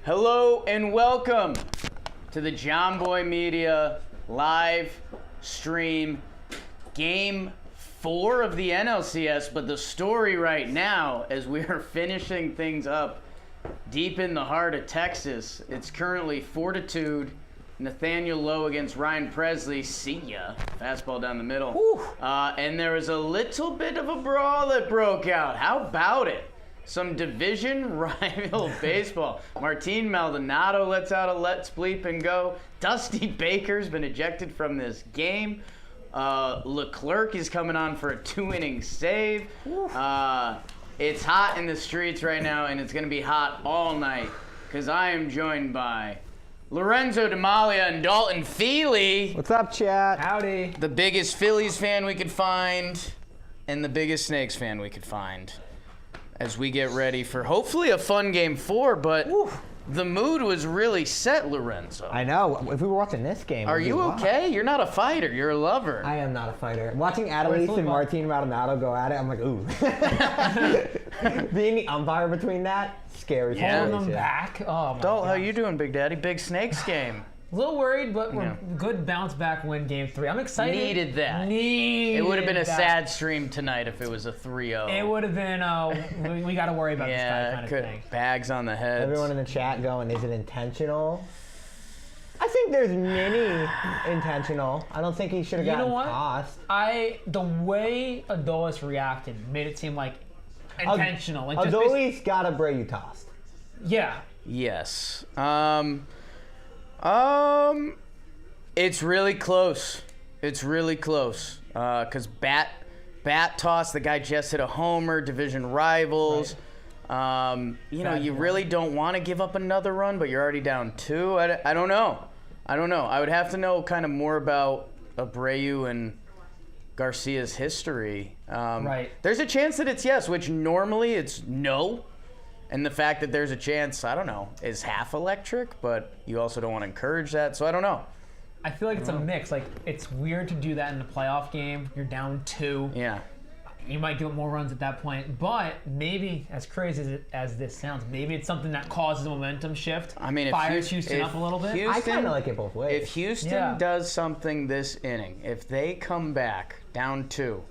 Hello and welcome to the John Boy Media live stream Game 4 of the NLCS. But the story right now, as we are finishing things up deep in the heart of Texas, it's currently Fortitude, Nathaniel Lowe against Ryan Presley. See ya. Fastball down the middle. And there was a little bit of a brawl that broke out. How about it? Some division rival baseball. Martin Maldonado lets out a let's bleep and go. Dusty Baker's been ejected from this game. Leclerc is coming on for a 2-inning save. It's hot in the streets right now, and it's going to be hot all night because I am joined by Lorenzo, DeMalia, and Dalton Feely. What's up, chat? Howdy. The biggest Phillies fan we could find and the biggest Snakes fan we could find as we get ready for hopefully a fun Game 4, but the mood was really set, Lorenzo. I know. If we were watching this game, Are you okay? You're not a fighter. You're a lover. I am not a fighter. Watching Adelise and Martin Maldonado go at it, I'm like, ooh. Being the umpire between that, scary. Yeah. Holding them back. Oh my Dalt, God. how you doing, Big Daddy? Big Snakes game. A little worried, but we're Yeah. good bounce back win Game 3. I'm excited. Needed that. It would have been a sad stream tonight if it was a 3-0. It would have been, we got to worry about this guy kind of good. thing. Bags on the head. Everyone in the chat going, is it intentional? I think there's mini intentional. I don't think he should have You know gotten what? tossed. The way Adolis reacted made it seem like intentional. Like just Adolis got a Bray you tossed. yeah. Yes. It's really close. It's really close. Because bat toss, the guy just hit a homer, division rivals. Right. You really don't want to give up another run, but you're already down 2. I don't know. I would have to know kind of more about Abreu and Garcia's history. Right. There's a chance that it's yes, which normally it's no. And the fact that there's a chance, I don't know, is half electric, but you also don't want to encourage that, so I don't know. I feel like it's a mix. Like, it's weird to do that in a playoff game. You're down 2. Yeah. You might give up more runs at that point, but maybe, as crazy as this sounds, maybe it's something that causes a momentum shift. I mean, fires Houston up a little bit. I kind of like it both ways. If Houston Yeah. does something this inning, if they come back down 2,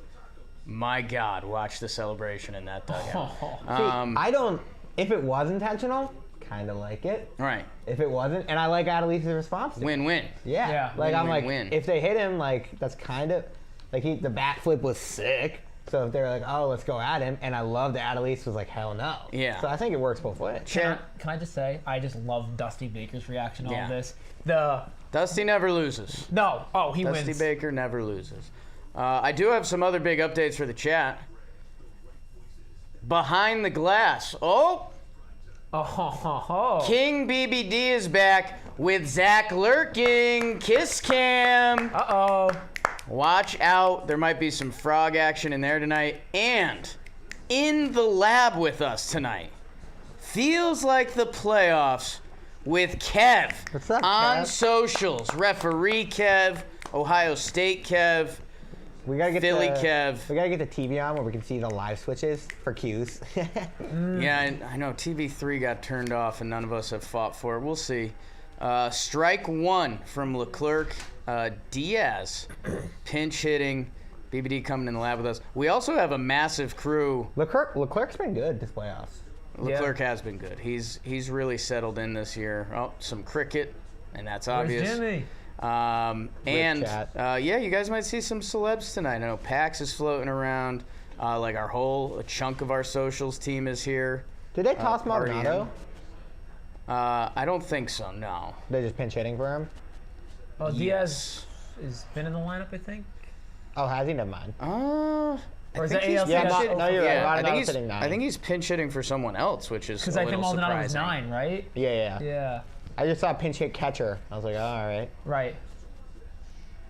my God, watch the celebration in that dugout. I don't. If it was intentional, kind of like it. Right. If it wasn't, and I like Adelise's response. to it. Win-win. Yeah. Yeah. Like I'm like, Win-win-win. if they hit him, like that's kind of like the bat flip was sick. So if they're like, oh, let's go at him, and I love that Adelise was like, hell no. Yeah. So I think it works both ways. Can I just say, I just love Dusty Baker's reaction to all Yeah. of this. Dusty never loses. He Dusty wins. Baker never loses. I do have some other big updates for the chat. Behind the glass. King BBD is back with Zach lurking. Kiss cam. Watch out. There might be some frog action in there tonight. And in the lab with us tonight, feels like the playoffs with Kev. What's up, on Kev? socials. Referee Kev, Ohio State Kev, We gotta get Philly Kev. We gotta get the TV on where we can see the live switches for cues. Yeah, I know TV3 got turned off and none of us have fought for it. We'll see. Strike 1 from Leclerc. Diaz pinch hitting. BBD coming in the lab with us. We also have a massive crew. Leclerc's been good this playoffs. Leclerc has been good. He's really settled in this year. Oh, some cricket, and that's obvious. Where's Jimmy? You guys might see some celebs tonight. I know Pax is floating around. Like our whole chunk of our socials team is here. Did they toss Maldonado? I don't think so. No. They're just pinch hitting for him. Oh, Diaz has been in the lineup, I think. Oh, has he? Never mind. Or is it he's ALCS? Yeah, no, you're right. I Maldonado's hitting 9. think he's pinch hitting for someone else, which is Because a I think little Maldonado was surprising. 9, right? Yeah. Yeah. I just saw pinch hit catcher. I was like, oh, all right. Right.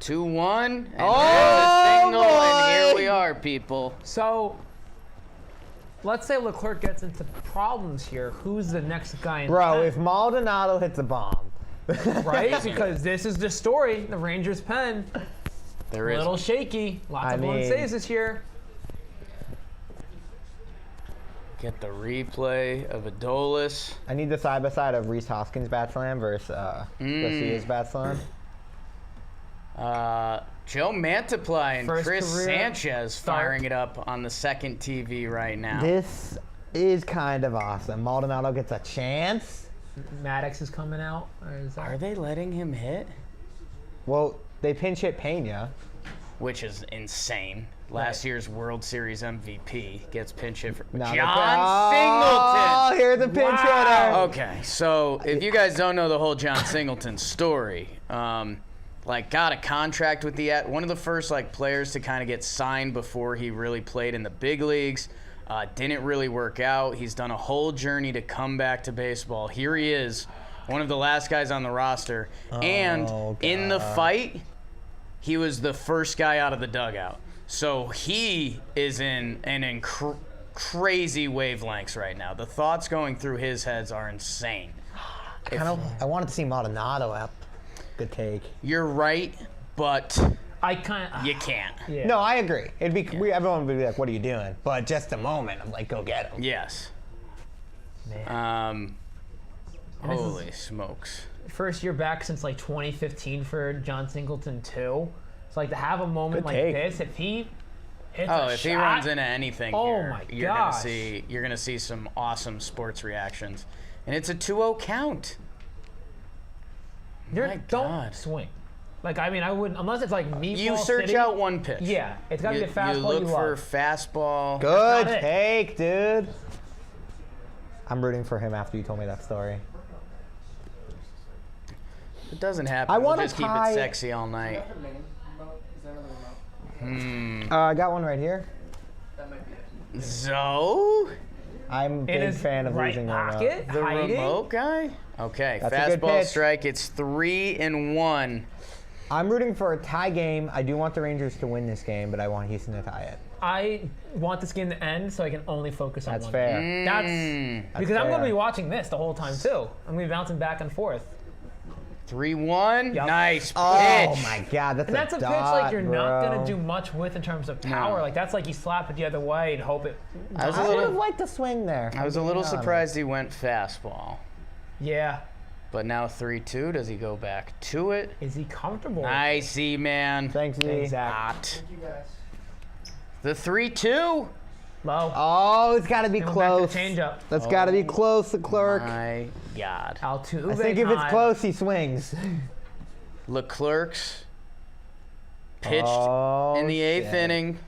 2-1. And there's Oh, a signal, boy! and here we are, people. So, let's say Leclerc gets into problems here. Who's the next guy in Bro, the if Maldonado hits a bomb. pen? Right? Because this is the story. The Rangers' pen. There A is. little shaky. Lots I of blown mean- saves this year. Get the replay of Adolis. I need the side by side of Rhys Hoskins' bat slam versus Garcia's bat slam. Joe Mantiply and First Chris career Sanchez start. firing it up on the second TV right now. This is kind of awesome. Maldonado gets a chance. Maddox is coming out. Or is that... Are they letting him hit? Well, they pinch hit Pena. Which is insane. Last year's World Series MVP gets pinch hit for Now John Oh, Singleton. here's the pinch hitter. Okay, so if you guys don't know the whole John Singleton story, got a contract with one of the first players to kind of get signed before he really played in the big leagues. Didn't really work out. He's done a whole journey to come back to baseball. Here he is, one of the last guys on the roster. And in the fight, he was the first guy out of the dugout. So he is in crazy wavelengths right now. The thoughts going through his heads are insane. I wanted to see Maldonado up. Good take. You're right, but you can't. Yeah. No, I agree. It'd be everyone would be like, "What are you doing?" But just a moment, I'm like, "Go get him." Yes. Man. Holy smokes. First year back since 2015 for John Singleton too. So to have a moment Good like take. this, if he hits a If he shot, runs into anything here, my you're gosh. gonna see some awesome sports reactions. And it's a 2-0 count. My don't God. swing. I wouldn't unless it's meatball. You search City. out one pitch. Yeah, it's got to be a fastball You look for love. fastball. Good That's not it. take, dude. I'm rooting for him after you told me that story. It doesn't happen. I We'll wanna just keep tie- it sexy all night. I got one right here. So, I'm a In big his fan of right losing the remote. pocket, the hiding. remote guy? Okay, That's a good fastball pitch. strike. It's 3-1. I'm rooting for a tie game. I do want the Rangers to win this game, but I want Houston to tie it. I want this game to end so I can only focus on That's one. fair. That's because I'm going to fair. be watching this the whole time too. I'm going to be bouncing back and forth. 3-1. Yep. Nice pitch. Oh my God, that's And that's a pitch dot, you're not bro. going to do much with in terms of power. No. That's you slap it the other way and hope it. I was a I would have little, liked to swing there. I was a little surprised he went fastball. Yeah. But now 3-2. Does he go back to it? Is he comfortable? Nice, man. Thanks, Z. Exactly. Hot. The 3-2. Low. Oh, it's got to be Going back to close. the changeup. That's got to be close, the clerk. My God. Altuve I think if it's time. close, he swings. Leclerc's pitched Oh, in the 8th shit. inning.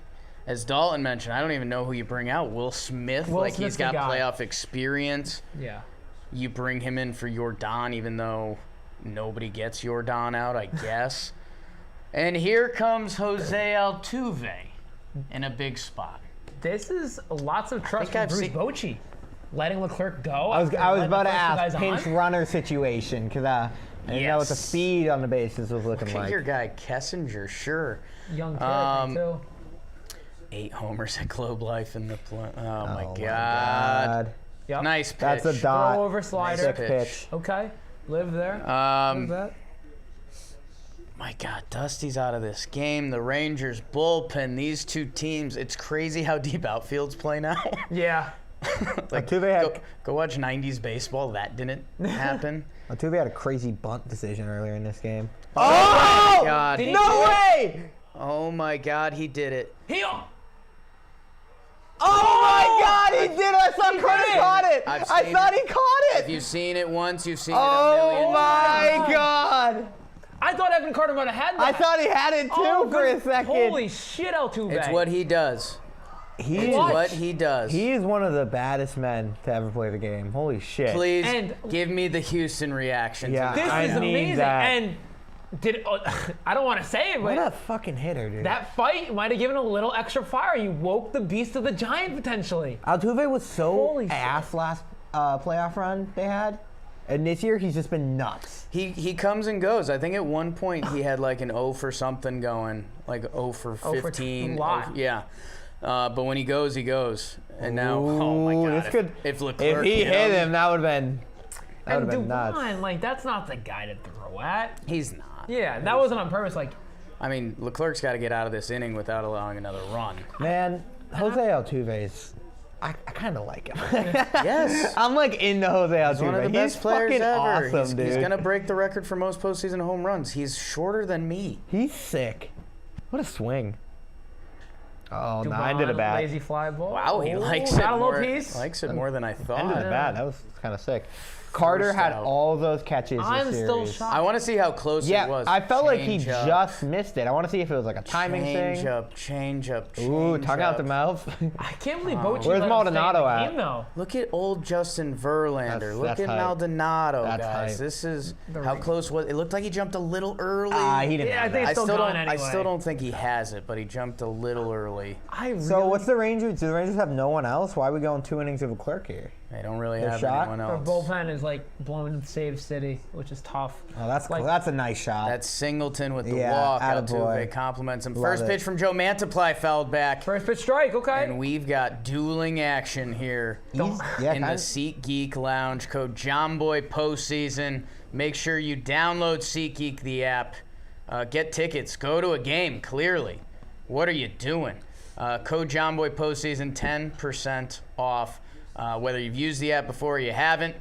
As Dalton mentioned, I don't even know who you bring out. Will Smith, Will he's Smith's the got guy. playoff experience. Yeah. You bring him in for Jordan, even though nobody gets Jordan out, I guess. And here comes Jose Altuve in a big spot. This is lots of trust think from I've Bruce seen- Bochy. Letting Leclerc go. I was after about to letting the first ask two guys pinch on. runner situation because I didn't know what the Yes. speed on the bases was looking Look at like. your guy, Kessinger, sure. Young kid, Um, too. 8 homers at Globe Life in the Oh, my Oh, God. Yep. Nice pitch. That's a dot. Throw over slider. Sick Pitch. pitch. Okay. Live there. Live that. My God, Dusty's out of this game. The Rangers bullpen, these two teams. It's crazy how deep outfields play now. Yeah. Altuve had Go watch 90s baseball. That didn't happen. Altuve had a crazy bunt decision earlier in this game. Oh, my God. Did he No do it? way! Oh, my God, he did it. Oh my God, he did it! I thought Carter caught it. I've I seen thought it. he caught If it. you've seen it once, you've seen it a Oh million my times. God! I thought Evan Carter might have had that. I thought he had it too for a good. second. Holy shit, Altuve. It's what he does. He It's is, what he does. he is one of the baddest men to ever play the game. Holy shit! Please And- give me the Houston reaction. Yeah. To This this. I is need amazing. that. And I don't want to say it, What but a fucking hitter, dude. that fight might have given a little extra fire. You woke the beast of the giant potentially. Altuve was so Holy shit. ass last playoff run they had, and this year he's just been nuts. He comes and goes. I think at one point he had like an 0 for something going, like 0 for 15. a lot. Yeah. But when he goes, he goes. And now, oh my Ooh, God. this could- if Leclerc If he hit him, that would have been And nuts. Devon, that's not the guy to throw at. He's not. Yeah, that wasn't on purpose. I mean, Leclerc's got to get out of this inning without allowing another run. Man, Jose Altuve is I kind of like him. Yes. I'm like into Jose Altuve. He's one of the best players fucking ever. awesome, dude. He's going to break the record for most postseason home runs. He's shorter than me. He's sick. What a swing. Oh, Dubon, 9 to the bat. Lazy fly ball. Wow, he Ooh, likes it got a little more. piece. Likes it more than I thought. 10 to the Yeah. bat. That was kind of sick. Carter First had out. all those catches I'm this still series. shocked. I want to see how close Yeah, it was. I felt like he Change up, just missed it. I want to see if it was like a timing change thing. up, change up, Ooh, change tongue up. out the mouth. I can't believe Bochy Where's let him stay in Maldonado the at? game, though. Look at old Justin Verlander. Look That's at hype. Maldonado, That's guys. hype. This is The how ring. close was it. Looked like he jumped a little early. He didn't Yeah, have I think that. it's still gone I anyway. still don't think he has it, but he jumped a little early. So what's the Rangers? Do the Rangers have no one else? Why are we going 2 innings of a clerk here? They don't really Their have shot? anyone Their else. bullpen is like blowing Save City, which is tough. Oh, that's Like- cool. That's a nice shot. That's Singleton with the Yeah, walk. attaboy. Altuve compliments him. Love First it. pitch from Joe Mantiply fouled back. First pitch strike, okay. And we've got dueling action here Yeah, in kind the of. SeatGeek Lounge. Code JOHNBOY postseason. Make sure you download SeatGeek, the app. Get tickets. Go to a game, clearly. What are you doing? Code JOHNBOY postseason, 10% off. Whether you've used the app before or you haven't,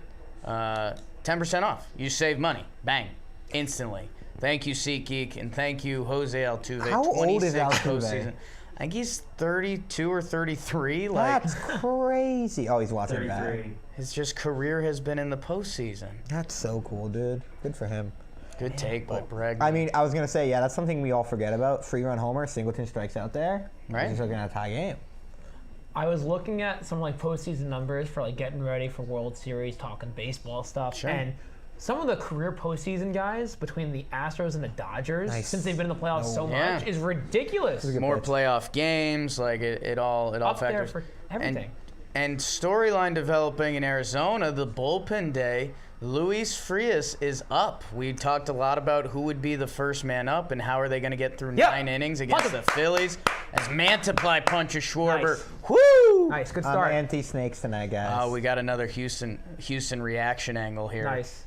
10% off. You save money. Bang. Instantly. Thank you, SeatGeek, and thank you, Jose Altuve. How old is 26 Altuve? postseason. I think he's 32 or 33. Like, That's crazy. Oh, he's watching that. 33. his just career has been in the postseason. That's so cool, dude. Good for him. Good take by Bregman. I mean, I was gonna say, yeah, that's something we all forget about. Free run homer, Singleton strikes out there. Right. He's looking at a tie game. I was looking at some like postseason numbers for like getting ready for World Series, talking baseball stuff, Sure. and some of the career postseason guys between the Astros and the Dodgers, Nice. since they've been in the playoffs so Yeah. much, is ridiculous. good more pitch. playoff games, like it all Up there factors. for everything. And storyline developing in Arizona, the bullpen day. Luis Frias is up. We talked a lot about who would be the first man up and how are they going to get through Yep. 9 innings against Punch the Phillies as Mantiply punches Schwarber. Nice. Woo! Nice, good I'm start. anti-snakes tonight, guys. We got another Houston reaction angle here. Nice.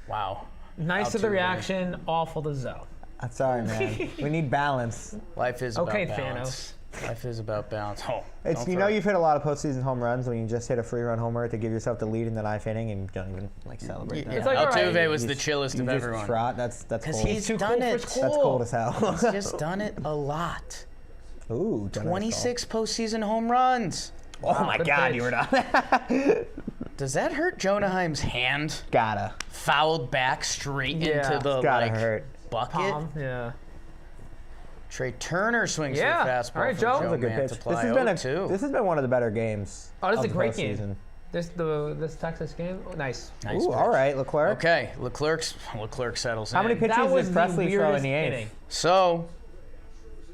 Wow. Nice to the Altuve. reaction, awful to Zoe. I'm sorry, man. We need balance. Life is Okay, about balance. Life is about balance. Oh, It's don't you throw know it. you've hit a lot of postseason home runs when you just hit a free run homer to give yourself the lead in the 9th inning and you don't even like celebrate that. It's like, all Altuve right. was You the just- chillest you of just everyone. Trot. That's Because cold. he's too done cool for it. school. That's cold as hell. He's just done it a lot. Ooh, generous 26 postseason home runs. call. Oh my good God, pitch. you were not. Does that hurt Jonaheim's hand? Gotta. Fouled back straight Yeah. into the Gotta like hurt. bucket. Palm, yeah. Trey Turner swings Yeah. for a fastball. All right, from Joe. Joe That was a good pitch. Mantiply. This has been one of the better games. Oh, this is of a the great game. postseason. This Texas game, oh, nice. Nice Ooh, pitch. all right, Leclerc. Okay, Leclerc settles How in. many pitches That was did the Presley throw in weirdest the 8th? inning. So,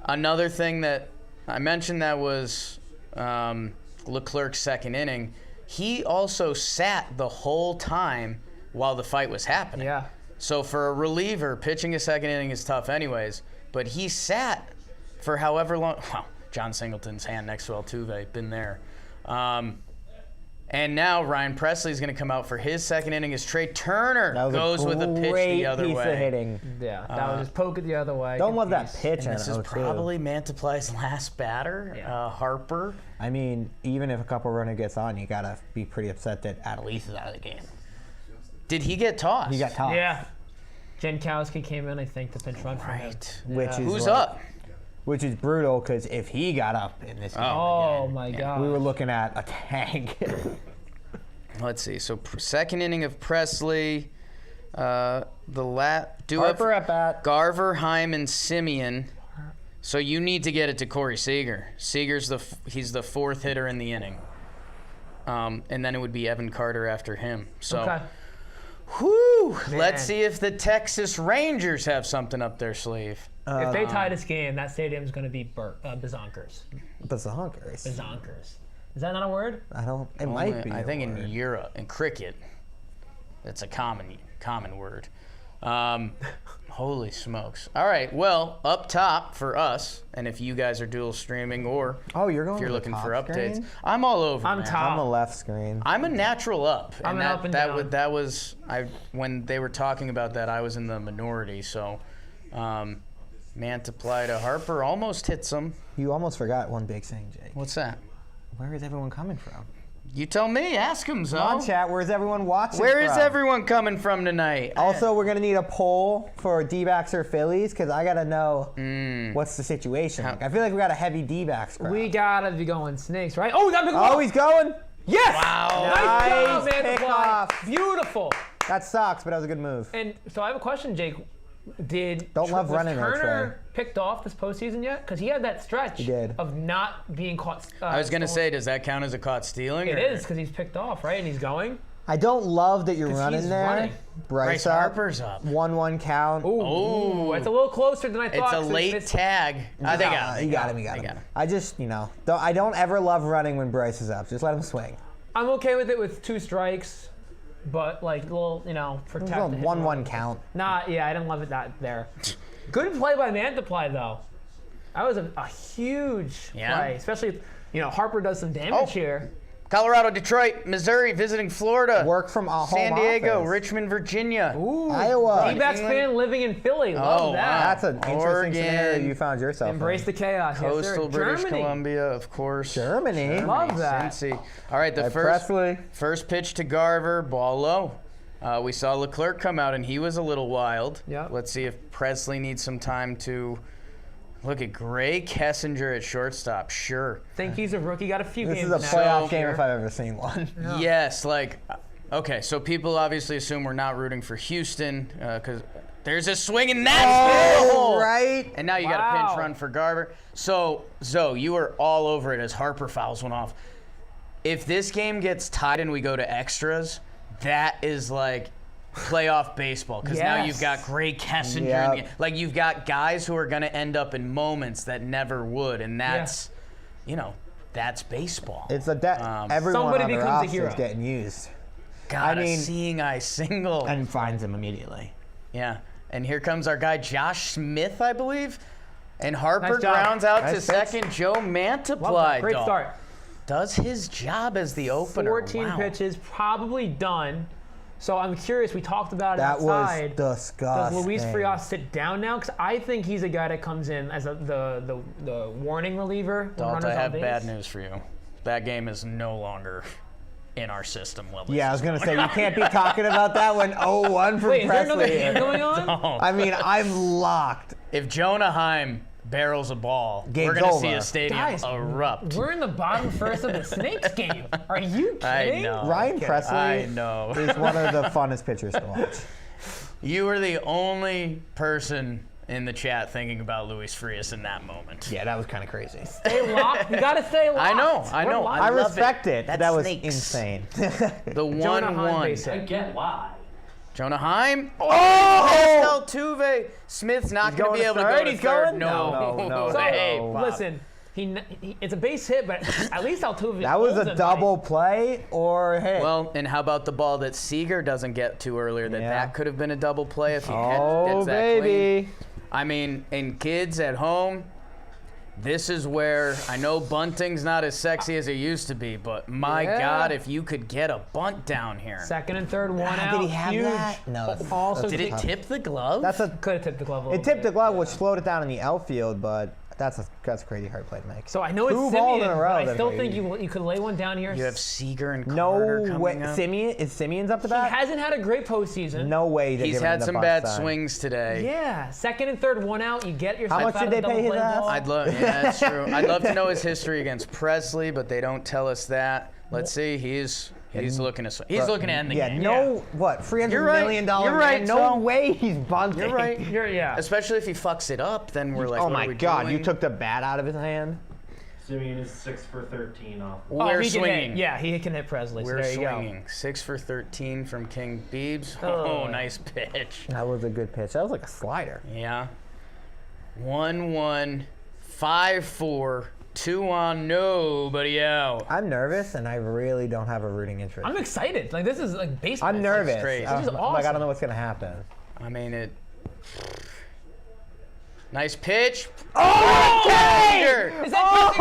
another thing that I mentioned that was Leclerc's second inning. He also sat the whole time while the fight was happening. Yeah. So for a reliever, pitching a second inning is tough anyways. But he sat for however long. Well, John Singleton's hand next to Altuve, been there. And now Ryan Presley's going to come out for his second inning as Trey Turner That was goes a with a pitch great the other piece way. of hitting. Yeah, that was just poke it the other way. Don't Good love that piece. pitch. And on this is 0-2. probably Mantiply's last batter, Yeah. Harper. I mean, even if a couple runner gets on, you gotta be pretty upset that Adelise is out of the game. Did he get tossed? He got tossed. Yeah. Jankowski came in, I think, to pinch run for him. Right. Which is Who's like- up? Which is brutal because if he got up in this game, Oh again. my Yeah. God. we were looking at a tank. Let's see. So second inning of Presley. Harper Harper at bat. Garver, Hyman, Simeon. So you need to get it to Corey Seager. Seager's he's the fourth hitter in the inning. And then it would be Evan Carter after him. So, Okay. whew, Man. let's see if the Texas Rangers have something up their sleeve. If they tie this game, that stadium's going to be Bazonkers. Bazonkers. Bazonkers. Is that not a word? I don't. It might be. I a think word. in Europe, in cricket, that's a common word. Holy smokes. All right, well, up top for us, and if you guys are dual streaming or Oh, you're going. if you're to the looking top for updates, screen? I'm all over, I'm man. top. On the left screen. I'm a natural up. I'm an that, up and that, down. that was when they were talking about that, I was in the minority, so Mantiply to Harper almost hits him. You almost forgot one big thing, Jake. What's that? Where is everyone coming from? You tell me. Ask him, Zo. Come on, chat. Where's everyone watching Where is from? everyone coming from tonight? Also, we're going to need a poll for D-backs or Phillies because I got to know what's the situation. Like, I feel like we got a heavy D-backs crowd. We gotta be going Snakes, right? Oh, we got big Oh, he's going. Yes! Wow. Nice job, Nice man. pickoff. Beautiful. That sucks, but that was a good move. And so I have a question, Jake. Don't love was running there, Turner picked off this postseason yet? Because he had that stretch did. of not being caught. I was going to say, does that count as a caught stealing? It is, because he's picked off, right? And he's going. I don't love that you're 'Cause running he's there. running. Bryce up. Harper's up. 1-1 count. Ooh, it's a little closer than I It's thought. a late tag. They got him. You got him. I just, I don't ever love running when Bryce is up. Just let him swing. I'm okay with it with 2 strikes, but like little, protect. It's a 1-1 count. I didn't love it there. Good play by Mantiply though. That was a huge play, especially Harper does some damage here. Colorado, Detroit, Missouri, visiting Florida. Work from a home San Diego, office. Richmond, Virginia. Ooh, Iowa. D-backs fan living in Philly. Love that. That's an interesting Oregon. scenario you found yourself Embrace in. the chaos. Coastal yes, sir. British Germany. Columbia, of course. Germany. Love that. Cincy. All right, the Presley. first pitch to Garver, ball low. We saw Leclerc come out, and he was a little wild. Yep. Let's see if Presley needs some time to look at Gray Kessinger at shortstop. Sure. Think he's a rookie. Got a few This games is a now. playoff game if I've ever seen one. Yes, okay, so people obviously assume we're not rooting for Houston because there's a swing and that's Oh, right. And now you got a pinch run for Garver. So, Zo, you were all over it as Harper fouls one off. If this game gets tied and we go to extras, that is like playoff baseball because now you've got Gray Kessinger. Yep. Like you've got guys who are going to end up in moments that never would, and that's, that's baseball. It's everyone Somebody on the becomes a roster hero. is getting used. God, a seeing eye single. And finds him immediately. Yeah, and here comes our guy Josh Smith, I believe. And Harper Nice job. grounds out Nice to pitch. second. Joe Mantiply, Love that. Great start. does his job as the opener. 14 Wow. pitches, probably done. So I'm curious. We talked about it That outside. was disgusting. Does Luis Frias sit down now? Because I think he's a guy that comes in as the warning reliever. when Dalton, runners I on have base. bad news for you. That game is no longer in our system. Yeah, I was going to say, you can't be talking about that when 0-1 for Wait, is there another Presley. game going on? I mean, I'm locked. If Jonah Heim barrels a ball, Game's we're going to see over. a stadium Guys, erupt. We're in the bottom first of the Snakes game. Are you kidding? I know. Ryan Presley I know. is one of the funnest pitchers to watch. You were the only person in the chat thinking about Luis Frias in that moment. Yeah, that was kind of crazy. Stay locked. You got to stay locked. I know. We're locked. I love respect it. That's That was snakes. insane. The Jonah Heim 1-1. base hit. Get why. Jonah Heim. Oh! Altuve. Smith's not going to going be to able to third? go to He's third. going? No. No. So, Hey, Oh, Bob. listen, it's a base hit, but at least Altuve. That was holds a it, double play or hit. Well, and how about the ball that Seager doesn't get to earlier? That could have been a double play if he oh, gets that baby. clean. I mean, and kids at home, this is where I know bunting's not as sexy as it used to be, but my God, if you could get a bunt down here. Second and third, one out. Did he have Huge. that? No. That's, Also, Did it tip the glove? could have tipped the glove a little it tipped bit. the glove, which slowed it down in the outfield, but that's a crazy hard play to make. So I know it's Two Simeon, balls in a row, but I then, still baby. think you could lay one down here. You have Seager and No Carter coming way. up. Simeon's up to He bat? hasn't had a great postseason. No way. He's had some bad swings today. Yeah, second and third, one out. You get yourself How much out did of they the pay double his play ass? ball. I'd love, yeah, that's true. I'd love to know his history against Presley, but they don't tell us that. Let's see. He's looking to to end the game. $300 You're right. million You're man. right, No so- way he's bunting. You're right. Yeah. Especially if he fucks it up, then we're like, Oh what my are we God! doing? You took the bat out of his hand. Simeon is 6 for 13 off. We're he can swinging. hit. Yeah, he can hit Presley. We're so there you swinging. 6 for 13 from King Beebs. Oh. Oh, nice pitch. That was a good pitch. That was like a slider. Yeah. 1-1, 5-4, 2 on, nobody out. I'm nervous, and I really don't have a rooting go. interest. I'm excited. Like this is like baseball. I'm nervous. crazy. I'm This is like, I awesome. don't know what's gonna happen. I mean, it. Nice pitch. Oh! Kessinger! Is that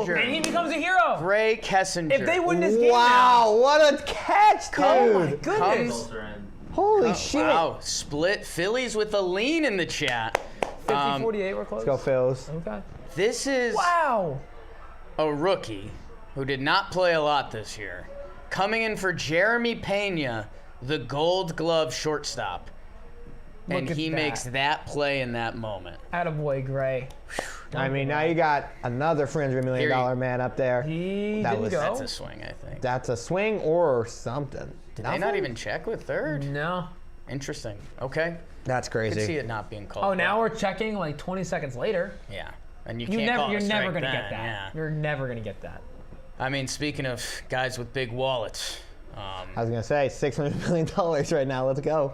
Gray And he Kessinger. becomes a hero. Gray Kessinger. If they win this game Wow! What a catch, dude! Oh my goodness. Comes- Are in. Holy shit! Wow, split Phillies with a lean in the chat. 50-48, we're close. Let's go, Phils. Okay. This is Wow. a rookie who did not play a lot this year, coming in for Jeremy Pena, the Gold Glove shortstop. And he makes that play in that moment. Attaboy, Gray. I mean, now you got another $300 million man up there. He That didn't was- go. That's a swing, I think. That's a swing or something. Did they not even check with third? No. Interesting. Okay. That's I crazy. could see it not being called. Oh, now we're checking like 20 seconds later. Yeah. And you You're can't call never a strike gonna then, get that. Yeah. You're never gonna get that. I mean, speaking of guys with big wallets, I was going to say, $600 million right now. Let's go.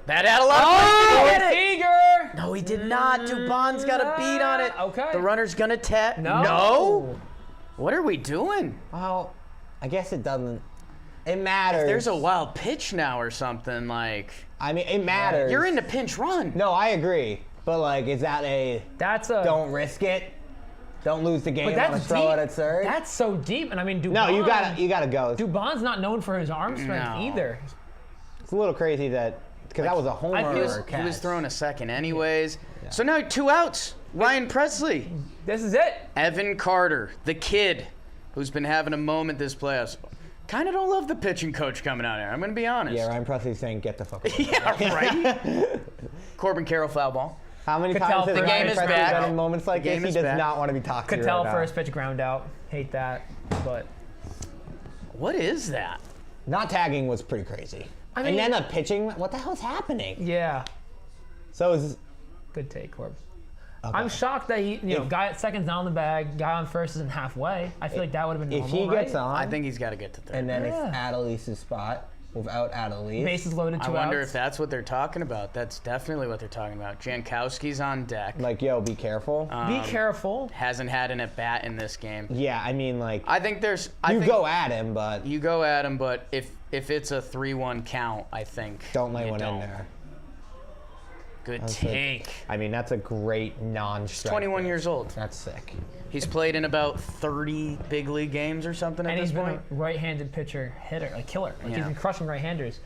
that had a lot Oh, of Seager! No, he did not. Dubon's got a beat on it. Okay. The runner's gonna tap. No. What are we doing? Well, I guess it doesn't. It matters. There's a wild pitch now or something like. I mean, it matters. You're in the pinch run. No, I agree. But, like, is that a That's a. don't risk it? Don't lose the game But on a that's throw deep. it at third? That's so deep, and I mean, Dubon. No, you gotta go. Dubon's not known for his arm strength No. either. It's a little crazy that because that was a homer. I feel- or He catch. was throwing a second anyways. So now 2 outs. Ryan Presley. This is it. Evan Carter, the kid, who's been having a moment this playoffs. Kind of don't love the pitching coach coming out here. I'm going to be honest. Yeah, Ryan Presley's saying, "Get the fuck away." Yeah, right? Corbin Carroll foul ball. How many Cattell times has for- The Ryan game is Presley back. been in moments like The game this? He is does back. not want to be talked to Cattell right now. first pitch ground out. Hate that, but What is that? Not tagging was pretty crazy. I mean- and then a pitching. What the hell's happening? yeah, So is good take, Corb. okay. I'm shocked that he, guy at second's down the bag, guy on first isn't halfway. I feel like that would have been if normal, he gets right? on, I think he's got to get to third. and then Yeah. it's Adelise's spot without Adelise. Bases loaded, I 2 wonder outs. if that's what they're talking about. That's definitely what they're talking about. Jankowski's on deck. Like, yo, be careful. Be careful. Hasn't had an at-bat in this game. Yeah, I mean, like, I think there's... you go at him, but You go at him, but if it's a 3-1 count, I think don't lay you one in don't. there. Good That's take. I mean, that's a great non-strike. 21 pitch. years old. That's sick. He's played in about 30 big league games or something at And this he's been point. a right-handed pitcher, hitter, a killer. Like Yeah. he's been crushing right-handers.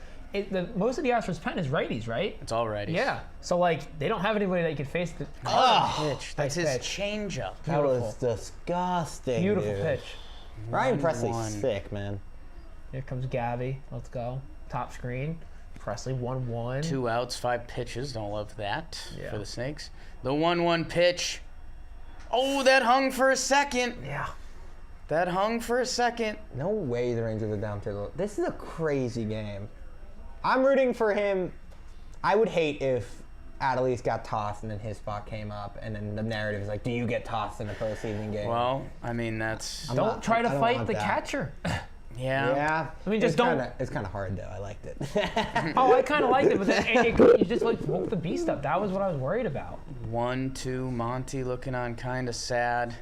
Most of the Astros pen is righties, right? It's all righties. Yeah. So like they don't have anybody that you could face. The Pitch. That's his pitch. changeup. That was disgusting. Beautiful dude. pitch. Ryan 1-1. Presley's sick, man. Here comes Gabby. Let's go. Top screen. Presley 1-1. 2 outs, 5 pitches. Don't love that Yeah. for the Snakes. The 1-1 pitch. Oh, that hung for a second. Yeah. That hung for a second. No way the Rangers are down to the. This is a crazy game. I'm rooting for him. I would hate if Adelise got tossed and then his spot came up, and then the narrative is like, do you get tossed in a postseason game? Well, I mean, that's... I'm Don't not- try I to don't fight want the that. catcher. Yeah. Yeah. I mean, just don't- It's kind of hard though. I liked it. Oh, I kind of liked it, but then you just like woke the beast up. That was what I was worried about. 1-2, Monty looking on kind of sad.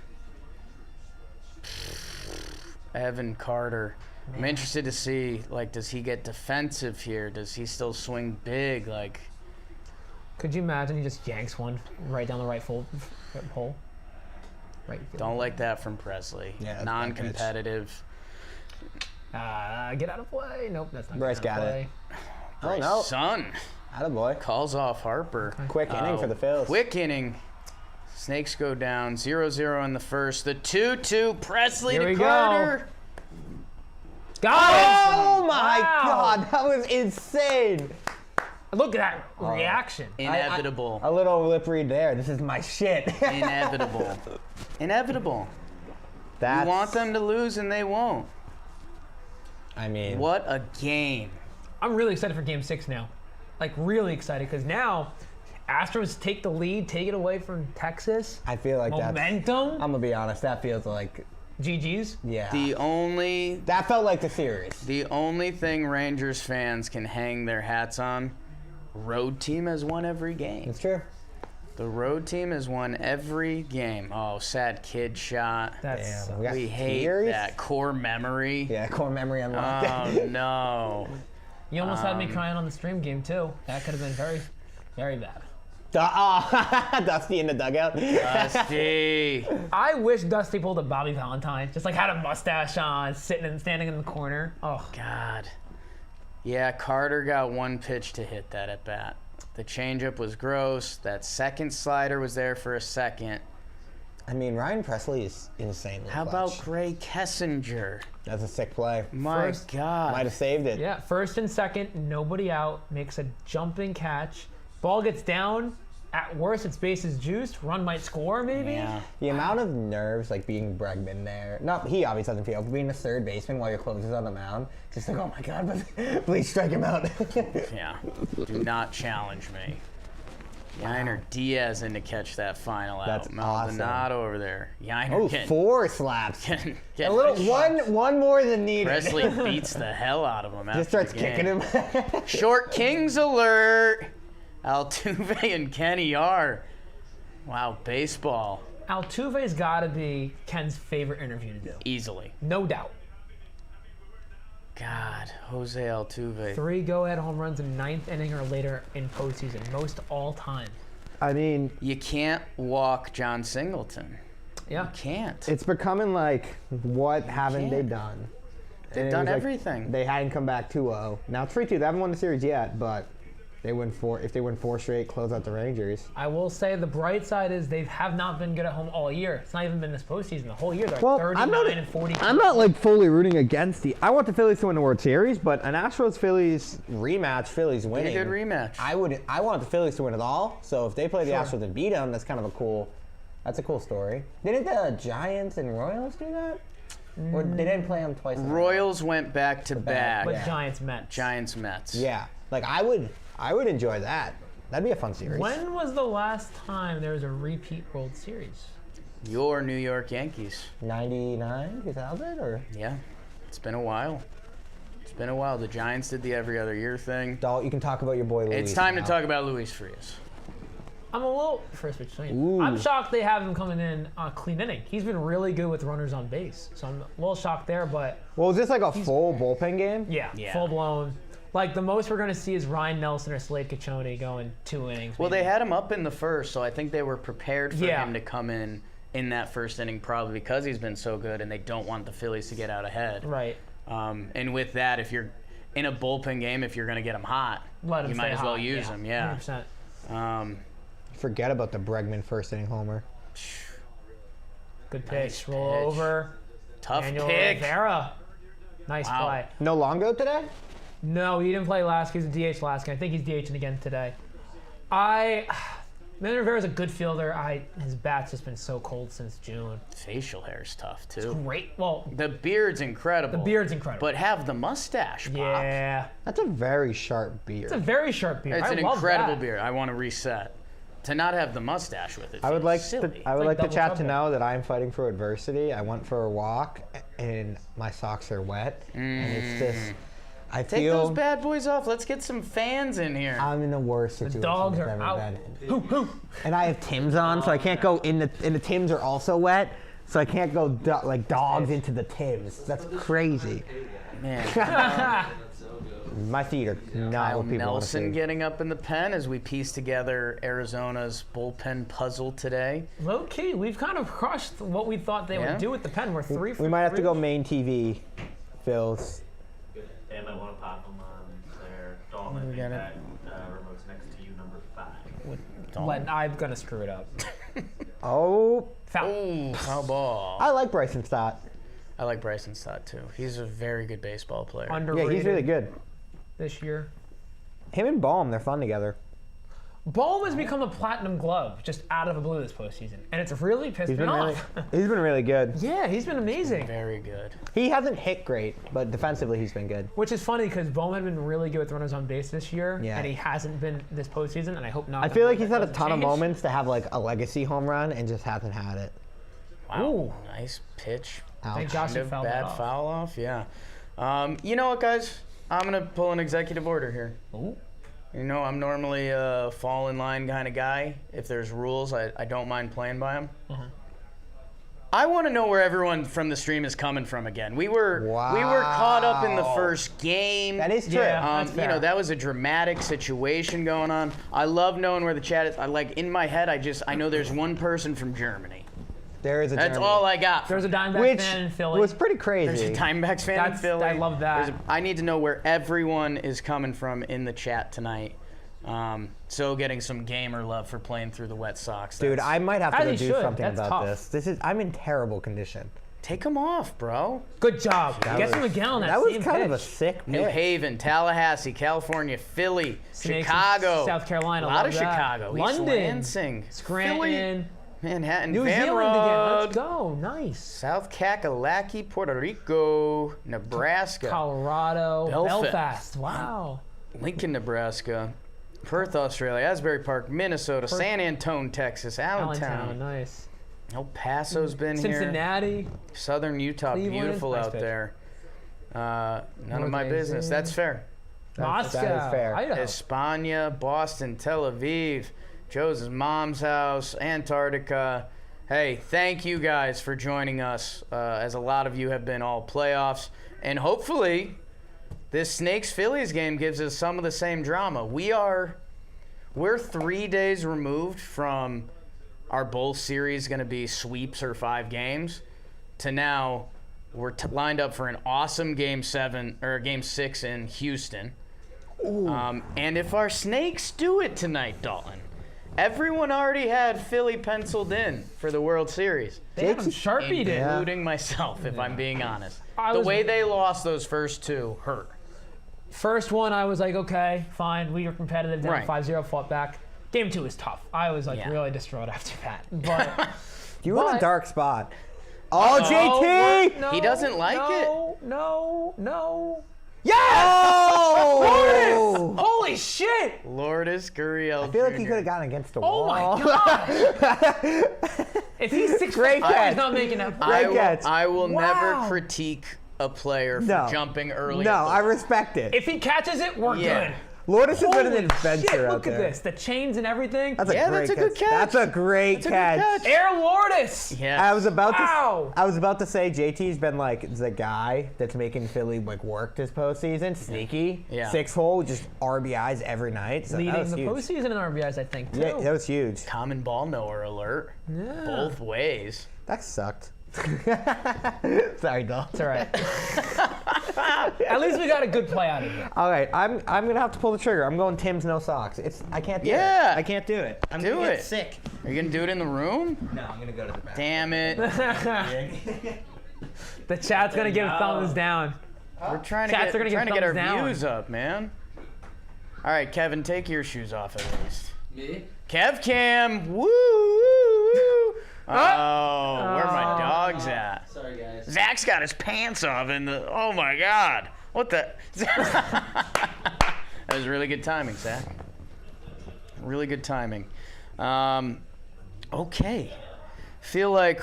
Evan Carter. I'm interested to see, like, does he get defensive here? Does he still swing big? Like, Could you imagine he just yanks one right down the right pole? Right. don't like that from Presley. Yeah, that's Non-competitive. Get out of play. Nope, that's not. Bryce getting out of got play. Oh no. Son Attaboy. calls off Harper. Quick inning for the Phils. Quick inning. Snakes go down 0-0 in the first. The 2-2 Presley Here to we go. Carter. Got it. Oh my Wow. God, that was insane. Look at that reaction. Inevitable. A little lip read there. This is my shit. Inevitable. Inevitable. That's, You want them to lose and they won't. I mean, What a game. I'm really excited for Game 6 now. Like, really excited, because now Astros take the lead, take it away from Texas. I feel like that's. Momentum. I'm gonna be honest. That feels like, GG's. yeah. The only That felt like the series. thing Rangers fans can hang their hats on, road team has won every game. It's true. The road team has won every game. Oh, sad kid shot. That's Damn, we got We hate tears? that core memory. Yeah, core memory unlocked. Oh no. You almost had me crying on the stream game too. That could have been very, very bad. Dusty in the dugout. Dusty. I wish Dusty pulled a Bobby Valentine, just like had a mustache on, standing in the corner. Oh, God. Yeah, Carter got one pitch to hit that at bat. The changeup was gross. That second slider was there for a second. I mean, Ryan Presley is insanely How clutch. about Gray Kessinger? That's a sick play. My First- God. Might have saved it. Yeah, first and second, nobody out, makes a jumping catch. Ball gets down. At worst, it's bases juiced. Run might score, maybe. Yeah. The amount of nerves, like being Bregman there. Not he obviously doesn't feel, but being a third baseman while your closer's on the mound, just like, oh my God, please strike him out. Yeah. Do not challenge me. Yiner Diaz in to catch that final That's out. awesome. Maldonado over there. Yiner Oh, getting, 4 slaps. getting A little one more than needed. Presley beats the hell out of him after Just starts the game. kicking him. Short Kings alert. Altuve and Kenny R. Wow, baseball. Altuve's got to be Ken's favorite interview to do. Easily. No doubt. God, Jose Altuve. 3 go-ahead home runs in 9th inning or later in postseason, most all time. I mean, You can't walk John Singleton. Yeah. Can't. it's becoming like, what haven't they can't. done? They've And it done was like, everything. They hadn't come back 2-0. Now it's 3-2. They haven't won the series yet, but they win 4. If they win 4 straight, close out the Rangers. I will say the bright side is they have not been good at home all year. It's not even been this postseason. The whole year they're Well, 39 and 40. I'm not like fully rooting against the. I want the Phillies to win the World Series, but an Astros-Phillies. Rematch, Phillies Be winning. a good rematch. I want the Phillies to win it all. So if they play the Sure. Astros and beat them, that's kind of a cool. That's a cool story. Didn't the Giants and Royals do that? Or they didn't play them twice? in a row? Royals went back to back, back. But yeah. Giants Mets. Giants Mets. Yeah, like I would enjoy that. That'd be a fun series. When was the last time there was a repeat World Series? Your New York Yankees. 99, 2000, or Yeah. It's been a while. It's been a while. The Giants did the every other year thing. Dalt, you can talk about your boy Luis. It's time now. to talk about Luis Frias. I'm a little first pitch swing. Ooh. I'm shocked they have him coming in on a clean inning. He's been really good with runners on base, so I'm a little shocked there. But Well, is this like a full bullpen game? yeah, Yeah. full blown. Like the most we're gonna see is Ryan Nelson or Slade Kachoni going 2 innings. Well, maybe. they had him up in the first, so I think they were prepared for Yeah. him to come in that first inning, probably because he's been so good, and they don't want the Phillies to get out ahead. right. And with that, if you're in a bullpen game, if you're going to get him hot, Let him you might stay as well hot, use him. Yeah. 100%. Forget about the Bregman first inning homer. Good pitch. Nice Roll pitch. over. Tough Daniel pick. Rivera. Nice Wow. play. No Longo today? No, he didn't play last. He was a DH last game. I think he's DHing again today. Daniel Rivera's a good fielder. His bat's just been so cold since June. Facial hair's tough too. Great. Well, The beard's incredible. the beard's incredible. But have the mustache pop. yeah, That's a very sharp beard. it's a very sharp beard. It's I an love incredible that. beard. I want to reset. To not have the mustache with it. I would feels like silly. I would like like the double chat to trouble. know that I'm fighting for adversity. I went for a walk and my socks are wet, and it's just I Take feel those bad boys off. Let's get some fans in here. I'm in the worst situation dogs I've are ever out. been in. And I have Timbs on, so I can't go in the. And the Timbs are also wet, so I can't go like dogs into the Timbs. That's crazy. Man, My feet are not Kyle what people want to Nelson see. getting up in the pen as we piece together Arizona's bullpen puzzle today. Low key, we've kind of crushed what we thought they Yeah. would do with the pen. We're 3 for We might have to 3. go main TV, Phil's. They might want to pop them on their Dalton. I think got it. that remote's next to you, number 5. I'm gonna screw it up. Oh, Foul. Ooh, foul ball. I like Bryson Stott. I like Bryson Stott too. He's a very good baseball player. Yeah, Underrated he's really good. this year. Him and Baum, they're fun together. Baum has become a platinum glove just out of the blue this postseason, and it's really pissed He's me been really, off. he's been really good. Yeah, he's been amazing. Very good. He hasn't hit great, but defensively he's been good. Which is funny because Baum had been really good with runners on base this year, Yeah. and he hasn't been this postseason, and I hope not. I feel like he's had a Doesn't ton of change. moments to have like a legacy home run and just hasn't had it. Wow. Ooh. Nice pitch. Thank Ouch. gosh Kind he of fouled bad that off. foul off. Yeah. You know what, guys? I'm gonna pull an executive order here. Ooh. You know, I'm normally a fall in line kind of guy. If there's rules, I don't mind playing by them. I want to know where everyone from the stream is coming from again. We were caught up in the Wow. first game. That is true. Yeah. That's You know, fair. that was a dramatic situation going on. I love knowing where the chat is. I like in my head. I know there's one person from Germany. There is a That's German, all I got. There's a Diamondbacks which fan in Philly. was pretty There's crazy. a Diamondbacks fan in That's- Philly. I love that. I need to know where everyone is coming from in the chat tonight. So getting some gamer love for playing through the wet socks. Dude, I might have to As go you do should. something That's about tough. this. I'm in terrible condition. Take them off, bro. Good job. Get some Miguel on that That was same kind of a pitch. sick New pick. Haven, Tallahassee, California, Philly, Snakes in Chicago, South Carolina, a lot love of that. Chicago, East London, Lansing, Scranton, Philly, Manhattan, New Van Zealand again. Rode, Let's go. Nice. South Kakalaki, Puerto Rico, Nebraska, Colorado, Belfast. Wow. Lincoln, Nebraska, Perth, Australia, Asbury Park, Minnesota, San Antonio, Texas, Allentown, Allentown, nice. El Paso's been here. Cincinnati. Southern Utah, Cleveland. beautiful Nice out pitch. there. None of North my business. Asian. That's fair. Moscow. that is fair. Idaho. España, Boston, Tel Aviv, Joe's mom's house, Antarctica. Hey, thank you guys for joining us, as a lot of you have been all playoffs. And hopefully, this Snakes-Phillies game gives us some of the same drama. We're 3 days removed from our both series going to be sweeps or 5 games, to now we're lined up for an awesome Game 6 in Houston. And if our Snakes do it tonight, Dalton, everyone already had Philly penciled in for the World Series, They had him Sharpied it. including myself, if I'm being honest. I The was- way they lost those first 2 hurt. First one, I was like, okay, fine. We were competitive, down Right. 5-0, fought back. Game 2 was tough. I was like Yeah. really distraught after that. But You were in a But- dark spot. Oh, JT! no, He doesn't like it. No. Oh! Holy shit! Lourdes Gurriel I feel like Jr. he could have gotten against the Oh wall. my gosh! If he's 6'5", Great catch. he's not making that. Great catch. I will never Wow. critique a player for No. jumping early. No, at the I respect it. If he catches it, we're Yeah. good. Lourdes has been an Holy adventure shit, out look there. at this. The chains and everything. That's a Yeah, great that's a good catch. That's a great That's a good catch. catch. Air Lourdes! Yes. I was about Wow. to say JT's been like the guy that's making Philly like work this postseason. Sneaky. Yeah. 6-hole, just RBIs every night. So that Leading was the huge. postseason in RBIs, I think, too. Yeah, that was huge. Common ball knower alert. Yeah. Both ways. That sucked. Sorry, Dal. It's all right. At least we got a good play out of it. All right, I'm gonna have to pull the trigger. I'm going Tim's no socks. I can't do Yeah. it. I can't do it. I'm Do gonna get it. sick. Are you gonna do it in the room? No, I'm gonna go to the bathroom. Damn it. The chat's gonna give thumbs down. We're trying to Chats are gonna get, give our thumbs down. views up, man. All right, Kevin, take your shoes off at least. Me? Kev Cam. Woo, woo, woo. Oh, where my dogs at? Sorry, guys. Zach's got his pants off in the. Oh my God! What the? That was really good timing, Zach. Really good timing. Okay. Feel like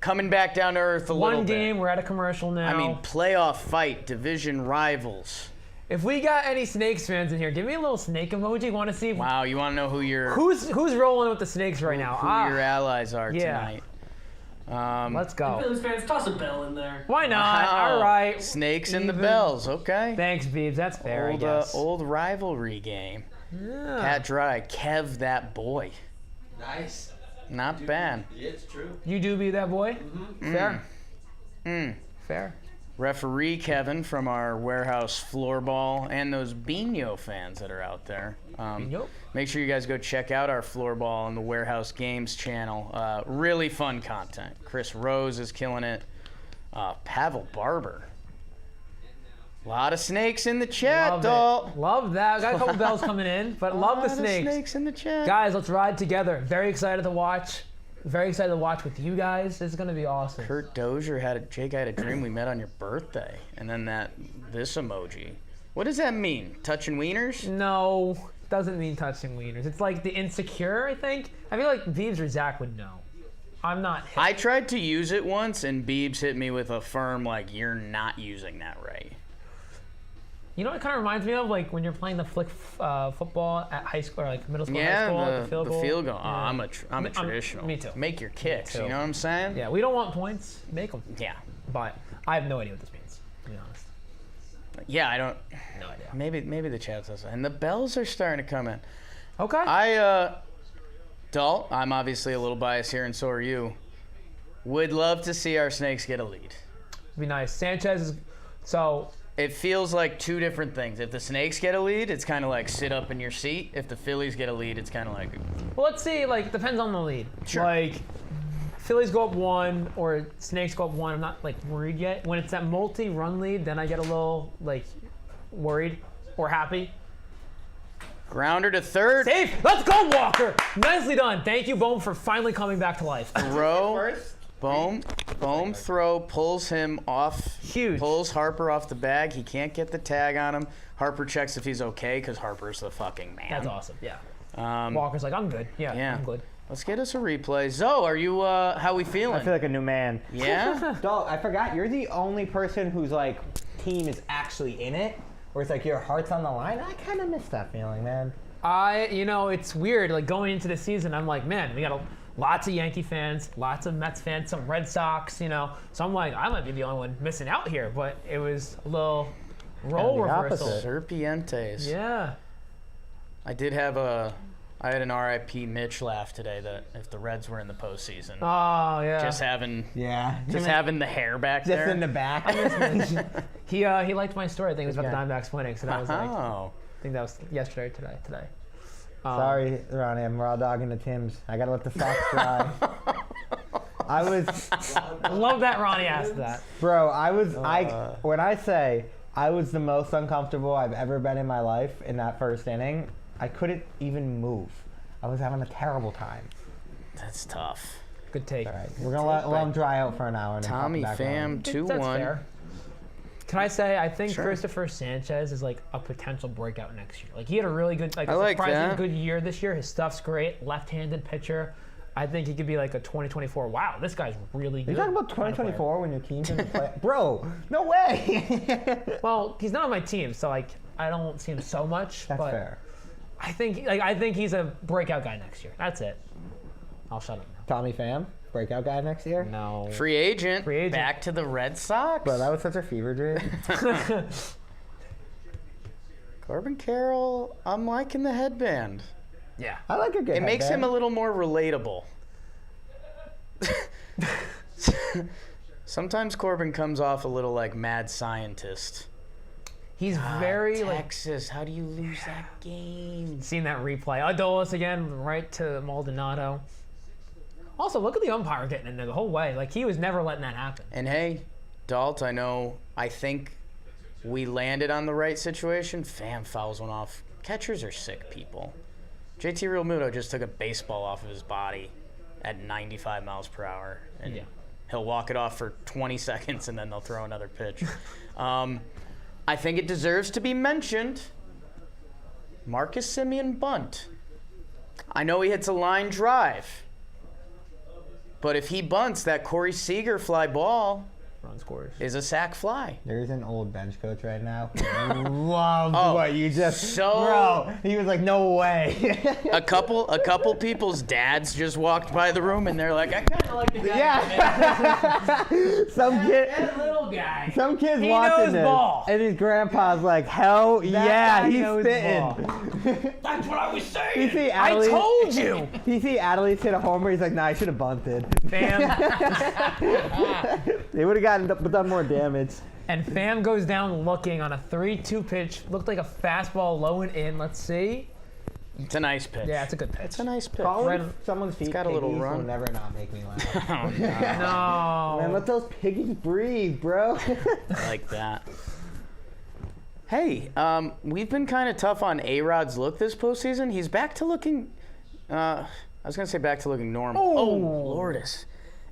coming back down to earth a little One bit. game, we're at a commercial now. I mean, playoff fight, division rivals. if we got any Snakes fans in here, give me a little snake emoji. Want to see Wow, you want to know who your who's rolling with the Snakes right now? who your allies are yeah. tonight? Let's go. Phillies fans, toss a bell in there. Why not? Wow. All right. Snakes and the Even. bells. Okay. Thanks, Beebs. That's fair, I guess. Old rivalry game. Yeah. Pat Dry, Kev that boy. Nice. Not bad. Yeah, it's true. You do be that boy? Fair. Fair. Referee Kevin from our warehouse floorball and those Bino fans that are out there. Bino? Make sure you guys go check out our floorball and the Warehouse Games channel. Really fun content. Chris Rose is killing it. Pavel Barber. A lot of snakes in the chat, Love doll. it. Love that. Got a couple bells coming in, but love the Snakes. Snakes in the chat. Guys, let's ride together. Very excited to watch. Very excited to watch with you guys. This is gonna be awesome. Kurt Dozier Jake, I had a dream we met on your birthday, and then this emoji. What does that mean? Touching wieners? No, doesn't mean touching wieners. It's like the insecure, I think. I feel like Beebs or Zach would know. I'm not hip. I tried to use it once, and Beebs hit me with a firm like, "You're not using that right." You know what it kind of reminds me of? Like when you're playing the flick football at high school or like middle school, high school, Yeah, the field goal. field goal. Oh, Yeah. I'm a traditional. me too. Make your kicks. too. You know what I'm saying? Yeah, we don't want points. Make them. Yeah. But I have no idea what this means, to be honest. Yeah, I don't. No idea. Maybe the chat does. And the bells are starting to come in. Okay. Dalt, I'm obviously a little biased here, and so are you. Would love to see our Snakes get a lead. Be nice. Sanchez is. So it feels like two different things. If the Snakes get a lead, it's kind of like sit up in your seat. If the Phillies get a lead, it's kind of like. Well, let's see. Like, depends on the lead. Sure. Like, Phillies go up 1 or Snakes go up 1. I'm not like worried yet. When it's that multi-run lead, then I get a little like worried or happy. Grounder to third. Safe. Let's go, Walker. Nicely done. Thank you, Bohm, for finally coming back to life. Throw. Bohm throw pulls him off. Huge. Pulls Harper off the bag. He can't get the tag on him. Harper checks if he's okay because Harper's the fucking man. That's awesome. Yeah. Um, Walker's like, I'm good. Yeah, I'm good. Let's get us a replay. Zoe, are you? How we feeling? I feel like a new man. Yeah. Dog, I forgot. You're the only person whose like team is actually in it, where it's like your heart's on the line. I kind of miss that feeling, man. It's weird. Like going into the season, I'm like, man, we got lots of Yankee fans, lots of Mets fans, some Red Sox, So I'm like, I might be the only one missing out here. But it was a little role the reversal. opposite. Serpientes. Yeah. I had an RIP Mitch laugh today that if the Reds were in the postseason, Oh yeah. just having Just having the hair back just there. in the back. He liked my story. I think it was about the Diamondbacks winning. So that was like, I Oh. think that was yesterday, today. Sorry, Ronnie, I'm raw dogging the Tims. I gotta let the socks dry. I Love that Ronnie asked that. Bro, when I say I was the most uncomfortable I've ever been in my life in that first inning, I couldn't even move. I was having a terrible time. That's tough. Good take. All right, we're gonna let them dry out for an hour. And then Tommy pop them back on. Pham, That's 2-1. fair. Can I say I think Sure. Christopher Sanchez is like a potential breakout next year. Like he had a really good, like I a like surprisingly that. good year this year. His stuff's great. Left-handed pitcher. I think he could be like a 2024. Wow, this guy's really Are good. you talking about 2024 when your team's in the play? Bro, no way. Well, he's not on my team, so like I don't see him so much. That's but fair. I think he's a breakout guy next year. That's it. I'll shut up Tommy Pham, breakout guy next year. now. No. Free agent. Free agent. Back to the Red Sox. Bro, that was such a fever dream. Corbin Carroll, I'm liking the headband. Yeah. I like a good It makes him a headband. little more relatable. Sometimes Corbin comes off a little like mad scientist. He's very like Texas, how do you lose that game? seen that replay. Adolis again, right to Maldonado. Also, look at the umpire getting in there the whole way. Like he was never letting that happen. And hey, Dalt, I think we landed on the right situation. Pham fouls one off. Catchers are sick people. JT Realmuto just took a baseball off of his body at 95 miles per hour. And Yeah. he'll walk it off for 20 seconds and then they'll throw another pitch. I think it deserves to be mentioned. Marcus Semien bunt. I know he hits a line drive. But if he bunts, that Corey Seager fly ball Run scores. is a sac fly. There's an old bench coach right now. Loved Oh, what you just. so- Bro, he was like, no way. A couple people's dads just walked by the room and they're like, I kind of like the guy. Yeah. some kid. That little guy. Some kid's He watching knows this, ball. and his grandpa's like, "Hell yeah, guy he's knows spitting." That's what I was You saying. see I Adelaide, told you. You see Adelise hit a homer. He's like, "Nah, I should have bunted." Fam. They would have done more damage. And Pham goes down looking on a 3-2 pitch. Looked like a fastball low and in. Let's see. It's a nice pitch. Yeah, it's a good pitch. It's a nice pitch. Calling Right- someone's feet got a little piggies run. will never not make me laugh. Oh, no. No. Man, let those piggies breathe, bro. I like that. Hey, we've been kind of tough on A-Rod's look this postseason. He's back to looking, I was going to say back to looking normal. Oh, Lourdes.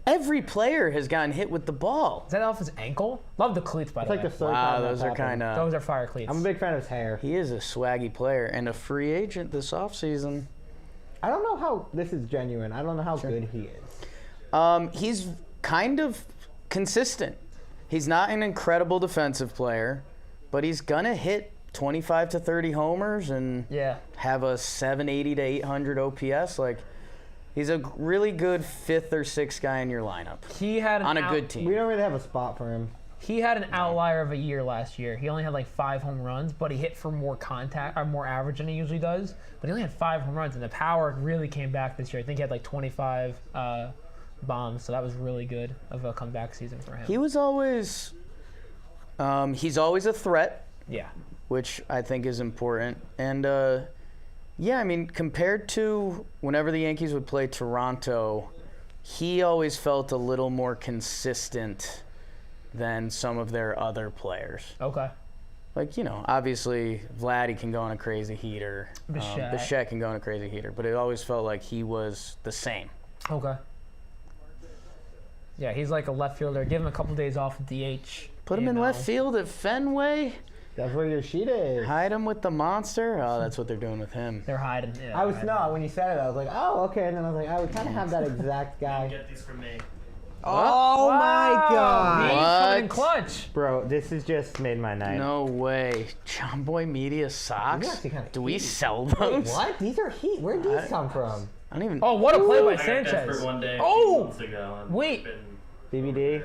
Every player has gotten hit with the ball. Is that off his ankle? Love the cleats, by It's the like way. the third Wow, time those that's are kind happened. of... Those are fire cleats. I'm a big fan of his hair. He is a swaggy player and a free agent this offseason. I don't know how this is genuine. I don't know how good he is. He's kind of consistent. He's not an incredible defensive player, but he's going to hit 25 to 30 homers and Yeah. have a 780 to 800 OPS. Like, he's a really good 5th or 6th guy in your lineup He had an on a out- good team. We don't really have a spot for him. He had an outlier of a year last year. He only had like 5 home runs, but he hit for more contact or more average than he usually does. But he only had 5 home runs, and the power really came back this year. I think he had like 25 bombs, so that was really good of a comeback season for him. He was always He's always a threat, Yeah. which I think is important. And, yeah, I mean, compared to whenever the Yankees would play Toronto, he always felt a little more consistent than some of their other players. Okay. Like, obviously, Vladdy can go on a crazy heater. Bichette can go on a crazy heater. But it always felt like he was the same. Okay. Yeah, he's like a left fielder. Give him a couple days off at DH. Put him in left field at Fenway. That's where your sheet is. Hide him with the monster. Oh, that's what they're doing with him. They're hiding. Yeah, I was when you said it, I was like, oh, okay, and then I was like, I would kind of have that exact guy. Get these from me. Oh my God! Coming in What? clutch. Bro, this has just made my night. No way. John Boy Media socks? These are actually kinda Do we heat. sell those? What? These are heat. Where'd these come from? I don't even. Oh, what a play by I got Sanchez. desperate one day a Oh! few months ago. And Wait. BBD,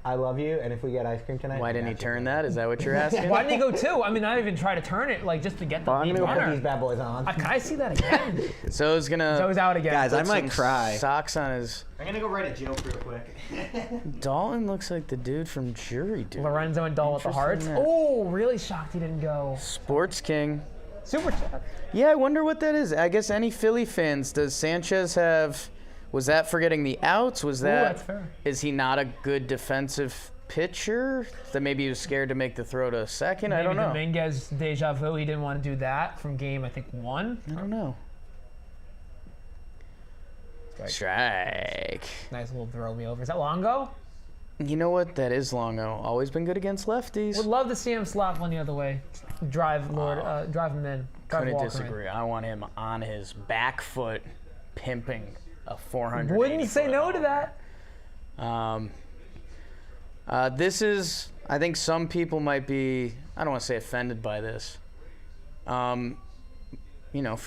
I love you, and if we get ice cream tonight, Why didn't he turn that? Is that what you're asking? Why didn't he go 2? I mean, I even try to turn it, like, just to get the I'm lead gonna go put runner. these bad boys on. Can I see that again? So he's gonna. So he's out again. Guys, I put might some cry. Socks on his. I'm gonna go write a joke real quick. Dalton looks like the dude from Jury Duty. Lorenzo and Dahl with the hearts. Interesting. Oh, really shocked he didn't go. Sports King. Super chat. Yeah, I wonder what that is. I guess any Philly fans, does Sanchez have. Was that for getting the outs? Was that. that's fair. Is he not a good defensive pitcher? That maybe he was scared to make the throw to second? I don't know. Dominguez deja vu. He didn't want to do that from game, I think, 1. I don't know. Strike. Nice little throw me over. Is that Longo? You know what? That is Longo. Always been good against lefties. Would love to see him slap one the other way. Drive him in. Drive Couldn't Walker disagree. I want him on his back foot, pimping a 400. Wouldn't say no to that. This is, I think some people might be, I don't want to say offended by this. For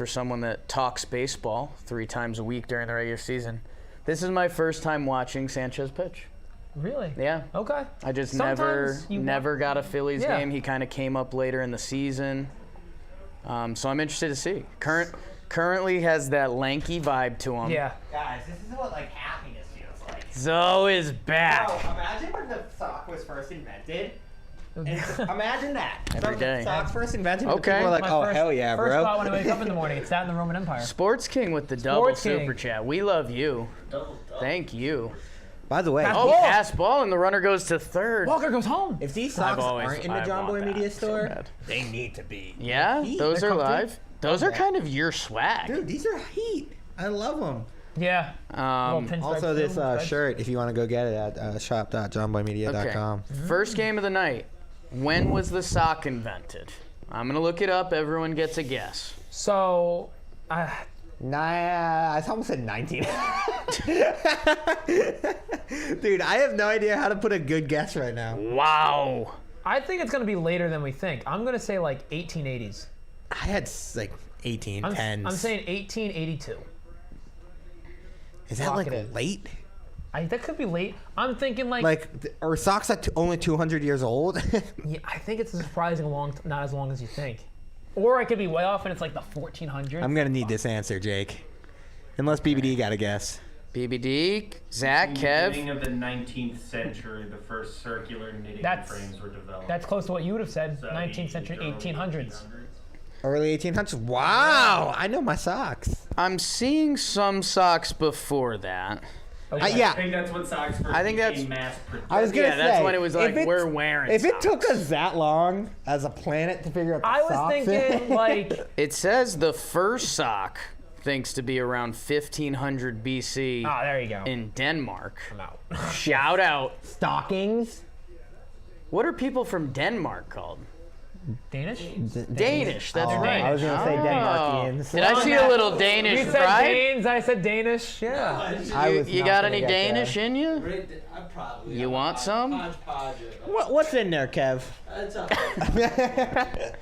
someone that talks baseball 3 times a week during the regular season, this is my first time watching Sanchez pitch. Really? Yeah. Okay. I just Sometimes never got a Phillies Yeah. game. He kind of came up later in the season. So I'm interested to see. Currently has that lanky vibe to him. Yeah. Guys, this is what happiness feels like. Zoe is back. Imagine when the sock was first invented. Imagine that. Every day. Socks first invented. Okay. People were like, My oh, first- hell yeah, First bro. thought when I wake up in the morning, it's that in the Roman Empire. Sports King with the double Sports King. super chat. We love you. Double. Thank you. By the way, Oh, Ball. pass ball and the runner goes to third. Walker goes home. if these I've socks always- aren't in the I John want Boy that Media so store, bad. they need to be. Yeah, Heat. those They're are comfy. live. Those are kind of your swag. Dude, these are heat. I love them. Yeah. Little pinstripe Also, this too, shirt, if you want to go get it at shop.johnboymedia.com. First game of the night. When was the sock invented? I'm gonna look it up. Everyone gets a guess. So, I almost said 19. Dude, I have no idea how to put a good guess right now. Wow. I think it's going to be later than we think. I'm going to say like 1880s. I had like 1810s. I'm saying 1882. Is that lock like it in. late? That could be late. I'm thinking like Are socks at only 200 years old? yeah, I think it's a surprising not as long as you think. Or I could be way off and it's like the 1400s. I'm gonna need this answer, Jake. Unless BBD got a guess. BBD, Zach, In the Kev. beginning of the 19th century, the first circular knitting frames were developed. That's close to what you would have said. So 19th century, early 1800s. Early 1800s. Wow, I know my socks. I'm seeing some socks before that. Okay. Yeah. I think that's what socks first I think that's- became mass produced. I was gonna Yeah, say. that's when it was like, if it's- we're wearing If it socks. took us that long as a planet to figure out the I was socks thinking like It says the first sock thinks to be around 1500 BC there you go. in Denmark. I'm out. Shout out. stockings. What are people from Denmark called? Danish? Danish, that's Oh, right. I was gonna say Oh. Denmarkians. Did I see a little Danish You said pride? Danes, I said Danish. Yeah. You got any Danish in you? I probably. You want some? Hodgepodge it. What's in there, Kev? It's okay.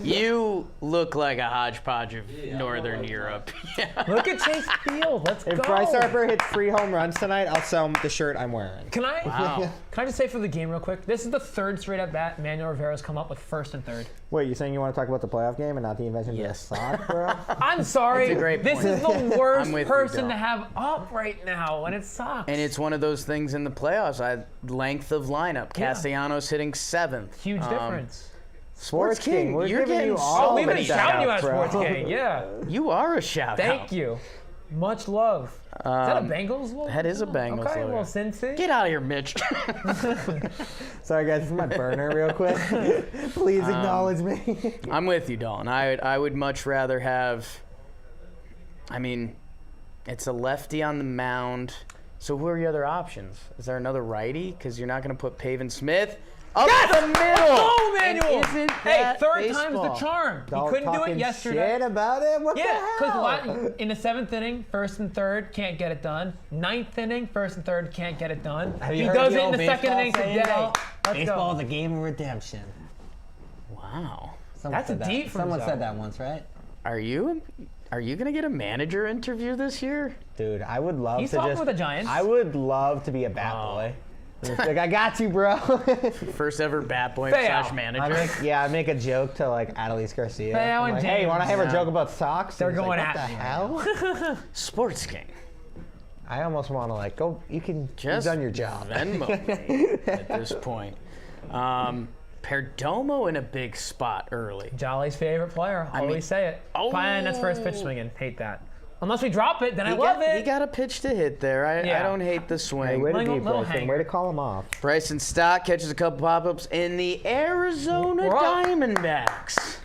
You look like a hodgepodge of Northern Europe. Yeah. Look at Chase Field. Let's go. If Bryce Harper hits 3 home runs tonight, I'll sell him the shirt I'm wearing. Can I? Wow. Can I just say for the game real quick? This is the 3rd straight at bat Manuel Rivera's come up with 1st and 3rd. Wait, you saying you want to talk about the playoff game and not the invention of the sock, bro? I'm sorry. It's a great This point. is the worst I'm with you, person Dom. to have up right now, and it sucks. And it's one of those things in the playoffs. Length of lineup. Castellanos hitting 7th. huge difference. Sports King, We're you're giving getting you so all We've been many shouting you at shout-outs, Sports bro. King. Yeah. You are a shout Thank out. you. Much love. Is that a Bengals logo? That is a Bengals Okay, logo. well, Cincy. Get out of here, Mitch. Sorry, guys, this is my burner real quick. Please acknowledge me. I'm with you, Dalton. I would much rather have. I mean, it's a lefty on the mound. So who are your other options? Is there another righty? Because you're not going to put Pavin Smith up the middle. Oh, Manuel. And isn't Hey, that 3rd time's the baseball? charm. He Don't couldn't do it talking yesterday. Shit about it? What Yeah, the hell? because in the 7th inning, 1st and 3rd can't get it done. 9th inning, 1st and 3rd can't get it done. Have you He heard does the it in old the 2nd baseball inning saying, today. though? Let's Baseball go. is a game of redemption. Wow. Someone That's said that. deep from Someone Zach. said that once, right? Are you gonna get a manager interview this year? Dude, I would love He's to talking just. with the Giants. I would love to be a bat boy. It's like, I got you, bro. First ever bat boy Fail. / manager. I make a joke to like Adelise Garcia. Fail I'm and like, hey, you want to have a James. joke about socks? They're And he's going like, at what me the right hell? Sports King. I almost want to like go. You've Just done your job. Venmo me at this point. Perdomo in a big spot early. Jolly's favorite player. mean- Always say it. Oh. Fine, that's first pitch swinging. Hate that. Unless we drop it, then I love He it. got a pitch to hit there. I Yeah. don't hate the Hey, swing. way to Little- be, little Bryson. hanger. Way to call him off. Bryson Stott catches a couple pop-ups in the Arizona We're up. Diamondbacks.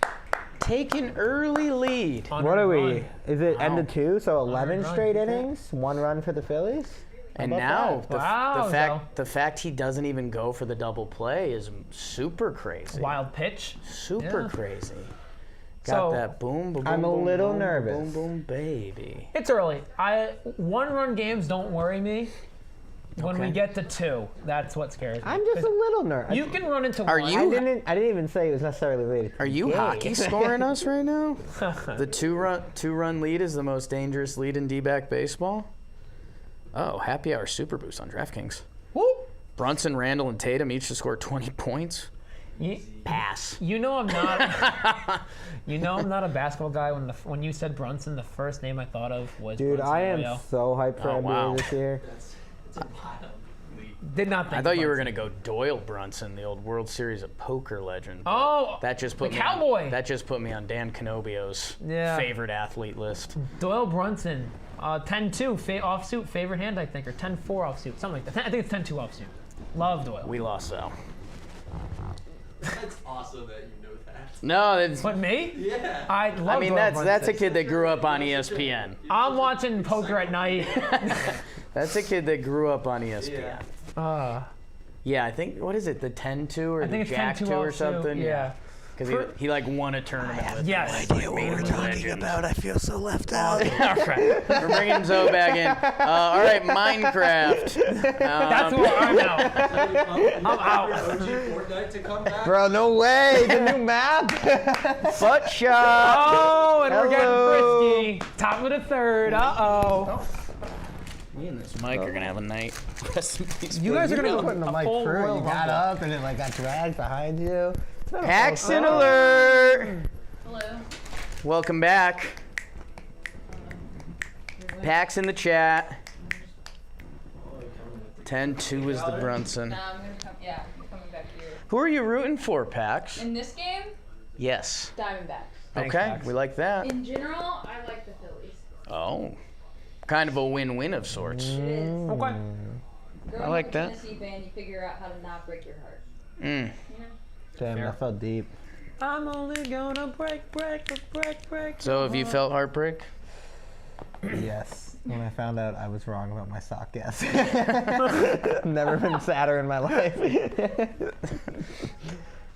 Take an early lead. What are we? Is it end of Wow. 2? So 11 run. straight innings, 1 run for the Phillies. How And about now that? Wow, the fact he doesn't even go for the double play is super crazy. Wild pitch. Super Yeah. crazy. So, Got that boom, boom, I'm a boom, little boom, nervous. Boom, boom, baby. It's early. 1-run games don't worry me. When we Okay. get to 2, that's what scares me. I'm just a little nervous. You can run into Are one. you- I didn't even say it was necessarily related. Are you Yay. hockey scoring us right now? The two-run lead is the most dangerous lead in D-back baseball. Oh, happy hour super boost on DraftKings. Whoop. Brunson, Randall, and Tatum each to score 20 points. You, Pass. you know I'm not. You know I'm not a basketball guy. When you said Brunson, the first name I thought of was Dude, Brunson I am Arroyo. so hyped for Oh, NBA wow. this year. It's a wild lead. Did not think. I thought you were Brunson. gonna go Doyle Brunson, the old World Series of Poker legend. Oh, That just put the me cowboy. On, that just put me on Dan Canobio's Yeah. favorite athlete list. Doyle Brunson, 10-2 offsuit, favorite hand I think, or 10-4 offsuit, something like that. I think it's 10-2 offsuit. Love Doyle. We lost Sal. That's awesome that you know that. No, it's, But me? Yeah. I love I mean Doyle that's a Brunson. kid that grew up on ESPN. I'm watching poker at night. That's a kid that grew up on ESPN. Yeah. Yeah, I think what is it, the 10-2 or I think the it's 10-2 Jack 2 or offsuit, something? yeah. Because he like won a tournament with Yes. like, legends. I feel so left out. All right, we're bringing Zoe back in. All right, Minecraft. That's where I'm out. I'm out. OG Fortnite to come back. Bro, no way. The new map. Butt shot. Oh, and we're Hello. getting frisky. Top of the 3rd. Uh-oh. Me and this mic are gonna have a night. Rest in peace, You guys are baby. gonna go Putting the a mic full through. Royal You got Rumble. up and it like got dragged behind you. It's been a Paxton close- alert. Hello. Welcome back. Pax in the chat. 10-2 is the Brunson. I'm gonna come. Yeah, I'm coming back here. Who are you rooting for, Pax? In this game, Yes. Diamondbacks. Thanks, Okay, Pax. we like that. In general, I like the Phillies. Oh, kind of a win-win of sorts. It is. Okay. Growing like up a that. Tennessee fan, you figure out how to not break your heart. Mm. You know? Damn, that felt deep. I'm only gonna break. So have you felt heartbreak? Yes. When I found out I was wrong about my sock guess. Never been sadder in my life.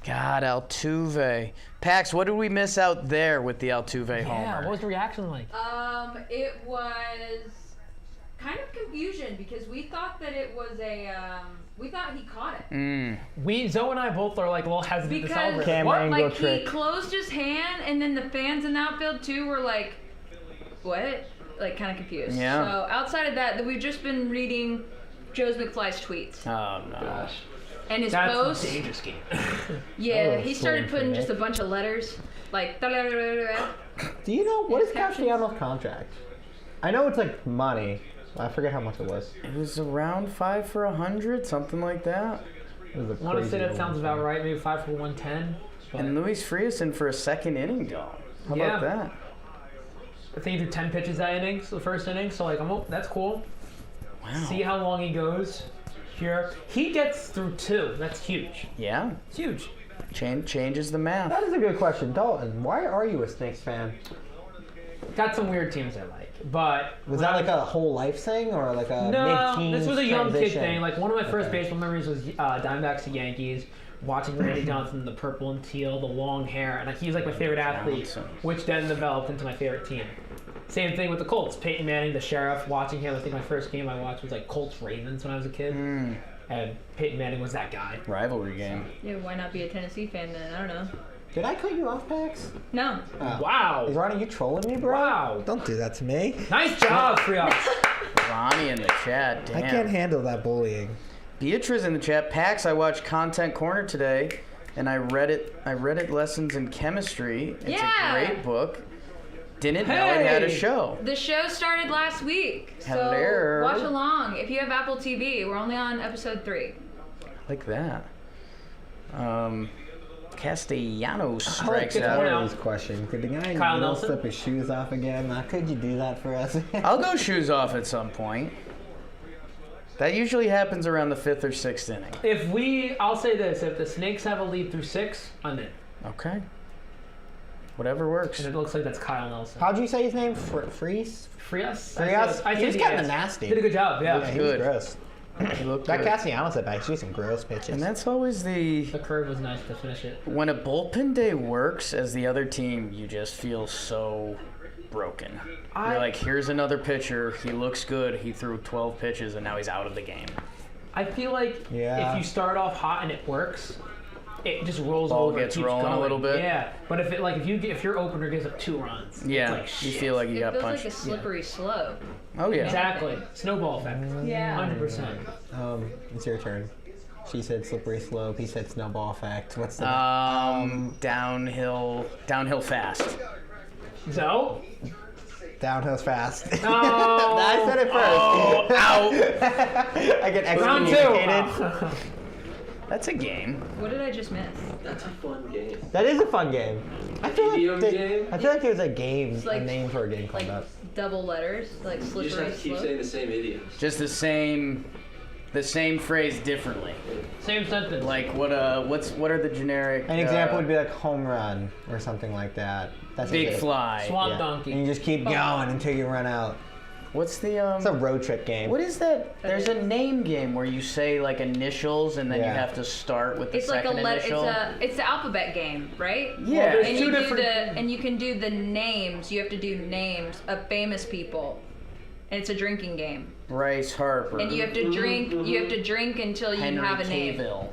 God, Altuve. Pax, what did we miss out there with the Altuve Yeah, homer? what was the reaction like? It was kind of confusion because we thought that it was we thought he caught it. Zoe and I both are like a little hesitant to Because celebrate. Camera angle like trick. he closed his hand, and then the fans in the outfield too were like, "What?" Like kind of confused. Yeah. So outside of that, we've just been reading Joe's McFly's tweets Oh no. Gosh. and his That's posts. a dangerous game. Yeah, Oh, he started swing putting for just a Nick. bunch of letters like. Do you know what is Captions? Castellanos' contract? I know it's like money. I forget how much it was. It was around 5 for 100, something like that. It was a I want to crazy say that old sounds thing. about right. Maybe 5 for 110. But And Luis Friason for a second inning dog. How Yeah. about that? I think he threw 10 pitches that inning, so the first inning. So like, that's cool. Wow. See how long he goes here. He gets through 2. That's huge. Yeah. It's huge. Changes the math. That is a good question, Dalton. Why are you a Snakes fan? Got some weird teams I like, but Was that like a whole life thing or like a no, mid-teens this was a young kid transition? thing. Like one of my first Okay. baseball memories was Diamondbacks to Yankees, watching Randy Johnson, the purple and teal, the long hair, and like, he was like my favorite athlete, Johnson. which then developed into my favorite team. Same thing with the Colts. Peyton Manning, the sheriff, watching him. I think my first game I watched was like Colts Ravens when I was a kid, and Peyton Manning was that guy. Rivalry game. Yeah, why not be a Tennessee fan then? I don't know. Did I cut you off, Pax? No. Oh. Wow! Is Ronnie, you trolling me, bro? Wow! Don't do that to me. Nice job, Frias. Ronnie in the chat. Damn. I can't handle that bullying. Beatrice in the chat. Pax, I watched Content Corner today, and I read it lessons in chemistry. It's Yeah. a great book. Didn't know it had a Hey. show. The show started last week, so Hello. watch along. If you have Apple TV, we're only on episode 3. Like that. Castellanos strikes gets one out. out. This question. Could the guy in the Kyle middle Nelson? slip his shoes off again? Could you do that for us? I'll go shoes off at some point. That usually happens around the 5th or 6th inning. I'll say this: if the Snakes have a lead through 6, I'm in. Okay. Whatever works. And it looks like that's Kyle Nelson. How'd you say his name? Frias? Frias? Frias? I He said was kinda yes. nasty. Did a good job, yeah. Yeah, he was Good. gross. He looked That good. Castellanos at back, she had some gross pitches. And that's always the... The curve was nice to finish it. When a bullpen day works as the other team, you just feel so broken. You're like, here's another pitcher. He looks good. He threw 12 pitches, and now he's out of the game. I feel like Yeah. if you start off hot and it works, it just rolls Ball over. gets and keeps rolling a going. little bit. Yeah, but if your opener gives up 2 runs, Yeah, it's like you shit. feel like you It got feels punched. like a slippery slope. Oh, yeah. Exactly. Snowball effect. Yeah. 100%. It's your turn. She said slippery slope. He said snowball effect. What's the Downhill fast. So? downhill's fast? No. I said it first. Oh, ow. I get Round excommunicated. 2. That's a game. What did I just miss? That's a fun game. That is a fun game. I feel Video like game? I feel like there's a game, It's like- a name for a game called Like that. double letters, like You just slippery have to keep slope. saying the same idioms. Just the same phrase differently. Same sentence. Like what are the generic An example would be like home run or something like that. That's big a good- fly. Swamp Yeah. donkey. And you just keep going until you run out. What's the It's a road trip game. what is that? There's a name game where you say like initials and then you Yeah. have to start with the It's like second initial. it's the alphabet game, right? Yeah. there's And two you do different- and you can do the names. You have to do names of famous people, and it's a drinking game. Bryce Harper. And you have to drink. You have to drink until you Henry have a name. Cavill.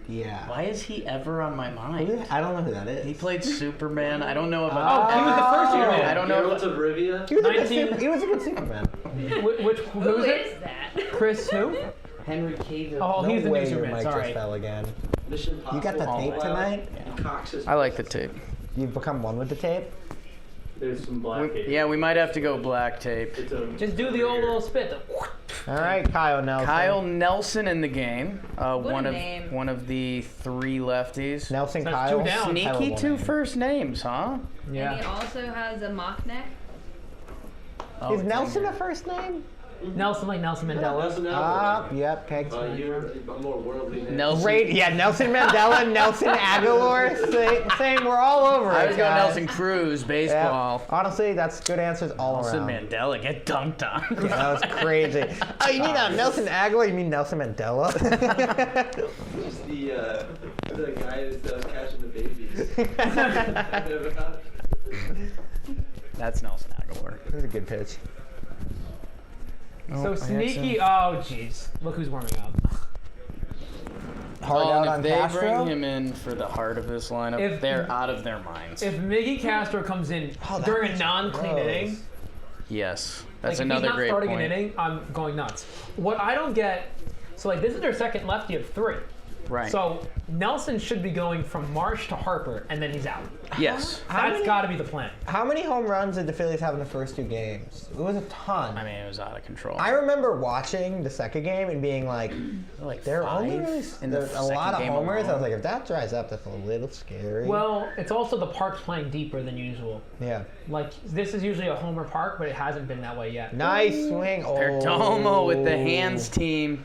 Yeah. Why is he ever on my mind? I don't know who that is. He played Superman. I don't know if Oh, he was the first Superman. I don't know. Geralt of Rivia. He was, a good 19 super, he was a good Superman. Who Who is is it? that? Chris who? Henry Cavill. Oh, No he's the way new your Superman. mic Sorry. just fell again. Mission You got the Impossible. tape tonight? Cox's. I like the tape. You've become one with the tape? There's some black tape. Yeah, we might have to go black tape. It's a Just do the old little spit. All right, Kyle Nelson. Kyle Nelson in the game. One a of name. one of the 3 lefties. Nelson That's Kyle. 2 down. Sneaky Terrible 2 name. first names, huh? And he Yeah. also has a mock neck. Oh, Is it's Nelson in a here. first name? Nelson like Nelson Mandela. Nelson Yep, okay. You're a more worldly name. Nelson. Great, yeah, Nelson Mandela, Nelson Aguilar, same, we're all over it. I was going guys. Nelson Cruz, Yeah, baseball. honestly, that's good answers all Nelson around. Mandela get dunked on. Yeah, that was crazy. Oh, you mean Nelson Aguilar? You mean Nelson Mandela? Just the guy that was catching the babies. That's Nelson Aguilar. That was a good pitch. So I sneaky. Oh, jeez. Look who's warming up. Hard out if on they Castro. bring him in for the heart of this lineup, If- they're out of their minds. If Miggy Castro comes in during a non-clean gross. inning, Yes, like that's if another he's not great starting point. an inning, I'm going nuts. What I don't get, so like this is their second lefty of 3. Right. So Nelson should be going from Marsh to Harper, and then he's out. Yes. That's got to be the plan. How many home runs did the Phillies have in the first 2 games? It was a ton. I mean, it was out of control. I remember watching the second game and being like, there are only really in the there's a second lot of game homers. alone. I was like, if that dries up, that's a little scary. Well, it's also the park's playing deeper than usual. yeah. Like this is usually a homer park, but it hasn't been that way yet. Nice swing. Oh. Perdomo with the hands team.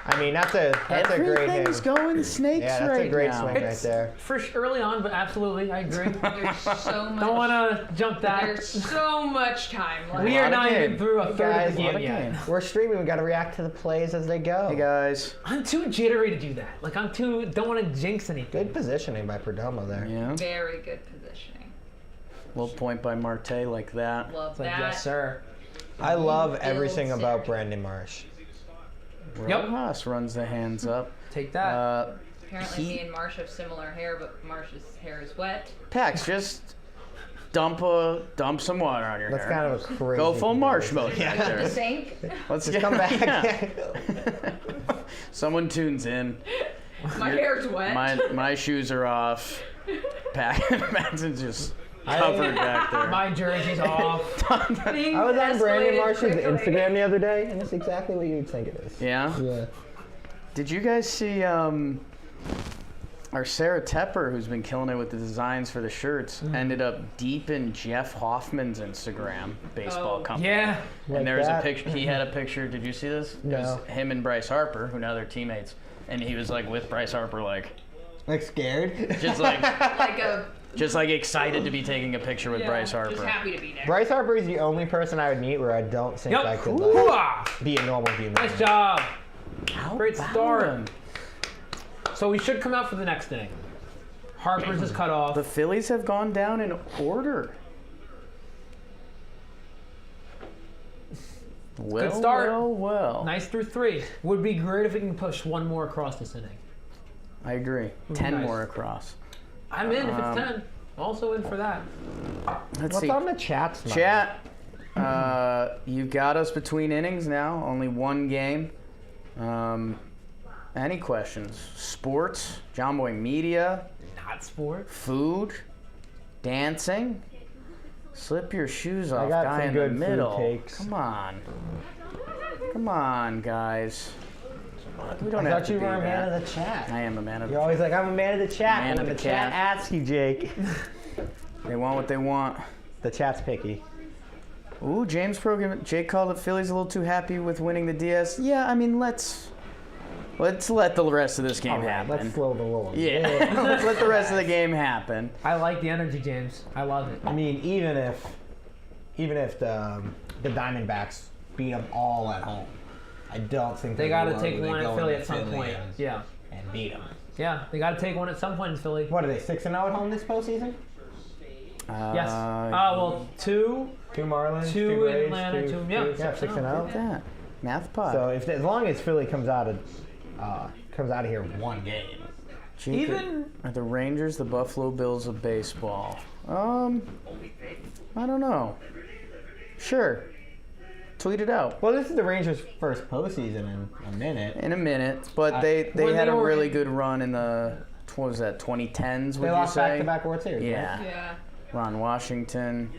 I mean, that's a great hit. Everything's going snakes Yeah, that's right a great now. swing right It's there. early on, but absolutely, I agree. There's so much. Don't want to jump that. There's so much time left. We lot are of not even game. through a third Guys, of the lot game of yet. game. We're streaming. We got to react to the plays as they go. Hey guys. I'm too jittery to do that. Like don't want to jinx anything. Good positioning by Perdomo there. Yeah. Very good positioning. Little point by Marte like that. Love It's like, that. yes, sir. I love everything Builds about it. Brandon Marsh. Yep. Rojas runs the hands up. Take that. Apparently, me and Marsh have similar hair, but Marsh's hair is wet. Pax, just dump some water on your That's hair. kind of a crazy. Go full Marsh comparison. mode right The there. sink. Let's Just come back. Yeah. Someone tunes in. My hair's wet. My shoes are off. Paxton's just covered back there. My jersey's off. Things I was on Brandon escalated Marsh's quickly. Instagram the other day, and it's exactly what you'd think it is. Yeah? Yeah. Did you guys see our Sarah Tepper, who's been killing it with the designs for the shirts, ended up deep in Jeff Hoffman's Instagram baseball Oh. company. Yeah. And Like there was that? a picture. He had a picture. Did you see this? It No. was him and Bryce Harper, who now they're teammates, and he was like with Bryce Harper, like Like scared? just like Like a just like excited to be taking a picture with yeah, Bryce Harper. Just happy to be there. Bryce Harper is the only person I would meet where I don't think I Yep. could Hoo-ah! be a normal human. Nice job. How Great about start. him? So we should come out for the next inning. Harper's is cut off. The Phillies have gone down in order. Well, start. Well. Nice through 3. Would be great if we can push one more across this inning. I agree. be 10 nice. more across. I'm in if it's 10. Also in for that. Let's What's see. on the chat tonight? Chat, you've got us between innings now. Only one game. Any questions? Sports, John Boy Media, Not sports. food, dancing. Slip your shoes off, got guy some in good the food middle. takes. Come on. Come on, guys. We don't I have thought to you be were a man that. of the chat. I am a man of the You're always like, I'm a man of the chat. Man and of when the the chat cat. asks you, Jake, They want what they want. the chat's picky. Ooh, James Program. Jake called it Phillies a little too happy with winning the DS. Yeah, I mean, let's let the rest of this game All right, happen. let's slow the roll. Yeah, let's let the rest of the game happen. I like the energy, James. I love it. I mean, even if the Diamondbacks beat them all at home, I don't think They got to will take really one go at Philly into at some Philly point. and- Yeah. and beat them. Yeah, they got to take one at some point in Philly. What are they, 6-0 at home this postseason? Yes. Well, 2. 2 Marlins, 2 2 Braves, Atlanta, 2 yeah, 6-0. That math pot. So as long as Philly comes out of here one game, Jake, Even- are the Rangers the Buffalo Bills of baseball? I don't know. Sure. Tweet it out well, this is the Rangers' first postseason in a minute. in a minute. But they when had they a were really in- good run in the what was that 2010s? Would They you lost say? back-to-back World Series. right? Yeah. Yeah. Ron Washington.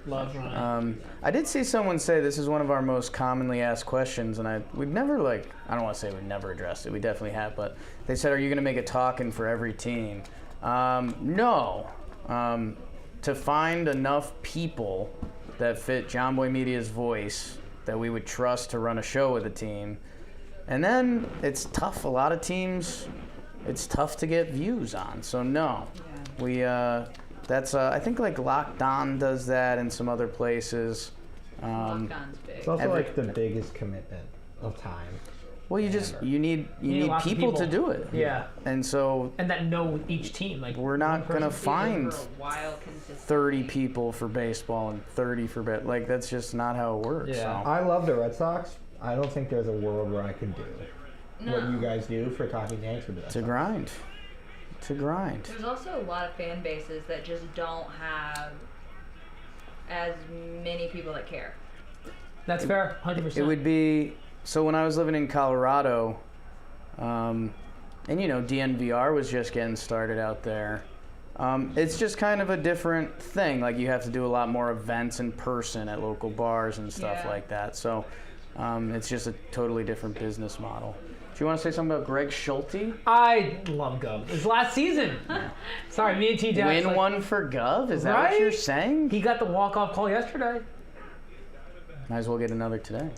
Love Ryan. I did see someone say this is one of our most commonly asked questions, and we've never I don't want to say we've never addressed it. We definitely have, but they said, "Are you going to make a Talkin for every team?" No. To find enough people that fit John Boy Media's voice that we would trust to run a show with a team, and then it's tough. A lot of teams, it's tough to get views on. So no, we. That's I think like Locked On does that and some other places. Lock-on's big. It's also Every- like the biggest commitment of time. Well, you need lots of people to do it. Yeah. And so And that know each team. Like we're not gonna find For a while, consistent. 30 people for baseball and 30 for like that's just not how it works. Yeah. So. I love the Red Sox. I don't think there's a world where I could do what No. you guys do for Talking Yanks with the Red To Sox. grind. To grind. There's also a lot of fan bases that just don't have as many people that care. That's fair, 100%. It would be so when I was living in Colorado, and DNVR was just getting started out there. It's just kind of a different thing. Like you have to do a lot more events in person at local bars and stuff Yeah. like that. So it's just a totally different business model. Do you want to say something about Greg Schulte? I love Gov. It's last season. Sorry, me and TJ. Win one for Gov? Is that what Right? you're saying? He got the walk-off call yesterday. Might as well get another today.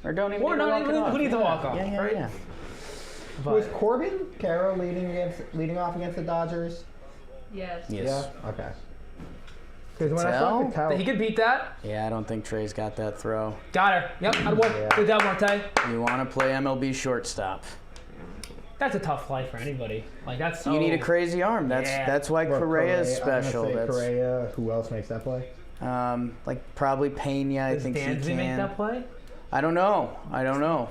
Or don't even Or need to no, walk it off. who needs a walk-off, Yeah, right? yeah. Was But Corbin Carroll leading off against the Dodgers? Yes. Yes. Yeah. Okay. Because when I saw Patel, he could beat that. Yeah, I don't think Trey's got that throw. Got her. Yep, out one. Yeah. Good job, Marte. You want to play MLB shortstop. That's a tough life for anybody. Like that's so. You need a crazy arm. That's why Well, Correa is I'm gonna special. say That's Correa. Who else makes that play? like probably Pena. I Does think he Dansby can. make that play? I don't know.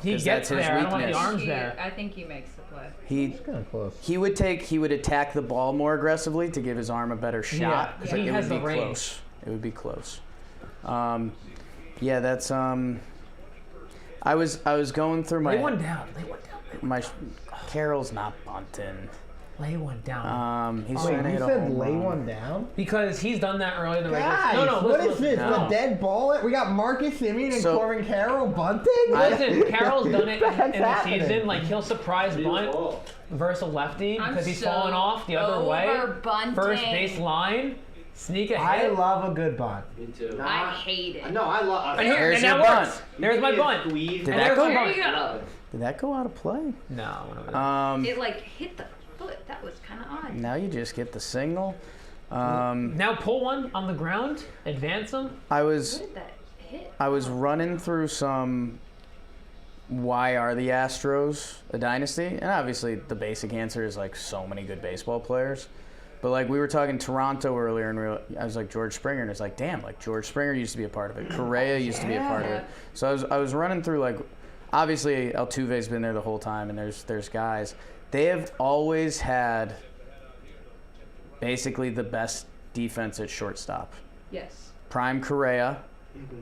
He 'cause gets that's his there. I don't want the weakness. arms there. I think he makes the play. He Kind of close. he would attack the ball more aggressively to give his arm a better shot. Yeah, but he it has would the be range. close. It would be close. Yeah, that's I was going through Lay one down. Lay one down. my Carroll's not bunting. Lay one down. He's Wait, trying to you hit a said home lay run. one down? Because he's done that earlier in the regular Guys, season. No, what is listen. this? No. The dead ball? We got Marcus Simeon and So- Corbin Carroll bunting? Listen, Carroll's done it in the happening? season. Like he'll surprise bunt versus a lefty I'm because he's so falling off the other way. over bunting. First base line, sneak a I hit. love a good bunt. Me too. I hate it. No, I love. And here, There's and your that bunt. works. There's my bunt. Did And that there's go? my There bunt. you go. Did that go out of play? No. It like hit the foot. That was kind of odd. Now you just get the signal. Now pull one on the ground, advance them. I What was did that hit? I was running through some. Why are the Astros a dynasty? And obviously the basic answer is like so many good baseball players. But like we were talking Toronto earlier, and I was like George Springer, and it's like damn, like George Springer used to be a part of it. Correa used to be a part of it. So I was running through like, obviously Altuve's been there the whole time, and there's guys. They have always had basically the best defense at shortstop. Yes. Prime Correa,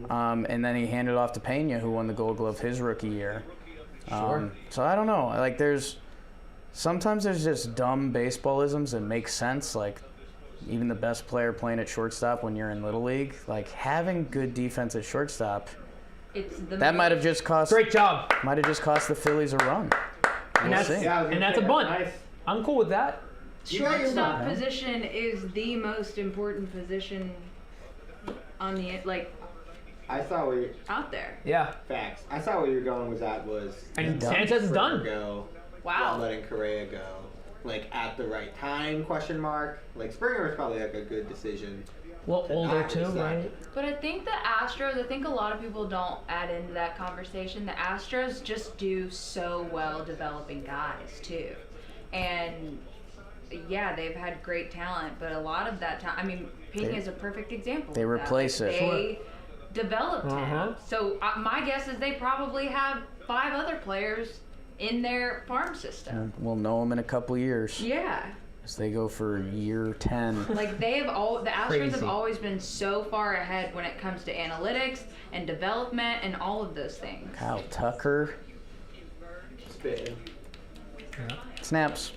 and then he handed off to Pena, who won the Gold Glove his rookie year. So I don't know. Like sometimes there's just dumb baseballisms that make sense. Like even the best player playing at shortstop when you're in Little League, like having good defense at shortstop, It's the that might have just cost Great job. the Phillies a run. And We'll that's see. and that's a bunt. I'm cool with that. shortstop position is the most important position on the I saw where out there. Yeah. facts. I saw where you're going with that was. And done. Sanchez is done. Go. Wow. While letting Correa go, like at the right time? Question mark. Like Springer was probably like a good decision. A little older not too, decide. right? But I think the Astros, I think a lot of people don't add into that conversation. The Astros just do so well developing guys too. And yeah, they've had great talent, but a lot of that talent, I mean, Pena is a perfect example. they of that. replace it. They developed Uh-huh. him. So my guess is they probably have 5 other players in their farm system. We'll know them in a couple years Yeah. as they go for year 10. Like the Astros have Crazy. always been so far ahead when it comes to analytics and development and all of those things. Kyle Tucker Spitting. snaps.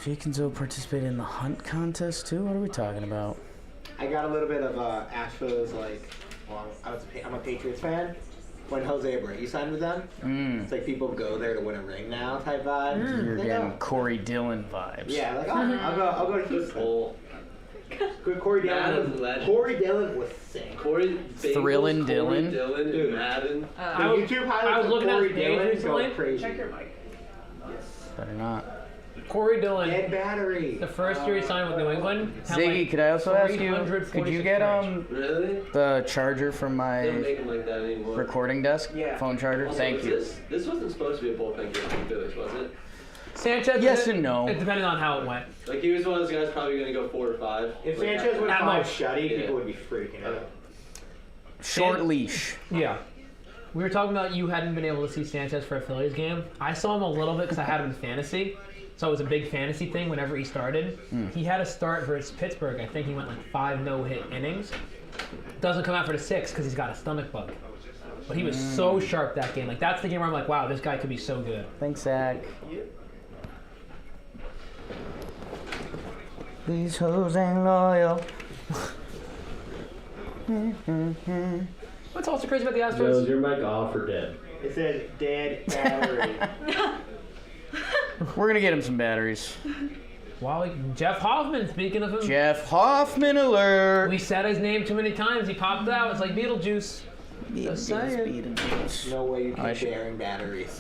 Jekinzo participated in the hunt contest too. What are we talking about? I got a little bit of Astros like. Well, I'm a Patriots fan. When Jose Abreu signed with them, it's like people go there to win a ring now type vibe. You're They getting go. Corey Dillon vibes. Yeah, like I'll go to Houston. Cole. Good Corey Madden's Dillon. legend. Corey Dillon was sick. Corey Thrillin' Bagels, Dillon. Corey Dillon, Madden. I was- YouTube I highlights was of looking at Corey his page Dillon recently. go crazy. Check your mic. Better not. Corey Dillon, Dead battery. the first year he signed with New England. had Ziggy, like could I also ask you? 346 Could you get Really? the charger from They don't my make them like that anymore. recording desk? Yeah. Phone charger. Also, Thank was you. This wasn't supposed to be a bullpen game for the Phillies, was it? Sanchez? Yes and no. It depended on how it went. Like he was one of those guys probably going to go 4 or 5. If Like, Sanchez went At 5 most. shutty, Yeah. people would be freaking out. Short leash. Yeah. We were talking about you hadn't been able to see Sanchez for a Phillies game. I saw him a little bit because I had him in fantasy. So it was a big fantasy thing whenever he started. He had a start versus Pittsburgh. I think he went like 5 no-hit innings. Doesn't come out for the 6th because he's got a stomach bug. But he was so sharp that game. Like that's the game where I'm like, wow, this guy could be so good. Thanks, Zach. These hoes ain't loyal. What's also crazy about the Joe, is Astros? your mic off or dead? It says dead battery. We're gonna get him some batteries. Wow, Jeff Hoffman, speaking of him. Jeff Hoffman alert. We said his name too many times. He popped out. It's like Beetlejuice. Just saying. No way you I keep should- sharing batteries.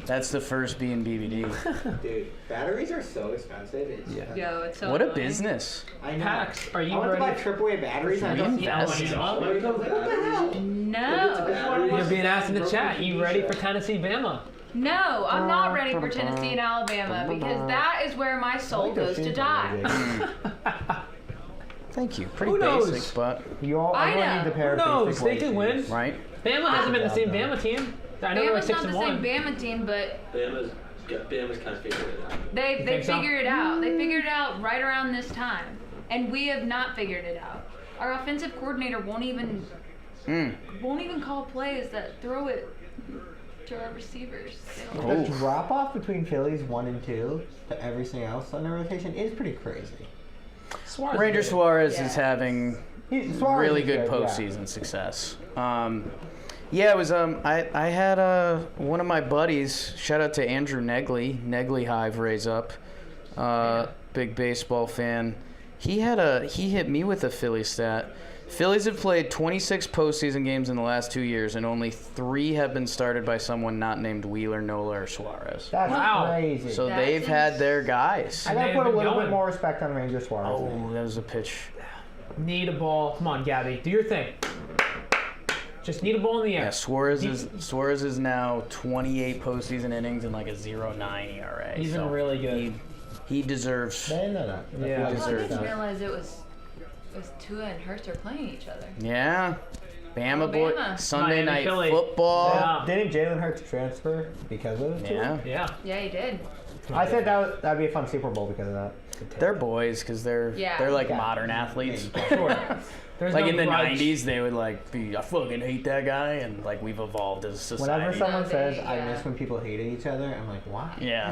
That's the first B in BBD. Dude, batteries are so expensive. It's Yo, it's so What a annoying. business. I know. Pax, are I you went to buy ready? AAA batteries and I don't see Reinvest. LEDs. No. You're being asked in the chat. You ready for Tennessee, Bama? No, I'm not ready for Tennessee and Alabama because that is where my soul goes to die. Thank you. Pretty Who knows? basic, but You all, I everyone know. needs a pair Who of knows? basic They white can win. shoes. right? Bama hasn't been the same Bama team. I know they're like Bama's 6 not and the same 1. Bama team, but Bama's kind of figured it out. they think so? figured it out. They figured it out right around this time, and we have not figured it out. Our offensive coordinator won't even call plays that throw it to our receivers. They don't- The drop off between Phillies 1 and 2 to everything else on the rotation is pretty crazy. Suarez Ranger did it. Suarez Yeah. is having Suarez really is good yeah. postseason success. Yeah, it was. I had one of my buddies. Shout out to Andrew Negley Hive raise up. Big baseball fan. He hit me with a Philly stat. Phillies have played 26 postseason games in the last 2 years, and only 3 have been started by someone not named Wheeler, Nola, or Suarez. That's Wow. crazy. So That's they've had their guys. I gotta They've put a been little going. bit more respect on Ranger Suarez. Oh, that was a pitch. Need a ball. Come on, Gabby. Do your thing. Just need a ball in the air. Yeah, Suarez is now 28 postseason innings and like a 0.9 ERA. He's been so really good. He deserves. They know that. Yeah. Oh, I deserves didn't that. realize it was Tua and Hurts are playing each other. Yeah, Bama boy. Bama. Sunday Miami, night Philly. football. Yeah. Didn't Jalen Hurts transfer because of it? too? Yeah, Yeah. Yeah, he did. I said that'd be a fun Super Bowl because of that. they're boys because they're like Yeah. modern athletes. Sure. There's Like no in the grudge. 90s, they would like be, I fucking hate that guy, and like we've evolved as a society. Whenever someone No, says, they- I yeah. miss when people hated each other, I'm like, why? Yeah,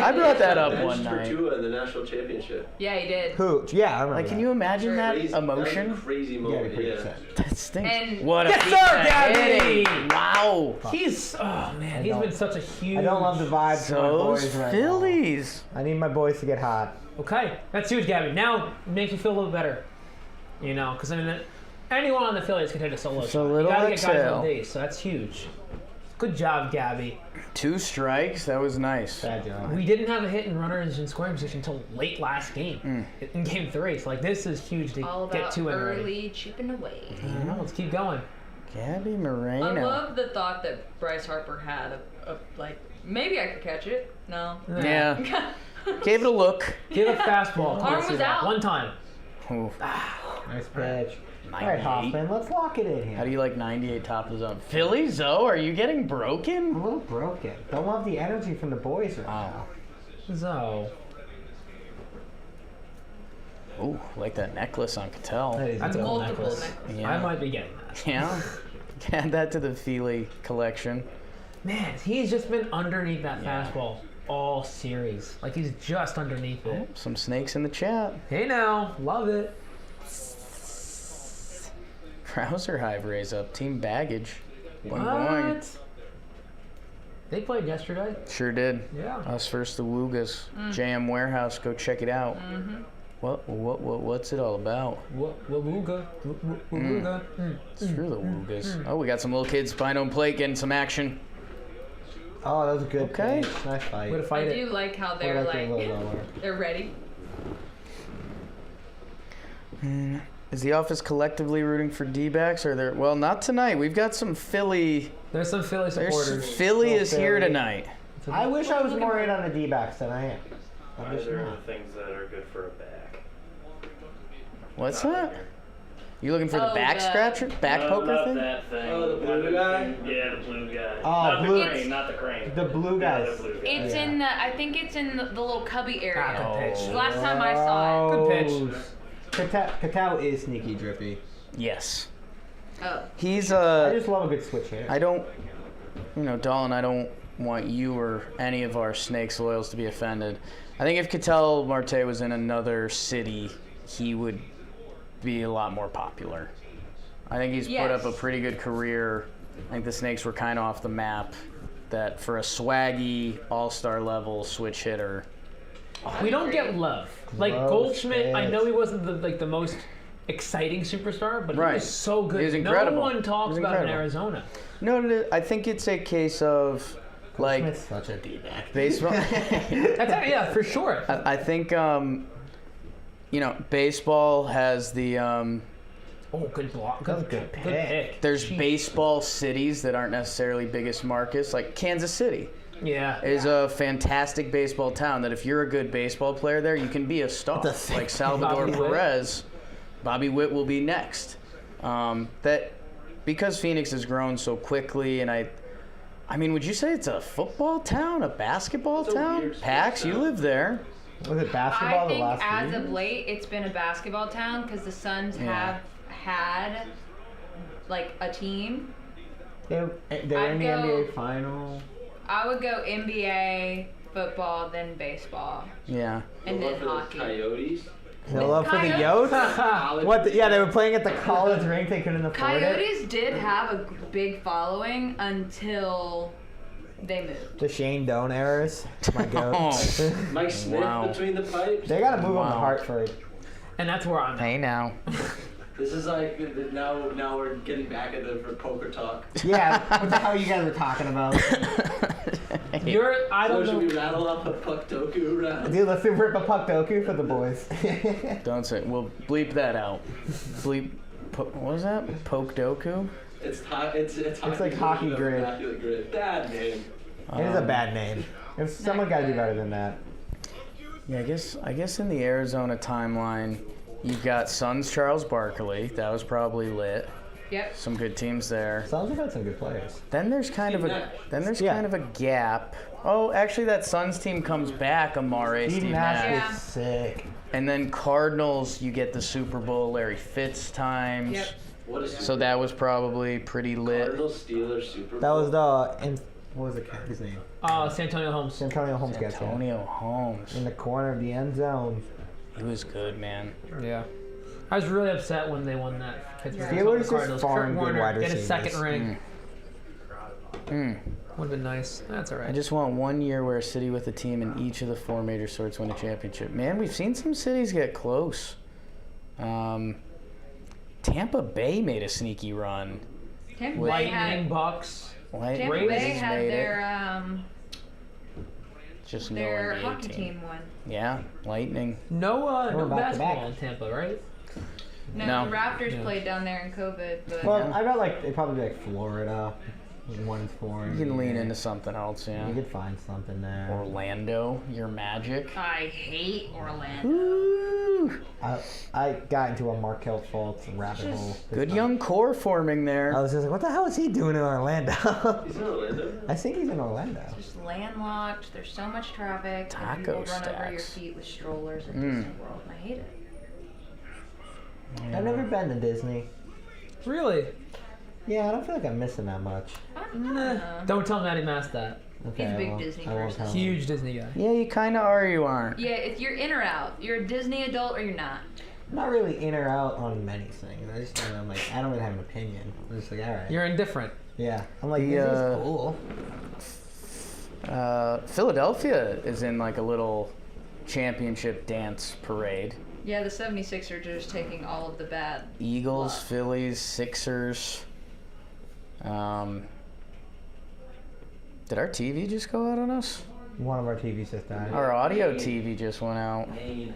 I brought that up one Benched for night. Tua in the national championship. Yeah, he did. Who? Yeah, I remember Like, can you imagine that Crazy, emotion? That was a crazy Yeah, moment. pretty Yeah. upset. That stinks. And- What a Yes, piece sir, of Gabby! hitting. Wow. He's, oh man, he's don't- been such a huge. I don't love the vibes from my Those boys right Phillies. now. I need my boys to get hot. Okay, that's huge, Gabby. Now it makes you feel a little better. You know, because I mean, anyone on the Phillies can take a solo It's a shot. little You gotta get guys exhale. on base, so that's huge. Good job, Gabby. 2 strikes. That was nice. Bad job. We didn't have a hit and runners in scoring position until late last game, in Game 3. So like this is huge to All get about 2 in already. early chipping away. I know, let's keep going. Gabby I Moreno. love the thought that Bryce Harper had of like, maybe I could catch it. No. Yeah. Gave it a look. Give a fastball. Come on, Arm was see that. out. One time. Ooh, Nice pitch. All right, 98. Hoffman, let's lock it in here. How do you like 98 top of the zone? Philly, Zoe, are you getting I'm broken? a little broken. Don't love the energy from the boys right Wow. now. So Ooh, like that necklace on Cattell. That is that's a good. cool Multiple necklace. necklaces. Yeah. I might be getting that. Yeah. Add that to the Philly collection. Man, he's just been underneath that fastball all series. Like he's just underneath it. Some snakes in the chat. Hey now, love it. Krauser Hive raise up. Team baggage. Boing, boing. What? They played yesterday. Sure did. Yeah. Us versus the Woogas. JM Warehouse. Go check it out. What's it all about? Wooga. Wooga. Screw the Woogas. Oh, we got some little kids behind home plate getting some action. Oh, that was a good Okay. pitch. Nice fight. Way to I fight do it. like how What they're about you, like, Lola? they're ready. Is the office collectively rooting for D-backs? Or there? Well, not tonight. We've got some Philly. There's some Philly supporters. Philly Go is here Philly. tonight. I wish I was more in on the D-backs than I am. I'm just Those are the not. things that are good for a back. What's Not that? here. You looking for the Oh, back the- scratcher, back No, poker not thing? that thing. Oh, the blue guy? Yeah, the blue guy. Oh, not blue- the crane, not the crane. The blue Yeah, guys. the blue guy. It's Yeah. in the, I think it's in the little cubby area. Ah, good pitch. Last time I saw it. Good pitch. Katao is sneaky drippy. Yes. Oh. He's I just love a good switch hit. I don't, Dalton, I don't want you or any of our Snakes loyals to be offended. I think if Ketel Marte was in another city, he would be a lot more popular. I think he's put up a Yes. pretty good career. I think the Snakes were kind of off the map. That for a swaggy, all-star level switch hitter. We don't get love. Like Love Goldschmidt, I pitch. know he wasn't the most exciting superstar, but Right. he was so good. He was incredible. No one He talks was about him in incredible. Arizona. No, I think it's a case of like Smith's such a D-back. baseball. Yeah, for sure. I think baseball has the. Oh, good block. That was Good, a good good pick. pick. There's Jeez. baseball cities that aren't necessarily biggest markets, like Kansas City Yeah. is a fantastic baseball town that if you're a good baseball player there, you can be a star. What the fuck? Like Salvador Bobby Witt. Perez, Bobby Witt will be next. That because Phoenix has grown so quickly, and I mean, would you say it's a football town, a basketball It's a town? weird Pax, you town. live there. Was it basketball I the think last as few of years? late, it's been a basketball town because the Suns Yeah. have had like a team. They're in the I'd go- NBA final. I would go NBA, football, then baseball, Yeah. and No then love for the hockey. Coyotes. No love for the Coyotes. Yotes? What? Yeah, they were playing at the college rink. They couldn't afford it. Coyotes did have a big following until they moved. The Shane Doan errors. My goat. Oh. Mike Smith Wow. between the pipes. They gotta move him to Wow. Hartford. And that's where I'm at. Hey now. This is like now we're getting back at the poker talk. Yeah, what the hell you guys were talking about? I So don't should know. we rattle off a puck doku round? Dude, let's do rip a puck doku for the boys. Don't say. We'll bleep that out. Bleep. What was that? Poke Doku? It's hockey like hockey version of grid. Immaculate Grid. Bad name. It is a bad name. If someone gotta do better than that. Yeah, I guess in the Arizona timeline, you've got Suns Charles Barkley. That was probably lit. Yep. Some good teams there. Suns have had some good players. Then there's kind of a gap. Oh, actually, that Suns team comes back. Amare, Steve Steve Nash Nash. was sick. And then Cardinals, you get the Super Bowl Larry Fitz times. Yep. What is So that was probably pretty lit. Cardinals Steelers Super Bowl? That was the what was his name? San Antonio Holmes. Antonio Holmes gets it. Antonio Holmes. In the corner of the end zone. He was good, man. Yeah. I was really upset when they won that Pittsburgh Steelers just Cardinals. farm Kurt good Warner wide get a second receivers. ring. Mm. Would have been nice. That's all I right. just want 1 year where a city with a team in each of the 4 major sports win a championship. Man, we've seen some cities get close. Tampa Bay made a sneaky run. Tampa Bay Lightning, had, Bucks. Tampa Raiders Bay had made it. Just no their NBA hockey team won. Yeah, Lightning. No, no back to basketball back. in Tampa, right? No, No. the Raptors Yeah. played down there in COVID, but Well, I bet like it'd probably be like Florida. 1-4. You can lean into something else, yeah. You could find something there. Orlando, your Magic. I hate Orlando. Ooh, I got into a Markel Fultz rabbit hole. this good time. young core forming I there. was just like, what the hell is he doing in Orlando? He's in Orlando. I think he's in Orlando. Just landlocked. There's so much traffic. Taco and people run over your stacks. feet with strollers at Mm. Disney World. And I hate it. I've never been to Disney. Really? Yeah, I don't feel like I'm missing that much. Don't tell Matty Mass that. Okay, He's a big well, Disney I won't person. tell him. Huge Disney guy. Yeah, you kind of are or you aren't. Yeah, if you're in or out, you're a Disney adult or you're not. I'm not really in or out on many things. I'm like, I don't really have an opinion. I'm just like, all right. You're indifferent. Yeah. I'm like, The, Disney's cool. Philadelphia is in like a little championship dance parade. Yeah, the 76ers are just taking all of the bad. Eagles, luck. Phillies, Sixers. Did our TV just go out on us? One of our TVs just died. Our audio TV just went out. You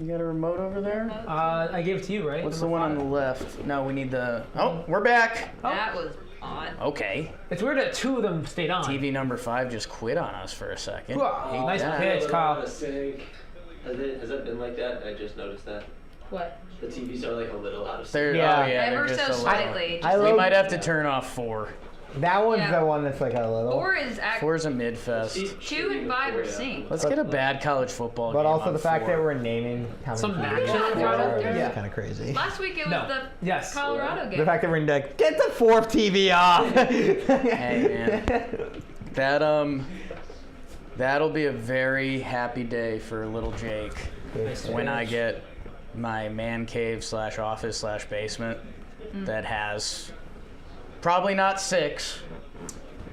got a remote over there? I gave it to you, right? What's the one on the left? No, we need the... Oh, we're back. That was odd. Okay. It's weird that 2 of them stayed on. TV number 5 just quit on us for a second. Whoa, nice that. pitch, Kyle. Has that been like that? I just noticed that. What? The TVs are like a little out of sync. They're, Yeah. Ever they're just so a little... slightly. I We love- might have to turn off 4. That one's Yeah. the one that's like a little. 4 is 4 is a mid-fest. 2 and 5 are synced. Let's get a bad college football But game also on the fact 4. that we're naming how many Some TVs action there on are Friday? is Yeah. kind of crazy. Last week it was No. the Yes. Colorado game. The fact that we're like, get the 4th TV off. Hey, man. That'll be a very happy day for little Jake when I get my man cave / office / basement that has probably not 6,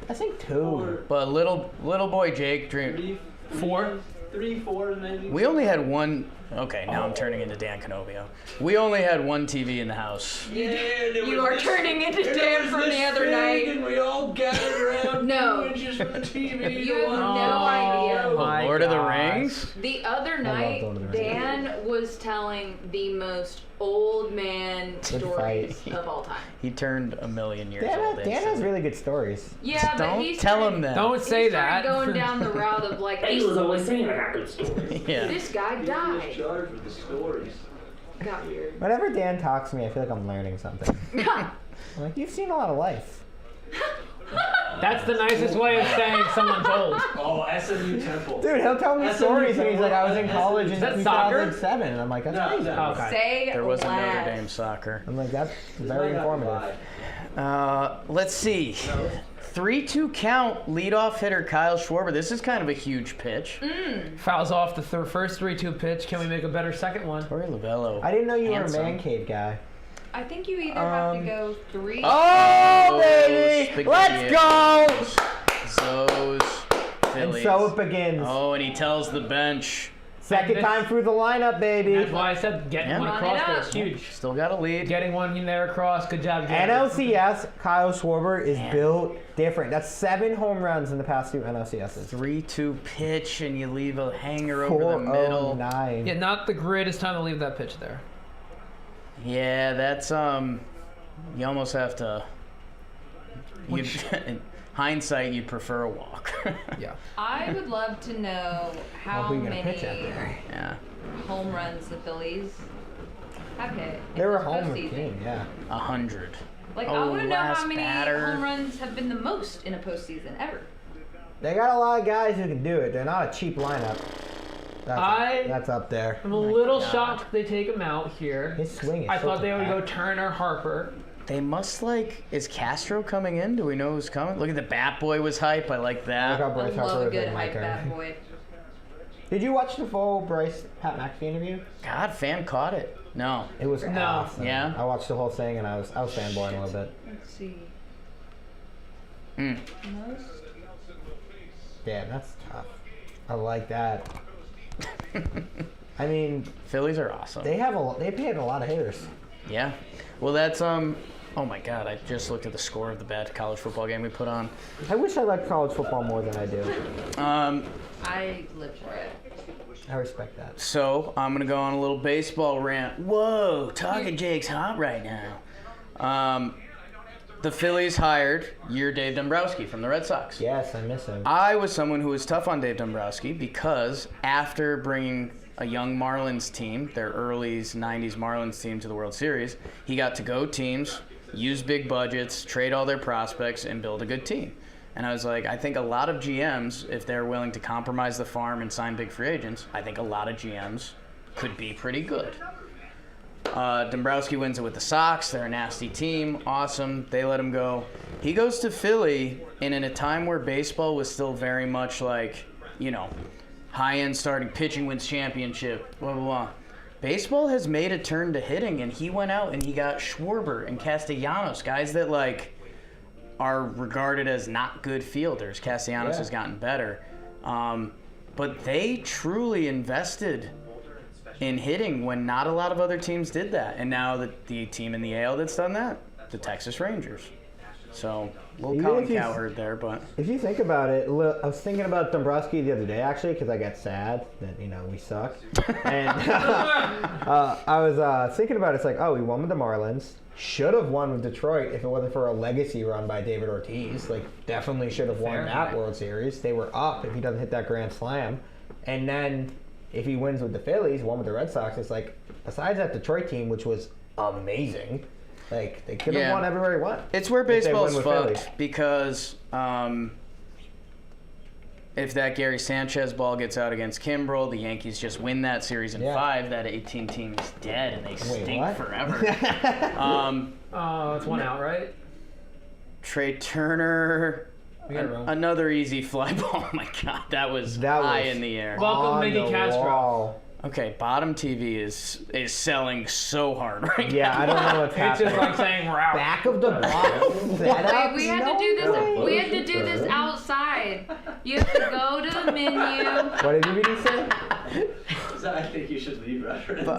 I think 2. but little boy Jake dream. 4. 3, 4 maybe. We only had one. Okay, now I'm turning into Dan Canovio. We only had one TV in the house. You are turning into Dan from the other night. And we all gathered around No. 2 inches from the TV. You have no idea. My Lord of the gosh. Rings. The other night, Lord of the Rings. Dan was telling the most old man stories fight. of all time. He turned a million years old. Dan has instantly. really good stories. Yeah, but Don't he's tell him that. Don't say he that. started going down the route of like, He was always saying I got good stories. Yeah. this guy died. Charged with the stories. Got weird. Whenever Dan talks to me, I feel like I'm learning something. I'm like, you've seen a lot of life. That's the nicest way of saying someone's old. Oh, SMU Temple. Dude, he'll tell me That's stories and he's like, I was in that's- college in Is that soccer? 2007. And I'm like, that's crazy. No. Okay. Say There was a Notre less. Dame soccer. I'm like, that's very informative. Let's see. 3-2 count, leadoff hitter Kyle Schwarber. This is kind of a huge pitch. Fouls off the first 3-2 pitch. Can we make a better second one? Corey Lavello. I didn't know you Handsome. were a man cave guy. I think you either have to go 3. Oh, baby! spaghetti. Let's go! Those And Phillies. so it begins. Oh, and he tells the bench, Second time through the lineup, baby. That's why I said getting Yeah. one Run it across there up. is huge. still got a lead. Getting one in there across. Good job, Jared. NLCS, Kyle Schwarber is Man. built different. That's 7 home runs in the past 2 NLCSs. 3-2 pitch, and you leave a hanger over the middle. 409. Yeah, not the greatest time to leave that pitch there. Yeah, that's you almost have to. In hindsight, you'd prefer a walk. Yeah. I would love to know how Who are you gonna pitch at many there? Yeah, home runs the Phillies have hit. in They were this home with postseason. team, yeah. 100. Like, Oh, I want to know last how many batter. home runs have been the most in a postseason ever. They got a lot of guys who can do it. They're not a cheap lineup. That's up there. I'm a little God. shocked they take him out here. His swing is I so thought they would go compact. Turner, Harper. They must is Castro coming in? Do we know who's coming? Look at the Bat Boy was hype. I like Look that. how I Bryce love Harper a is good in my hype turn. bat boy. Did you watch the full Bryce Pat McAfee interview? God, fan caught it. No. It was No. awesome. Yeah? I watched the whole thing and I was fanboying a little bit. Let's see. Mm. Most? Damn, that's tough. I like that. I mean, Phillies are awesome. they paid a lot of hitters. Yeah. Well, that's oh my God! I just looked at the score of the bad college football game we put on. I wish I liked college football more than I do. I live for it. I respect that. So I'm gonna go on a little baseball rant. Whoa, Talkin Jake's hot right now. The Phillies hired your Dave Dombrowski from the Red Sox. Yes, I miss him. I was someone who was tough on Dave Dombrowski because after bringing a young Marlins team, their early 90s Marlins team, to the World Series, he got to go teams, use big budgets, trade all their prospects, and build a good team. And I was like, I think a lot of GMs, if they're willing to compromise the farm and sign big free agents, I think a lot of GMs could be pretty good. Dombrowski wins it with the Sox. They're a nasty team. Awesome. They let him go. He goes to Philly, and in a time where baseball was still very much like, high-end starting pitching wins championship, blah, blah, blah. Baseball has made a turn to hitting, and he went out and he got Schwarber and Castellanos, guys that, are regarded as not good fielders. Castellanos has gotten better. But they truly invested in hitting when not a lot of other teams did that. And now the team in the AL that's done that, the Texas Rangers. So, little Even Colin if he's- Cowherd there, but If you think about it, I was thinking about Dombrowski the other day actually because I got sad that we suck, and I was thinking about it, it's like, oh, we won with the Marlins. Should have won with Detroit if it wasn't for a legacy run by David Ortiz. Like, definitely should have won Fair. that World Series. They were up if he doesn't hit that grand slam, and then if he wins with the Phillies, won with the Red Sox, it's like, besides that Detroit team, which was amazing. Like, they could have Yeah. won everywhere he went. it's where if they baseball's win with fucked Phillies. because if that Gary Sanchez ball gets out against Kimbrel, the Yankees just win that series in Yeah. 5. That 18 team is dead and they stink what? forever. It's 1 out, right? Trey Turner, We got it wrong. another easy fly ball. Oh my God, that was high in the air. Welcome, On Mickey the Castro. wall. Okay, Bottom TV is selling so hard right Yeah, now. I don't know what's It's happening. just like saying we're out. Back of the box. Wait, we had to do this. way. We had to do this outside. You have to go to the menu. What did you mean say? So I think you should leave reference.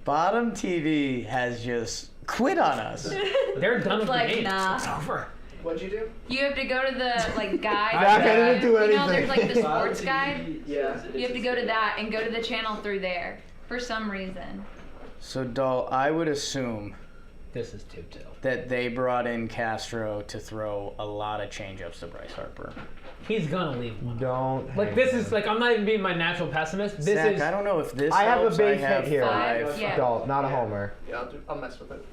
Bottom TV has just quit on us. They're done with Like, the games. nah. It's over. What'd you do? You have to go to the guide. Zach, I didn't do You know, anything. there's like the sports guide. Yeah. You have to go to that and go to the channel through there for some reason. So, Dal, I would assume This is 2-2. that they brought in Castro to throw a lot of changeups to Bryce Harper. He's gonna leave one. Don't. Like, this is like, I'm not even being my natural pessimist. This Zach, is. I don't know if this I have a helps. base I have hit here. 5. Yeah. Adult, not a homer. Yeah, I'll mess with it.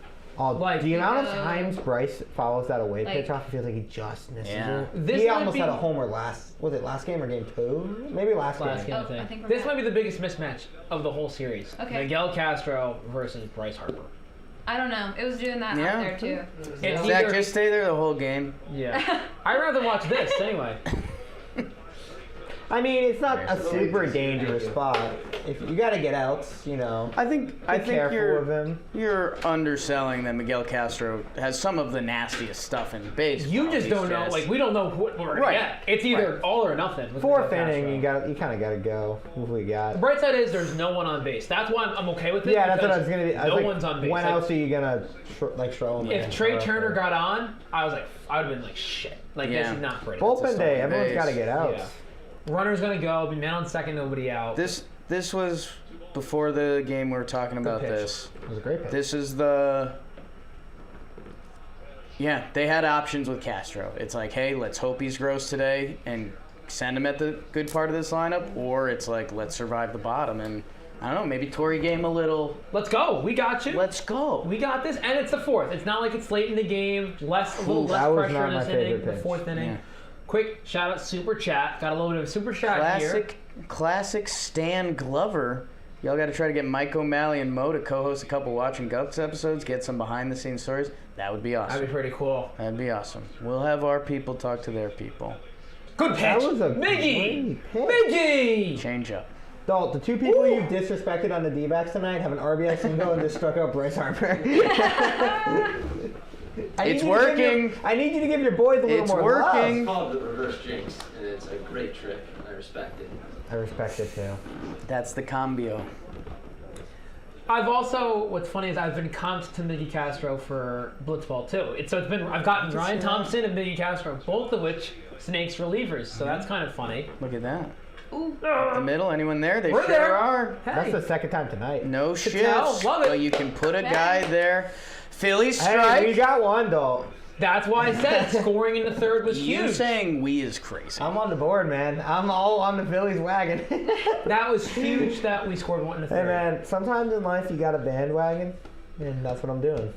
Oh, Like- the amount of times Bryce follows that away Like- pitch off, I feel like he just misses Yeah. it. This He might almost be- had a homer last game or game 2? Maybe last Last game. game, Oh, I I think. think we're This back. might be the biggest mismatch of the whole series. Okay. Miguel Castro versus Bryce Harper. I don't know. It was doing that Yeah. out there too. It's Zach, either- just stay there the whole game. yeah. I'd rather watch this anyway. I mean, it's not a super dangerous spot. If you got to get outs, I think be careful of him. you're underselling that Miguel Castro has some of the nastiest stuff in baseball. You just He's don't know. Like, we don't know what we're gonna Right. get. It's either all or nothing. with Fourth Miguel inning, Castro. you kind of got to go. What we got? The bright side is there's no one on base. That's why I'm okay with it. Yeah, that's what I because was gonna be. I was No like, one's on base. When Like, else are you gonna throw him? if in? Trey Turner got on, I was like, I would have been like, shit. Like, Yeah. this is not pretty. bullpen day, everyone's base. got to get outs. Yeah. Runner's gonna go. Be man on second, nobody out. This was before the game we were talking about pitch. this. It was a great pitch. This is the. Yeah, they had options with Castro. It's like, hey, let's hope he's gross today and send him at the good part of this lineup, or it's like, let's survive the bottom. And I don't know, maybe Torrey gave him a little, Let's go. We got you. let's go. We got this, and it's the fourth. It's not like it's late in the game. A little That less was pressure not in my this inning. favorite The pitch. fourth inning. Yeah. Quick shout out, super chat. Got a little bit of a super chat here. Classic Stan Glover. Y'all got to try to get Mike O'Malley and Mo to co-host a couple Watching Guts episodes, get some behind-the-scenes stories. That would be That'd awesome. be pretty cool. That'd be awesome. We'll have our people talk to their people. Good pitch. That was a Miggy. great pitch. Miggy. Change up. Dalt, the two people you disrespected on the D-backs tonight have an RBI single and just struck out Bryce Harper. It's working. I need you to give your boys a little It's more working. It's called the reverse jinx, and it's a great trick. I respect it. love. I respect it too. That's the cambio. I've also, what's funny is I've been comped to Miggy Castro for Blitzball too. I've gotten Ryan Thompson and Miggy Castro, both of which Snakes relievers. So that's kind of funny. Look at that. Ooh. The middle, anyone there? They We're sure there. are. That's Hey. the second time tonight. No tell. shifts. Love it. But you can put a guy there. Phillies Hey, strike. we got one, Dalt. That's why I said scoring in the third was You huge. saying we is crazy. I'm on the board, man. I'm all on the Phillies wagon. That was huge that we scored one in the Hey, third. man, sometimes in life you got a bandwagon, and that's what I'm doing.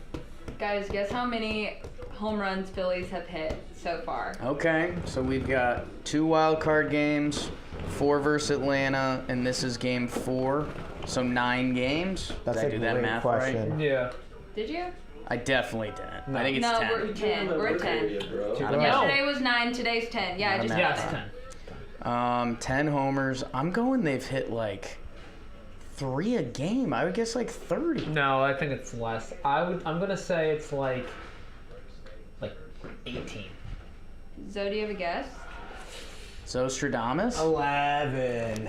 Guys, guess how many home runs Phillies have hit so far? Okay, so we've got 2 wild card games, 4 versus Atlanta, and this is game 4. So 9 games. That's Did I a do that great math question. right? Yeah. Did you? I definitely didn't. I think it's No, 10. we're 10. We're at 10. Not a math. Yesterday was 9. Today's 10. Yeah, I Not a just math. Yeah, did it's that. 10. 10 homers. I'm going they've hit like 3 a game. I would guess like 30. No, I think it's less. I'm gonna say it's like 18. Zoe, do you have a guess? Zostradamus? 11.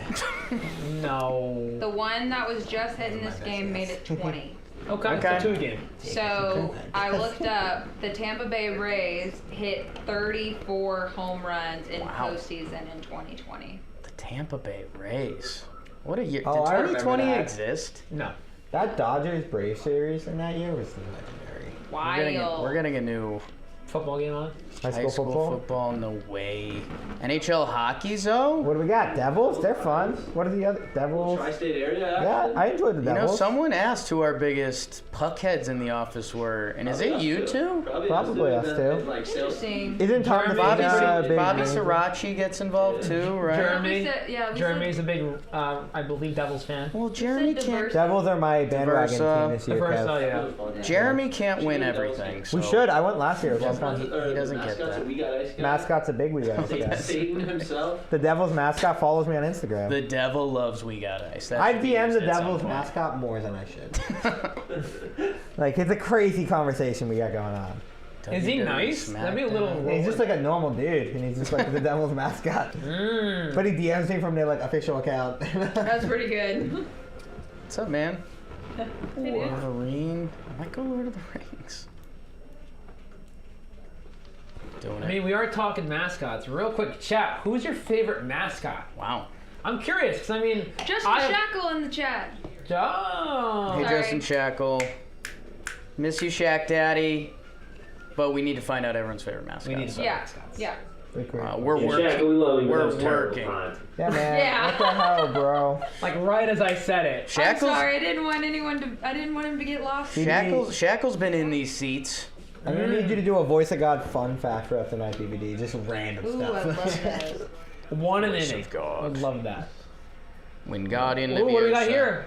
No. The one that was just hit in this game made it 20. Okay. Okay. So 2 game. So I looked up the Tampa Bay Rays hit 34 home runs in Wow. postseason in 2020. The Tampa Bay Rays. What a year. Oh, Did I remember 2020 that. exist? No. That Dodgers Brave series in that year was legendary. We're getting a new Football game on. High high school football. No way. NHL hockey, though? What do we got? Devils? They're fun. What are the other Devils? Tri-state area. Yeah, I enjoyed the You know, Devils. someone asked who our biggest puckheads in the office were, and is it you two? Probably us too. Like sales. Interesting. Isn't Tom Jeremy- Bobby, Messina a big Bobby manager? Srirachi gets involved too, right? Jeremy. Yeah, Jeremy's a big, I believe, Devils fan. Well, Jeremy said can't. diverse. Devils are my bandwagon Diversa. team this The year, first, Kev. yeah. Jeremy can't win everything. So We should. I went last year. It was fun. He doesn't get that. We got ice guy. Mascot's a big we guys. Satan himself. The Devils mascot follows me on Instagram. The devil loves We Got Ice. That I should be DM used the at some Devils point. mascot more than I should. Like, it's a crazy conversation we got going on. Is he WWE nice? That'd be a little. SmackDown. He's just like a normal dude, and he's just like the Devils mascot. But he DMs me from their like official account. That's pretty good. What's up, man? Hey, dude. Wolverine. I might go Lord of the Rings. Doing I it. mean, we are talking mascots. Real quick, chat. Who's your favorite mascot? Wow. I'm curious, because I mean, Justin Shackle in the chat. Oh. Hey, Sorry. Justin Shackle. Miss you, Shaq Daddy. But we need to find out everyone's favorite mascot. We need to so, Yeah, mascots. yeah. we're Yeah, working. Shaq, we love you, but We're that was terrible working. time. Yeah, man. Yeah. What the hell, bro? Like right as I said it. I'm Shackles. sorry, I didn't want him to get lost. Shackle's been in these seats. I'm gonna need you to do a Voice of God fun fact for after night DVD. Just random Ooh, I stuff. love that. One an Voice inning. of God. Would love that. When God in Ooh, what do we got here?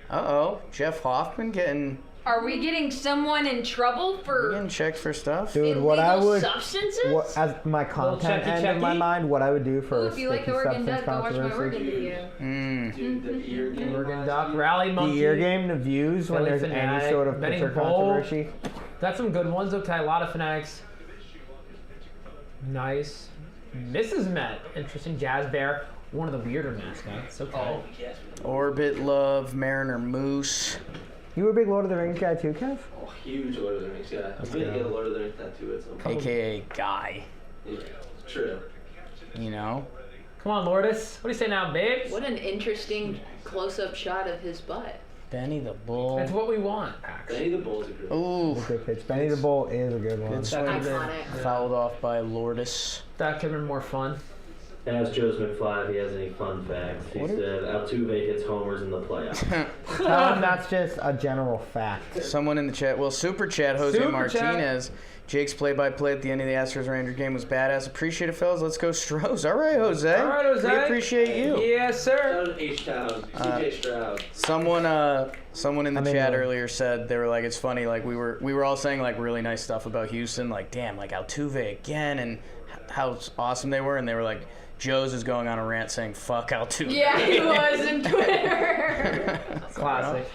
Uh-oh. Jeff Hoffman getting Are we getting someone in trouble for checked for stuff. Dude, illegal what I would, substances? as my content checky, end in my checky. mind, what I would do Ooh, for a if you like sticky the Oregon substance Duck, go watch my controversy. Oregon video. Mm. Dude, the ear game. Oregon Duck, Rally The Monkey. ear game, the views when Philly there's Fanatic, any sort of Benny pitcher Bull. controversy. That's some good ones. Okay, a lot of fanatics. Nice. Mrs. Met. Interesting. Jazz Bear. One of the weirder mascots. Okay. Oh, yes. Orbit Love, Mariner Moose. You were a big Lord of the Rings guy too, Kev? Oh, huge Lord of the Rings, yeah. I'm gonna get a Lord of the Rings tattoo at some point. AKA Guy. Yeah, true. You know? Come on, Lourdes. What do you say now, babes? What an interesting close-up shot of his butt. Benny the Bull. That's what we want, Pax. Benny the Bull's a good Ooh. Good pitch. Benny the Bull is a good one. Good swing. Iconic. Fouled off by Lourdes. That could have been more fun. Ask Joe's McFly if he has any fun facts. He What said Altuve hits homers in the playoffs. Tell him that's just a general fact. Someone in the chat. Well, Super Chat, Jose Super Martinez. Jake's play-by-play at the end of the Astros-Rangers game was badass. Appreciate it, fellas. Let's go Stros. All right, Jose. All right, Jose. We appreciate you. Yes, sir. Shout out H-Town, CJ Stroud. Someone in the I'm in chat one. earlier said they were like, it's funny, like we were all saying like really nice stuff about Houston, like damn, like Altuve again, and how awesome they were, and they were like, Joe's is going on a rant saying fuck Altuve. Yeah, he was in Twitter. Classic.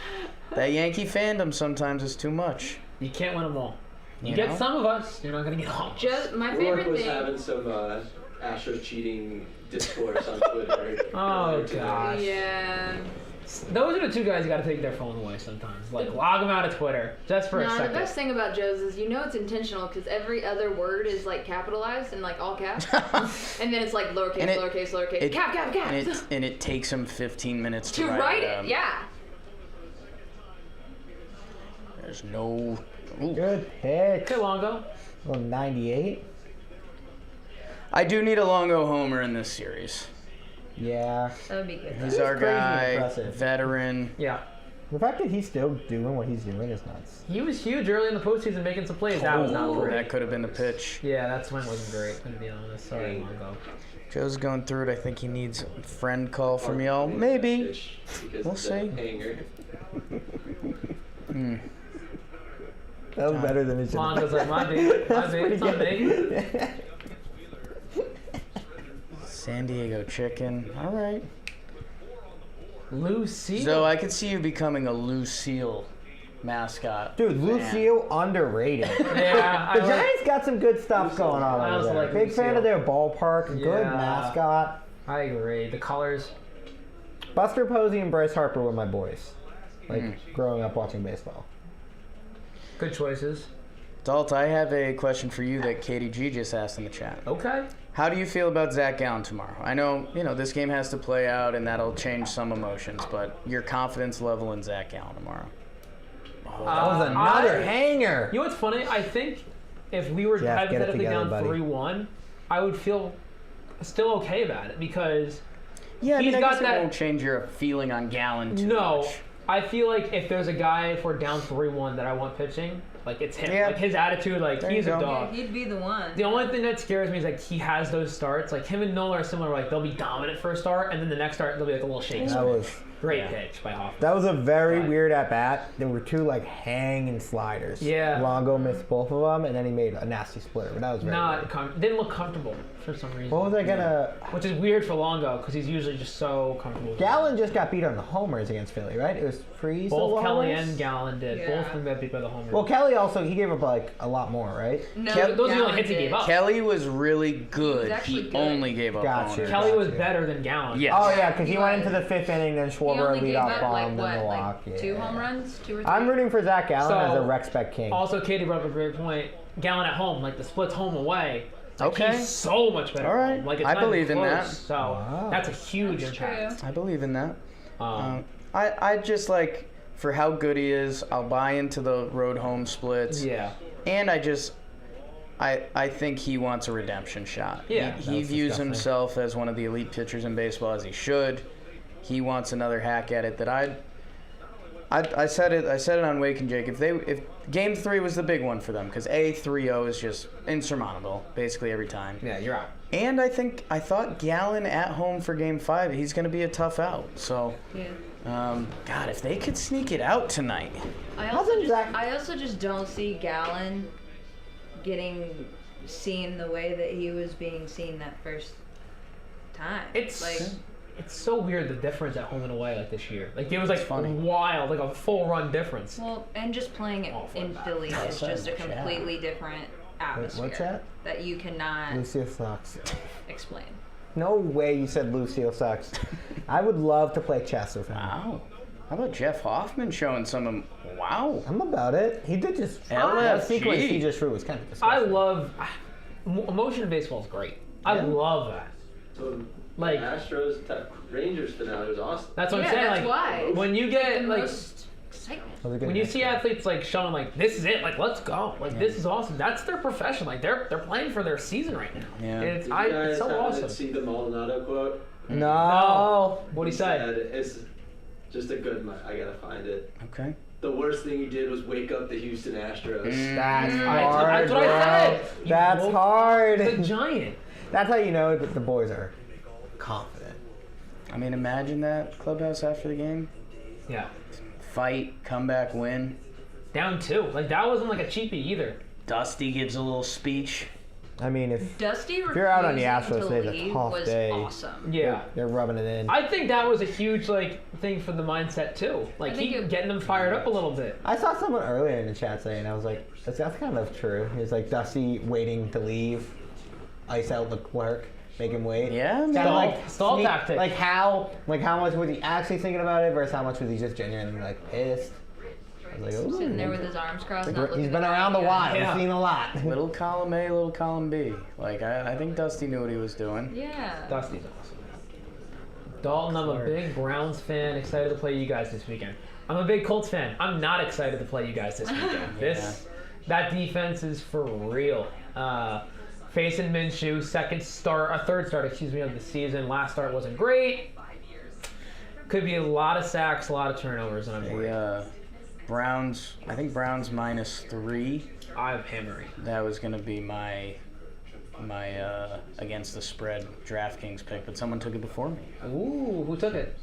That Yankee fandom sometimes is too much. You can't win them all. You You get know? some of us, you're not gonna get all. Just my Rourke favorite was thing. having some Astros cheating discourse on Twitter. Oh, earlier today. gosh. Yeah. Those are the two guys you gotta take their phone away sometimes. Like, log them out of Twitter. Just for a No, the second. best thing about Joe's is it's intentional because every other word is like capitalized and like all caps, and then it's like lowercase, And it- lowercase, cap, And it takes him 15 minutes to to write them. it. Yeah. There's no. Ooh. Good pitch. Okay, Longo. Well, 98. I do need a Longo homer in this series. Yeah. That would be good. He's our crazy guy, impressive. veteran. Yeah. The fact that he's still doing what he's doing is nuts. He was huge early in the postseason making some plays. That was not Ooh, great. that could have been the pitch. Yeah, that swing wasn't great, to be honest. Sorry, Longo. Joe's going through it. I think he needs a friend call from y'all. Maybe. Pitch because We'll of the see. hanger. Hmm. That was better than it should have Longo's like, my big, it's not big. San Diego chicken. All right. Lucille. So I could see you becoming a Lucille mascot. Dude, fan. Lucille underrated. Yeah, The Giants got some good stuff going on I over also there. like Big fan Lucille. of their ballpark. Good Yeah. mascot. I agree. The colors. Buster Posey and Bryce Harper were my boys. like growing up watching baseball. Good choices. Dalt, I have a question for you that Katie G just asked in the chat. Okay. How do you feel about Zach Gallen tomorrow? I know, this game has to play out and that'll change some emotions, but your confidence level in Zach Gallen tomorrow. That was another hanger. You know what's funny? I think if we were Jeff, get it hypothetically together, down buddy. 3-1, I would feel still okay about it because Yeah, I he's mean, I got guess that. it won't change your feeling on Gallen too No, much. I feel like if there's a guy, if we're down 3-1 that I want pitching, like it's him. Yeah. Like his attitude, like There he's you a go. dog. He'd be the one. The only thing that scares me is like he has those starts. Like him and Nola are similar. Like they'll be dominant for a start, and then the next start they'll be like a little shaky. That was Great pitch by Hoffman. That was a very Right. weird at bat. There were two like hanging sliders. Yeah. Longo missed both of them, and then he made a nasty splitter. But that was very weird. Didn't look comfortable for some reason. What was I gonna? Which is weird for Longo because he's usually just so comfortable. Gallen just got beat on the homers against Philly, right? It was Freeze. Both solo Kelly homers? and Gallen did. Yeah. Both of them got beat by the homer. Well, Kelly also he gave up like a lot more, right? No, those are the only Gallen hits he did. gave up. Kelly was really good. actually He good. only gave up Gotcha. homers. Kelly was Gotcha. better than Gallen. Yes. Oh yeah, because he He went was. into the fifth inning, then He Schwarber only gave leadoff up bomb, like then what, the walk. like 2 home runs, 2 or 3. I'm rooting for Zach Gallen So- as a rec spec king. Also, Katie brought up a great point. Gallen at home, like the splits home away. Like, Okay. He's so much better. All at right. home. Like it's I not even believe in that. close. So Wow. that's a huge That's impact. true. I believe in that. Um, I just like, for how good he is, I'll buy into the road home splits. yeah. And I think he wants a redemption shot. Yeah. He was views disgusting. himself as one of the elite pitchers in baseball, as he should. He wants another hack at it. I said it on Wake and Jake. If Game 3 was the big one for them, because 3-0 is just insurmountable basically every time. Yeah, you're out. And I thought Gallen at home for Game 5, he's going to be a tough out. So, Yeah. God, if they could sneak it out tonight. I Hasn't Zach- also just don't see Gallen seen the way that he was being seen that first time. It's so weird the difference at home and away like this year. Like it was like funny. wild, like a full run difference. well, and just playing it in Philly is just a completely different atmosphere what's that? that you cannot Lucio sucks. explain. No way you said Lucio sucks. I would love to play chess with him. Wow. How about Jeff Hoffman showing some? Wow. I'm about it. He did just. LFG. That sequence he just threw was kind of I disgusting. love emotion in baseball is great. I love that. So, Like Astros, Rangers finale was awesome. that's what Yeah, I'm saying. that's Like why. when you The get like most excitement. That was a good when you match. see athletes like showing like this is it, like let's go, like this is awesome. That's their profession. Like they're playing for their season right now. Yeah. And it's, Did you guys it's so happen awesome. to see the Maldonado quote? No. What'd he say? Said, it's just a good. I gotta find it. Okay. The worst thing he did was wake up the Houston Astros. That's That's hard, what I bro. said. You That's woke hard. The giant. That's how you know that the boys are confident. I mean, imagine that clubhouse after the game. Yeah. Fight, comeback, win. Down 2. Like that wasn't like a cheapie either. Dusty gives a little speech. I mean, if Dusty you're out on the refusing Astros to today, it's a leave tough was day. awesome. Yeah. they're rubbing it in. I think that was a huge like thing for the mindset too. Like I think it- getting them fired up a little bit. I saw someone earlier in the chat saying, I was like, that's kind of true. He was like, Dusty waiting to leave, ice out the clerk, make him wait. Yeah, Kinda man. like Stall sneak- tactic. Like how much was he actually thinking about it versus how much was he just genuinely like pissed? I was like, ooh. Sitting there with his arms crossed. Like, not he's looking been at around a the lot. Yeah. I've seen a lot. Little column A, little column B. Like, I think Dusty knew what he was doing. Yeah. Dusty's awesome. Dalton, I'm a big Browns fan. Excited to play you guys this weekend. I'm a big Colts fan. I'm not excited to play you guys this weekend. That defense is for real. Facing Minshew, third start, of the season. Last start wasn't great. Could be a lot of sacks, a lot of turnovers, and I'm worried. The Browns, I think Browns -3. I'm hammering. That was going to be my against the spread DraftKings pick, but someone took it before me. Ooh, who took it?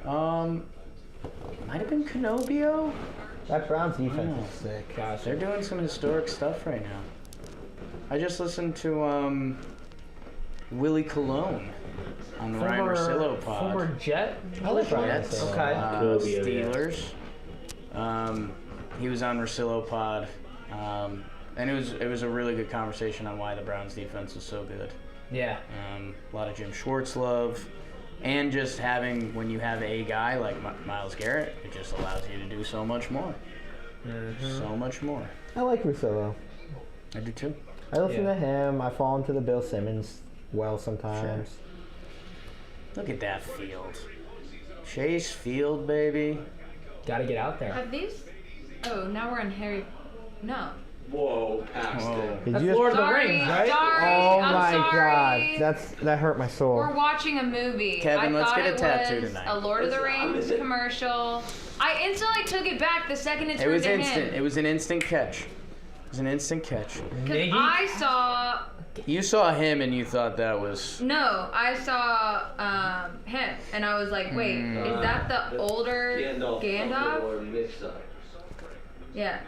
Might have been Canobio. That Browns defense is sick. Gosh, They're doing some historic stuff right now. I just listened to Willie Cologne on the Ryan Russillo pod. Former Jet. I like Ryan Jets, Russillo. Okay. Steelers. He was on Russillo pod, and it was a really good conversation on why the Browns defense is so good. Yeah. A lot of Jim Schwartz love. And just having, when you have a guy like Myles Garrett, it just allows you to do so much more. So much more. I like Russillo. I do too. I listen to him. I fall into the Bill Simmons well sometimes. Look at that field. Chase Field, baby. Gotta get out there. Have these? Oh, now we're on Harry. No. Whoa, past it. Did That's you Lord just... of the Sorry, Rings, right? sorry. Oh I'm my sorry. god, that hurt my soul. We're watching a movie. Kevin, I let's thought get a it tattoo was tonight. a Lord of the Listen, I'm Rings in it. commercial. I instantly took it back the second it It turned was to instant. him. It was an instant catch. It was an instant catch. Because Miggy? I saw. You saw him and you thought that was... No, I saw him, and I was like, wait, is that the older Gandalf? Dumbledore mix-up. Yeah.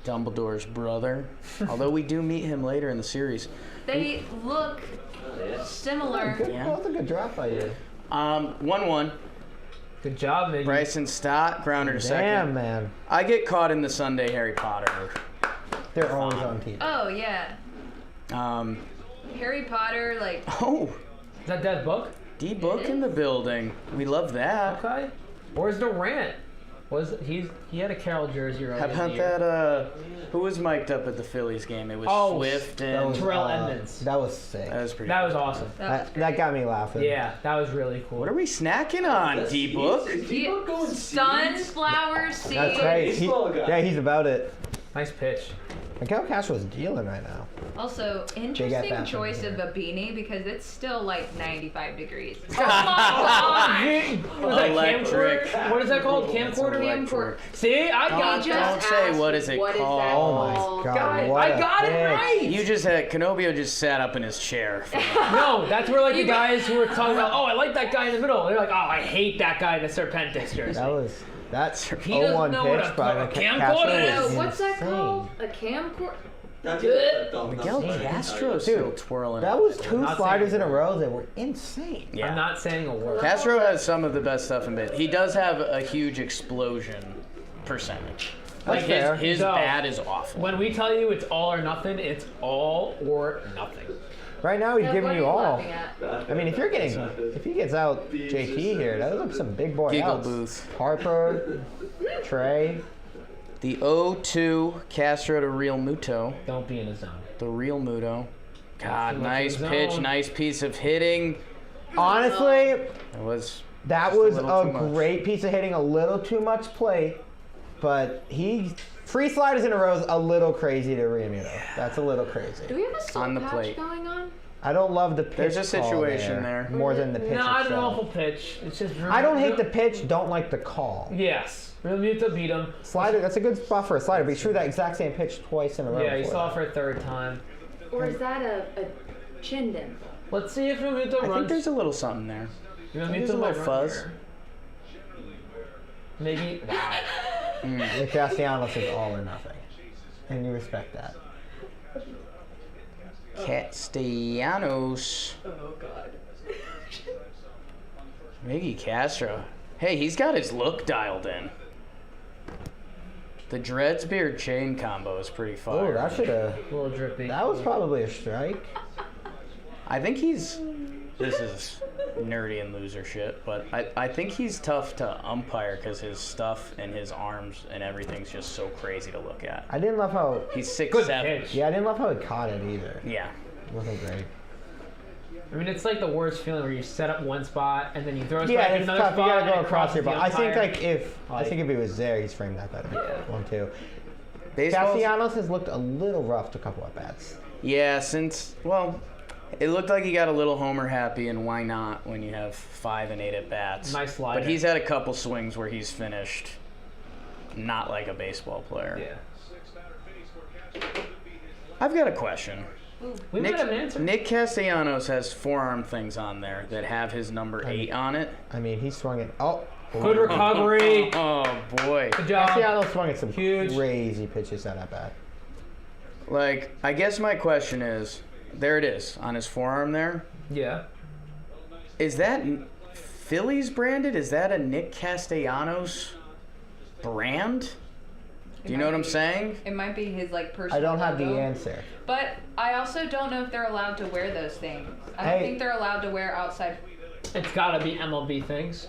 Dumbledore's brother. Although we do meet him later in the series. They look similar. Good, Yeah. That was a good drop by you. 1-1. Good job, Miggy. Bryson Stott, grounder to second. Damn, man. I get caught in the Sunday Harry Potter. They're always on TV. Oh, yeah. Harry Potter, like, Oh, Is that Dead Book? D-Book in the building. We love that. Okay. Where's Durant? He had a Carroll jersey earlier How in the about year. that, who was mic'd up at the Phillies game? It was Swift That and... was, Terrell Edmonds. That was sick. That was pretty That was cool. awesome. That got me laughing. Yeah, that was really cool. What are we snacking on, D-Book? Is D-Book going seeds? sunflower seeds. That's right. Baseball guy. Yeah, he's about it. Nice pitch. Miguel Castro's dealing right now. Also, at interesting that choice from of a beanie because it's still like 95 degrees. What is that, Electric. camcorder? What is that called? It's Camcorder? electric. See, I got He it. just Don't say asked, what is it what is that called. Oh my called? god. Guys, what I a got it pitch. right. You just had... Canobio just sat up in his chair. No, that's where like the guys who were talking about, oh, I like that guy in the middle. They're like, oh, I hate that guy in the Serpentics jersey. That's He doesn't 0-1 know what pitch a by camcorder Castro is. was What's that insane. called? A camcorder? That's Miguel Castro's still twirling. That was two not sliders saying in a row that were insane. Yeah. I'm not saying a word. Castro has some of the best stuff in baseball. He does have a huge explosion percentage. Like fair. his So, bat is awful. When we tell you it's all or nothing, it's all or nothing. Right now he's What giving are you all. laughing at? I mean, if he gets out JT here, that looks like some big boy Giggle outs. booth. Harper, Trey. The 0-2 Castro to Real Muto. Don't be in a zone. The Real Muto. God, Look nice at the pitch, zone. nice piece of hitting. Honestly, It was that just was little too a much. great piece of hitting, a little too much play, but free sliders in a row is a little crazy to Realmuto. That's a little crazy. Do we have a soul On the patch plate. going on? I don't love the pitch. There's a call situation there. more than the pitch Not an itself. awful pitch. It's just. I don't hate the pitch, don't like the call. Yes. Real Muto beat him. Slider, that's a good spot for a slider, but he threw that exact same pitch twice in a row. Yeah, he before saw that. for a third time. Or is that a chin dimple? Let's see if Real Muto I think runs. there's a little something there. Real there's a Muto might little run fuzz. here. Maybe. Wow. The Castellanos is all or nothing. And you respect that. Castellanos. Oh God. Miggy Castro. Hey, he's got his look dialed in. The Dreads beard chain combo is pretty Oh, fire. that should have. A little drippy. That was probably a strike. I think he's... This is nerdy and loser shit, but I think he's tough to umpire because his stuff and his arms and everything's just so crazy to look at. I didn't love how. He's Good 6'7". pitch. Yeah, I didn't love how he caught it either. Yeah. It wasn't great. I mean, it's like the worst feeling where you set up one spot and then you throw a strike Yeah, in it's another tough. You spot gotta and go it across your crosses ball. the I think umpire. if he was there, he's framed that better. Yeah. 1-2. Baseball's... Castellanos has looked a little rough to a couple at bats. Yeah, it looked like he got a little homer happy, and why not when you have 5 and 8 at bats? Nice slider. But he's had a couple swings where he's finished not like a baseball player. Yeah. I've got a question. We might have an answer. Nick Castellanos has forearm things on there that have his number 8 on it. I mean, he swung it. Oh. Good recovery. Oh boy. Good job. Castellanos swung at some Huge. crazy pitches at bat. Like, I guess my question is, there it is on his forearm there. Yeah. Is that Phillies branded? Is that a Nick Castellanos brand? Do you know what I'm saying? It might be his like personal. I don't have the logo. answer. But I also don't know if they're allowed to wear those things. I don't Hey. think they're allowed to wear outside It's got to be MLB things.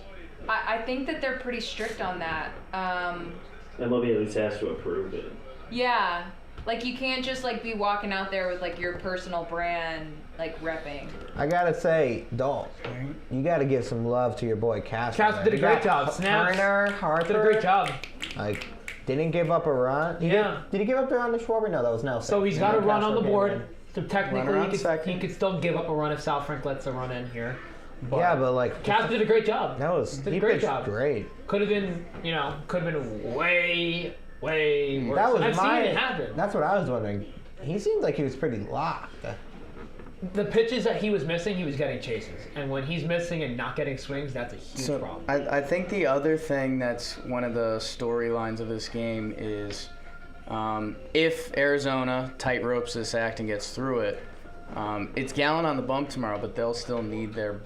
I think that they're pretty strict on that. MLB at least has to approve it. Yeah. Like, you can't just, like, be walking out there with, like, your personal brand, like, repping. I gotta say, Dalton, you gotta give some love to your boy Castro. Castro did a great job. Snaps. Turner, Harper. Did a great job. Like, didn't give up a run. Yeah. Did he give up the run to Schwarber? No, that was Nelson. So he's got a run on the Castro board. came in. So technically, he could still give up a run if Sal Frank lets a run in here. Yeah, but like Castro did a great job. that was Did a he great pitched job. great. Could have been, way worse. That was I've my. seen it happen. That's what I was wondering. He seemed like he was pretty locked. The pitches that he was missing, he was getting chases. And when he's missing and not getting swings, that's a huge problem. I think the other thing that's one of the storylines of this game is if Arizona tight ropes this act and gets through it, it's Gallen on the bump tomorrow, but they'll still need their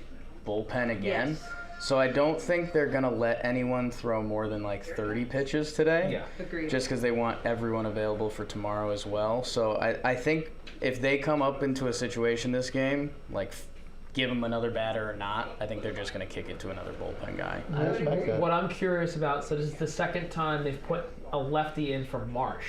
bullpen again. Yes. So I don't think they're going to let anyone throw more than like 30 pitches today. Yeah. Agreed. Just because they want everyone available for tomorrow as well. So I think if they come up into a situation this game, like give them another batter or not, I think they're just going to kick it to another bullpen guy. What I'm curious about, so this is the second time they've put a lefty in for Marsh.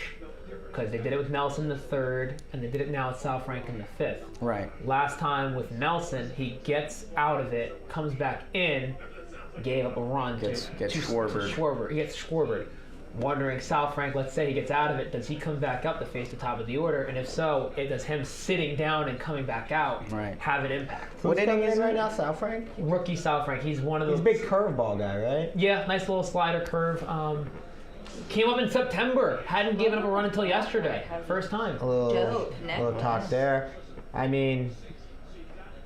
Because they did it with Nelson the third, and they did it now with Sal Frank in the fifth. Right. Last time with Nelson, he gets out of it, comes back in, gave up a run Gets to Schwarbered. Schwarber. He gets Schwarbered. Wondering, Sal Frank, let's say he gets out of it, does he come back up to face the top of the order? And if so, does him sitting down and coming back out have an impact? What's coming in right now, Sal Frank? Rookie Sal Frank. He's one of those. He's a big curveball guy, right? Yeah, nice little slider curve. Came up in September. Hadn't given up a run until yesterday. First time. A little Dope. talk there. I mean,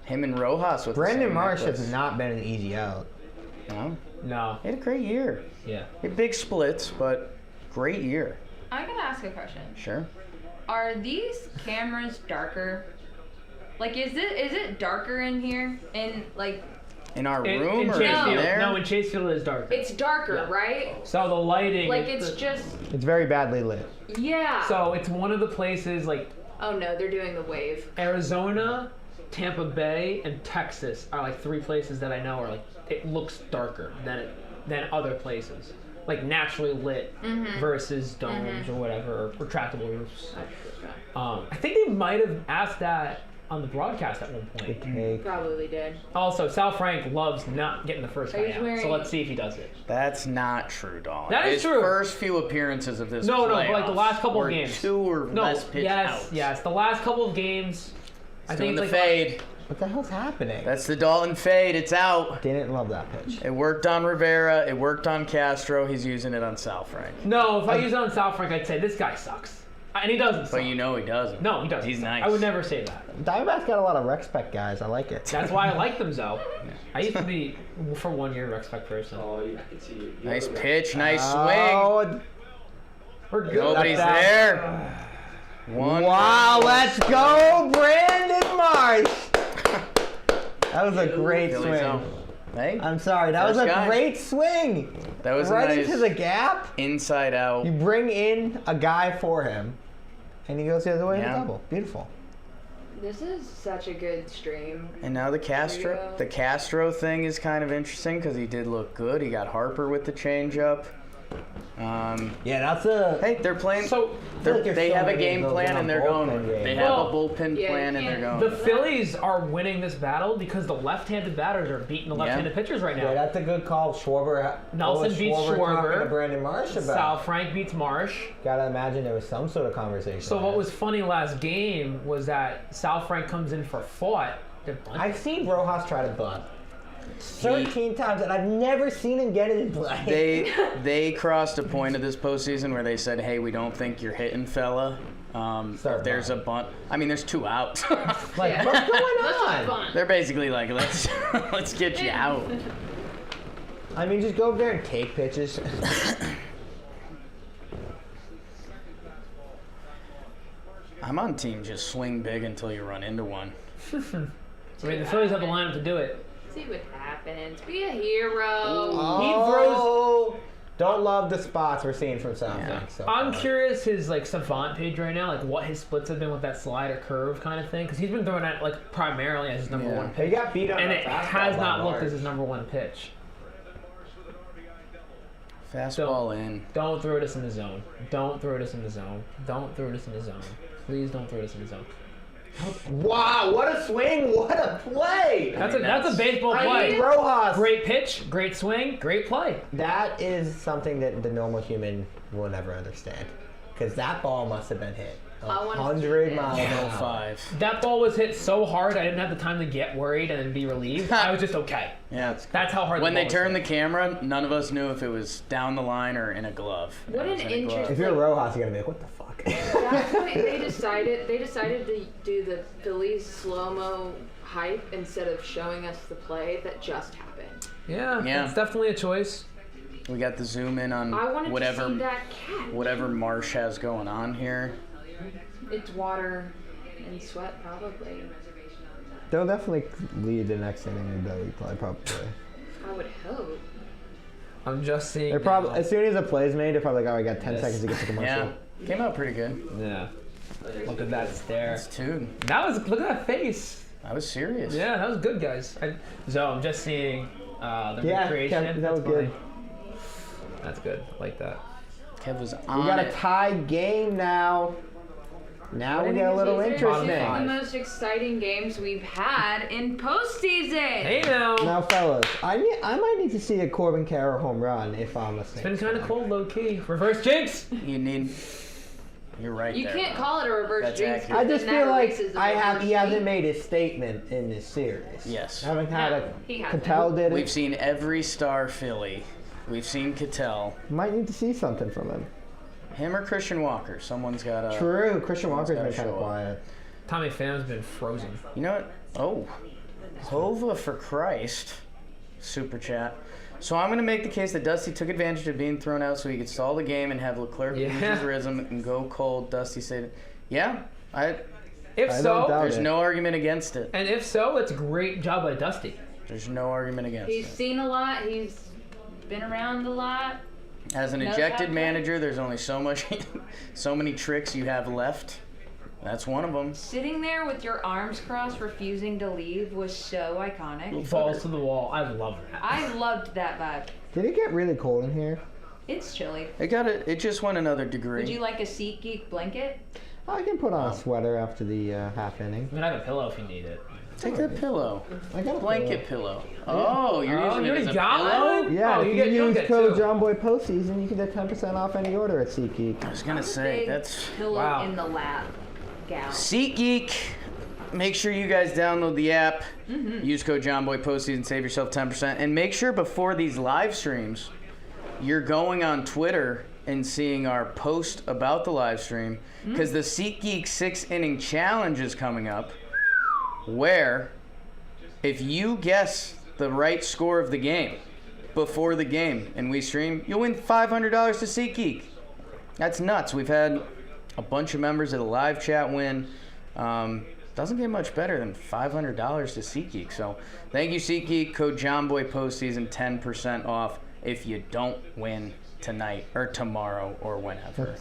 Him and Rojas with Brandon the same Marsh necklace. has not been an easy out. No. He had a great year. Yeah. He had big splits, but great year. I'm gonna ask a question. Sure. Are these cameras darker? Like, is it darker in here? In our In room or Chasefield. in there? No, in Chasefield it is darker. It's darker, Yeah. right? So the lighting. Like, it's just, It's very badly lit. yeah. So it's one of the places like Oh no, they're doing the wave. Arizona, Tampa Bay, and Texas are like three places that I know are like it looks darker than other places. Like naturally lit versus domes or whatever, or retractable roofs. I think they might have asked that on the broadcast at one point. Take. Probably did. Also, Sal Frank loves not getting the first guy He's out, so wearing- let's see if he does it. That's not true, Dalton. That is His true. first few appearances of this No, but like the playoffs last couple of were games. 2 or No, less pitch outs. yes, the last couple of games. I Doing think the it's like fade. What the hell's happening? That's the Dalton fade. It's out. Didn't love that pitch. It worked on Rivera. It worked on Castro. He's using it on Sal Frank. No, if I use it on Sal Frank, I'd say this guy sucks. And he doesn't suck. But you know he doesn't. No, he doesn't. He's suck. nice. I would never say that. Diamondbacks got a lot of rec spec guys. I like it. That's why I like them, though. I used to be, for 1 year, a rec spec person. Oh, I can see you. Nice pitch. Nice swing. Oh, We're good. Nobody's That's there. One. wow, let's go, Brandon Marsh. That was a great Phillies swing. zone. Hey, I'm sorry, that was First a guy. great swing. that was Right a nice into the gap. inside out. You bring in a guy for him, and he goes the other way in Yeah. the double. Beautiful. This is such a good stream. And now the Castro thing is kind of interesting because he did look good. He got Harper with the changeup. Yeah, that's a. Hey, they're playing. So, like there's they so have a many game of those plan in and a they're going. bullpen game. They have Well, a bullpen yeah, plan you and they're can't- going. the Phillies are winning this battle because the left-handed batters are beating the left-handed pitchers right Yeah, now. that's a good call. Schwarber. Nelson what was beats talking Schwarber. to Brandon Marsh about. Sal Frank beats Marsh. Gotta imagine there was some sort of conversation. So there. what was funny last game was that Sal Frank comes in for Fought. I've seen Rojas try to bunt 13 times, and I've never seen him get it in play. They crossed a point of this postseason where they said, "Hey, we don't think you're hitting, fella. Start There's a bunt. I mean, there's 2 outs. Like, Yeah. what's going Let's just on? bunt. They're basically like, let's get you out." I mean, just go over there and take pitches. I'm on team just swing big until you run into one. I mean, the Phillies have the lineup to do it. See what happens. Be a hero. Oh, Don't love the spots we're seeing from South Bank. So I'm curious his like Savant page right now, like what his splits have been with that slider curve kind of thing, because he's been throwing that like primarily as his number one pitch. He got beat on and the it fastball has by not looked Marsh. as his number one pitch. Fastball in. Don't throw this in the zone. Don't throw this in the zone. Don't throw this in the zone. Please don't throw this in the zone. Wow, what a swing! What a play! That's a baseball play. Rojas. Great pitch, great swing, great play. That is something that the normal human will never understand. Because that ball must have been hit 100 miles an hour. 5. That ball was hit so hard I didn't have the time to get worried and be relieved. I was just okay. Yeah, That's how hard when the they ball turned was the camera, none of us knew if it was down the line or in a glove. What It was an in a glove. interesting- If you're Rojas, you're gonna be like, what the fuck? That's why they decided to do the Phillies slow-mo hype instead of showing us the play that just happened. Yeah. It's definitely a choice. We got the zoom in on I wanted whatever to see that catch. whatever Marsh has going on here. It's water and sweat, probably. They'll definitely lead the next inning in Billy play, probably. I would hope. I'm just seeing. They're probably now. as soon as the play's made, they're probably like, oh, I got 10 seconds to get to commercial. Yeah, came out pretty good. Yeah. Look at that stare. That's two. Look at that face. I was serious. Yeah, that was good, guys. So I'm just seeing the Yeah, recreation. that That's was good. funny. That's good. I like that. Kev was on We got a it. tie game now. Now we get a little These are interesting. two of the most exciting games we've had in postseason. Hey now. Now, fellas, I might need to see a Corbin Carroll home run if I'm a It's Saints been kind of fan. cold, low key. Reverse jinx. You're right You there. can't call it a reverse That's jinx. accurate. I because just then feel that like erases the he hasn't reverse made a statement in this series. Yes. Haven't had No, he a hasn't. Cattell did We've it. seen every star Philly. We've seen Cattell. Might need to see something from him. Him or Christian Walker. Someone's got to. True, Christian Walker's gotta been kind of show up. quiet. Tommy Pham's been frozen. You know what? Oh. Hova for Christ. Super chat. So I'm going to make the case that Dusty took advantage of being thrown out so he could stall the game and have Leclerc lose his rhythm and go cold. Dusty said, yeah, If I don't so, doubt there's it. no argument against it. and if so, it's a great job by Dusty. There's no argument against He's it. seen a lot. He's been around a lot. As an knows ejected how to play. manager, there's only so many tricks you have left. That's one of them. Sitting there with your arms crossed, refusing to leave was so iconic. Falls to the wall. I love that. I loved that vibe. Did it get really cold in here? It's chilly. It just went another degree. Would you like a SeatGeek blanket? I can put on a sweater after the half inning. I mean, I have a pillow if you need it. Take that pillow. I got a Blanket pillow. Oh, you're using you it as a got pillow? one? Yeah, Oh, if you you, don't use get code two. JohnBoy Postseason, you can get 10% off any order at SeatGeek. I was gonna I'm a say big that's pillow Wow. in the lap gal. SeatGeek. Make sure you guys download the app. Use code JohnBoy Postseason, save yourself 10%, and make sure before these live streams, you're going on Twitter and seeing our post about the live stream because the SeatGeek 6-inning challenge is coming up, where if you guess the right score of the game before the game and we stream, you'll win $500 to SeatGeek. That's nuts. We've had a bunch of members of the live chat win. Doesn't get much better than $500 to SeatGeek. So thank you, SeatGeek. Code JohnBoy Postseason, 10% off if you don't win tonight or tomorrow or whenever.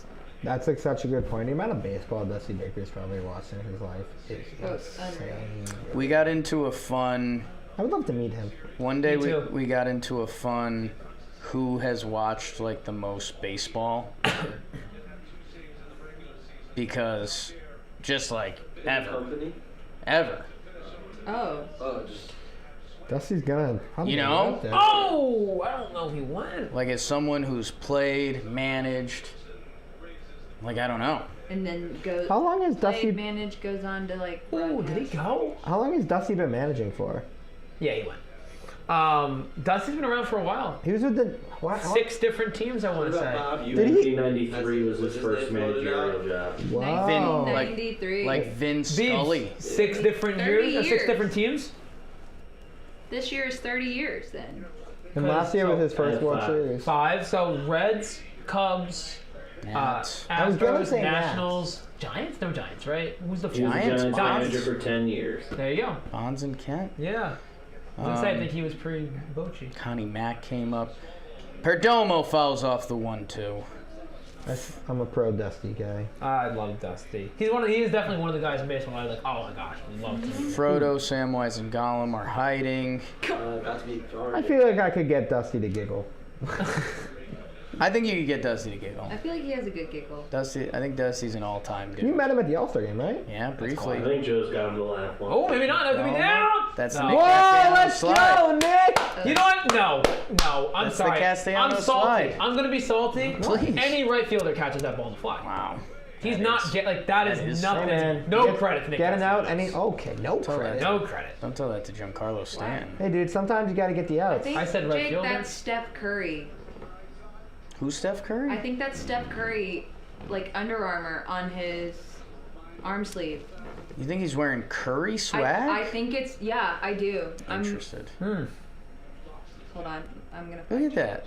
That's like such a good point. The amount of baseball Dusty Baker's probably watched in his life is Unreal. insane. We got into a fun. I would love to meet him. One day Me too. we got into a fun. Who has watched like the most baseball? Because just like ever. Oh. Oh, just Dusty's gonna probably You go know? out there. Oh, I don't know if he went. Like as someone who's played, managed, like I don't know. And then goes. How long has played, Dusty? managed goes on to like. Oh, did he go? How long has Dusty been managing for? Yeah, he went. Dusty's been around for a while. He was with the what? 6 different teams, I want to say. Bob, you Did he? 1993 was his What's his first name floated managerial out? job. Wow. 1993. Like Vin Scully. 6 different 30 years, or 6 years. different teams. This year is 30 years then. And last year was his first And World five. Series. 5. So Reds, Cubs, Nats. I was gonna Astros, say Nationals, Giants. No Giants, right? Who's the He was the Giants? Giants Giants. manager for 10 years. There you go. Bonds and Kent. Yeah. I was gonna say, I think he was pre-Bochy. Connie Mack came up. Perdomo fouls off the 1-2. I'm a pro Dusty guy. I love Dusty. He is definitely one of the guys in baseball. I'm like, oh my gosh, I love him. Frodo, Samwise, and Gollum are hiding. About to be I feel like I could get Dusty to giggle. I think you could get Dusty to giggle. I feel like he has a good giggle. I think Dusty's an all-time You giggle. met him at the All-Star game, right? Yeah, briefly. I think Joe's got him to laugh one. Oh, maybe not. That could be down. That's the No. Nick Whoa, Castellanos let's slide. go, Nick! You know what? No. I'm That's the sorry. Castellanos I'm salty. slide. I'm gonna be salty. Please. Any right fielder catches that ball on the fly. Wow. He's That not is- that that is is- nothing. Hey, man, No credit to Nick. Getting out Castellanos. okay, no credit. No credit. Don't tell that to Giancarlo Stanton. Hey, dude, sometimes you got to get the I outs. think, I said right Jake, fielder. that's Steph Curry. Who's Steph Curry? I think that's Steph Curry, like Under Armour on his arm sleeve. You think he's wearing Curry swag? I think it's, yeah, I do. I'm, Interested. hold on, I'm gonna. Look at that.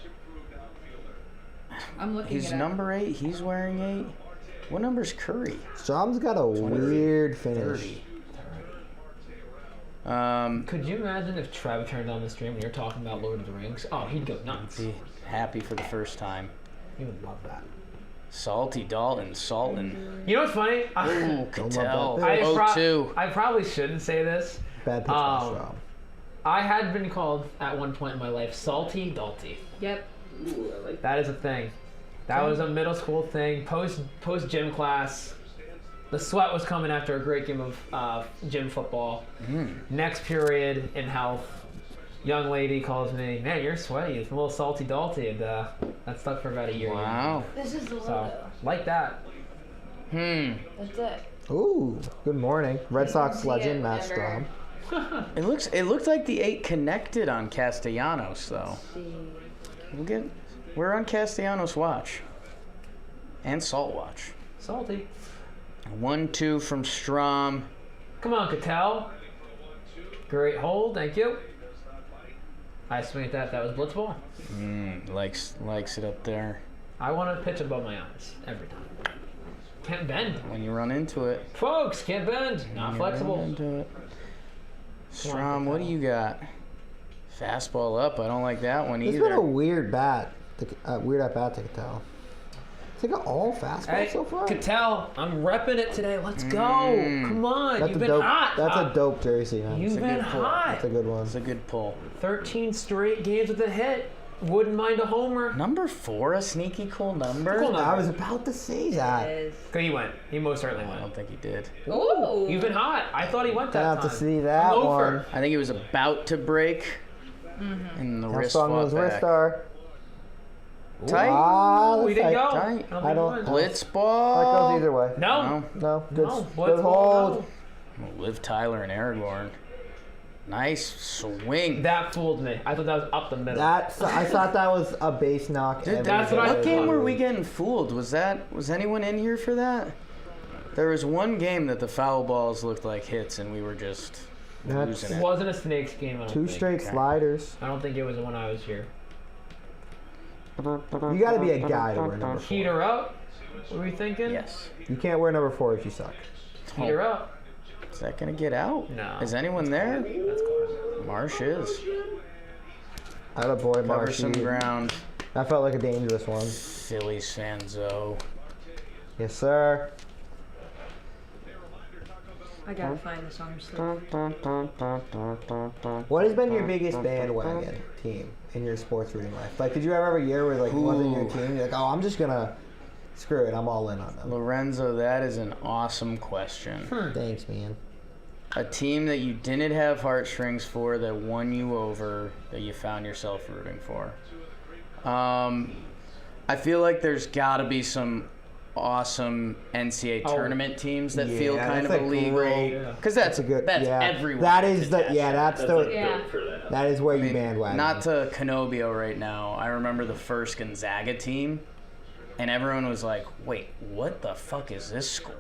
I'm looking He's it up. number 8. He's wearing 8. What number's Curry? Strom's got a weird finish. 30. Could you imagine if Trev turned on the stream when you're talking about Lord of the Rings? Oh, he'd go nuts. Be happy for the first time. He would love that. Salty Dalton, Salton. You know what's funny? Ooh, Cattell. that pitch. 0-2. I probably shouldn't say this. Bad pitch by Strom. I had been called at one point in my life Salty Dalty. Yep. Ooh, I like That is a thing. That was a middle school thing. Post gym class. The sweat was coming after a great game of gym football. Next period in health, young lady calls me, man, you're sweaty. It's a little salty dalty. And that stuck for about a year. Wow. This is the logo. So, like that. That's it. Ooh, good morning. Red Sox see legend, it Matt whenever- Strom. It looked like the 8 connected on Castellanos though. We're on Castellanos watch. And Salt watch. Salty. 1-2 from Strom. Come on, Cattell. Great hold. Thank you. I swing at that. That was blitz ball. Likes it up there. I want to pitch above my eyes every time. Can't bend. When you run into it. Folks, can't bend. Not You flexible. run into it. Strom, what do you got? Fastball up. I don't like that one It's either. been a weird bat. Weird at bat to tell. It's like an all fastball Hey, so far. Cattell, I'm repping it today. Let's go. Come on. That's You've a been dope. hot. That's a dope jersey, man. You've a been good pull. hot. That's a good one. It's a good pull. 13 straight games with a hit. Wouldn't mind a homer. Number 4, a sneaky cool number? Cool number. I was about to say that. Is. He went. He most certainly I went. don't think he did. Ooh. You've been hot. I thought he went that I have time. to see that I'm one. over. I think he was about to break. And the How wrist strong fought was back. wrist are? Tight. Ah, We didn't go. Tight. I don't. Blitz That ball. goes either way. No. No. No, good, No. good Blitz ball, hold. no. Liv Tyler and Aragorn. Nice swing. That fooled me. I thought that was up the middle. I thought that was a base knock. Dude, every that's what I day. What game were we getting fooled? Was anyone in here for that? There was one game that the foul balls looked like hits and we were just That's- losing It it. wasn't a Snakes game. I don't Two think. straight sliders. I don't think it was when I was here. You got to be a guy to wear number 4. Heater up. What were we thinking? Yes. You can't wear number 4 if you suck. Heater up. Is that gonna get out? No. Is anyone there? That's close. Marsh is. Atta boy, Cover Marshy. some ground. That felt like a dangerous one. Phillies Sanzo. Yes, sir. I gotta find this arm sleeve. What has been your biggest bandwagon team in your sports rooting life? Like, did you ever have a year where like it wasn't your team? You're like, oh, I'm just gonna screw it. I'm all in on them. Lorenzo, that is an awesome question. Thanks, man. A team that you didn't have heartstrings for that won you over that you found yourself rooting for. I feel like there's got to be some awesome NCAA tournament teams that feel yeah, kind of that's a a legal great- because That's a good. that's yeah. everyone. That is can the attest yeah. to. That's That's the. Yeah. built for that. That is where I you mean, bandwagon. not to Canobio right now. I remember the first Gonzaga team, and everyone was like, "Wait, what the fuck is this school?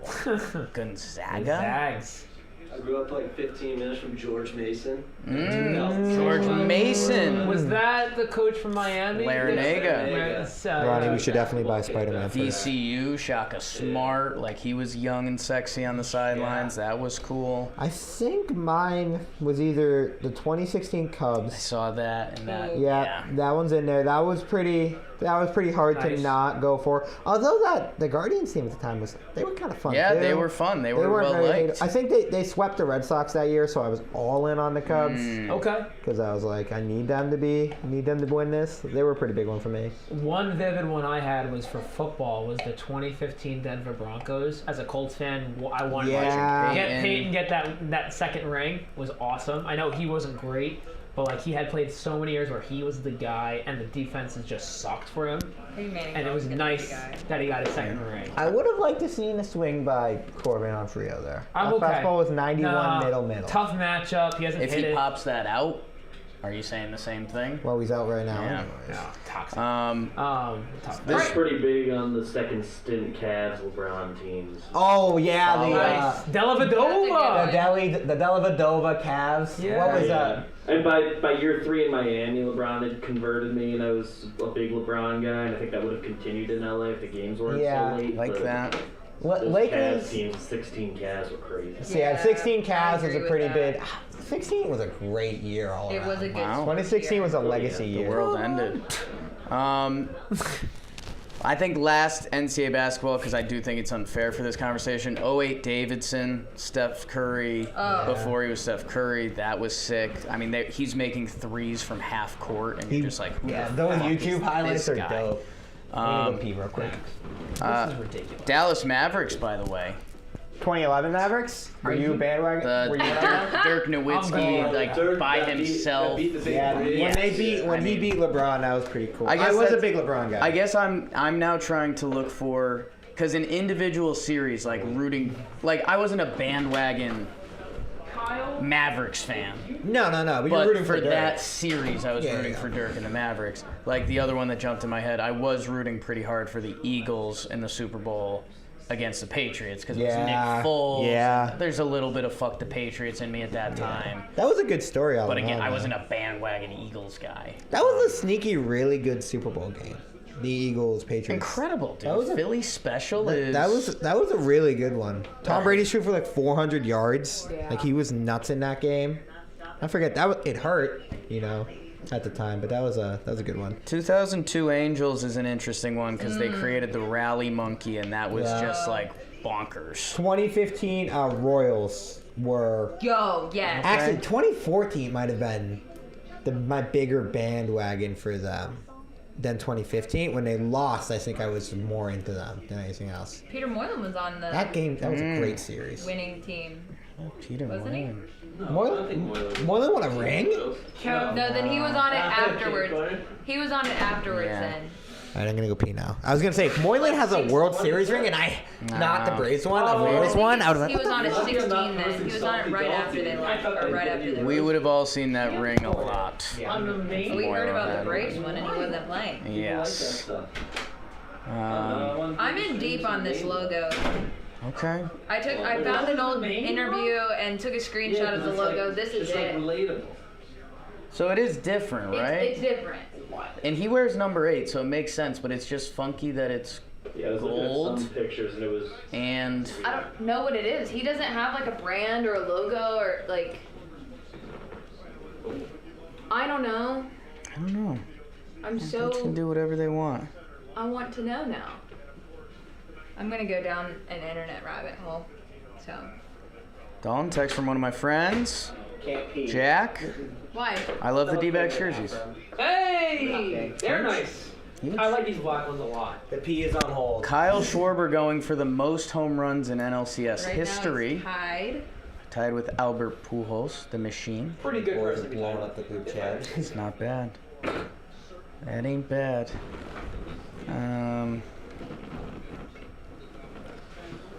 Gonzaga?" Zags. I grew up like 15 minutes from George Mason. George Mason. Was that the coach from Miami? Larinaga. Ronnie, we should definitely buy Spider-Man for that. VCU, Shaka Smart, like he was young and sexy on the sidelines. That was cool. I think mine was either the 2016 I Cubs. saw that and that. Yeah, that one's in there. That was pretty hard to not go for. Although the Guardians team at the time they were kind of fun. Yeah, too. they were fun. They were weren't well very liked. I think they swept the Red Sox that year, so I was all in on the Cubs. Okay. Because I was like, I need them to win this. They were a pretty big one for me. One vivid one I had was for football was the 2015 Denver Broncos. As a Colts fan, I wanted to get Peyton get that second ring. Was awesome. I know he wasn't great, but like he had played so many years where he was the guy and the defenses just sucked for him. And it was nice that he got a second ring. I would have liked to seen a swing by Corbin on Frio there. I'm okay. Fastball was 91 middle. Tough matchup. He hasn't If hit he it. pops that out, are you saying the same thing? Well, he's out right now. Yeah. Anyways. No, toxic. Tough. This is pretty big on the second stint Cavs LeBron teams. Oh yeah, Nice. the Dellavedova. Dellavedova Cavs. Yeah. What was that? And by year 3 in Miami, LeBron had converted me, and I was a big LeBron guy, and I think that would have continued in LA if the games weren't so late. Like but that. Those Lakers Cavs teams, 16 Cavs were crazy. So yeah, 16 Cavs was agree a with pretty that. big. 16 was a great year all It around. was a good Wow. 2016 was a legacy The year. world ended. I think last NCAA basketball, because I do think it's unfair for this conversation, 08 Davidson, Steph Curry, before he was Steph Curry, that was sick. I mean, he's making threes from half court, and you're just like, who the Those fuck YouTube is highlights this are guy? dope. I'm gonna go pee real quick. This is ridiculous. Dallas Mavericks, by the way. 2011 Mavericks? Were you a bandwagon? Were you Dirk Nowitzki, like by himself. When he beat LeBron, that was pretty cool. I guess I was a that's- big LeBron guy. I guess I'm now trying to look for, because in individual series, like rooting, like I wasn't a bandwagon Mavericks fan. No. But you're But rooting for for Dirk. that series, I was rooting for Dirk and the Mavericks. Like the other one that jumped in my head, I was rooting pretty hard for the Eagles in the Super Bowl against the Patriots because it was Nick Foles. Yeah. There's a little bit of fuck the Patriots in me at that time. That was a good story all But along, again, I though. wasn't a bandwagon Eagles guy. That was a sneaky, really good Super Bowl game. The Eagles Patriots. Incredible, dude. That was a- Philly special is... That was a really good one. Tom Brady threw for like 400 yards. Like he was nuts in that game. I forget it hurt, at the time, but that was a good one. 2002 Angels is an interesting one because they created the Rally Monkey, and that was just like bonkers. 2015 Royals were yes. actually 2014 might have been my bigger bandwagon for them than 2015. When they lost, I think I was more into them than anything else. Peter Moylan was on the That was a great series. winning team. Peter Wasn't he? Moylan. Moylan won a ring? No, then he was on it afterwards. He was on it afterwards then. All right, I'm gonna go pee now. I was gonna say if Moylan has a World Series ring and not the Braves one, a Royals one, I would have He was on it 16 then. He was on it right after they left, or right after they We would have all seen that ring a lot. We heard about the Braves one and he wasn't playing. Yes. I'm in deep on this logo. Okay. I found an old interview and took a screenshot of the logo. This is it. Relatable. So it is different, right? It's different. And he wears number 8, so it makes sense, but it's just funky that it's Yeah, I was looking at gold. some pictures, and it was... And I don't know what it is. He doesn't have like a brand or a logo or like. I don't know. I don't know. I'm They can so. do whatever they want. I want to know now. I'm gonna go down an internet rabbit hole. So. Dalton, text from one of my friends, Can't pee. Jack. Why? I love the D-back jerseys. Hey, they're nice. I like these black ones a lot. The pee is on hold. Kyle Schwarber going for the most home runs in NLCS Right history, now it's tied with Albert Pujols, the machine. Pretty good Boys person. are blowing up the group chat. It's not bad. That ain't bad.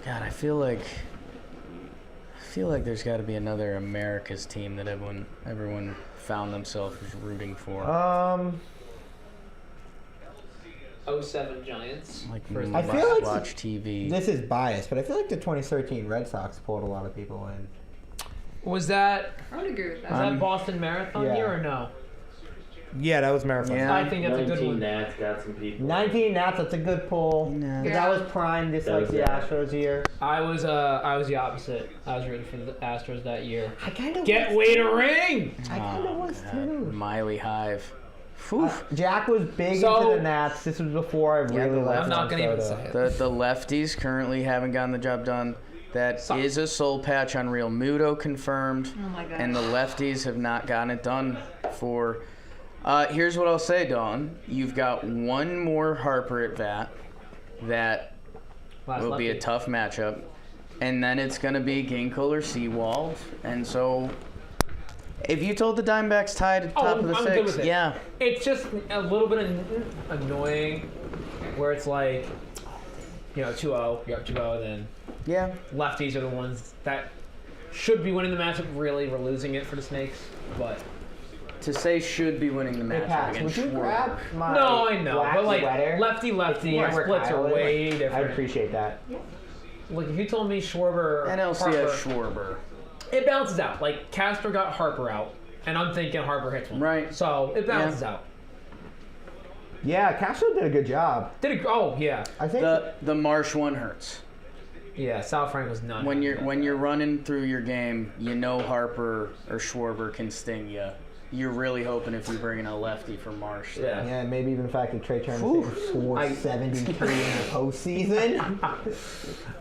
God, I feel like there's got to be another America's team that everyone found themselves rooting for. 07 Giants. Like I feel like watch TV. This is biased, but I feel like the 2013 Red Sox pulled a lot of people in. Was that I would agree with that. Boston Marathon Yeah. year or no? Yeah, that was marathon. Yeah. I think that's a good 19 one. Nats got some people. 19 Nats, that's a good pull. Yeah. That was prime, just That like was the it. Astros year. I was the opposite. I was rooting for the Astros that year. I kind of Get Wade a ring. I kind of was too. Miley Hive. Whew. Jack was big So- into the Nats. This was before I really the liked I'm not gonna even Minnesota. say it. The lefties currently haven't gotten the job done. That Suck. is a soul patch on Real Muto confirmed. Oh my god. And the lefties have not gotten it done for. Here's what I'll say, Dawn. You've got one more Harper at bat. That Last will be a lefty. tough matchup. And then it's going to be Ginkel or Seawald. And so, if you told the Diamondbacks tied at top of the I'm good six, with it. yeah. It's just a little bit annoying where it's like, 2-0, you're up 2-0, then Yeah. lefties are the ones that should be winning the matchup. Really, we're losing it for the Snakes. But To say should be winning the Hey, matchup Pat, against would you Schwarber. grab my no, I know. black But like sweater? lefty, Yeah, my where splits Kyle are is? way I'd different. appreciate that. Like if you told me Schwarber, NLCS Harper, Schwarber. it balances out. Like Castro got Harper out, and I'm thinking Harper hits one. Right. So it balances out. Yeah, Castro did a good job. Oh yeah, I think The Marsh one hurts. yeah. Sal Frank was none. When you're running through your game, you know Harper or Schwarber can sting you. You're really hoping if you bring in a lefty for Marsh. Yeah. yeah, maybe even the fact that Trey Turner scored 72 in the postseason.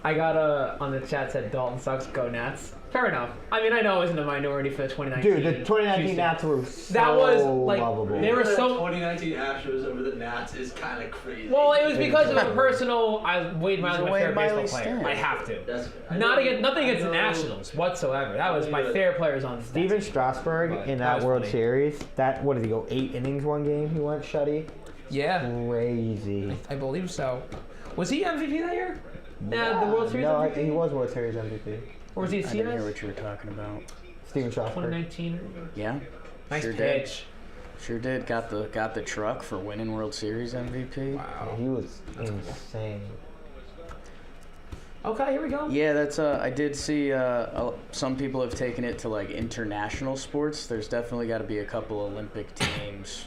I got on the chat said Dalton sucks, go Nats. Fair enough. I mean, I know I wasn't a minority for the 2019. Dude, the 2019 Houston. Nats were so That was, like, lovable. they were The so. 2019 Astros over the Nats is kind of crazy. Well, it was because of a personal. Wade Miley's He's a my Wade favorite Miley baseball player. stan. I have to. That's Nothing against the Nationals whatsoever. That was my favorite players on the stats. Steven Strasburg But in that that was World funny. Series, what did he go, 8 innings one game? He went shutty? Yeah, Crazy. I believe so. Was he MVP that year? Yeah, the World Series No, MVP? he was World Series MVP. Or was he a I didn't hear CS? what you were talking about. Steven Strasburg. 2019. Yeah. Nice Sure pitch. Sure did. Got the truck for winning World Series MVP. Yeah, he was insane. Okay, here we go. Yeah, that's I did see some people have taken it to like international sports. There's definitely got to be a couple Olympic teams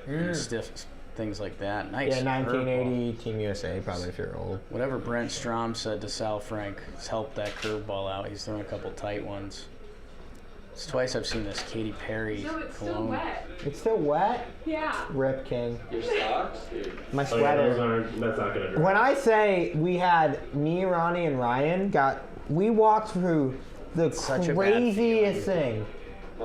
and stiff things like that. Nice. Yeah, curveball. 1980 Team USA, probably if you're old. Whatever Brent Strom said to Sal Frank has helped that curveball out. He's thrown a couple tight ones. It's twice I've seen this Katy Perry So it's still cologne. wet. It's still wet. Yeah. Rip King. Your socks, dude. My Oh, yeah, those sweater. aren't. That's not gonna dry. When I say we had me, Ronnie, and Ryan we walked through the Such a bad craziest thing.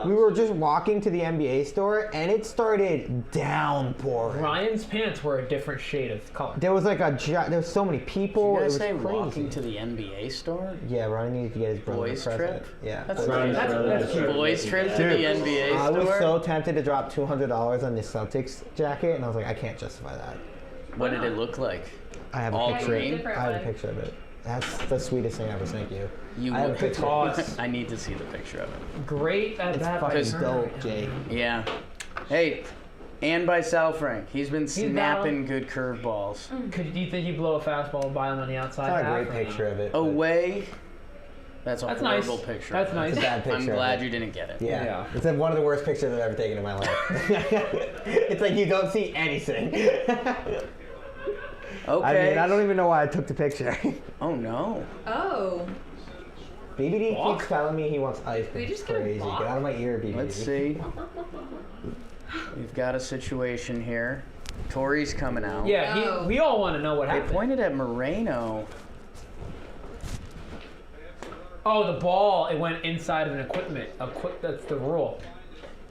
We were just walking to the NBA store and it started downpouring. Ryan's pants were a different shade of color. There was like there was so many people. You It guys was say crazy. walking to the NBA store? Yeah, Ronnie needed to get his brother Boys a present. trip? Yeah. That's Ryan's brother that's is cute. starting Boys to trip get to that. the NBA I was store? so tempted to drop $200 on this Celtics jacket, and I was like, I can't justify that. What did it look like? I have All a picture. green? Different I have a one. picture of it. That's the sweetest thing ever. Thank you. You I have a would picture. Toss. I need to see the picture of it. Great at It's that. fucking return. dope, Jake. Yeah. Hey, and by Sal Frank. He's been snapping down. good curveballs. Do you think you blow a fastball by him on the outside? It's not a half great or no? picture of it. but- Away. That's a That's nice. horrible picture. That's nice. It's a bad picture. I'm of glad it. you didn't get it. Yeah. Yeah. It's like one of the worst pictures I've ever taken in my life. It's like you don't see anything. Okay. I mean, I don't even know why I took the picture. Oh no. Oh. BBD Walk? keeps telling me he wants ice cream. We It's just get a crazy. walk? Get out of my ear, BBD. Let's see. We've got a situation here. Tori's coming out. Yeah, No. we all want to know what They happened. pointed at Moreno. Oh, the ball, it went inside of an equipment. That's the rule.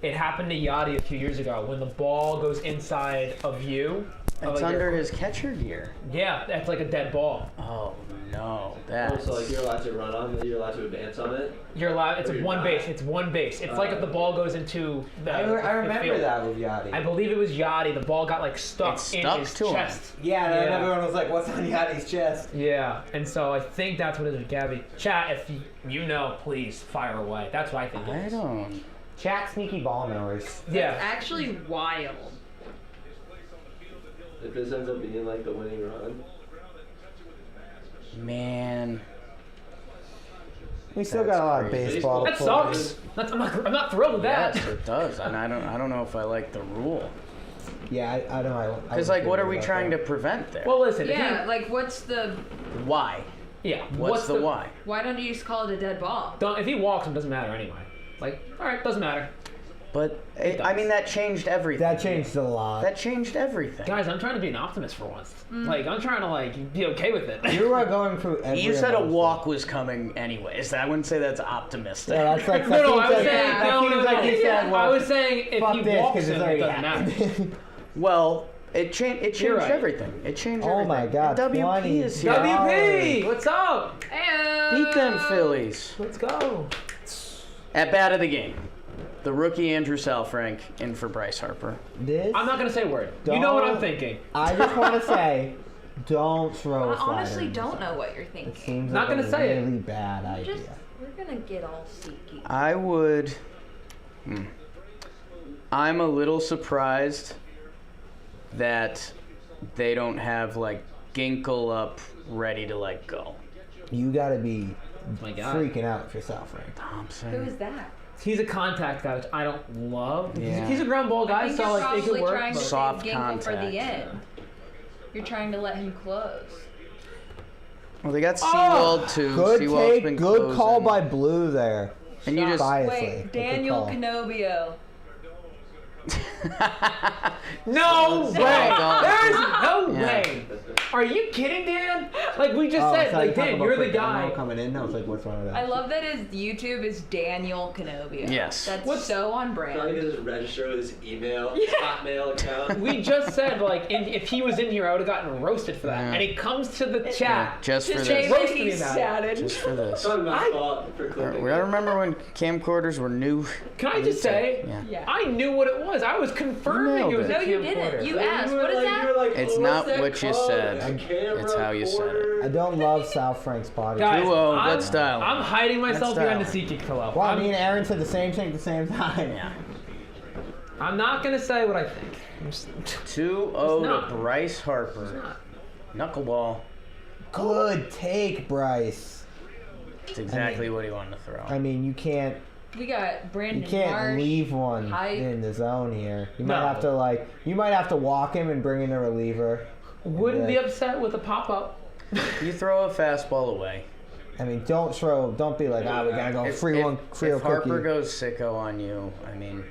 It happened to Yachty a few years ago. When the ball goes inside of you. of It's like your under equi- his catcher gear. Yeah, that's like a dead ball. Oh no. That's So like you're allowed to run on it, you're allowed to advance on it. You're allowed, it's Or a you're one not. base. It's one base. It's like if the ball goes into the I the remember field. that with Yachty. I believe it was Yachty. The ball got like stuck It in stuck his to him. chest. Yeah, and then Yeah. everyone was like, what's on Yachty's chest? Yeah, and so I think that's what it is with Gabby. Chat, if you know, please fire away. That's what I think it I is. don't. Chat sneaky ball knowers. Yeah. Actually wild. If this ends up being like the winning run. Man. We still got a lot of crazy. baseball. That to sucks. I'm not thrilled with that. Yes, it does, and I don't know if I like the rule. Yeah, I don't know. Because like, what are we trying to prevent there? Well, listen. Yeah, like what's the? Why? Yeah. What's the why? Why don't you just call it a dead ball? If he walks, it doesn't matter anyway. Like, all right, doesn't matter. But I mean, that changed everything. That changed a lot. That changed everything. Guys, I'm trying to be an optimist for once. Like, I'm trying to like be okay with it. You are going through every You said a emotion. walk was coming anyways. I wouldn't say that's optimistic. Yeah, that's like No, I was that saying seems like you said, well, I was saying if fuck he this, walks 'cause him, it's it already doesn't matter. happened. Well, it changed You're right. everything. It changed Oh everything. my God, And WP 20. is here. WP, what's up? Beat them Phillies. Let's go. At bat of the game, the rookie Andrew Saalfrank in for Bryce Harper. This, I'm not gonna say a word. You know what I'm Don't- thinking. I just want to say, don't throw I a slider. honestly in don't the know what you're zone. thinking. It seems Not like gonna a say it. really bad idea. We're gonna get all seeky. I would. I'm a little surprised that they don't have like Ginkle up ready to like go. You got to be My God. freaking out for Saalfrank. Thompson. Who is that? He's a contact guy, which I don't love. Yeah. He's a ground ball I guy, think so you're like it probably could work. trying to but- Soft save Ginkle for contact. the end. You're trying to let him close. Well, they got Seawald too. Good Seawald's take, been good call closing. by Blue there. And you just Biasly, Wait, but good Daniel call. Canobio. No way! Dalton. There's no Yeah. way! Are you kidding, Dan? Like we just Oh, said, so like you talking Dan, about you're the Fernando guy. coming in. I was like, what's wrong with that? I love that his YouTube is Daniel Canobio. Yes. That's What's- so on Probably brand. gonna just register with his email, his Hotmail account. We just said like if he was in here, I would have gotten roasted for that. Yeah. And he comes to the chat. just for Just this. say Roast that me he's about it. sad. Just for this. It's not my fault for We clipping. gotta remember when camcorders were new. Can I just say, Yeah. Yeah. I knew what it was. I was confirming nailed it was it. a No, you camcorder. didn't. You asked. You were What is like- that? you were like, It's "Oh, not what's that what you called? said. A camera It's how you said it. recorder?" I don't love Saalfrank's body. Guys, 2-0, I'm, good style. I'm hiding myself Good behind the style. SeatGeek pillow. Well, I'm, me and Aaron said the same thing at the same time. Yeah. I'm not gonna say what I think. I'm just- 2-0 It's not. to Bryce Harper. Knuckleball. Good take, Bryce. It's exactly what he wanted to throw. I mean, you can't We got Brandon Marsh. leave one Hype. in the zone here. You No. might have to walk him and bring in a reliever. Wouldn't be Yeah. upset with a pop-up. You throw a fastball away. I mean, don't be like, we gotta go If, free if, one, free if a Harper cookie. goes sicko on you, I mean,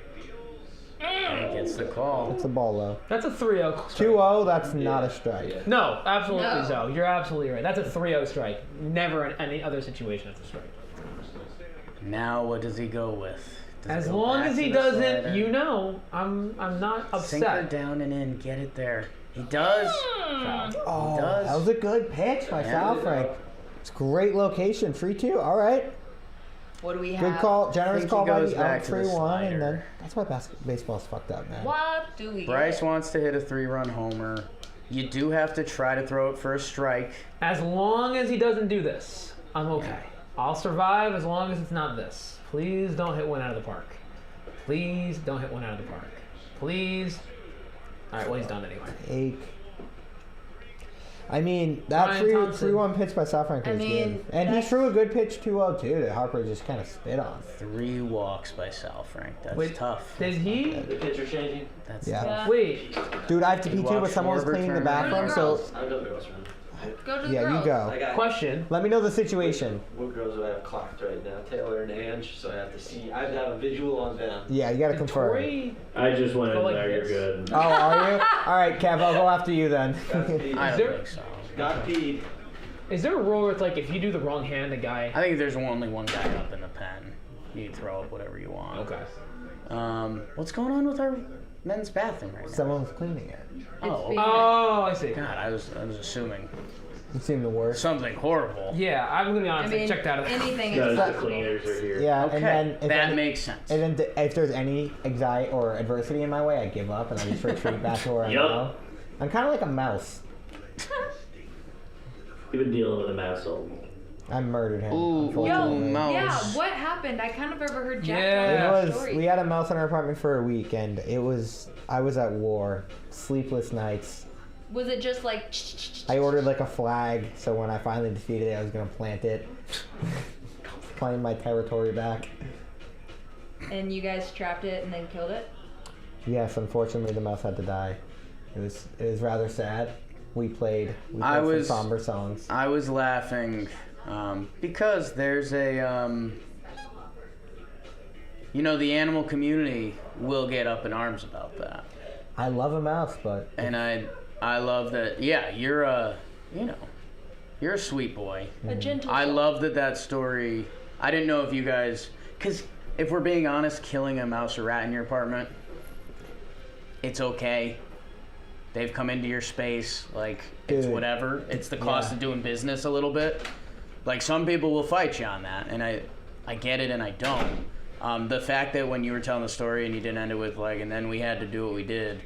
he gets the call. It's a ball low. That's a 3-0 strike. 2-0, that's not a strike. No, absolutely No. so. You're absolutely right. That's a 3-0 strike. Never in any other situation it's a strike. Now what does he go with? Does he As go long back as to he the doesn't, slider? you know, I'm not Sinker upset. down and in, get it there. He does. Oh, does. that was a good pitch by Yeah. Saalfrank. It's a great location. 3-2. All right. What do we have? Good call. Generous think call he by goes the back out to the 3-1, and slider. then that's why baseball's fucked up, man. What do we Bryce get? wants to hit a 3-run homer. You do have to try to throw it for a strike. As long as he doesn't do this, I'm okay. I'll survive as long as it's not this. Please don't hit one out of the park. Please don't hit one out of the park. Please. All right, well, he's done anyway. Ache. I mean, that Ryan Thompson. 3-1 pitch by Saalfrank I was mean, good. And he that's- threw a good pitch 2-0 too that Harper just kind of spit on. 3 walks by Saalfrank. That's Wait, tough. Did he? The pitcher changing. That's Yeah. tough. Wait. Dude, I have to You pee too, but watch someone was Schwarber cleaning the turn bathroom, around. so I'll go to the girls' room. Go to the yeah, girls. you go. I got. Question. Let me know the situation. What girls do I have clocked right now? Taylor and Ange, so I have to see. I have to have a visual on them. Yeah, you gotta confirm. Tori, I just went Go in like there. You're this. good. Oh, are you? All right, Kev, I'll go after you then. Got peed. I Is don't there- think so. Got peed. is there a rule where it's like if you do the wrong hand, the guy? I think there's only one guy up in the pen. You can throw up whatever you want. Okay. What's going on with our men's bathroom right now? Someone was cleaning it. Oh, being- Oh, I see. God, I was assuming It seemed the worst. something horrible. Yeah, I'm gonna be I honest. mean, I checked out of it. anything Guys, is the possible. cleaners are here. Yeah, Okay, and then if that any- makes sense. And then if there's any anxiety or adversity in my way, I give up and I just retreat back to where I Yup. know. I'm kind of like a mouse. You've been dealing with a mouse all week. I murdered him. Ooh, unfortunately. yo, mouse. Yeah, what happened? I kind of overheard Jack Yeah. tell It that was. story. We had a mouse in our apartment for a week, and I was at war, sleepless nights. Was it just like? I ordered like a flag, so when I finally defeated it, I was gonna plant it. claim my territory back. And you guys trapped it and then killed it? Yes, unfortunately, the mouse had to die. It was rather sad. We played some somber songs. I was laughing because there's a, the animal community will get up in arms about that. I love a mouse, but... And I love that, yeah, you're a sweet boy. A gentle I soul. love that story. I didn't know if you guys, because if we're being honest, killing a mouse or rat in your apartment, it's okay. They've come into your space, like, it's Dude. whatever. It's the cost of doing business a little bit. Like, some people will fight you on that, and I get it and I don't. The fact that when you were telling the story and you didn't end it with, like, and then we had to do what we did,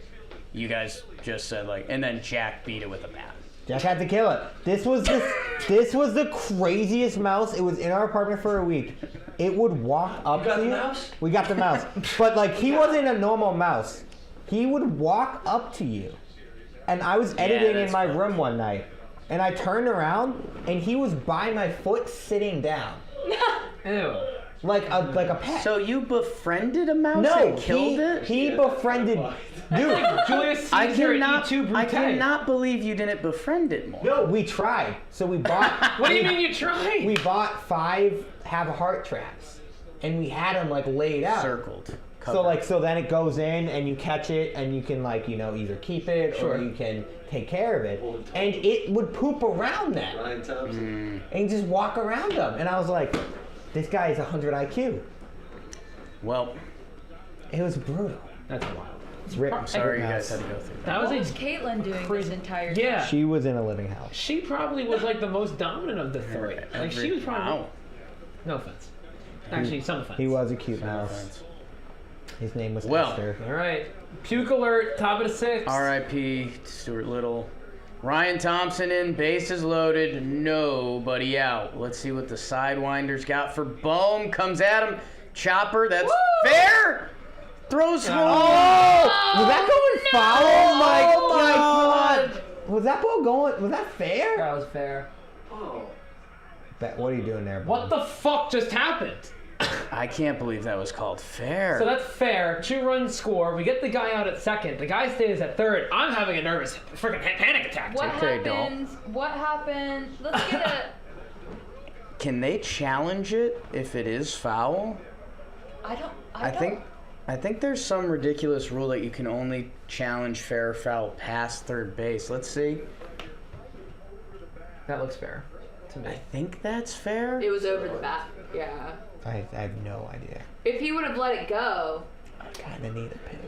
you guys just said, like, and then Jack beat it with a bat. Jack had to kill it. This was the craziest mouse. It was in our apartment for a week. It would walk up to you. the mouse? We got the mouse. But, like, he wasn't a normal mouse. He would walk up to you. And I was editing in that's my fun. room one night, and I turned around, and he was by my foot sitting down. Ew. Like a pet. So you befriended a mouse No, and killed it? he befriended... Dude, Julius I Caesar cannot, E2 Brute. I cannot believe you didn't befriend it more. no, we tried. So we bought... What do you mean you tried? We bought 5 have a heart traps, and we had them, like, laid out. Circled. So then it goes in and you catch it and you can, like, either keep it or you can take care of it. And it would poop around them Ryan Thompson. and just walk around them. And I was like, this guy is 100 IQ. Well, It was brutal. That's wild. It's Rick. I'm sorry you guys had to go through that. That What was was Caitlyn doing this entire time? Yeah. She was in a living house. She probably was like the most dominant of the three. Like she was probably. Wow. No offense. Actually, some offense. He was a cute mouse. His name was Well. Esther. All right. Puke alert. Top of the 6th. R.I.P. Stuart Little. Ryan Thompson in, bases loaded, nobody out. Let's see what the Sidewinders got for Bohm. Comes at him. Chopper, that's fair. Throws home. Was that going foul? Oh my God. Was that ball going? Was that fair? That was fair. Oh. What are you doing there, What the fuck just happened? I can't believe that was called fair. So that's fair. 2-run score. We get the guy out at second. The guy stays at third. I'm having a nervous freaking panic attack. What Okay, happens? What happened? Let's get a. Can they challenge it if it is foul? I don't. I think there's some ridiculous rule that you can only challenge fair or foul past third base. Let's see. That looks fair to me. I think that's fair. It was over the bat. Yeah. I have no idea. If he would have let it go. I kind of need a pig.